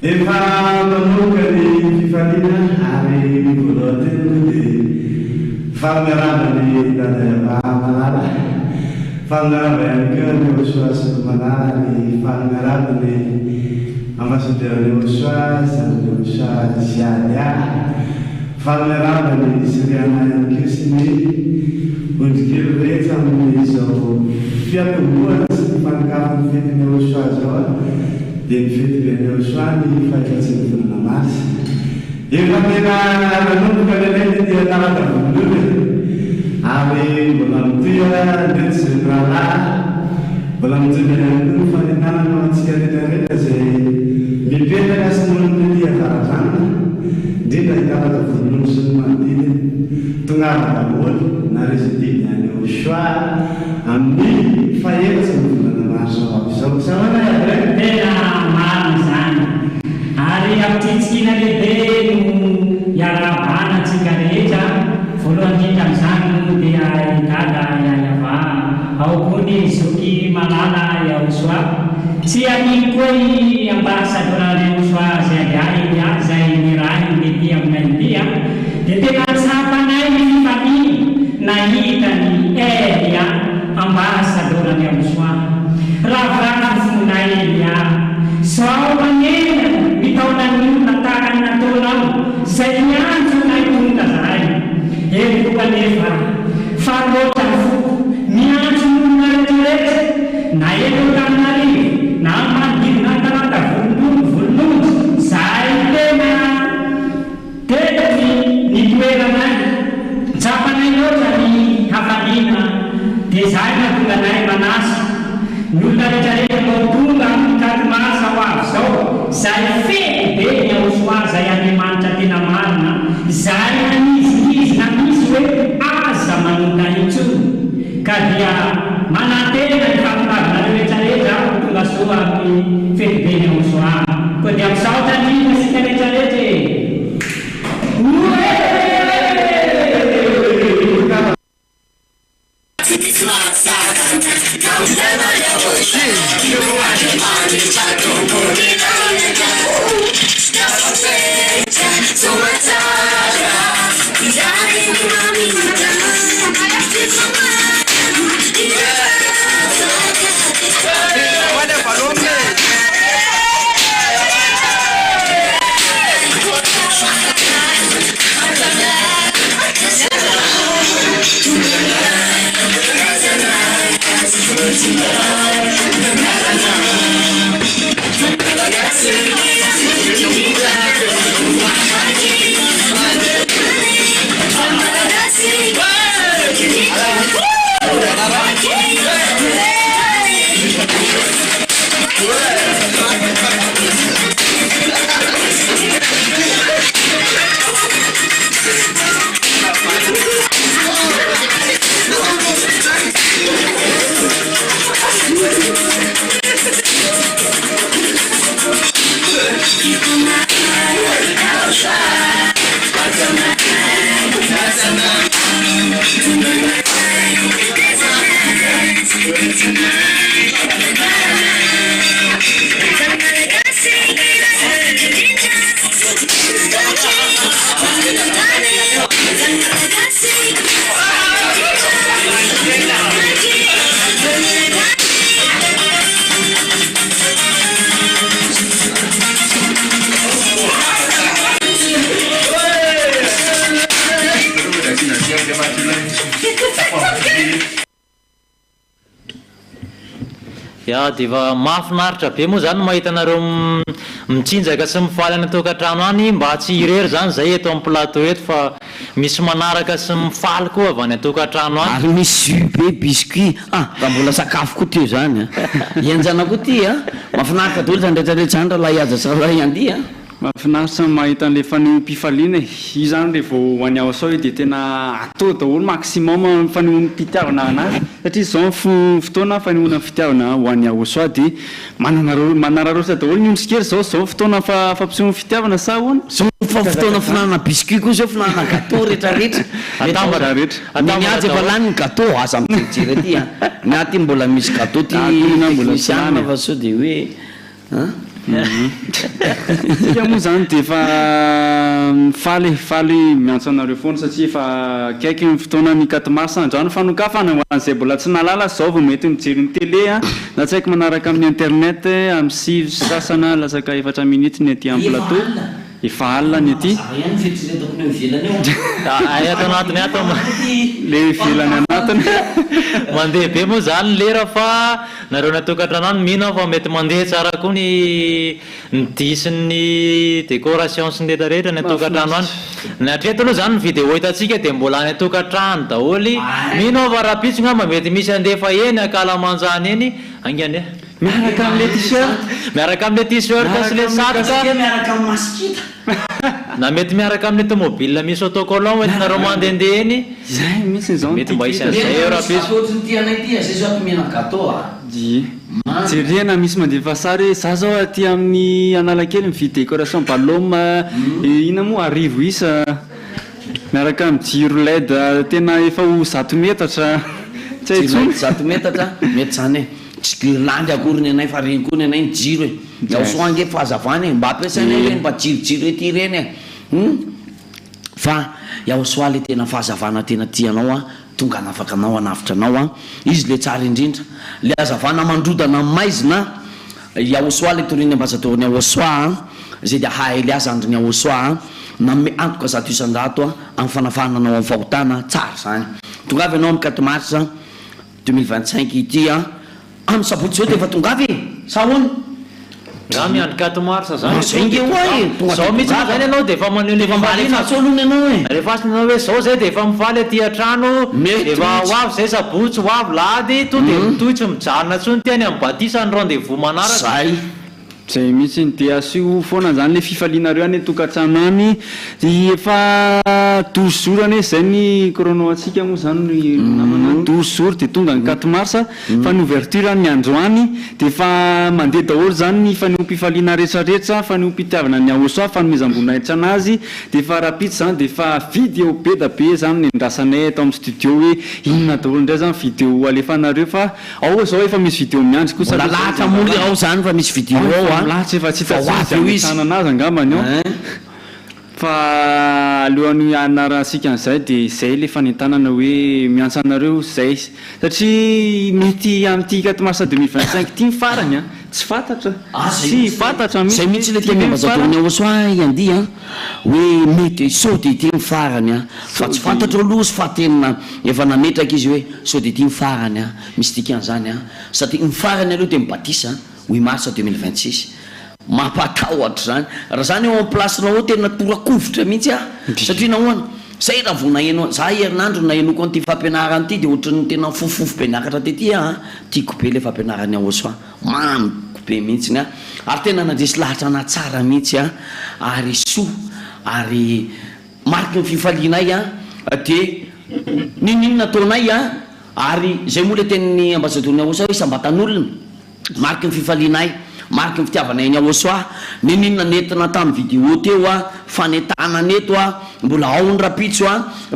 efa manomboka ny fifaliana ary voalohany dia fagnarabany Manala fagnaraba ihany koa ny Osoasy Manala ny fagnarabany ambassadeur Osoa zany Osoa Ziadia fagnarabany Siriana ihany koa sy ny ondrikely rehetra amin'izao fiatomboana sy ny fanokafany fetiny Osoa zao dia ny fetiny Osoa ny fahatratsiny volana Marsy efa tena nanomboka leleny dia taratavon'olona ary mbola mitoya ndretsy zay rahalahy mbola mijony ihany koa ny fanentanana antsika rehetrarehetra zay mipetaka sy nonon'lia karazana indrindra hitaraka vonono sy ny manodidiny tognava daholo na rezidiny any Osoa amin'ny fahefatsy ny volana Marsa avy izao tena marina zany ary amitsitsikina lehibe no iarabana antsika rehetra voalohany indrindra amin'izany dia gaga iayava ao koa ny Zoky Malala ya Osoa tsy aniny koa i ambarasadorany Osoa Ziadia zay nirahy mety aminay dia dia tena tsapanay ny family nahita ny Elia ambarasadorany Osoa raha fonay Elia sao manena mitaona ny olona tahaka ny nataonao zay miantso nay tonga zay ery koa nefa fa loatra ny foko miantso ny olona rehetrarehetra na eto taminarivo na manodidina tarata volononjo zay tena tetry ny toeranay tsapanay loatra ny hafaliana dia zay mahatonga nay manasa ny olona rehetrarehetra mbao tonga amin'ny katomasa ho avy zao zay fety be ny Osoa zay Andriamanitra tena marina zay aniziizy na misy hoe aza manonta intsony ka dia manantena ny fampitavina rehetrarehetra tonga soa amin'ny fety be ny Osoa koa dia misaotra ndrindra sika rehetrarehetra ya dia efa mahafinaritra be moa zany mahita anareo mitsinjaka sy mifaly any tokantrano any mba tsy irery zany zay eto amin'ny plateau eto fa misy manaraka sy mifaly koa avy any tokantrano any ary misy jus be biscuit raha mbola sakafo koa teo zany ianjana koa ty mahafinaritra daholo zany rehetrarehetra zany raha la iaza sa raha iandia mahafinaritra mahita an'le fanehoam-pifaliana io zany rehefa ho any Osoa dia tena atao daholo maximum fanehoam-pitiavana anazy satria zao fotoana fanehoana fitiavana ho any Osoa dia manararotra daholo ny ondrikely zao fotoana fampisehoana fitiavana sa hoana fa fotoana finanana biscuit koa zao finanana gâteau rehetrarehetra miaty efa lany ny gâteau aza mijery aty miaty mbola misy gâteau ty technician fa sao dia hoe Tsika moa zany dia efa faly miantso anareo foana satria efa akaiky ny fotoana ny 4 mars androany fanokafana ho an'izay mbola tsy nalala zao vao mety mijery ny télé na tsy haiko manaraka amin'ny internet amin'ny sivy sasana lasaka 4 minutes ny aty amin'ny plateau efa alina ny aty ato anatiny ato le ivelany anatiny mandeha be moa zany lera fa nareo natokantrano mino fa mety mandeha tsara koa ny disin'ny décoration sy ny rehetrarehetra ny atokantrano any ny atreto aloha zany ny vidéo hitantsika dia mbola ny atokantrano daholy mino fa raha pitsona ma mety misy andefa eny akalamanjany eny angany miaraka amin'le t-shirt miaraka amin'le t-shirt sy le satroka miaraka amin'ny masikita na mety miaraka amin'ny automobile misy autocollant mety nareo mandehandeha eny zay mihitsy zao mety mba isy an'izay eo raha pitsy ohatriny tianay ty zay zao atomena gâteau jerena misy mandefa sary hoe za zao aty amin'ny Analakely mividy décoration ballon ina moa 1000 isa miaraka amin'ny jiro LED tena efa ho 100 metatra tsy haitsony 100 metatra mety zany tsy guirlande akoriny anay fa reny koa ny anay ny jiro e ao soange fahazavany mba ampiasainay reny mba jirojiro ety reny fa iaho soaly tena fahazavana tena tianao tonga anafaka anao anavitra anao izy le tsara indrindra le azavana mandrodana maizina iaho soaly toriny ambasadoriny ao soa zay dia haely azy andriny ao soa name antoka 100 amin'ny fanafananao amin'ny fahotana tsara zany tonga avy anao amin'ny 4 mars 2025 ity amin'ny sabotsy zao dia efa tonga avy sahoany nga miandry 4 mars zany zengy zao mihitsy moa zany anao dia efa maneho ny fambalinasolony anao rehefa asy nanao hoe zao zay dia efa mifaly aty an-trano efa hoavy zay sabotsy hoavy lady to dia mitohitsy mijanona tsony tiany amin'ny batisa ny rendez-vous manaraka zay mihitsy dia asio foana zany le fifalianareo any tokantrano any efa 12 jours any zay ny chrono atsika moa zany namana 12 jours dia tonga ny 4 mars fa ny ouverture ny androany dia efa mandeha daholo zany ny fanehompifaliana rehetrarehetra fanehompitiavana ny aosoa fanomezam-boninahitra anazy dia efa rapitsy zany dia efa vidéo be da be zany ny andrasanay atao amin'ny studio hoe inona daholo indray zany vidéo alefanareo fa ao zao efa misy vidéo miandry kosa lahatra moly ao zany fa misy vidéo ao latsy efa tsy hitananazy angambany ao fa alohan'ny anaransika an'izay dia zay le fanentanana hoe miantso anareo zay satria mety amin'ity 4 mars 2025 ty mifarany tsy fantatra tsy fantatra zay mihitsy le tia miambazatoriny ao soa iandy hoe mety sao dia ty mifarany fa tsy fantatra aloha sy fahatenina efa nametraka izy hoe sao dia ty mifarany misy tikan'izany satria mifarany aloha dia mibatisa 8 mars 2026 mampatahotra zany raha zany eo amin'ny placenao tena torakovitra mihitsy satria nahoana zay raha vo nahenao za herinandro nahenoko an'ity fampianarany ity dia ohatrany tena fofofo be niakatra tety tiako be le fampianarany ao soa mamiko be mihitsy ary tena nandresy lahatra na tsara mihitsy ary soa ary mariky ny fifalianay dia ninina ataonay ary zay moa le tenin'ny ambasadoriny ao soa isambatan'olona mariky ny fifalianay mariky ny fitiavanay ny ao soa ninina nentina tamin'ny vidéo teo fanetana neto mbola ao ny rapitso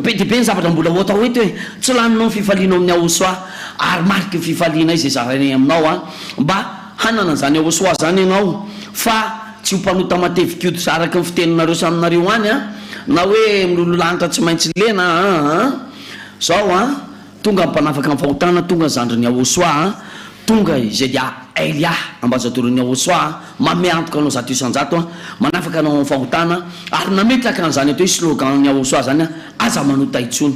be dia be ny zavatra mbola ho atao eto hoe tsy laninao ny fifalianao amin'ny ao soa ary mariky ny fifalianay zay zaranay aminao mba hanana zany ao soa zany ianao fa tsy ho mpanota matevikioto araky ny fiteninareo saminareo any na hoe milololanitra tsy maintsy lena zao tonga mpanafaka amin'ny fahotana tonga zandriny ao soa tonga izay dia Elia ambasadoriny ao soa mame antoka anao 100% manafaka anao amin'ny fahotana ary nametraka an'izany atao slogan ny ao soa zany aza manota itsony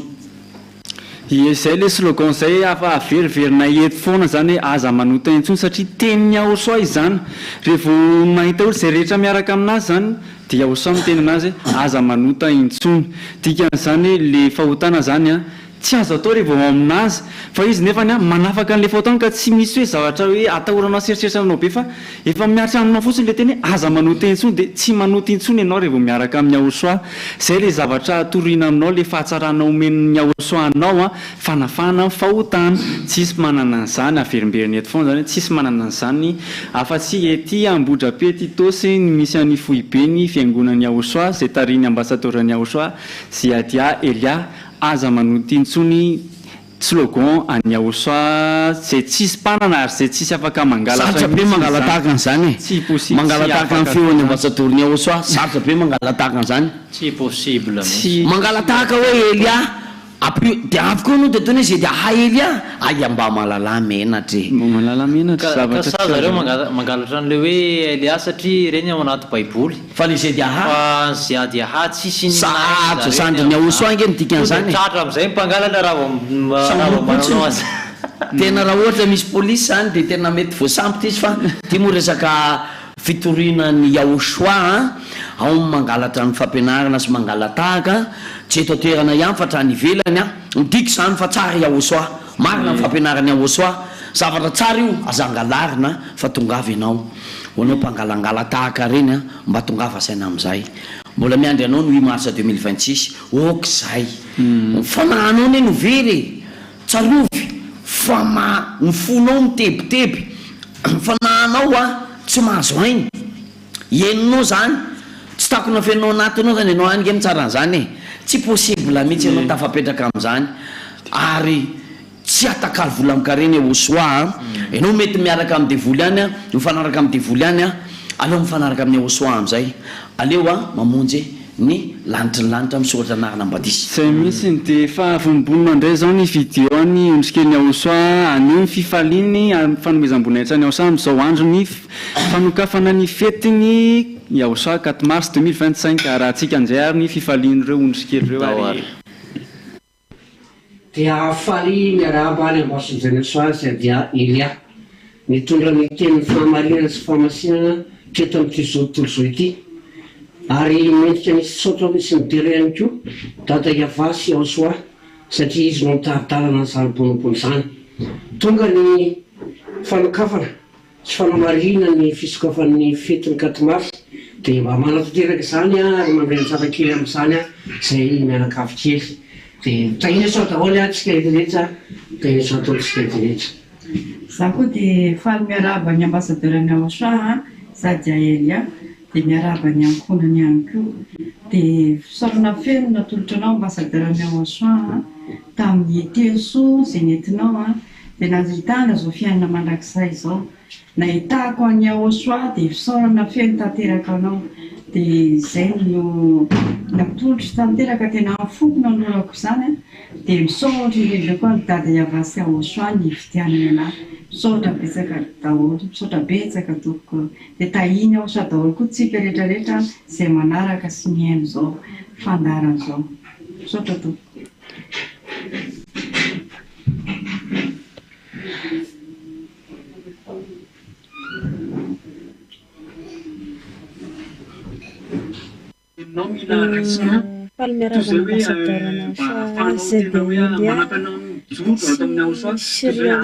zay le slogan zay afa averiverina eto foana zany hoe aza manota intsony satria teniny ao soa izany rehefa mahita olo zay rehetra miaraka aminazy zany dia ao soa miteny anazy aza manota intsony dikan'izany le fahotana zany tsy azo atao rehefa aminazy fa izy nefany manafaka an'le fahotana ka tsy misy hoe zavatra hoe atahoranao seritreritra aminao be fa efa miaritra aminao fotsiny le teny hoe aza manota intsony dia tsy manota intsony ianao rehefa miaraka amin'ny ao soa zay le zavatra torina aminao le fahatsarana omen'ny ao soa anao fanafana fahotana tsisy manana an'izany averimberiny eto foana zany tsisy manana an'izany afa-tsy ety ambodrabe ty tosy ny misy any fohibe ny fiangonany ao soa zay tariny ambasadorany ao soa zay adia Elia aza manota intsony slogan any Aosoa zay tsisy mpanana ary zay tsisy afaka sarotra be mangala tahaka an'izany e mangala tahaka ny feo any ambassadorny Aosoa sarotra be mangala tahaka an'izany tsy possible mangala tahaka hoe Elia de avy koa no de toy zay de Elia aya mba malala menatry ka sa zareo mangalatra an'le hoe Elia satria reny ao anaty baiboly fa le zay de fa zay de tsisy sarotra sandriny Aosoa nge nidika an'izany tratra am'izay mpangalatra raha azy tena raha ohatra misy polisy zany de tena mety voasambotra izy fa ty moa resaka fitorinany Aosoa ao mangalatra ny fampianarana sy mangala tahaka tsy eto toerana ihany fa trany ivelany midika zany fa tsara Aosoa marina ny fampianarany Aosoa zavatra tsara io azangalarina fa tongava ianao hoanao mpangalangala tahaka reny mba tongava saina am'izay mbola miandry anao ny 8 mars 2026 okizay fananao ne no very tsarovy fa ny fonao mitebiteby fananao tsy mahazo ainy eninao zany tsy takona fenao anatinao zany ianao any nge mitsara an'izany tsy possible mihitsy ianao tafapetraka am'izany ary tsy atakaly vola amkareny Aosoa ianao mety miaraka amin'ny devoly any mifanaraka amin'ny devoly any aleo mifanaraka amin'ny Aosoa am'izay aleo mamonjy ny lanitry ny lanitra misoratra anarana ambadisy zay mihitsy de fa vombonina indray zao ny video ny ondrikely Aosoa anio ny fifaliny fanomezam-boninahitra ny Aosoa am'izao andro ny fanokafana ny fetiny Aosoa 4 mars 2025 raha antsika anjay ary ny fifalin'ireo ondrikely ireo ary dia faly miarahaba any ambassadeur Aosoa sy dia Elia mitondra ny teny famarinana sy famasinana teto amin'ity zao tontolo zao ity ary mendrika misy saotra misy midera ihany koa dada Iavasy Aosoa satria izy no mitaritarana nyzany bonobony zany tonga ny fanokafana sy fanamarina ny fisokafan'ny fetiny 4 mars dia mba manatoteraka zany ary mandray tsara kely amin'izany zay mianakavy kely dia tahina sao daholo tsika rehetra tahina sao atao tsika rehetra za koa dia faly miarahaba ny ambassadeur ny Aosoa sady Elia dia miarahaba ny ankonany ihany koa dia fisaorana feno natolotra anao ambassadeur ny Aosoa tamin'ny teso zay nentinao dia nazitana zao fiainana mandrakizay zao nahitako any Aosoa dia fisaorana feno tanteraka anao dia zay no natolotry tanteraka tena foko nanolorako zany dia misaotra indrindra koa ny dada Iavasy Aosoa ny fitianany anahy misaotra betsaka daholo misaotra betsaka tompoko dia tahiny Aosoa daholo koa tsika rehetrarehetra zay manaraka sy mihaino zao fandarana zao misaotra tompoko faly miarahaba ambassadeur Aosoa sy dia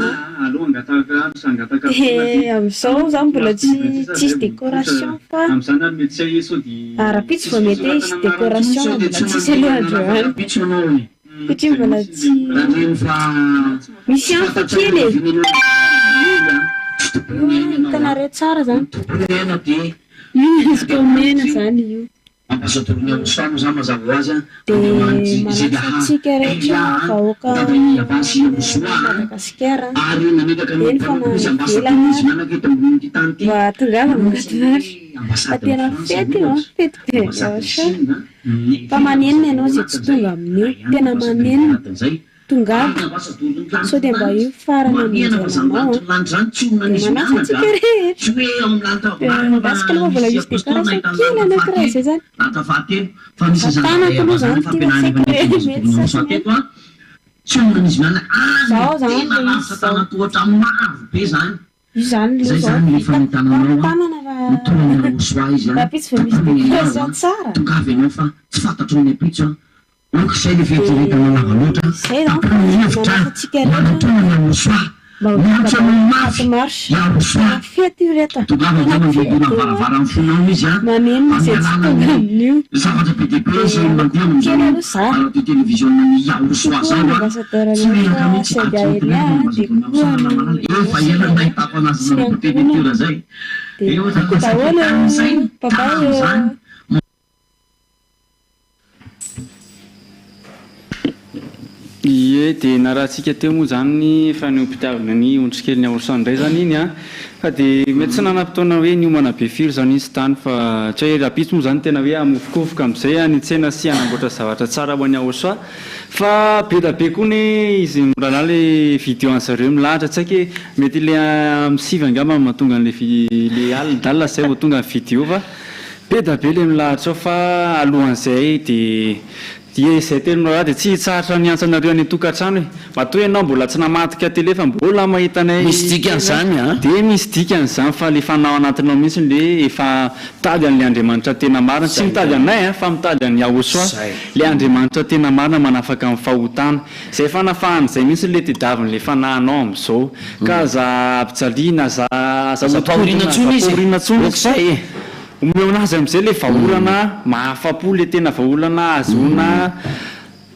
am'izao zany mbola tsisy décoration fa arapitsy vao mety izy décoration mbola tsisy alohandro any satria mbola tsy misy anfa kely hitanareo tsara zany izy ko mena zany io ambassadeur ny Aosoa zany mazava hoazy manatsatsika rehetra vahoaka Madagasikara ary nametaka eny fa navelana mba tongava makatinary fa tena fety fety be Aosoa fa manenina ianao zay tsy tonga amin'io tena manenina tongava sao dia mba io farana amin'izananao dia manasatsika rehetra midasika aloha mbola misy décoration kely anankiray zay zany tanako aloha zany tena secret mety sasany zao zany io zany lo zao tanana raha pitsy fa misy décoration tsara zay le vetivitana lavaloatra manasatsika rehetra fety io reta manenina zay tsy tonga amin'io kely aloha zany ambassadeur ny Aosoa sady Elia dia koa daholo babay Ie dia na raha antsika teo moa zany ny faneom-pitiavana ny ondrikely ny Aorsoa indray zany iny a fa dia mety tsy nanam-potoana hoe niomana be firy zany izy tany fa tsy hoe rapitso moa zany tena hoe amofokofoka amin'izay a ny tsena sy anamboatra zavatra tsara ho an'ny Aorsoa fa be da be koa ny izy mirahalahy le vidéo an'zareo milahatra tsy haiko mety le misivy angamba mahatonga an'le alidalina zay vao tonga ny vidéo fa be da be le milahatra ao fa alohan'izay dia izay tena raha dia tsy hitsaratra ny antsanareo any tokantrano hoe matoa ianao mbola tsy namadika télé fa mbola mahitanay misy dikan'izany a dia misy dikan'izany fa le fanao anatinao mihitsy le efa mitady an'le Andriamanitra tena marina tsy mitady anay fa mitady an'ny Aorsoa le Andriamanitra tena marina manafaka amin'ny fahotana izay fanafahan'izay mihitsy le tediavin'le fanahinao amin'izao ka za mpijaliana za pahorina tsony omeo anazy amin'izay le vahaolana mahafapo le tena vahaolana azona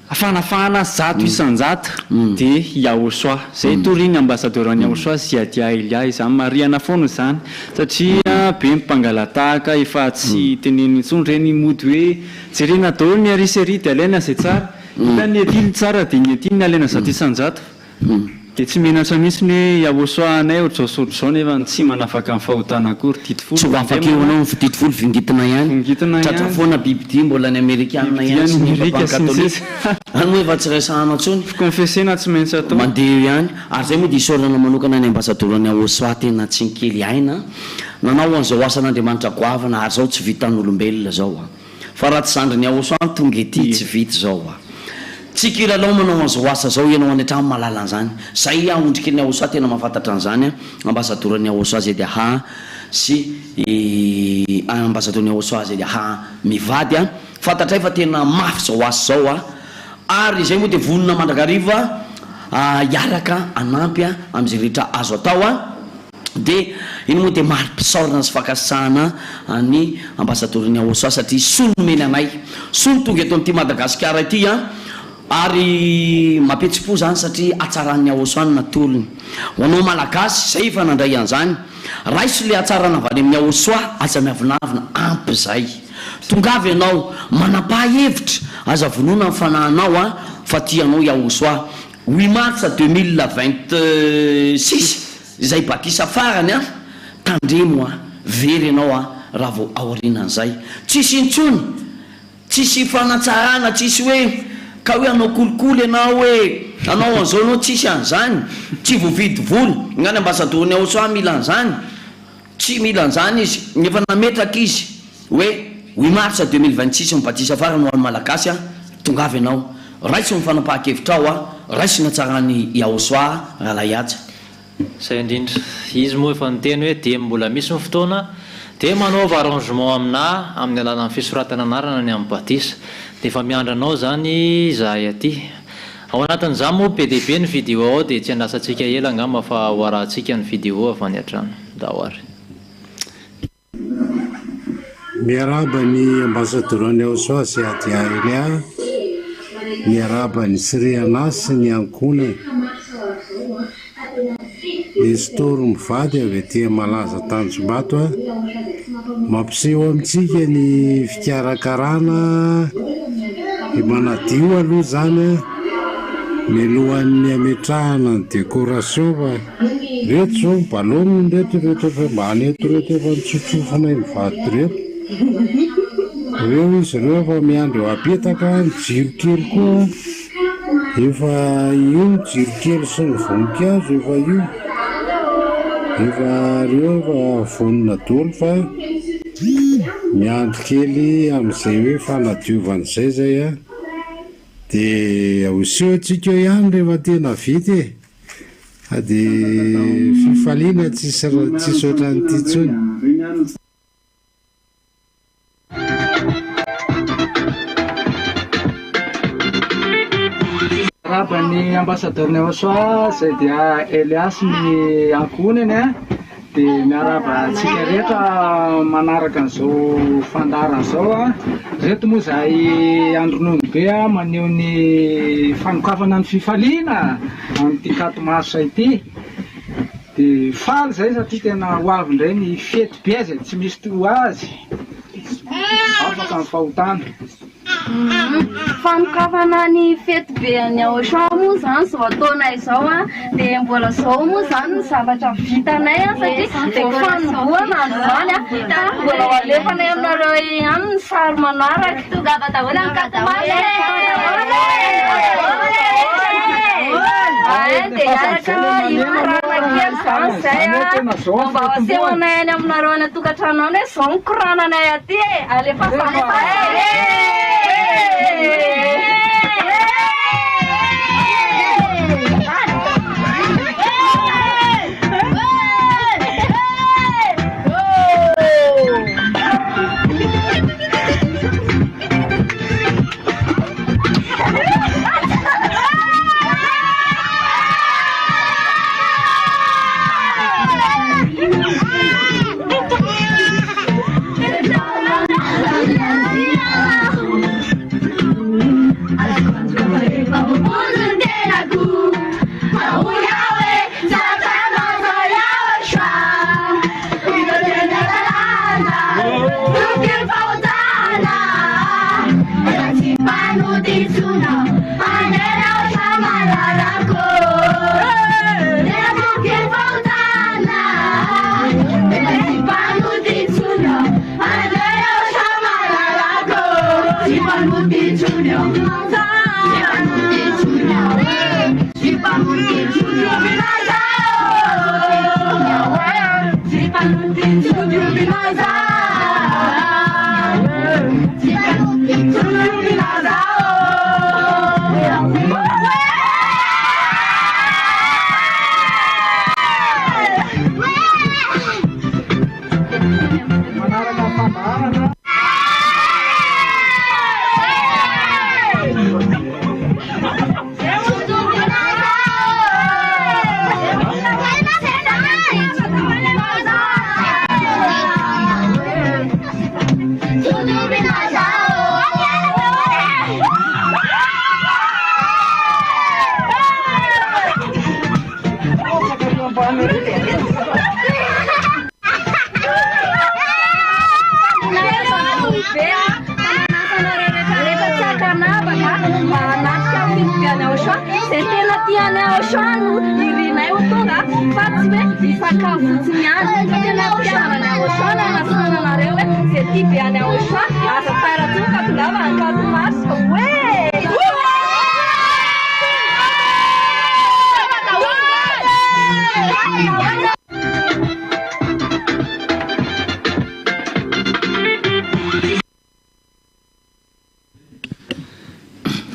fanafahana 100 isan-jato dia Aorsoa zay toriny ambassadeur any Aorsoa Ziadia Elia izany mariana foana izany satria be mpangalatahaka efa tsy teneny intsony reny mody hoe jerena daholo ny arisery dia alaina izay tsara hita ny atily tsara dia ny atiny ny alaina 100 isan-jato dia tsy menatra mihitsy ny Aorsoa anay ohatr'izao nefa tsy manafaka amin'ny fahotana akory didifolo tsy afaka eo anao didifolo vingitina ihany tratra foana bibidia mbola ny Amerikana ihany sy ny katolika any moa efa tsy raisahanao tsony confessena tsy maintsy atao mandeha ihany ary zay moa dia isorana manokana ny ambassadeur any Aorsoa tena tsy nikely aina nanao an'izao asan'Andriamanitra goavana ary zao tsy vitan'olombelona zao fa raha tsy zandry ny Aorsoa tonga ety tsy vita zao tsy kilalao manao an'izao asa zao ianao any an-trano mahalala an'izany zay ondrikely ny Aorsoa tena mahafantatra an'izany ambassadeur ny Aorsoa zay dia sy ambassadeur ny Aorsoa zay dia mivady fantatray fa tena mafy zao asa zao ary zay moa dia vonona mandrakariva hiaraka anampy amin'izay rehetra azo atao dia iny moa dia mari-pisaorana sy fakasana ny ambassadeur ny Aorsoa satria solo nomeny anay solo tonga eto amin'ity Madagasikara ity ary mampetsi-po zany satria atsaran'ny Aorsoa ny natolony ho anao malagasy zay efa nandray an'izany raisy le atsarana avy any amin'ny Aorsoa aza miavinavina ampy zay tongavy ianao manapa-hevitra aza vonona amin'ny fanahinao fa tianao Aorsoa 8 mars 2026 izay batisa farany tandremo very ianao raha vao aorinan'izay tsisy intsony tsisy fanatsarana tsisy hoe ka hoe anao kolikoly ianao hoe anao an'izao anao tsisy an'izany tsy voavidy voly ngany ambassadeur ny Aorsoa mila an'izany tsy mila an'izany izy nefa nametraka izy hoe 8 mars 2026 mibatisa farany ho an'ny malagasy tongavy ianao raisy mifanapaha-kevitra ao raisy natsarany Aorsoa rahalahiaja zay indrindra izy moa efa niteny hoe dia mbola misy ny fotoana dia manaova arrangement amina amin'ny alalan'ny fisoratana anarana ny amin'ny batisa dia efa miandranao zany zahay aty ao anatin'izany moa be dia be ny vidéo ao dia tsy andrasantsika ela angamba fa ho arahantsika ny vidéo avy any an-trano da hoary miaraba ny ambassadeur ny Aorsoa Ziadia Elia miaraba ny Siriana sy ny ankonany nisy toro mivady avy aty malaza Tanjombato mampiseho amintsika ny fikarakarana manadio aloha zany milohan'ny ametrahana ny décoration fa reto zao balôny reto fa maneto reto efa nitsotsofanay mivady reto reo izy reo efa miandro eo apetaka ny jirokely koa efa io jirokely sy ny voninkazo efa io efa reo efa vonona dolo fa miandro kely amin'izay hoe fanadiovan'izay zay dia hoseho antsika ihany rehefa tena vity dia fifaliana tsisy ohatran'ity tsony raba ny ambassadeur ny Aorsoa zay dia Elias ny ankonany dia miaraba antsika rehetra manaraka an'izao fandarana zao reto moa zay andronony be maneho ny fanokafana ny fifaliana amin'ity 4 mars ity dia faly zay satria tena ho avy indray ny fety be zay tsy misy to azy afaka amin'ny fahotana Fanokafana ny fety be any Auchan moa zany zao ataonay izao a dia mbola zao moa zany ny zavatra vitanay a satria dia fanomboana androany a mbola ho alefanay aminareo ihany ny sary manaraka tongava daholo amin'ny katomasy dia araka ikorana kely zany zay a mba asehoanay any aminareo any atokantrano any hoe zao ny korananay aty e alefa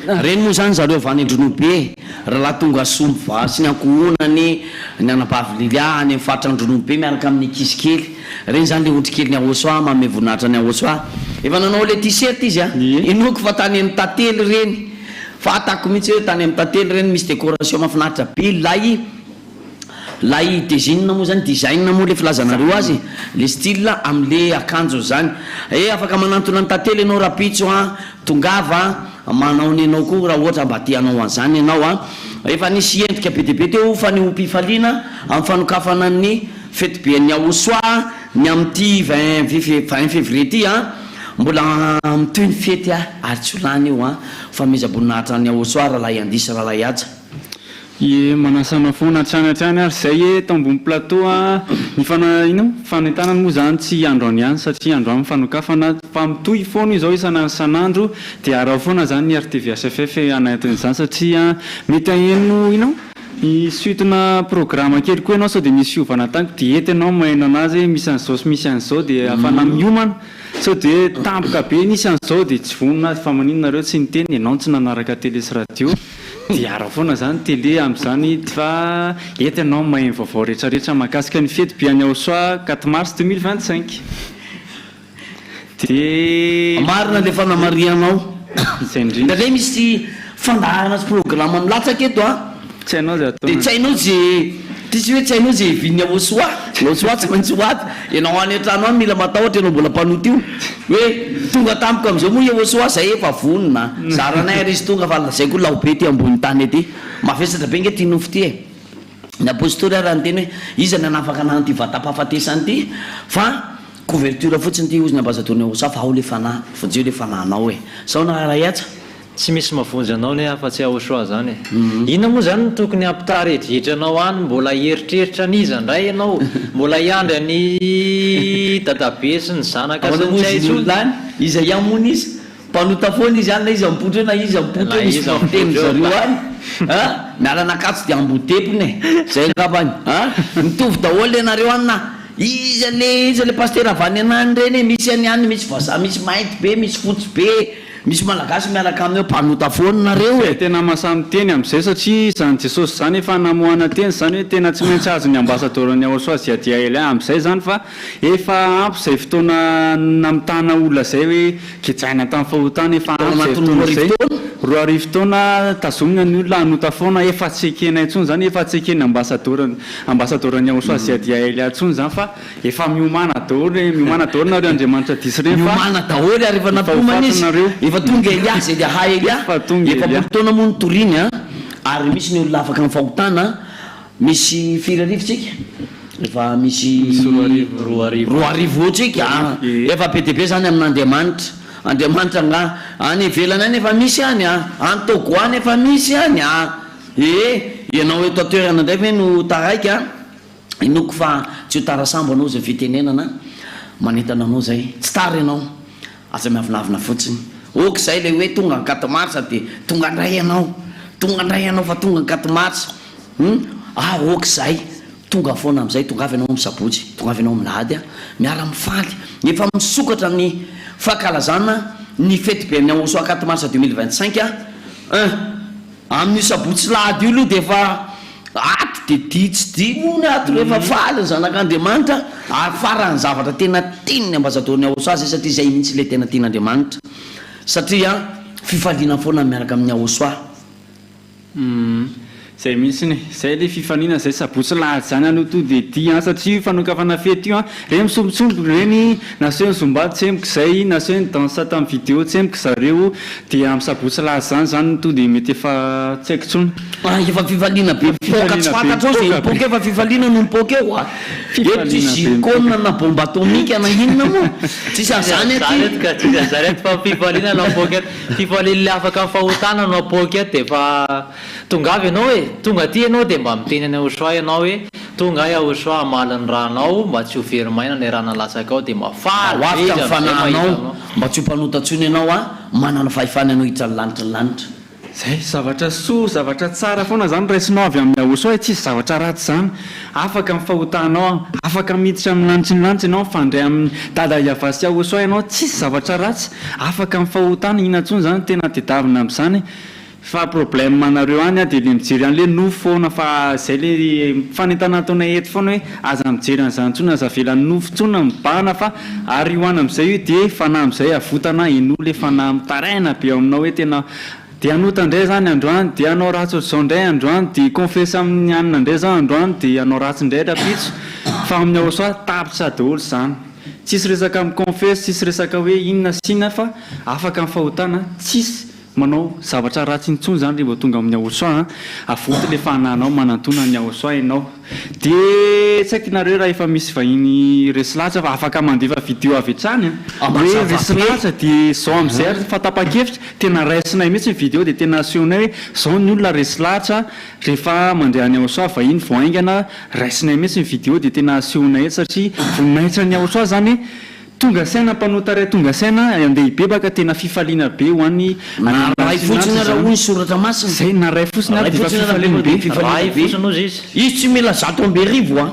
reny moa zany zareo avany andronobe raha laha tonga somva sy ny ankohonany ny anabavy lilia any amin'ny faritra andronobe miaraka amin'ny ankizy kely reny zany le otrikely ny Aosoa mame voninahitra ny Aosoa efa nanao le t-shirt izy a inoko fa tany amin'ny tately reny fa atako mihitsy hoe tany amin'ny tately reny misy décoration mahafinaritra be lay design moa zany design moa le filazanareo azy le style am'le akanjo zany afaka manantona ny tately ianao rapitso a tongava manao ny anao koa raha ohatra mba tianao an'izany ianao a efa nisy endrika be dia be teo fa ny ompifaliana amin'ny fanokafana ny fety be ny Aosoa ny amin'ity 20 février ty a mbola mitoy ny fety a ary tsy olany io a famezaboninahitra ny Aosoa rahalahy andisa rahalahy aja manasana foana trany ary zay eto ambony plateau a ny fanentanany moa zany tsy androany ihany satria androany fanokafana fa mitoy foana izao isanandro dia araha foana zany ny RTV SFF anatin'izany satria mety aheno suite-na programme kely koa ianao sao dia misy fiovana taniko dia ety ianao maheno anazy misy an'izao sy misy an'izao dia afana miomana sao dia tampoka be nisy an'izao dia tsy vonona fa maninonareo tsy niteny ianao tsy nanaraka télé sy radio dia araha foana zany télé amin'izany fa ety ianao maheno vaovao rehetrarehetra mahakasika ny fety be any Aosoa 4 mars 2025 dia marina le fanamarianao zay indrindra le misy fandaharana sy programme milatsaka eto a tsy hainao zay atao dia tsy hainao zay tisy hoe tsy hainao zay vin'ny Aosoa tsy maintsy ho aty ianao any an-trano any mila matahotra ianao mbola mpanoty io hoe tonga tampoka amin'izao moa Aosoa zay efa vonona zaranay ary izy tonga fa zay koa laho be ty ambony tany ety mafesatra be nge ty nofo ty ny apôstôly raha ny teny hoe iza ny anafaka nany ty vatapahafatesany ty fa couverture fotsiny ty ozy ny ambassadeur ny Aosa fa ao le fanahy fojeo le fanahinao e sao na raha yatsa tsy misy mavonjy anao ne afa-tsy Aosoa zany inona moa zany tokony ampitaretritra anao any mbola eritreritra aniza ndray ianao mbola iandry any dadabe sy ny zanaka sy ny tsaisolany iza iamony izy mpanota foana izy any na izy ampotra na izy ampotra misy fiteny zareo any miala nakatso dia ambotepony zay ngapany mitovy daholo ianareo any na iza le paster avany anany reny misy any any misy vazaha misy mainty be misy fotsy be misy malagasy miaraka amin'eo mpanota foana nareo e tena masamy teny am'izay satria zany Jesosy zany efa namohana teny zany hoe tena tsy maintsy azo ny ambassadeur ny Aosoa sy adia ely am'izay zany fa efa ampy zay fotoana namitana olona zay hoe ketsaina tamin'ny fahotana efa ampy roa arivo taona tazomina ny olona hanota foana efa tsy ekena intsony zany efa tsy ekeny ambassadeur ny Aosoa sy adia ely intsony zany fa efa miomana daholo nareo Andriamanitra disy reny miomana daholo rehefa napomana izy efa tonga Elia zay dia ha Elia efa fotoana moa nitoriny ary misy ny olona afaka mifahotana misy 4 arivo tsika efa misy 2 arivo ohatsika efa be deabe zany amin'Andriamanitra nga any ivelana any efa misy any Togo any efa misy any ianao eto atoerana ndray ve no taraiky inoko fa tsy ho tarasambo anao zay fitenenana manentana anao zay tsy tara ianao aza miavinavina fotsiny ok zay le hoe tonga 4 mars dia tonga ndray ianao fa tonga 4 mars ok zay tonga foana am'izay tonga avy anao misabotsy tonga avy anao milady miara mifaly efa misokatra ny fahakalazana ny fety be ny Aosoa 4 mars 2025 amin'ny sabotsy lady io aloha dia efa ato dia dia tsy dia moa ny ato rehefa faly ny zanak'Andriamanitra ary farany zavatra tena tiany ambassadeur ny Aosoa zay satria zay mihitsy le tena tian'Andriamanitra satria fifaliana foana miaraka amin'ny Aosoa zay mihitsy zay le fifaliana zay sabotsy lahady zany ano to dia dia satria fanokafana fety io reny misombitsombo reny naseho ny zombady tsemboka zay naseho ny dansa tamin'ny vidéo tsemboka zareo dia amin'ny sabotsy lahady zany to dia mety efa tsy haiko tsony efa fifaliana be poka tsy fantatro zay mipoka efa fifaliana no mipoka eo eto tsisy zircone na bombe atomique na inona moa tsisy azany zarety fa fifaliana no apoka fifaliana le afaka mifahotana no apoka dia efa tonga avy ianao hoe tonga ty ianao dia mba miteny any Aosoa ianao hoe tonga Aosoa amaly ny ranao mba tsy ho verimaina ny raha nalasaka ao dia mafaly afaka mifanahinao mba tsy ho mpanotatsony ianao manana fahefana ianao hiditra ny lanitra zay zavatra soa zavatra tsara foana zany raisinao avy amin'ny Aosoa hoe tsisy zavatra ratsy zany afaka mifahotanao afaka miditra amin'ny lanitry ianao mifandray amin'ny dada iavasy Aosoa ianao tsisy zavatra ratsy afaka mifahotana inantsony zany tena tedavina amin'izany fa problème manareo any dia le mijery an'le nofo foana fa zay le fanentana ataona eto foana hoe aza mijery an'izany ntsony aza velan'ny nofo tsona mibahana fa ary io any amin'izay io dia fanahy amin'izay avotana eno le fanahy mitaraina be aminao hoe tena dia anota indray zany androany dia anao ratsy ohatr'izao indray androany dia confesse amin'ny anina indray zany androany dia anao ratsy indray rapitso fa amin'ny Aosoa tapitra daholo zany tsisy resaka miconfesse tsisy resaka hoe inona sina fa afaka mifahotana tsisy manao zavatra ratsy intsony zany rehefa tonga amin'ny Aosoa avoty le fanahinao manantona ny Aosoa ianao dia tsy haiko nareo raha efa misy vahiny resilatra fa afaka mandefa vidéo avy hatrany hoe resilatra dia zao amin'izay fa tapa-kevitra tena raisinay mihitsy ny vidéo dia tena asehonay hoe zao ny olona resilatra rehefa mandeha ny Aosoa vahiny voaingana raisinay mihitsy ny vidéo dia tena asehonay eto satria voninahitra ny Aosoa zany tonga saina mpanota ray tonga saina andeha ibebaka tena fifaliana be ho an'ny ray fotsiny raha hoy soratra masina zay na ray fotsiny ary dia fifaliana be fotsiny ozy izy tsy mila 100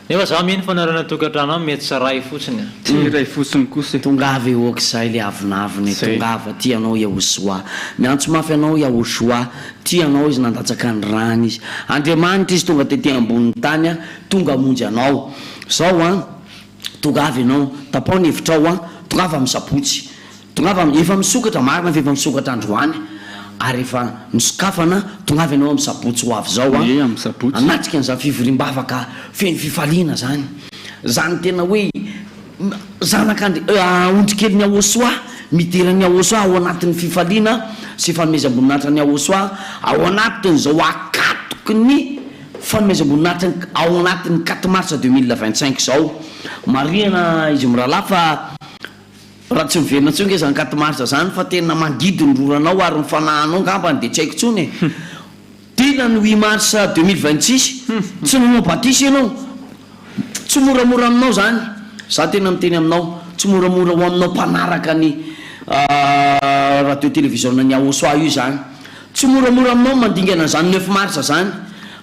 nefa za mihiny fanarana tokantrano mety sa ray fotsiny tsy ray fotsiny kosa tongavy okizay le avinaviny tongava ty anao Aosoa miantso mafy anao Aosoa ty anao izy nandatsaka ny rany izy Andriamanitra izy tonga tety ambonin'ny tany tonga monjy anao zao tongavy ianao tapao ny hevitrao tongava amin'ny sabotsy tongava efa misokatra marina fa efa misokatra androany ary efa misokafana tongavy ianao amin'ny sabotsy ho avy zao anatrika an'izany fivoriam-bavaka feno fifaliana zany tena hoe ondrikely ny Aosoa miderany Aosoa ao anatin'ny fifaliana sy fanomezam-boninahitra ny Aosoa ao anatin'izao akatoky ny fanomezam-boninahitra ao anatin'ny 4 mars 2025 zao marihana izy mirahalahy fa raha tsy miverina ntsony ke zany 4 mars zany fa tena mangidy ny roranao ary mifanahanao ngambany de tsy haiko tsony e tena ny 8 mars 2026 tsy nomambatisa ianao tsy moramora aminao zany za tena miteny aminao tsy moramora ho aminao mpanaraka ny radio télévision ny Aosoa io zany tsy moramora aminao mandingana zany 9 mars zany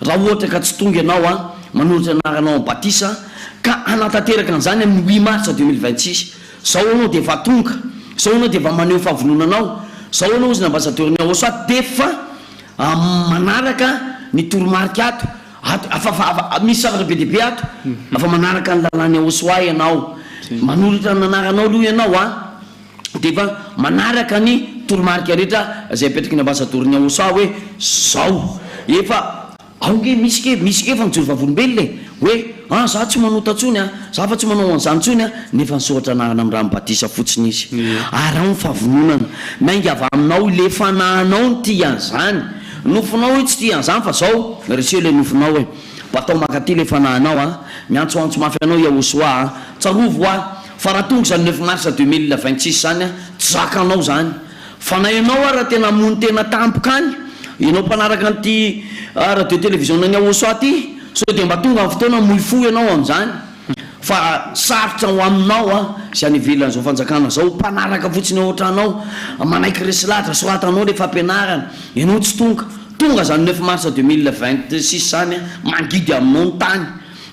raha ohatra ka tsy tonga ianao a manolotra anaranao amin'ny batisa ka anatanteraka an'izany amin'ny 8 mars 2026 zao anao de efa tonga zao anao de efa maneho fahavononanao zao anao izy ny ambassadeur-ny Aosoa defa manaraka ny toromarika ato misy zavatra be dehibe ato afa manaraka ny lalàny Aosoa ianao manolotra ny anaranao aloha ianao a defa manaraka ny toromarika rehetra zay apetraky ny ambassadeur-ny Aosoa hoe zao efa aonge misy ke fa mijoro vavolombelona hoe za tsy manota tsony za fa tsy manao an'izany tsony nefa nisoratra anarana amin'ny raha mibatisa fotsiny izy ary ao ny fahavononana maingy avy aminao le fanahanao ny tia an'izany nofinao hoe tsy tia an'izany fa zao reseo le nofinao hoe batao makaty le fanahanao miantsoantso mafy anao Aosoa tsarovo fa raha tonga zany 9 mars 2026 zany tsy zakanao zany fanahinao raha tena mony tena tampoka any ianao mpanaraka an'ity radio télévision ny Aosoa ty so de mba tonga amin'ny fotoana moifo ianao amin'izany fa sarotra ho aminao sy any ivelan'izao fanjakana zao mpanaraka fotsiny ohatranao manaiky resilatra soratanao le fampianarana ianao tsy tonga zany 9 mars 2026 zany mangidy aminao ny tany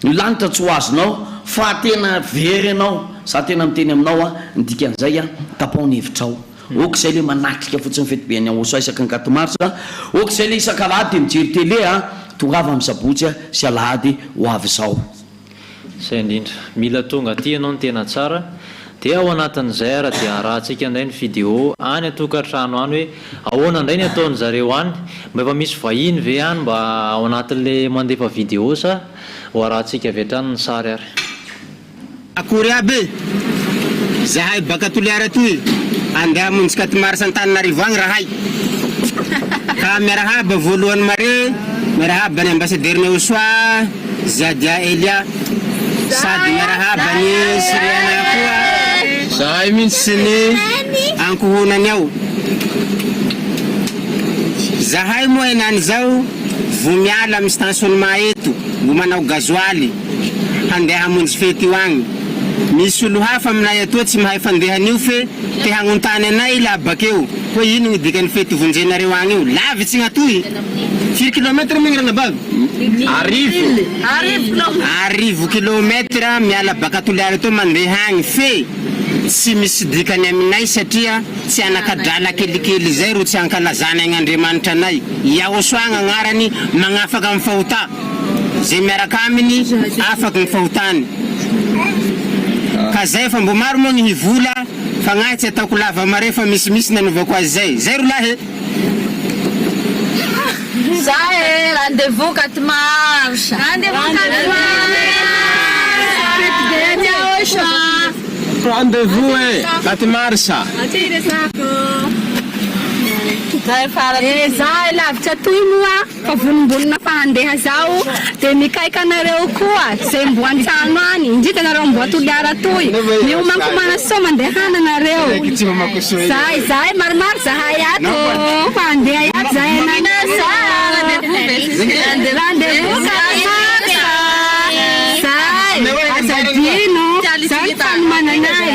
ny lanitra tsy ho azonao fa tena very ianao za tena miteny aminao ndikan'izay tapao-ny hevitrao okizay le manatrika fotsiny fety-be ny Aosoa isaky ny 4 mars okizay le isaka alahady de mijery télé tongava amin'ny sabotsy sy alahady ho avy zao zay indrindra mila tonga aty ianao ny tena tsara dia ao anatin'izay raha dia rahantsika indray ny vidéo any atokantrano any hoe ahoana indray ny ataony zareo any mba efa misy vahiny ve any mba ao anatin'le mandefa vidéo sa ho arahantsika avy hatrany ny sary ary akory aby zahay baka Toliara toy andeha hamonjy 4 mars Antananarivo agny rahay ka miarahaba voalohany mare miarahaba ny ambassadeur-ny Aosoa Zadia Elia sady miarahaba ny Siriana koa zahay mihitsy ny ankohonany ao zahay moa henany zao vo miala amin'ny stationnement eto vo manao gazoaly handeha hamonjy fety io agny misy olo hafa aminay atoa tsy mahay fandehan'io fe te hagnontany anay la bakeo hoe ino gny dikan'ny fety vonjenareo agny io lavitsy gn'atoy 4 kilometre mingrana bavy arivo kilometre miala baka Toliara to mandeha agny fe tsy misy dikany aminay satria tsy anakadrala kelikely zay ro tsy ankalazana agn'Andriamanitra anay Aosoa agnarany magnafaka amin'ny fahota zay miaraka aminy afaka ny fahotany ka zay fa mbo maro moa gny hivola fa gnahy tsy ataoko lava mare fa misimisy nanovako azy zay ro lahy Zay, rendez-vous 4 mars. Rendez-vous 4 mars. Rendez-vous 4 mars. Zay lavitra toy moa fa vonimbolina fa handeha zao de mikaika anareo koa zay mbo an-trano any indrindra anareo mbo Toliara toy miomanko manasoa mandehana anareo zay maromaro zahay ato fa handeha ato zahay rendez-vous zay azadino zay fanomananay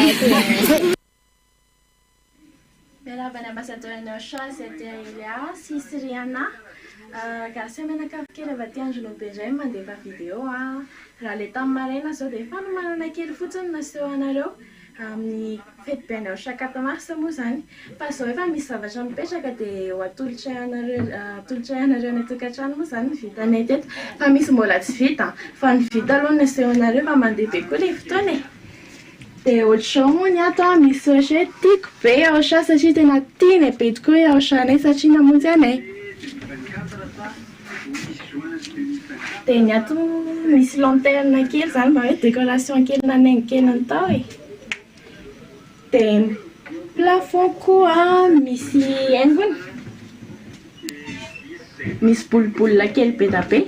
Miarahaba ambassadeur-ny Aosoa Zadia Elia sy Siriana gasy menakavy kely avy aty andro be indray mandefa vidéo raha le tamin'ny maraina zao dia efa nomanana kely fotsiny naseho anareo amin'ny fety-ben'ny Aosoa 4 mars moa zany fa zao efa misy zavatra mipetraka dia ho atolotra anareo ny tokantrano moa zany vitanay teto fa misy mbola tsy vita fa ny vita aloha naseho anareo fa mandeha be koa le fotoana e dia ohatr'izao moa ny ato misy ohatra hoe tiako be Aosoa satria tena tiany be tokoa Aosoa anay satria namonjy anay dia ny ato misy lanterne kely zany mba hoe décoration kely nanaingo kely natao e dia plafond koa misy haingony misy bolibola kely be da be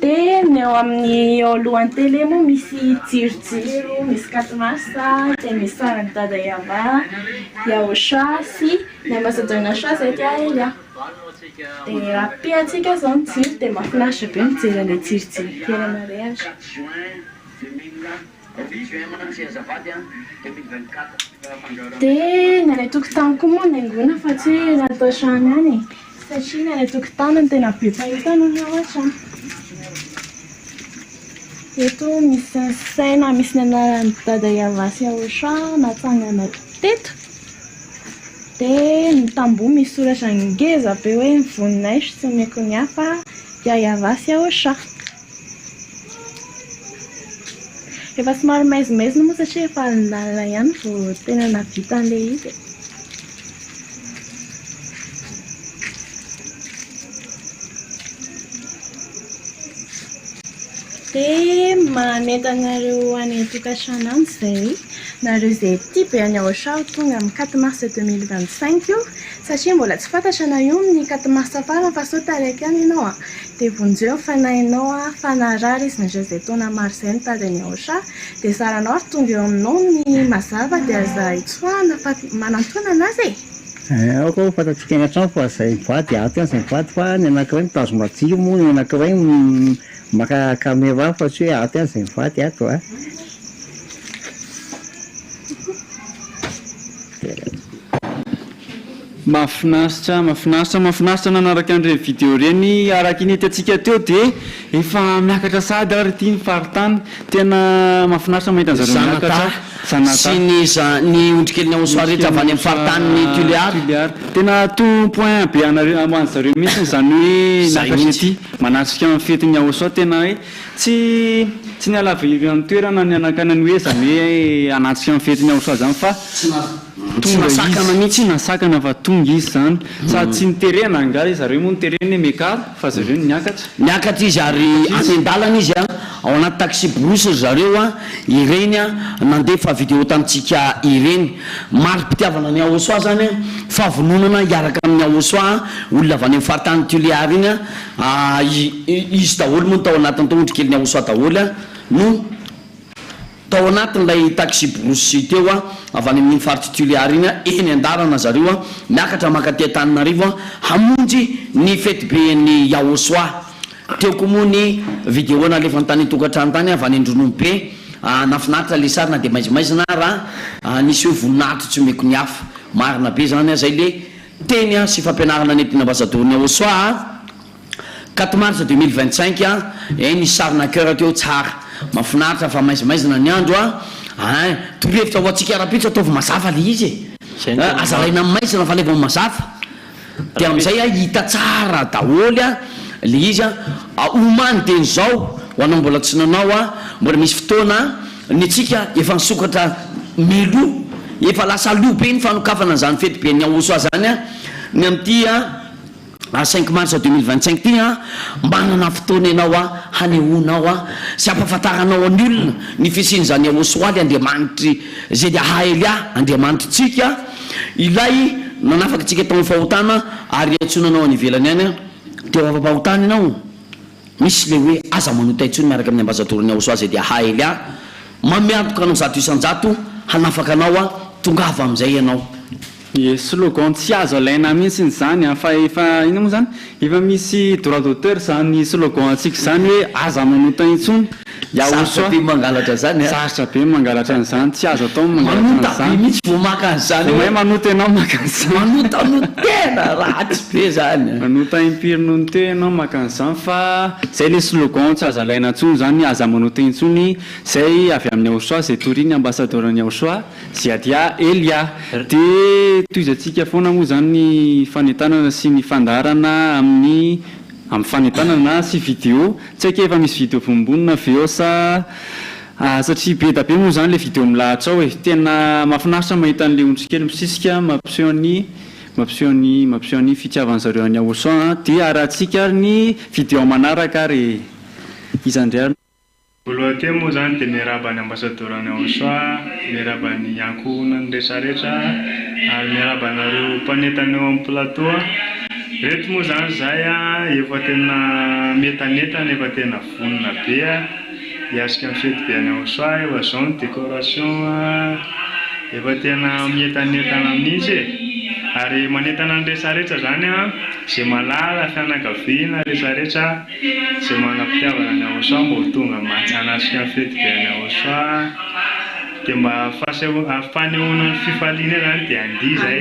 dia ny eo amin'ny eo alohan'ny télé moa misy jirojiro, misy katomasa, dia misy sarany dada Yava, Yaosha sy ny ambassadeur Yaosha zay tia Elia. Dia raha piatsika zao ny jiro dia mahafinaritra be mijery an'ilay jirojiro kely mariage. Dia ny anay tokotany koa moa naingona fa tsy hoe natao trano ihany e. Satria ny anay tokotany no tena be mpahitana ny ao an-trano. Eto misy ny saina, misy ny anaran'ny dada Yava sy Yaosha natsangana teto. Dia ny tamboho misy soratra ngeza be hoe ny voninay sy tsy meko ny hafa dia Yava sy Yaosha. Efa somary maizina moa satria efa alindalina ihany vao tena navita an'ilay izy. Dia maneta anareo any tokantrano any izay nareo izay tia be any Yaosha tonga amin'ny 4 mars 2025 io satria mbola tsy fantatra na io ny 4 mars farany fa sao taraiky any ianao dia vonjeo fanahinao fa narary izy nandreo izay taona maro izay ny tadiny Yaosha dia saranao ary tonga eo aminao ny mazava dia aza itsoahana fa manantona anazy e. Ako fantatsika eny an-trano fa izay mivady ato ihany izay mivady fa ny anankiray mitazoma-jiro moa ny anankiray maka caméra fa tsy hoe ato ihany izay mivady ato a. Mahafinaritra nanaraka an'ireny vidéo reny araka ny hitantsika teo dia efa miakatra sady ary tia mifaritany tena mahafinaritra mahita an'zareo miakatra sy ny ondrikely ny Yaosha rehetra avy any amin'ny faritany ny Tuléar tena to point be an'zareo mihitsy zany hoe miakatra ety manatrika amin'ny fetin'ny Yaosha tena hoe tsy ny alaviry amin'ny toerana ny anakanany hoe zany hoe anatrika amin'ny fetin'ny Yaosha zany fa nasakana mihitsy nasakana fa tonga izy zany sady tsy niterena angary zareo moa niterena mekary fa zareo miakatra izy ary any an-dalana izy ao anaty taxi brousse zareo ireny nandefa vidéo tamitsika ireny maro mpitiavana ny Yaosha zany favononana hiaraka amin'ny Yaosha olona avy any amin'ny faritany Tuléar iny izy daholo moa tao anatin'ny ondrikely ny Yaosha daholo no tao anatin'ilay taxi brousse teo avy any amin'ny faritra Tuléar iny eny an-dalana zareo miakatra makaty Antananarivo hamonjy ny fety be ny Yaosha. Teo koa moa ny vidéo nalefa tany tokantrano tany avy any Andronombe nafinaritra le sarina dia maizimaizina raha nisy hoe voninahitra tsy meko ny hafa marina be zany zay le teny sy fampianarana nentina ambassadeur ny Yaosha 4 mars 2025 ny sarina cœur teo tsara mafinaritra fa maizimaizina ny andro torohevitra ho atsika ara-pitsy ataovy mazafa le izy azalaina maizina fa leva mazafa dia amin'izay hita tsara daholy le izy omany teny zao ho anao mbola tsy nanao mbola misy fotoana ny tsika efa nisokatra melo efa lasa lo be ny fanokafana zany fety be ny Yaosha zany ny am'ty 5 mars 2025 ty manana fotoana ianao hanehoanao sy ampafantaranao any olona ny fisiny zany Yaosha aly Andriamanitry zay dia Elia Andriamanitry tsika ilay nanafaka tsika tao fahotana ary atsonanao any ivelany any teo afa-pahotana ianao misy le hoe aza manota itsony miaraka amin'ny ambassadeur ny Yaosha zay dia Elia mamiatoka anao zato isan-jato hanafaka anao tongava amin'izay ianao. Slogan tsy azo alaina mihitsy zany fa efa ino moa zany efa misy droit d'auteur zany slogan atsika zany hoe aza manota itsony Yaosha be mangalatra zany saratra be mangalatra an'izany tsy azo atao mangalatra an'izany mihitsy vao maka an'izany hoe manota ianao maka an'izany manota no tena ratsy be zany manota impire no tena ianao maka an'izany fa zay le slogan tsy azo alaina intsony zany aza manota intsony zay avy amin'ny Yaosha zay toriny ambassadeur ny Yaosha zay dia Elia dia toizatsika foana moa zany ny fanentanana sy ny fandarana amin'ny fanentanana sy vidéo tsy haiko efa misy vidéo vombonina aveo sa satria be da be moa zany le vidéo milahatra ao tena mahafinaritra mahita an'le ondrikely misisika mampiseho ny fitiavan'zareo any Yaosha dia arahantsika ny vidéo manaraka ary izandray voalohany teo moa zany dia miaraba ny ambassadeur any Yaosha miaraba ny ankohonany rehetrarehetra ary miaraba anareo mpanentana eo amin'ny plateau reto moa zany zay efa tena metanetana efa tena vonona be hiasika amin'ny fety be any Aosoa efa zao ny décoration efa tena metanetana mihitsy ary manetana ny rehetrarehetra zany zay malala fianakaviana rehetrarehetra zay manam-pitiavana any Aosoa mba ho tonga hanasika ny fety be any Aosoa dia mba fanehoana ny fifaliana zany dia andihy zay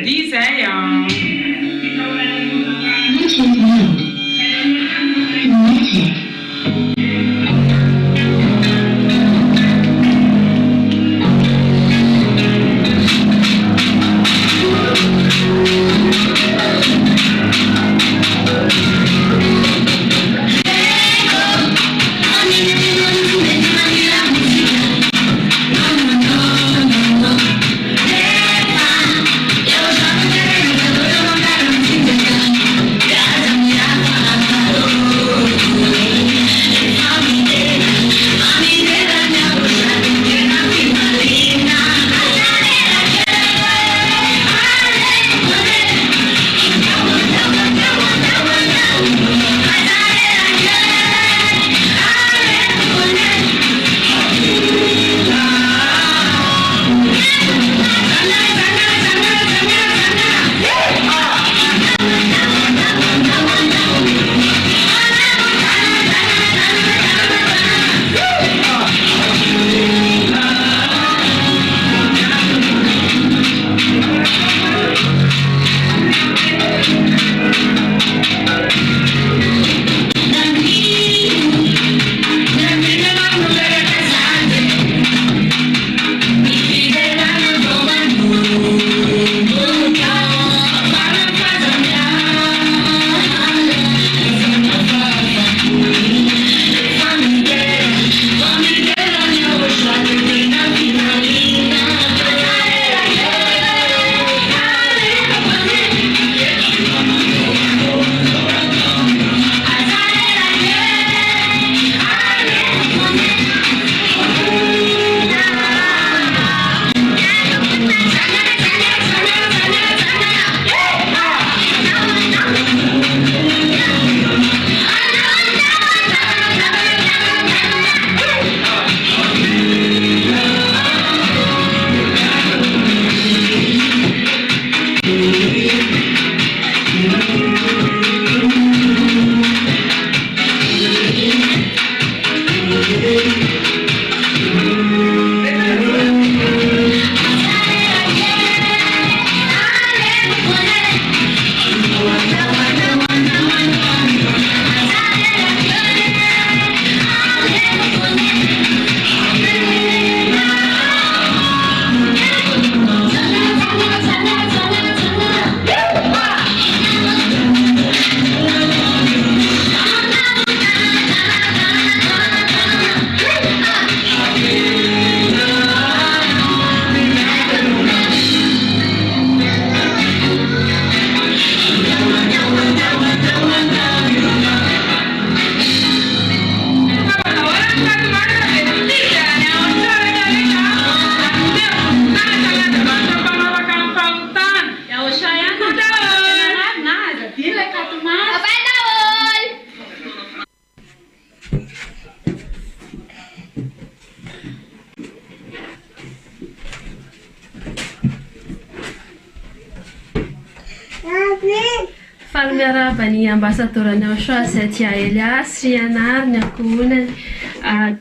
Faly miarahaba ny ambassadeur any Aosoa izay tia Elias Rianary ny ankohonany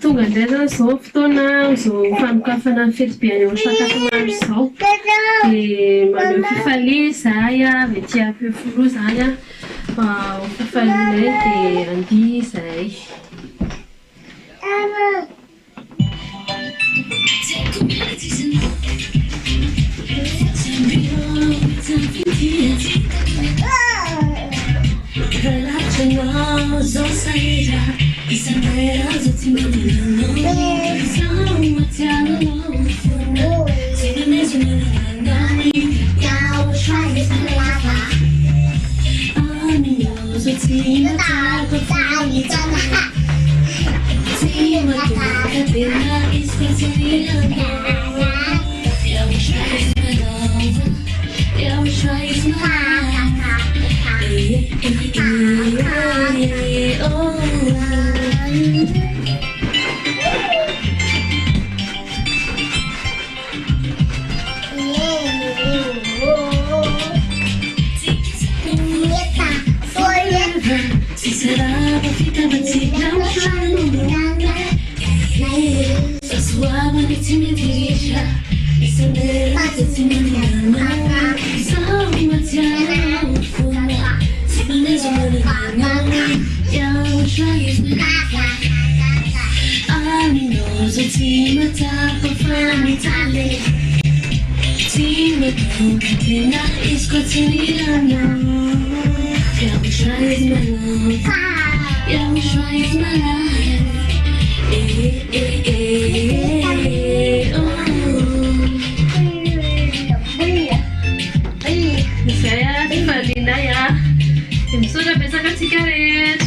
tonga indray zany izao fotoana izao fanokafana ny fety be any Aosoa Katomaro izao dia maneho fifalia izahay avy aty Ampefiloha zany ho fifalianay dia andihy izahay. Saya Valina ya. Tim sudah besakan sigaret.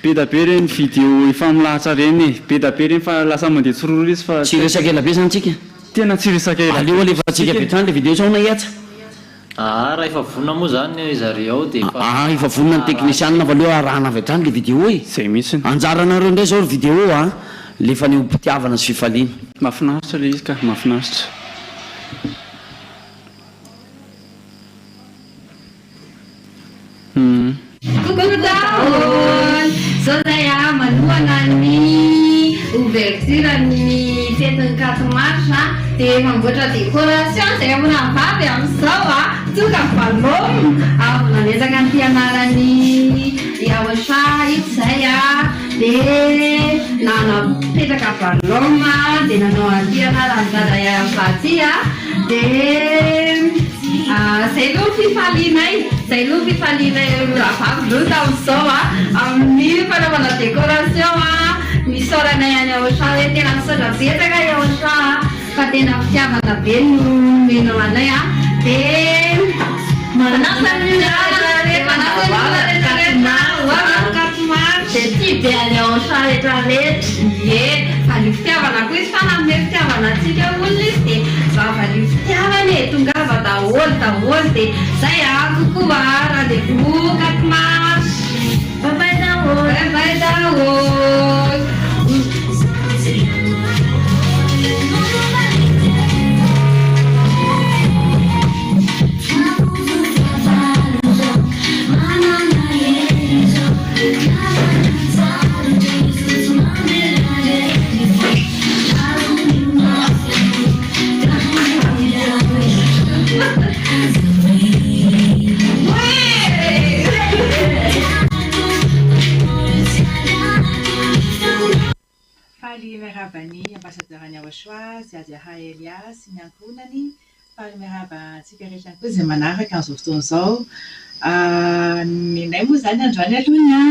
be da be reny vidéo efa milahatra reny be da be reny fa lasa mandeha tsororo izy fa tsy resaka ela be zany tsika tena tsy resaka ela aleo alefa tsika betrany le vidéo tsao iatsa raha efa vonona moa zany zareo dia efa vonona ny technicianna fa aleo arahana avy hatrany le vidéo e zay mihitsy anjaranareo indray zao vidéo a lefa ny mpitiavana sy fifaliana mahafinaritra le izy ka mahafinaritra Coucou daholo! Zao zay manoloana ny ouverture ny fetin'ny 4 mars dia mamboatra décoration zay amina vavy amin'izao tonga ballon avy nanezaka ny fianarany yaosha ito zay dia nanapetraka ballon dia nanao antianarany dada yafaty dia zay aloha fifalinay zay aloha fifalinay vavy loha tamin'izao amin'ny fanaovana décoration misaoranay any yaosha hoe tena misaotra betsaka yaosha fa tena fitiavana be no menao anay dia dia ty be any yaosha rehetrarehetra ie fa ny fitiavana koa izy fa nanome fitiavana atsika olona izy dia vavany fitiavana e tongava daholo dia zay kokoa rendez-vous 4 mars bye bye daholo Miarabany ambasadorany Yaosha Ziaziaha Elias ny ankonany faly miaraba antsika rehetra koa izay manaraka amin'izao fotoana izao nenay moa zany androany aloha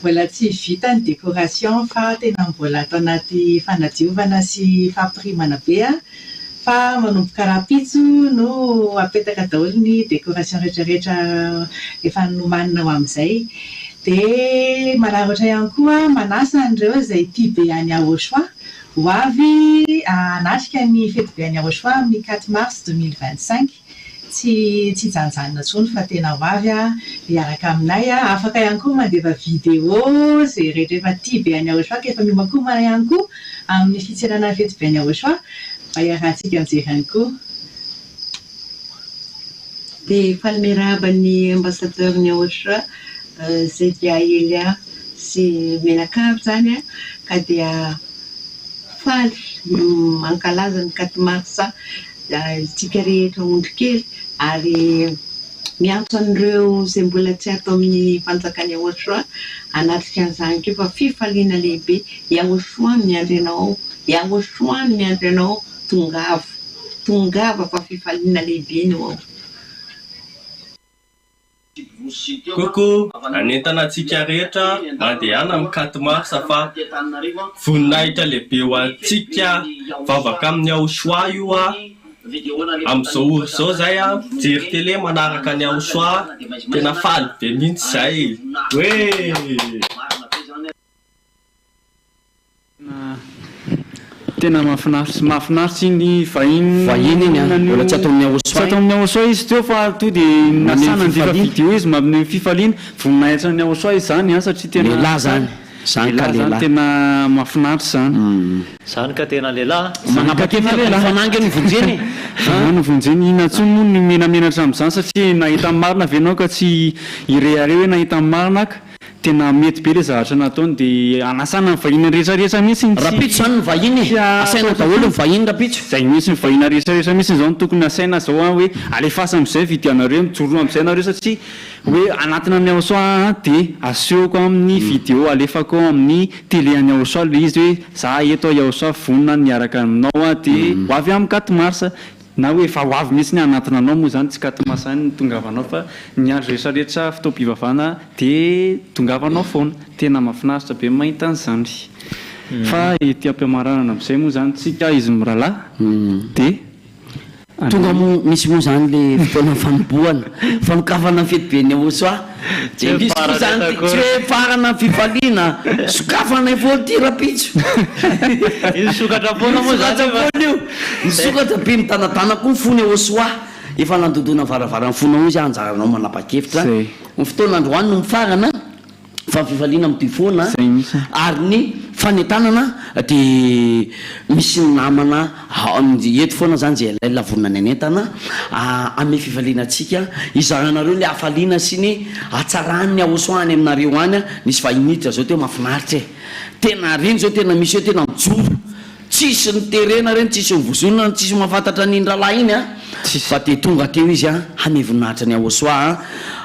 mbola tsy vita ny décoration fa tena mbola atao anaty fanadiovana sy fampirimana be fa manomboka rapitso no apetaka daholo ny décoration rehetrarehetra efa nomanina ho amin'izay dia manaratra ihany koa manasa an'ireo izay tia be any Yaosha ho avy anatrika ny fety be any Yaosha amin'ny 4 mars 2025 tsy janjanona intsony fa tena ho avy miaraka aminay afaka ihany koa mandeva vidéo izay rehetra efa tia be any Yaosha ka efa miomakomana ihany koa amin'ny fitsenana fety be any Yaosha mba iarahantsika mijery ihany koa dia faly miarahaba ny ambassadeur ny Yaosha zay dia Elia sy menakavy zany ka dia faly mankalaza ny 4 mars tsika rehetra ondry kely ary miantso an'ireo izay mbola tsy atao amin'ny fanjakany Yaosha anatrika an'izany keo fa fifaliana lehibe Yaosha miandry anao Yaosha miandry anao tongava fa fifaliana lehibe no ao Coucou, anentana antsika rehetra mandehana amin'ny 4 mars fa voninahitra lehibe ho antsika vavaka amin'ny Yaosha io amin'izao oro izao zay mijery télé manaraka ny Yaosha tena faly be mihitsy zay hoe tena mahafinaritra iny vahiny mbola tsy atao amin'ny Yaosha izy teo fa to dia nasana ny vidéo izy mamine fifaliana voninahitra ny Yaosha izy zany satria tena lehilahy zany zany tena mahafinaritra zany ka tena lehilahy manapakefanafanangy nyvonjeny nyvonjeny ina ntsony moa ny menamenatra am'izany satria nahita amin'ny marina avenao ka tsy ireare hoe nahita amin'ny marina ka tena mety be le zavatra nataony dia anasana ny vahina rehetrarehetra mihitsy rapitso zany ny vahiny asaina daholo ny vahiny rapitso zay mihitsy ny vahina rehetrarehetra mihitsy zao no tokony asaina zao hoe alefasa am'izay vidianareo mijoro am'izay nareo satria hoe anatina ny aosoa dia asehoko amin'ny vidéo alefako amin'ny télé any aosoa le izy hoe za eto aosoa vonina niaraka aminao dia ho avy amin'ny 4 mars na hoe efa ho avy mihitsy ny anatina anao moa zany tsy 4 mars any ny tongavanao fa ny andro rehetrarehetra fotoam-pivavahana dia tongavanao foana tena mahafinaritra be mahita an'izany fa ety am-piamaranana amin'izay moa zany tsika izy mirahalahy dia tonga mo misy moa zany le fotoana fanombohana fanokafana fety be ny aosoa de misy moa zany tsy hoe farana fifaliana sokafana foana ty rapitso izy sokatra foana moa zany io misokatra be mitanatana koa fony aosoa efa nandodona varavarana fona o izy anjaranao manapa-kevitra ny fotoana androany no mifarana fa fifaliana amin'ny tyfoana ary ny fanetanana dia misy namana eto foana zany zay ilay lavonina ny anentana ame fifaliana atsika izaranareo le hafaliana sy ny hatsarany ny aosoany aminareo any nisy vahinitra zao teo mahafinaritra tena reny zao tena misy eo tena mijoro tsisy ny terena reny tsisy mivozonana tsisy mahafantatra ny indralahy iny fa dia tonga teo izy hamevonahitra ny aosoa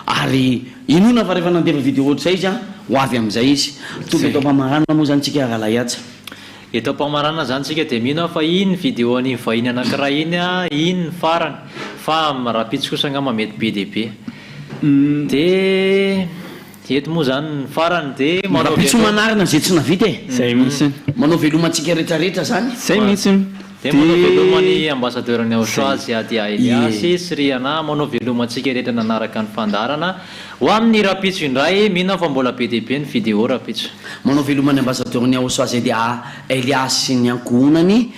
ary inona fa rehefa nandeva vidéo ohatr'izay izy ho avy amin'izay izy tonga eto ampamarana moa zany tsika agalahiatsa eto ampamarana zany tsika dia mino fa iny vidéo ny vahiny anankiray iny iny ny farany fa rapitso kosa angamba mety be dia be dia eto moa zany ny farany dia rapitso manarina zay tsy navita zay mihitsy manao velomantsika rehetrarehetra zany zay mihitsy dia manao velomany ambassadeur ny aosoa Ziadia Eliasy sy Riana manao velomantsika rehetra nanaraka ny fandarana ho amin'ny rapitso indray mino fa mbola be dia be ny vidéo rapitso manao velomany ambassadeur ny aosoa Ziadia Eliasy sy ny ankohonany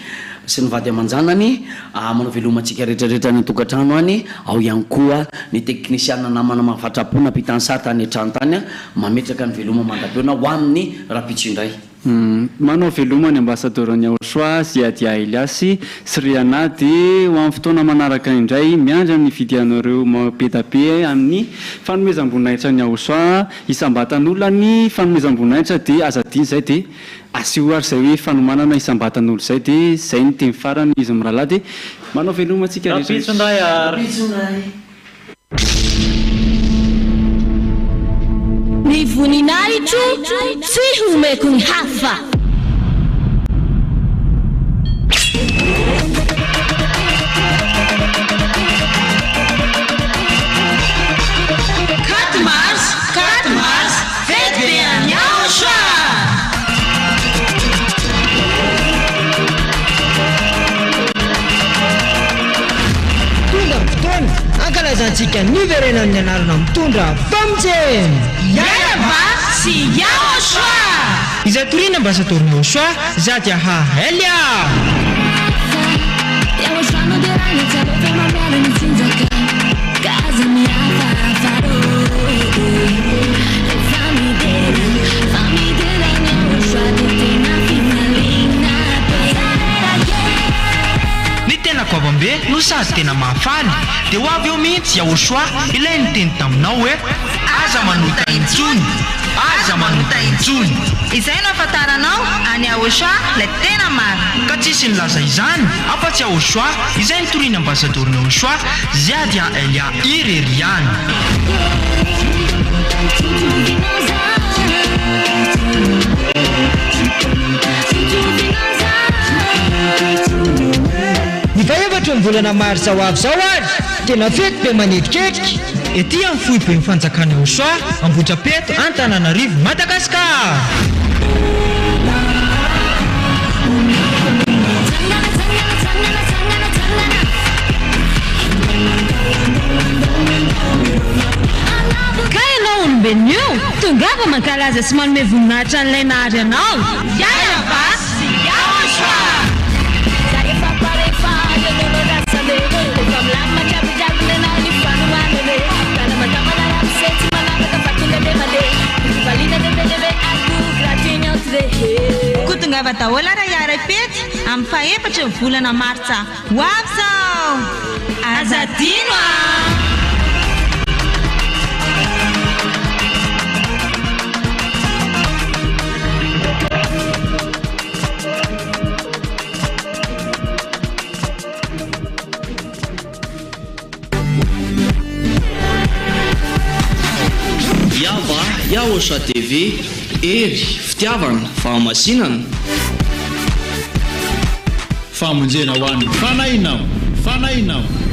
sy ny vady aman-janany manao velomantsika rehetrarehetra ny tokantrano any ao ihany koa ny teknisiana namana mahavatrapo nampitany sary tany an-trano tany mametraka ny veloma mandabeona ho amin'ny rapitso indray manao velomany ambassadeur ny aosoa Ziadia Eliasy sy Riana dia ho amin'ny fotoana manaraka indray miandry amin'ny vidianareo mapetabe amin'ny fanomezam-boninahitra ny aosoa isam-batan'olona ny fanomezam-boninahitra dia azadiny zay dia asio ary zay hoe fanomanana isam-batan'olo zay dia zay ny teny farany izy mirahalahy dia manao velomantsika rapitso ndray ny voninahitro tsy homeko ny hafa Quatre mars, fête be any aosoa tonga fotoana ankalazantsika niverenan'ny anarana mitondra famjeny Yaraba sy Yaosoa izay torina ambassadeur ny aosoa Ziadia Elia Yaosoa no dia ragna tsara fa mamiala ny tsinjaka kaza miafafaro famidera ny aosoa dia tena fifaliana ny tena koavambe no sady tena mahafaly dia ho avy eo mihitsy Yaosoa ilay ny teny taminao hoe aza manota intsony izay no afantaranao any Yaosoa ilay tena marina ka tsisy nilaza izany afa-tsy Yaosoa izay nitoriana ambassadeur ny aosoa Ziadia Elia Ireriany ny faevatra ny volana marsa ho avy zao ary tena fety be manetriketriky ety amin'ny fohy be mifanjakana aosoa Ambohidrapeto Antananarivo Madagasikara ka ianao olombelona io tongava mankalaza sy manome voninahitra n'ilay nahary anao Yaraba sy Yaosoa Valina de bebe, algo gratis. tongava daholo raha iara-pety amin'ny faefatra ny volana martsa ho avy zao azadino Yava, Yaosha TV, ery, fitiavana, fahamasinana. Famonjena ho an'ny fanahinao.